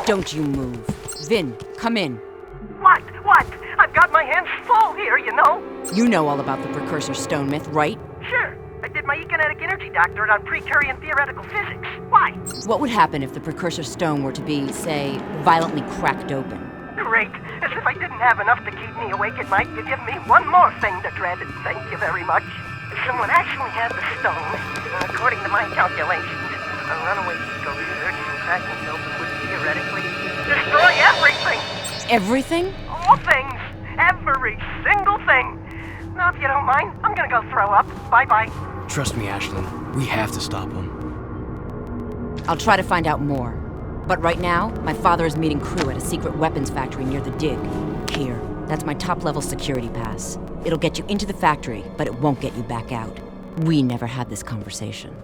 Don't you move. Vin, come in. What? I've got my hands full here, you know? You know all about the precursor stone myth, right? Sure. I did my economic energy doctorate on Precurian theoretical physics. Why? What would happen if the precursor stone were to be, say, violently cracked open? Great. As if I didn't have enough to keep me awake at night, you give me one more thing to dread. Thank you very much. If someone actually had the stone, according to my calculations, a runaway eco surge and cracking it open would theoretically destroy everything. Everything? All things. Every single thing. Now, if you don't mind, I'm gonna go throw up. Bye-bye. Trust me, Ashlyn. We have to stop him. I'll try to find out more. But right now, my father is meeting crew at a secret weapons factory near the dig. Here, that's my top-level security pass. It'll get you into the factory, but it won't get you back out. We never had this conversation.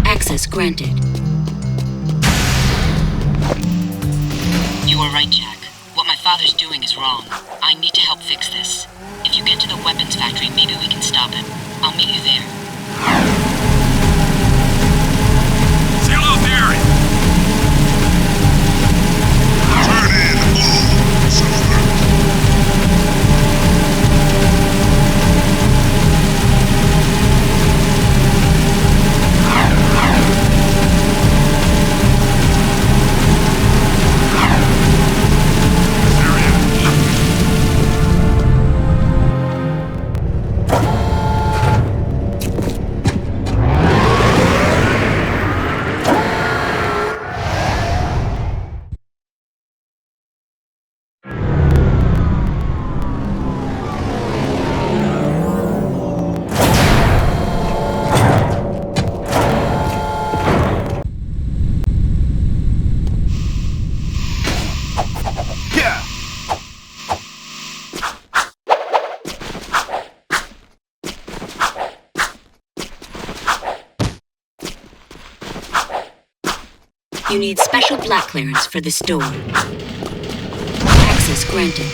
Access granted. You were right, Jak. What my father father's doing is wrong. I need to help fix this. If you get to the weapons factory, maybe we can stop him. I'll meet you there. Say hello, Darren! Turn in all silver. You need special black clearance for this door. Access granted.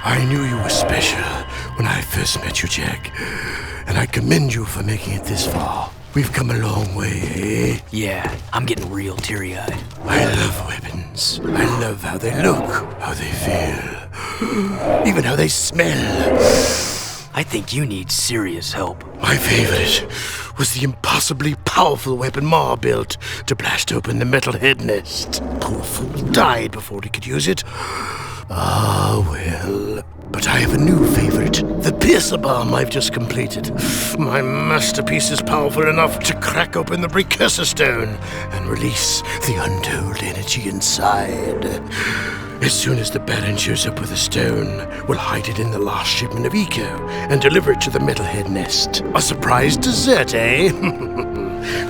I knew you were special when I first met you, Jak. And I commend you for making it this far. We've come a long way, eh? Yeah, I'm getting real teary-eyed. I love weapons. I love how they look, how they feel, even how they smell. I think you need serious help. My favorite was the impossibly powerful weapon Ma built to blast open the metal head nest. Poor fool died before he could use it. Ah, well. But I have a new favorite, the piercer bomb I've just completed. My masterpiece is powerful enough to crack open the precursor stone and release the untold energy inside. As soon as the Baron shows up with the stone, we'll hide it in the last shipment of Eco and deliver it to the metalhead nest. A surprise dessert, eh?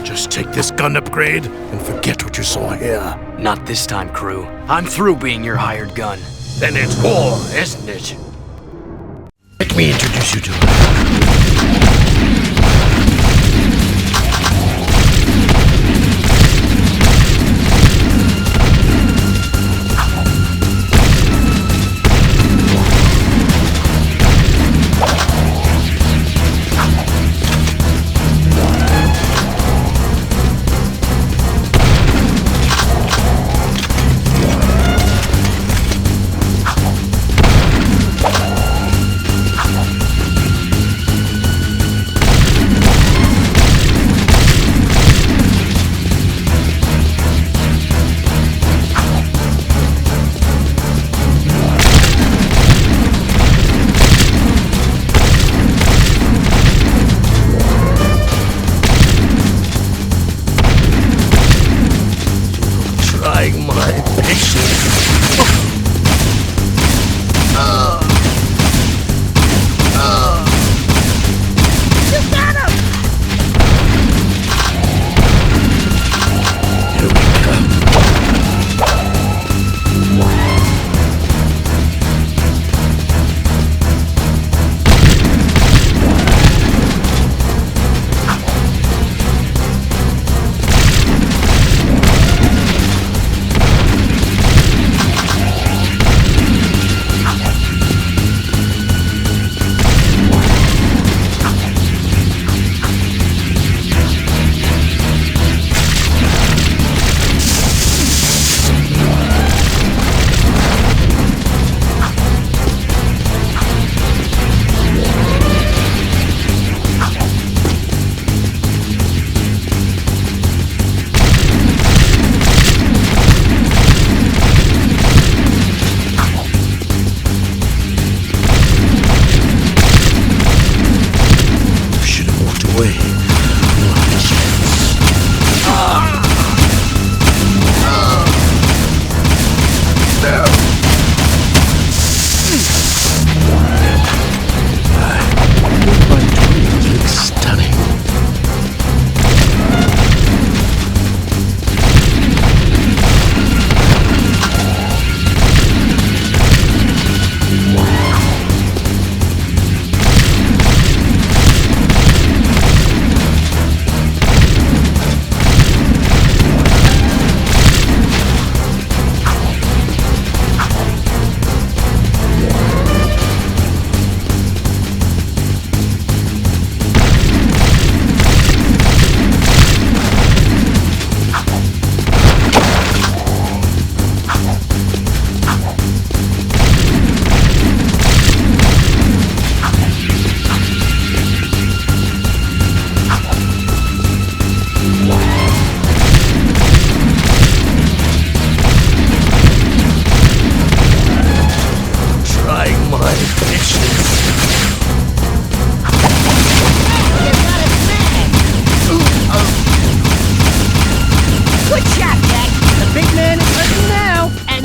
Just take this gun upgrade and forget what you saw here. Not this time, crew. I'm through being your hired gun. Then it's war, isn't it? Let me introduce you to her.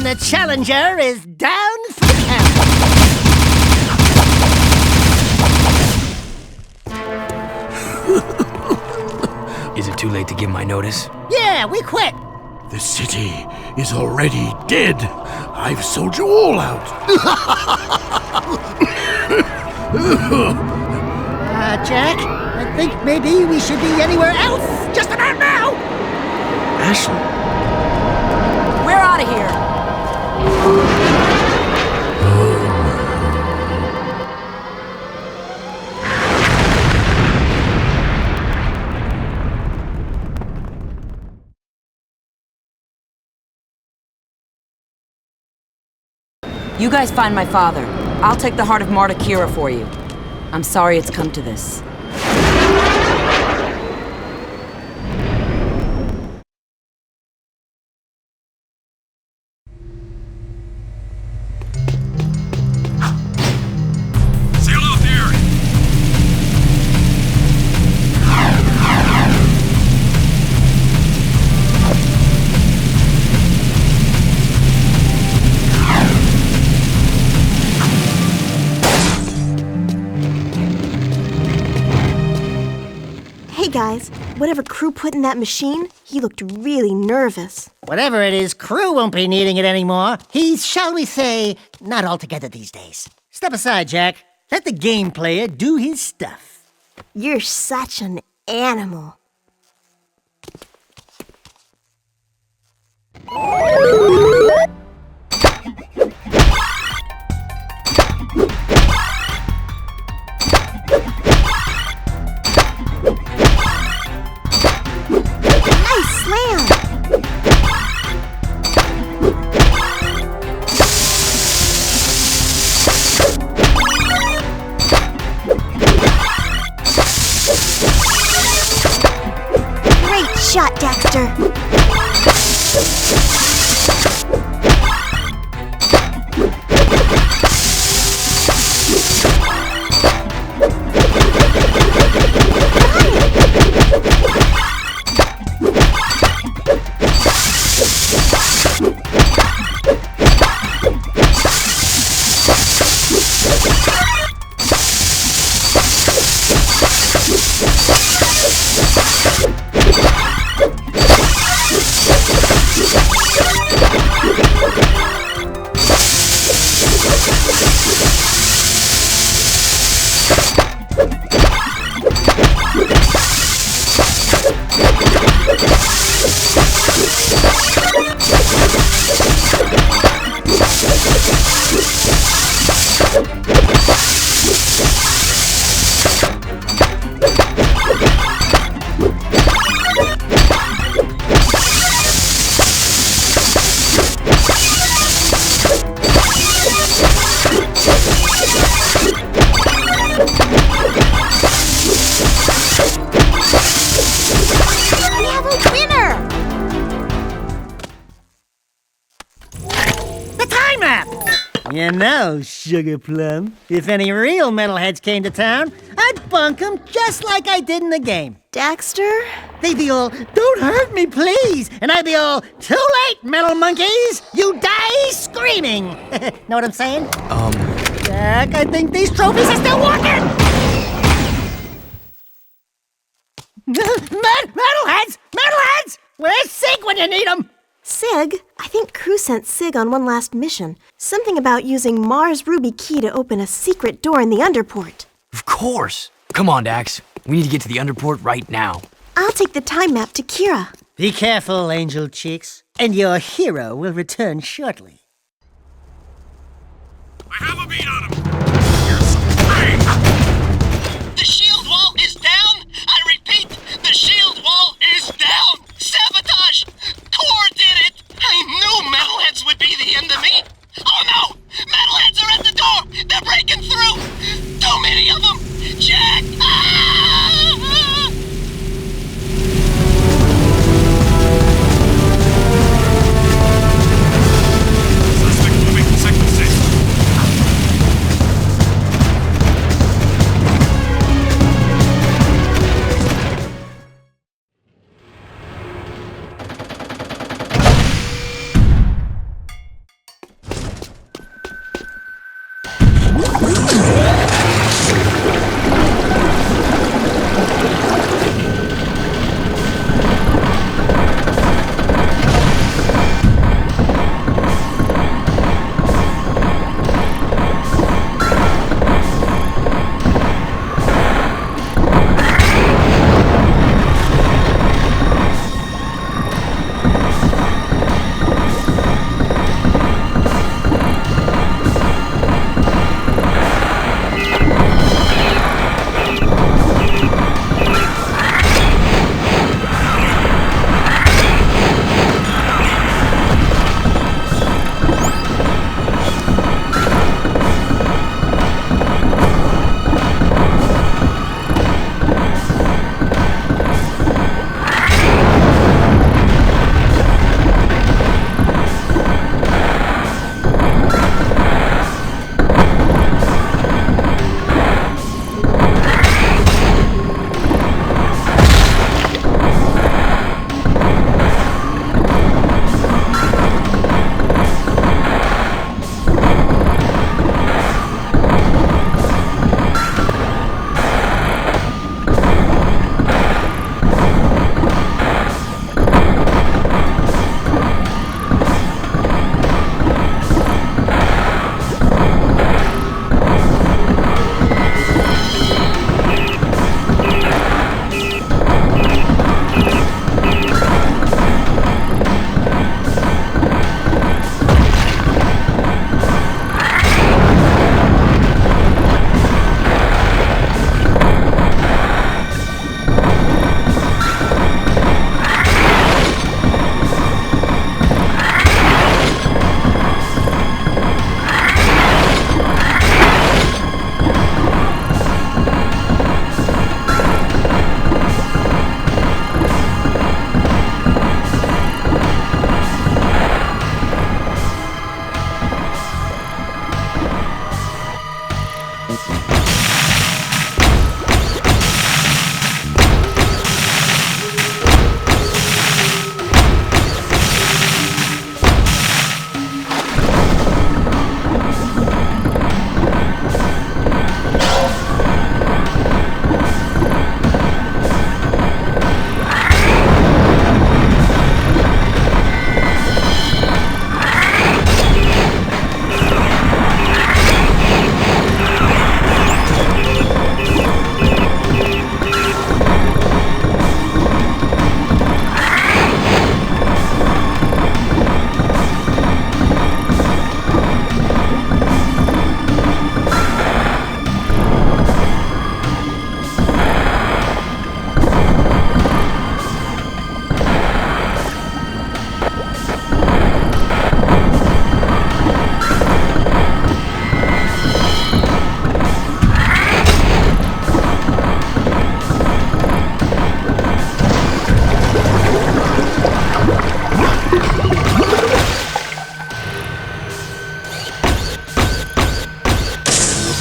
The challenger is down for the count. Is it too late to give my notice? Yeah, we quit. The city is already dead. I've sold you all out. Jak, I think maybe we should be anywhere else just about now. Ashley. We're out of here. You guys find my father. I'll take the heart of Marta Kira for you. I'm sorry it's come to this. Guys, whatever Crew put in that machine, he looked really nervous. Whatever it is, Crew won't be needing it anymore. He's, shall we say, not altogether these days. Step aside, Jack. Let the game player do his stuff. You're such an animal. Shot, Dexter. You know, Sugar Plum, if any real metalheads came to town, I'd bunk them just like I did in the game. Dexter? They'd be all, "Don't hurt me, please!" And I'd be all, "Too late, metal monkeys! You die screaming!" Know what I'm saying? Jack, I think these trophies are still working! Metalheads! Metalheads! Where's Sig when you need him? Sig? I think Crew sent Sig on one last mission. Something about using Mars Ruby Key to open a secret door in the Underport. Of course! Come on, Dax. We need to get to the Underport right now. I'll take the time map to Kira. Be careful, Angel Chicks, and your hero will return shortly. I have a beat on him! Here's some rain! The shield wall is down! I repeat, the shield wall is down! Sabotage! Core did it! I knew metalheads would be the enemy! Oh no! Metalheads are at the door! They're breaking through! Too many of them! Jack! Suspect moving to sector 6.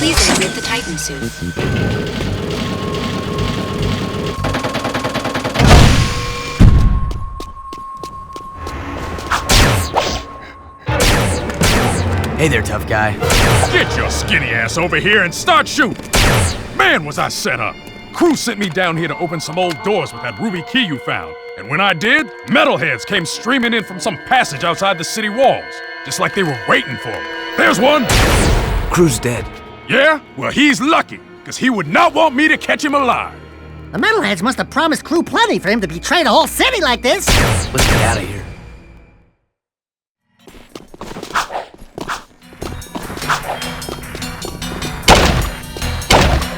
Please exit the Titan suit. Hey there, tough guy. Get your skinny ass over here and start shooting! Man, was I set up! Crew sent me down here to open some old doors with that ruby key you found. And when I did, metalheads came streaming in from some passage outside the city walls. Just like they were waiting for me. There's one! Crew's dead. Yeah? Well, he's lucky, because he would not want me to catch him alive. The metalheads must have promised Crew plenty for him to betray the whole city like this. Let's get out of here.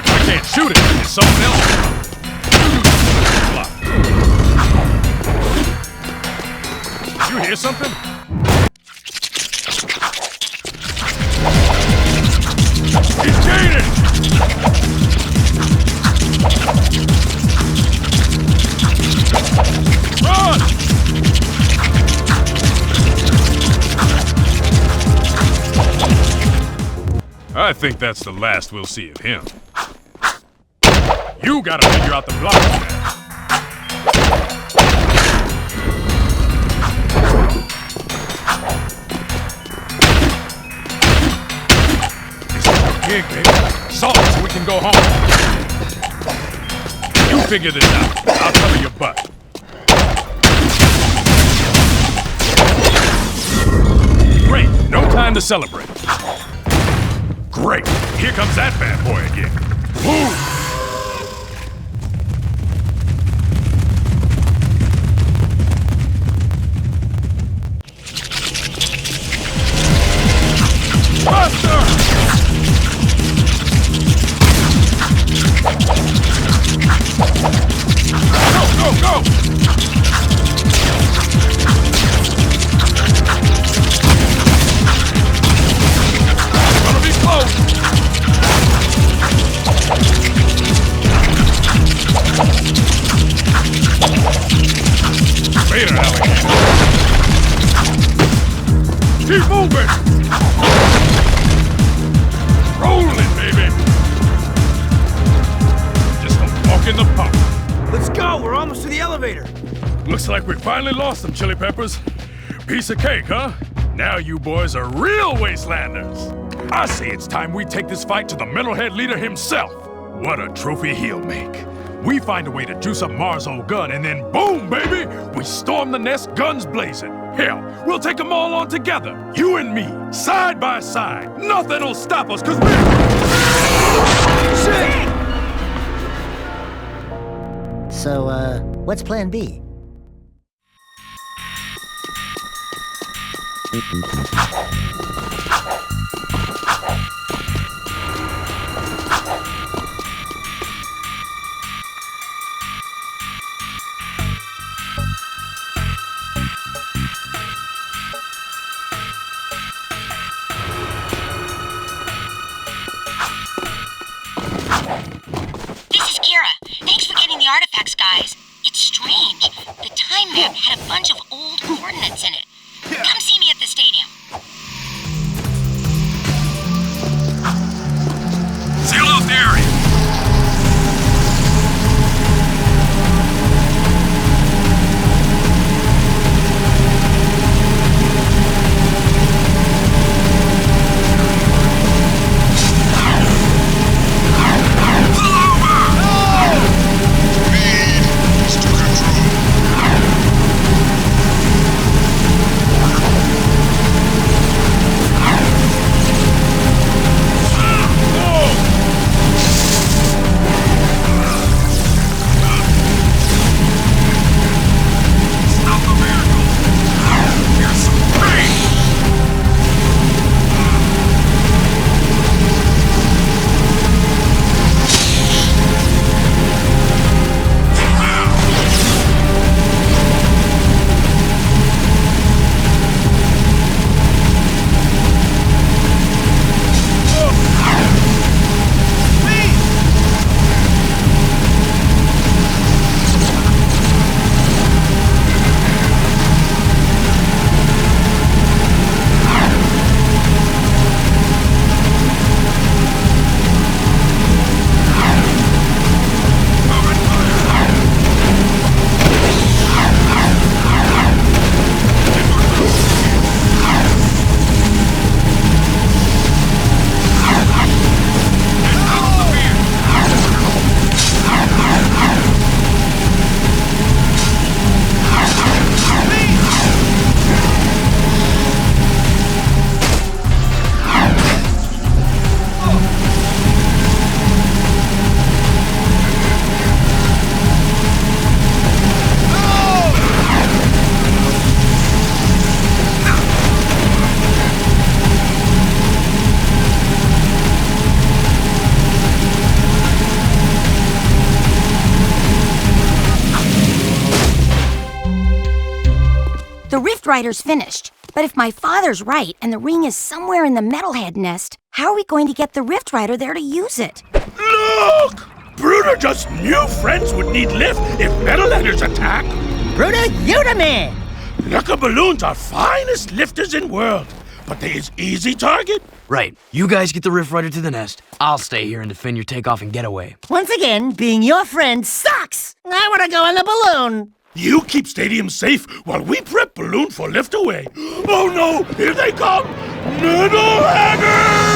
I can't shoot it. It's someone else. Did you hear something? He's gaining! Run! I think that's the last we'll see of him. You gotta figure out the block, man. This is your gig, baby. Solve it so we can go home. You figure this out. I'll cover your butt. Great. No time to celebrate. Great. Here comes that bad boy again. Move! Go! Gonna be close! Later, alligator. Keep moving! Rolling, baby! Just don't walk in the pump. Let's go! We're almost to the elevator! Looks like we finally lost them, Chili Peppers. Piece of cake, huh? Now you boys are real wastelanders. I say it's time we take this fight to the metalhead leader himself. What a trophy he'll make. We find a way to juice up Mars' old gun, and then boom, baby! We storm the nest, guns blazing. Hell, we'll take them all on together. You and me, side by side. Nothing'll stop us, cause we're... Shit! So, what's plan B? Artifacts, guys. It's strange. The time map had a bunch of old coordinates in it. Come see me at the stadium. Seal off the area. Rift Rider's finished. But if my father's right and the ring is somewhere in the Metalhead nest, how are we going to get the Rift Rider there to use it? Look! Bruder just knew friends would need lift if Metalheaders attack. Bruder, you the man! Lucka balloons are finest lifters in world, but they is easy target. Right. You guys get the Rift Rider to the nest. I'll stay here and defend your takeoff and getaway. Once again, being your friend sucks! I wanna go on the balloon! You keep Stadium safe while we prep balloon for lift away. Oh no, here they come! Metalheaders!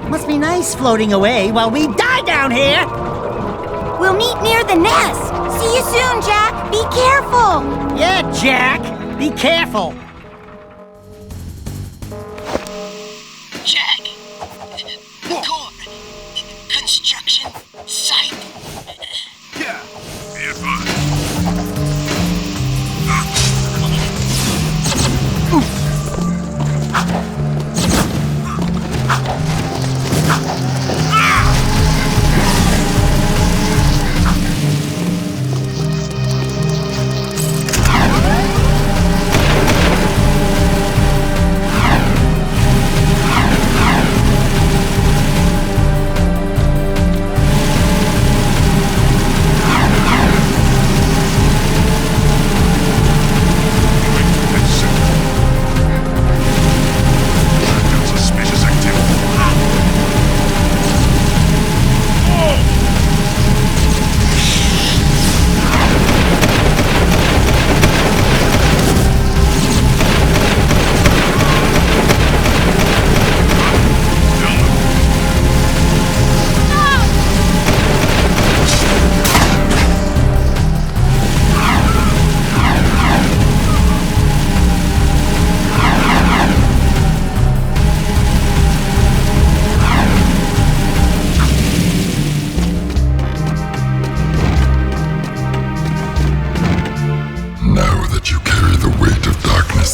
Must be nice floating away while we die down here! We'll meet near the nest! See you soon, Jack! Be careful! Yeah, Jack! Be careful! Jack! The core! Construction site! Yeah, be advised.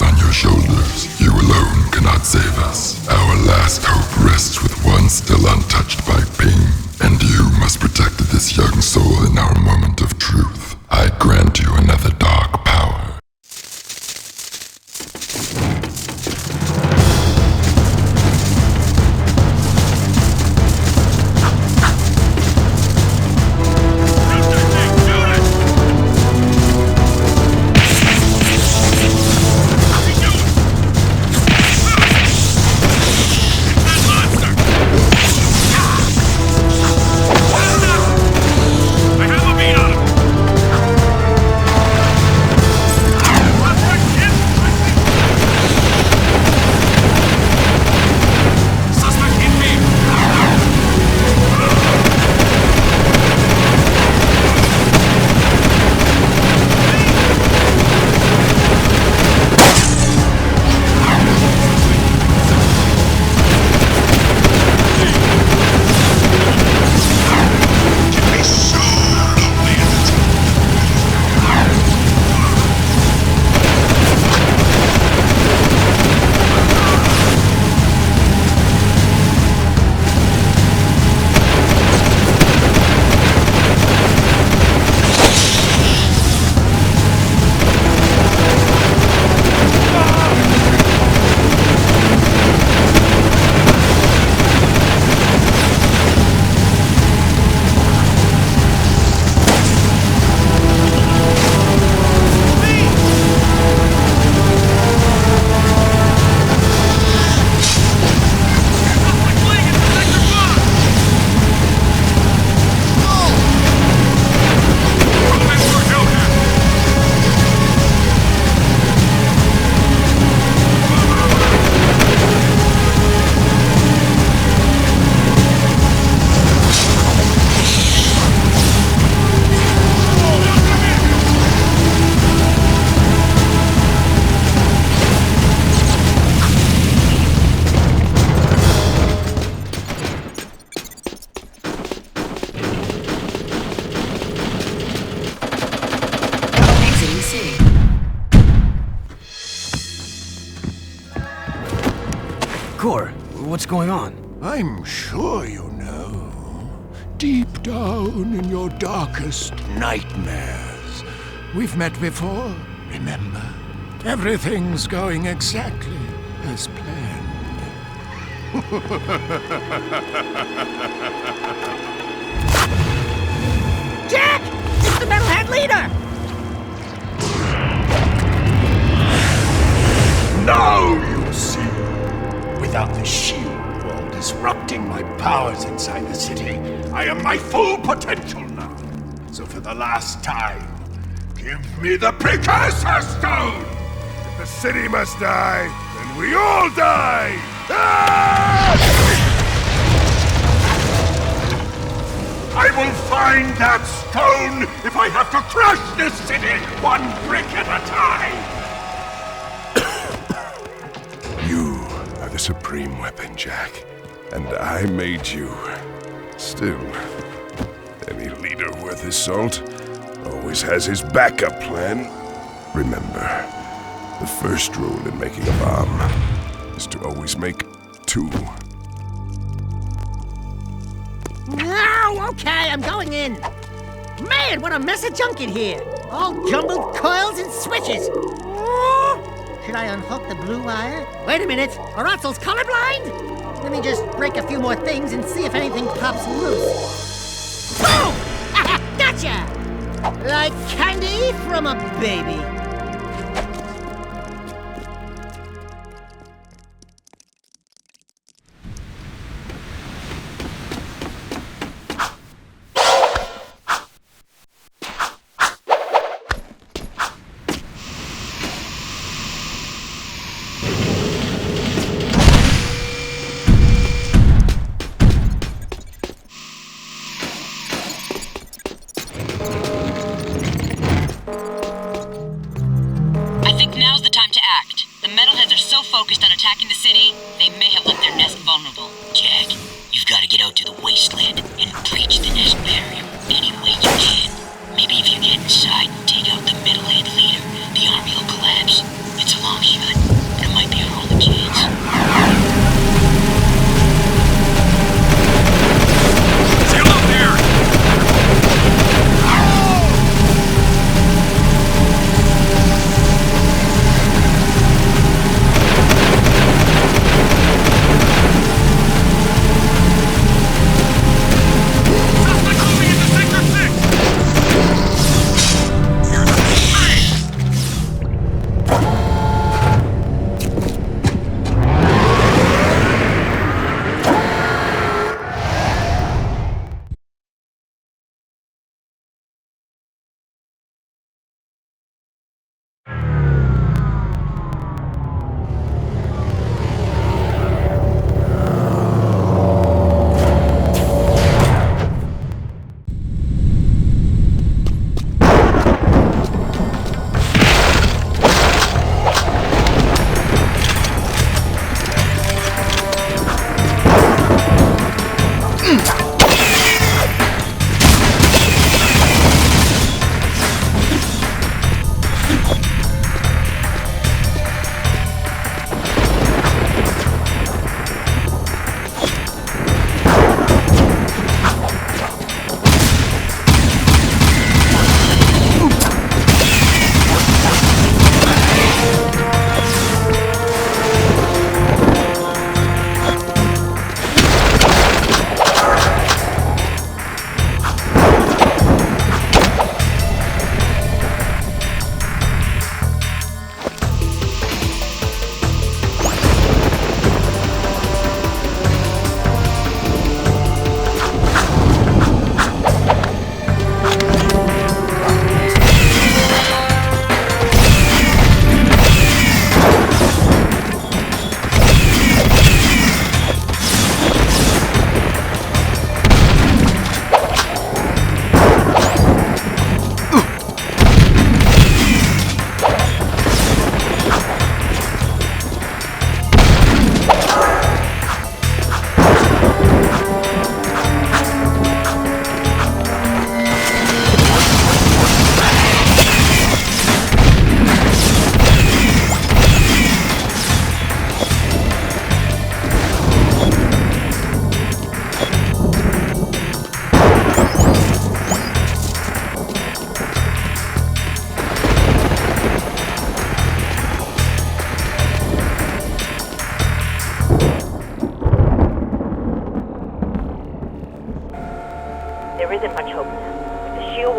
On your shoulders, you alone cannot save us. Our last hope rests with one still untouched by pain, and you must protect this young soul in our moment of truth. I grant you another dark power. Kor, what's going on? I'm sure you know. Deep down in your darkest nightmares. We've met before, remember? Everything's going exactly as planned. Jak! It's the Metalhead leader! Now you see! Without the shield wall disrupting my powers inside the city, I am my full potential now. So for the last time, give me the Precursor Stone! If the city must die, then we all die! Ah! I will find that stone if I have to crush this city one brick at a time! You are the supreme weapon, Jak. And I made you. Still, any leader worth his salt always has his backup plan. Remember, the first rule in making a bomb is to always make two. Oh, okay, I'm going in. Man, what a mess of junk in here. All jumbled coils and switches. Should I unhook the blue wire? Wait a minute, are Otzel's colorblind? Let me just break a few more things and see if anything pops loose. Boom! Gotcha! Like candy from a baby. Focused on attacking the city, they may have left their nest vulnerable. Jak, you've got to get out to the wasteland and breach the nest barrier any way you can. Maybe if you get inside and take out the Metalhead leader, the army will collapse. It's a long shot, but it might be our only chance. Still up there!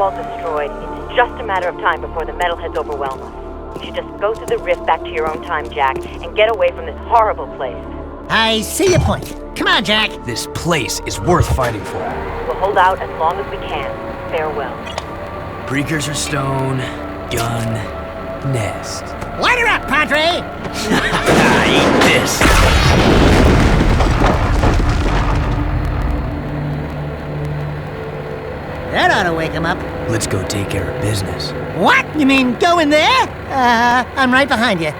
wall destroyed, it's just a matter of time before the metalheads overwhelm us. You should just go through the rift back to your own time, Jack, and get away from this horrible place. I see your point. Come on, Jack. This place is worth fighting for. We'll hold out as long as we can. Farewell. Precursor stone, gun, nest. Light her up, Padre! Eat this! That ought to wake him up. Let's go take care of business. What? You mean go in there? I'm right behind you.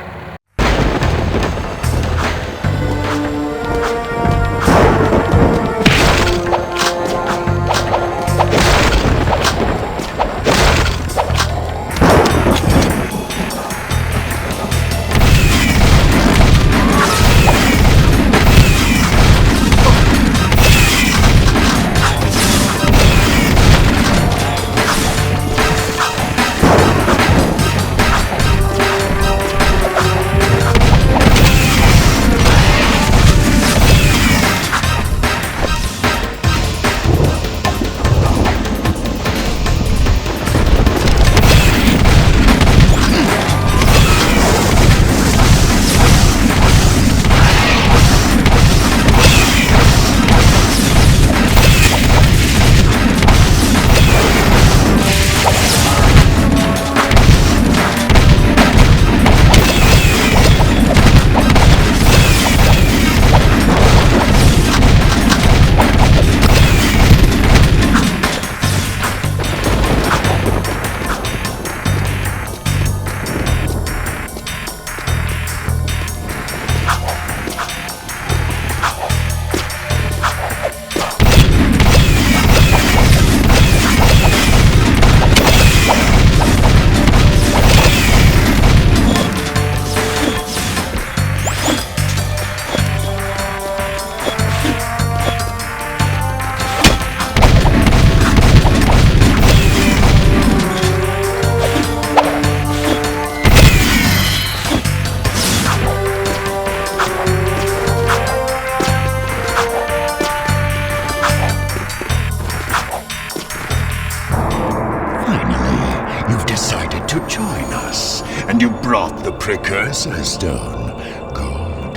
Precursor stone. Good.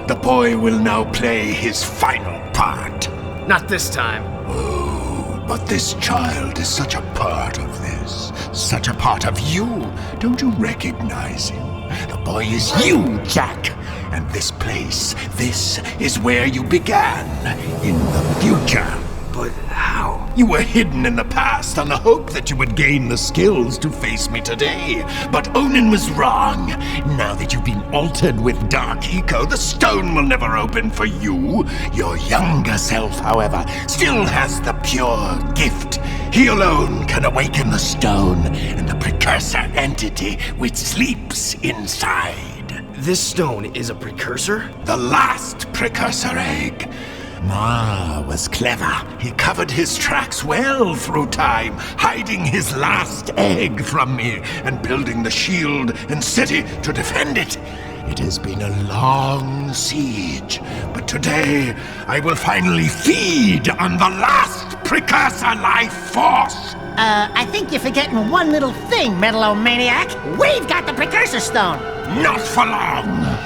The boy will now play his final part. Not this time. Oh, but this child is such a part of this. Such a part of you. Don't you recognize him? The boy is you, Jack. And this place, this is where you began. In the future. But how? You were hidden in the past on the hope that you would gain the skills to face me today. But Onin was wrong. Now that you've been altered with Dark Eco, the stone will never open for you. Your younger self, however, still has the pure gift. He alone can awaken the stone and the precursor entity which sleeps inside. This stone is a precursor? The last precursor egg. Ma was clever. He covered his tracks well through time, hiding his last egg from me and building the shield and city to defend it. It has been a long siege, but today I will finally feed on the last precursor life force. I think you're forgetting one little thing, Metalomaniac. We've got the precursor stone. Not for long.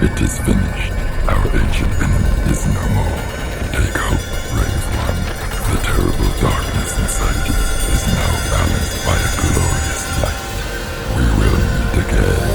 It is finished. Our ancient enemy is no more. Take hope, brave one. The terrible darkness inside you is now balanced by a glorious light. We will meet again.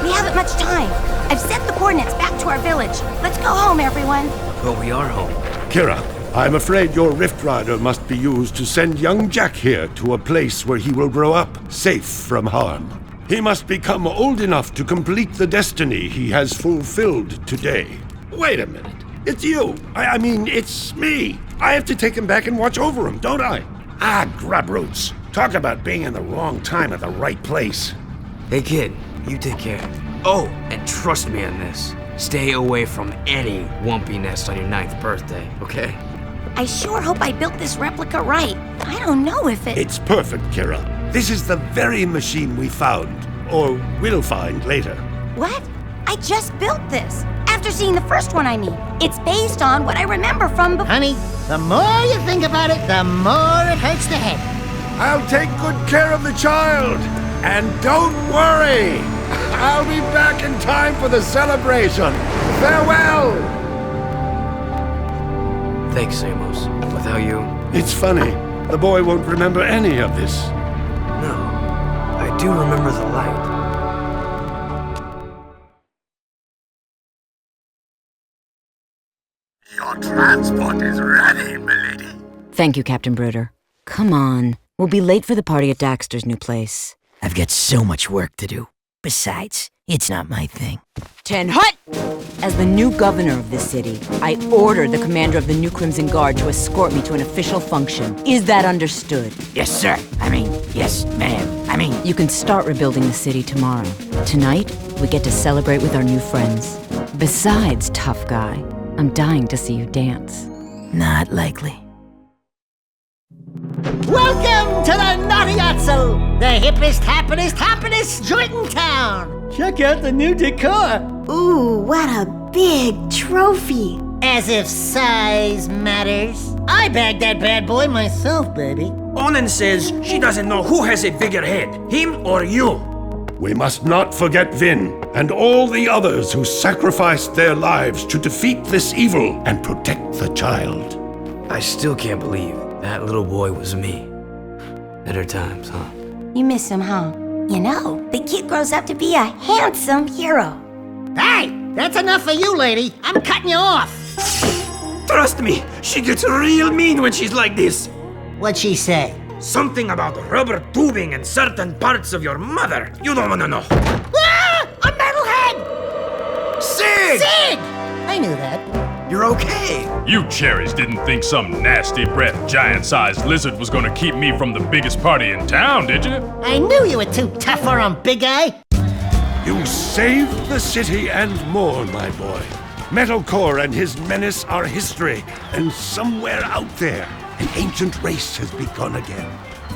We haven't much time. I've sent the coordinates back to our village. Let's go home, everyone. But we are home. Kira, I'm afraid your Rift Rider must be used to send young Jack here to a place where he will grow up, safe from harm. He must become old enough to complete the destiny he has fulfilled today. Wait a minute. It's you. I mean, it's me. I have to take him back and watch over him, don't I? Ah, grub roots. Talk about being in the wrong time at the right place. Hey kid, you take care. Oh, and trust me on this. Stay away from any Wumpy nest on your 9th birthday, okay? I sure hope I built this replica right. I don't know if it... It's perfect, Kira. This is the very machine we found, or will find later. What? I just built this. After seeing the first one, I mean. It's based on what I remember from before. Honey, the more you think about it, the more it hurts the head. I'll take good care of the child. And don't worry. I'll be back in time for the celebration. Farewell! Thanks, Amos. Without you... It's funny. The boy won't remember any of this. No. I do remember the light. Your transport is ready, milady. Thank you, Captain Bruder. Come on. We'll be late for the party at Daxter's new place. I've got so much work to do. Besides, it's not my thing. 10 hut! As the new governor of this city, I ordered the commander of the New Crimson Guard to escort me to an official function. Is that understood? Yes, sir. Yes, ma'am. You can start rebuilding the city tomorrow. Tonight, we get to celebrate with our new friends. Besides, tough guy, I'm dying to see you dance. Not likely. Welcome to the Naughty-Otso, the hippest, happiest joint in town. Check out the new decor. Ooh, what a big trophy. As if size matters. I bagged that bad boy myself, baby. Onan says she doesn't know who has a bigger head, him or you. We must not forget Vin and all the others who sacrificed their lives to defeat this evil and protect the child. I still can't believe that little boy was me. Better times, huh? You miss him, huh? You know, the kid grows up to be a handsome hero. Hey, that's enough for you, lady. I'm cutting you off. Trust me, she gets real mean when she's like this. What'd she say? Something about rubber tubing and certain parts of your mother. You don't want to know. Ah! A metalhead! Sig! Sig! I knew that. You're okay. You cherries didn't think some nasty-breathed, giant-sized lizard was gonna keep me from the biggest party in town, did you? I knew you were too tough for him, big guy. You saved the city and more, my boy. Metalcore and his menace are history, and somewhere out there, an ancient race has begun again.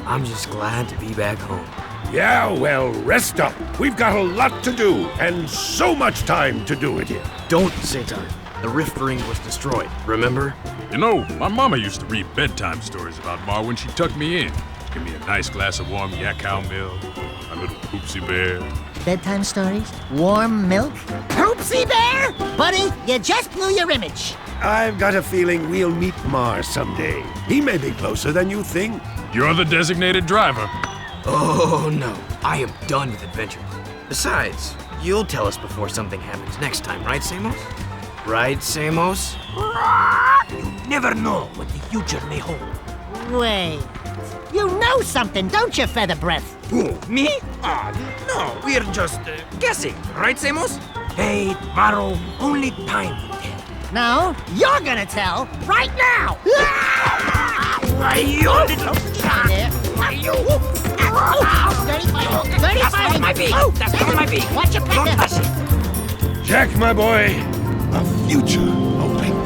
I'm just glad to be back home. Yeah, well, rest up. We've got a lot to do, and so much time to do it in. Don't say time. The Rift Ring was destroyed, remember? You know, my mama used to read bedtime stories about Ma when she tucked me in. Give me a nice glass of warm yak cow milk, my little poopsie bear. Bedtime stories? Warm milk? Poopsie bear? Buddy, you just blew your image. I've got a feeling we'll meet Mar someday. He may be closer than you think. You're the designated driver. Oh, no. I am done with adventures. Besides, you'll tell us before something happens next time, right, Samos? Right, Samos? You never know what the future may hold. Wait. You know something, don't you, Feather Breath? Who, me? No, we're just guessing, right, Samos? Hey, tomorrow, only time will tell. No, you're gonna tell right now! Why, you little... Why, you... 35! That's not my beak! That's not my beak! Watch your Don't pecker! touch it! Jack, my boy, a future awaits.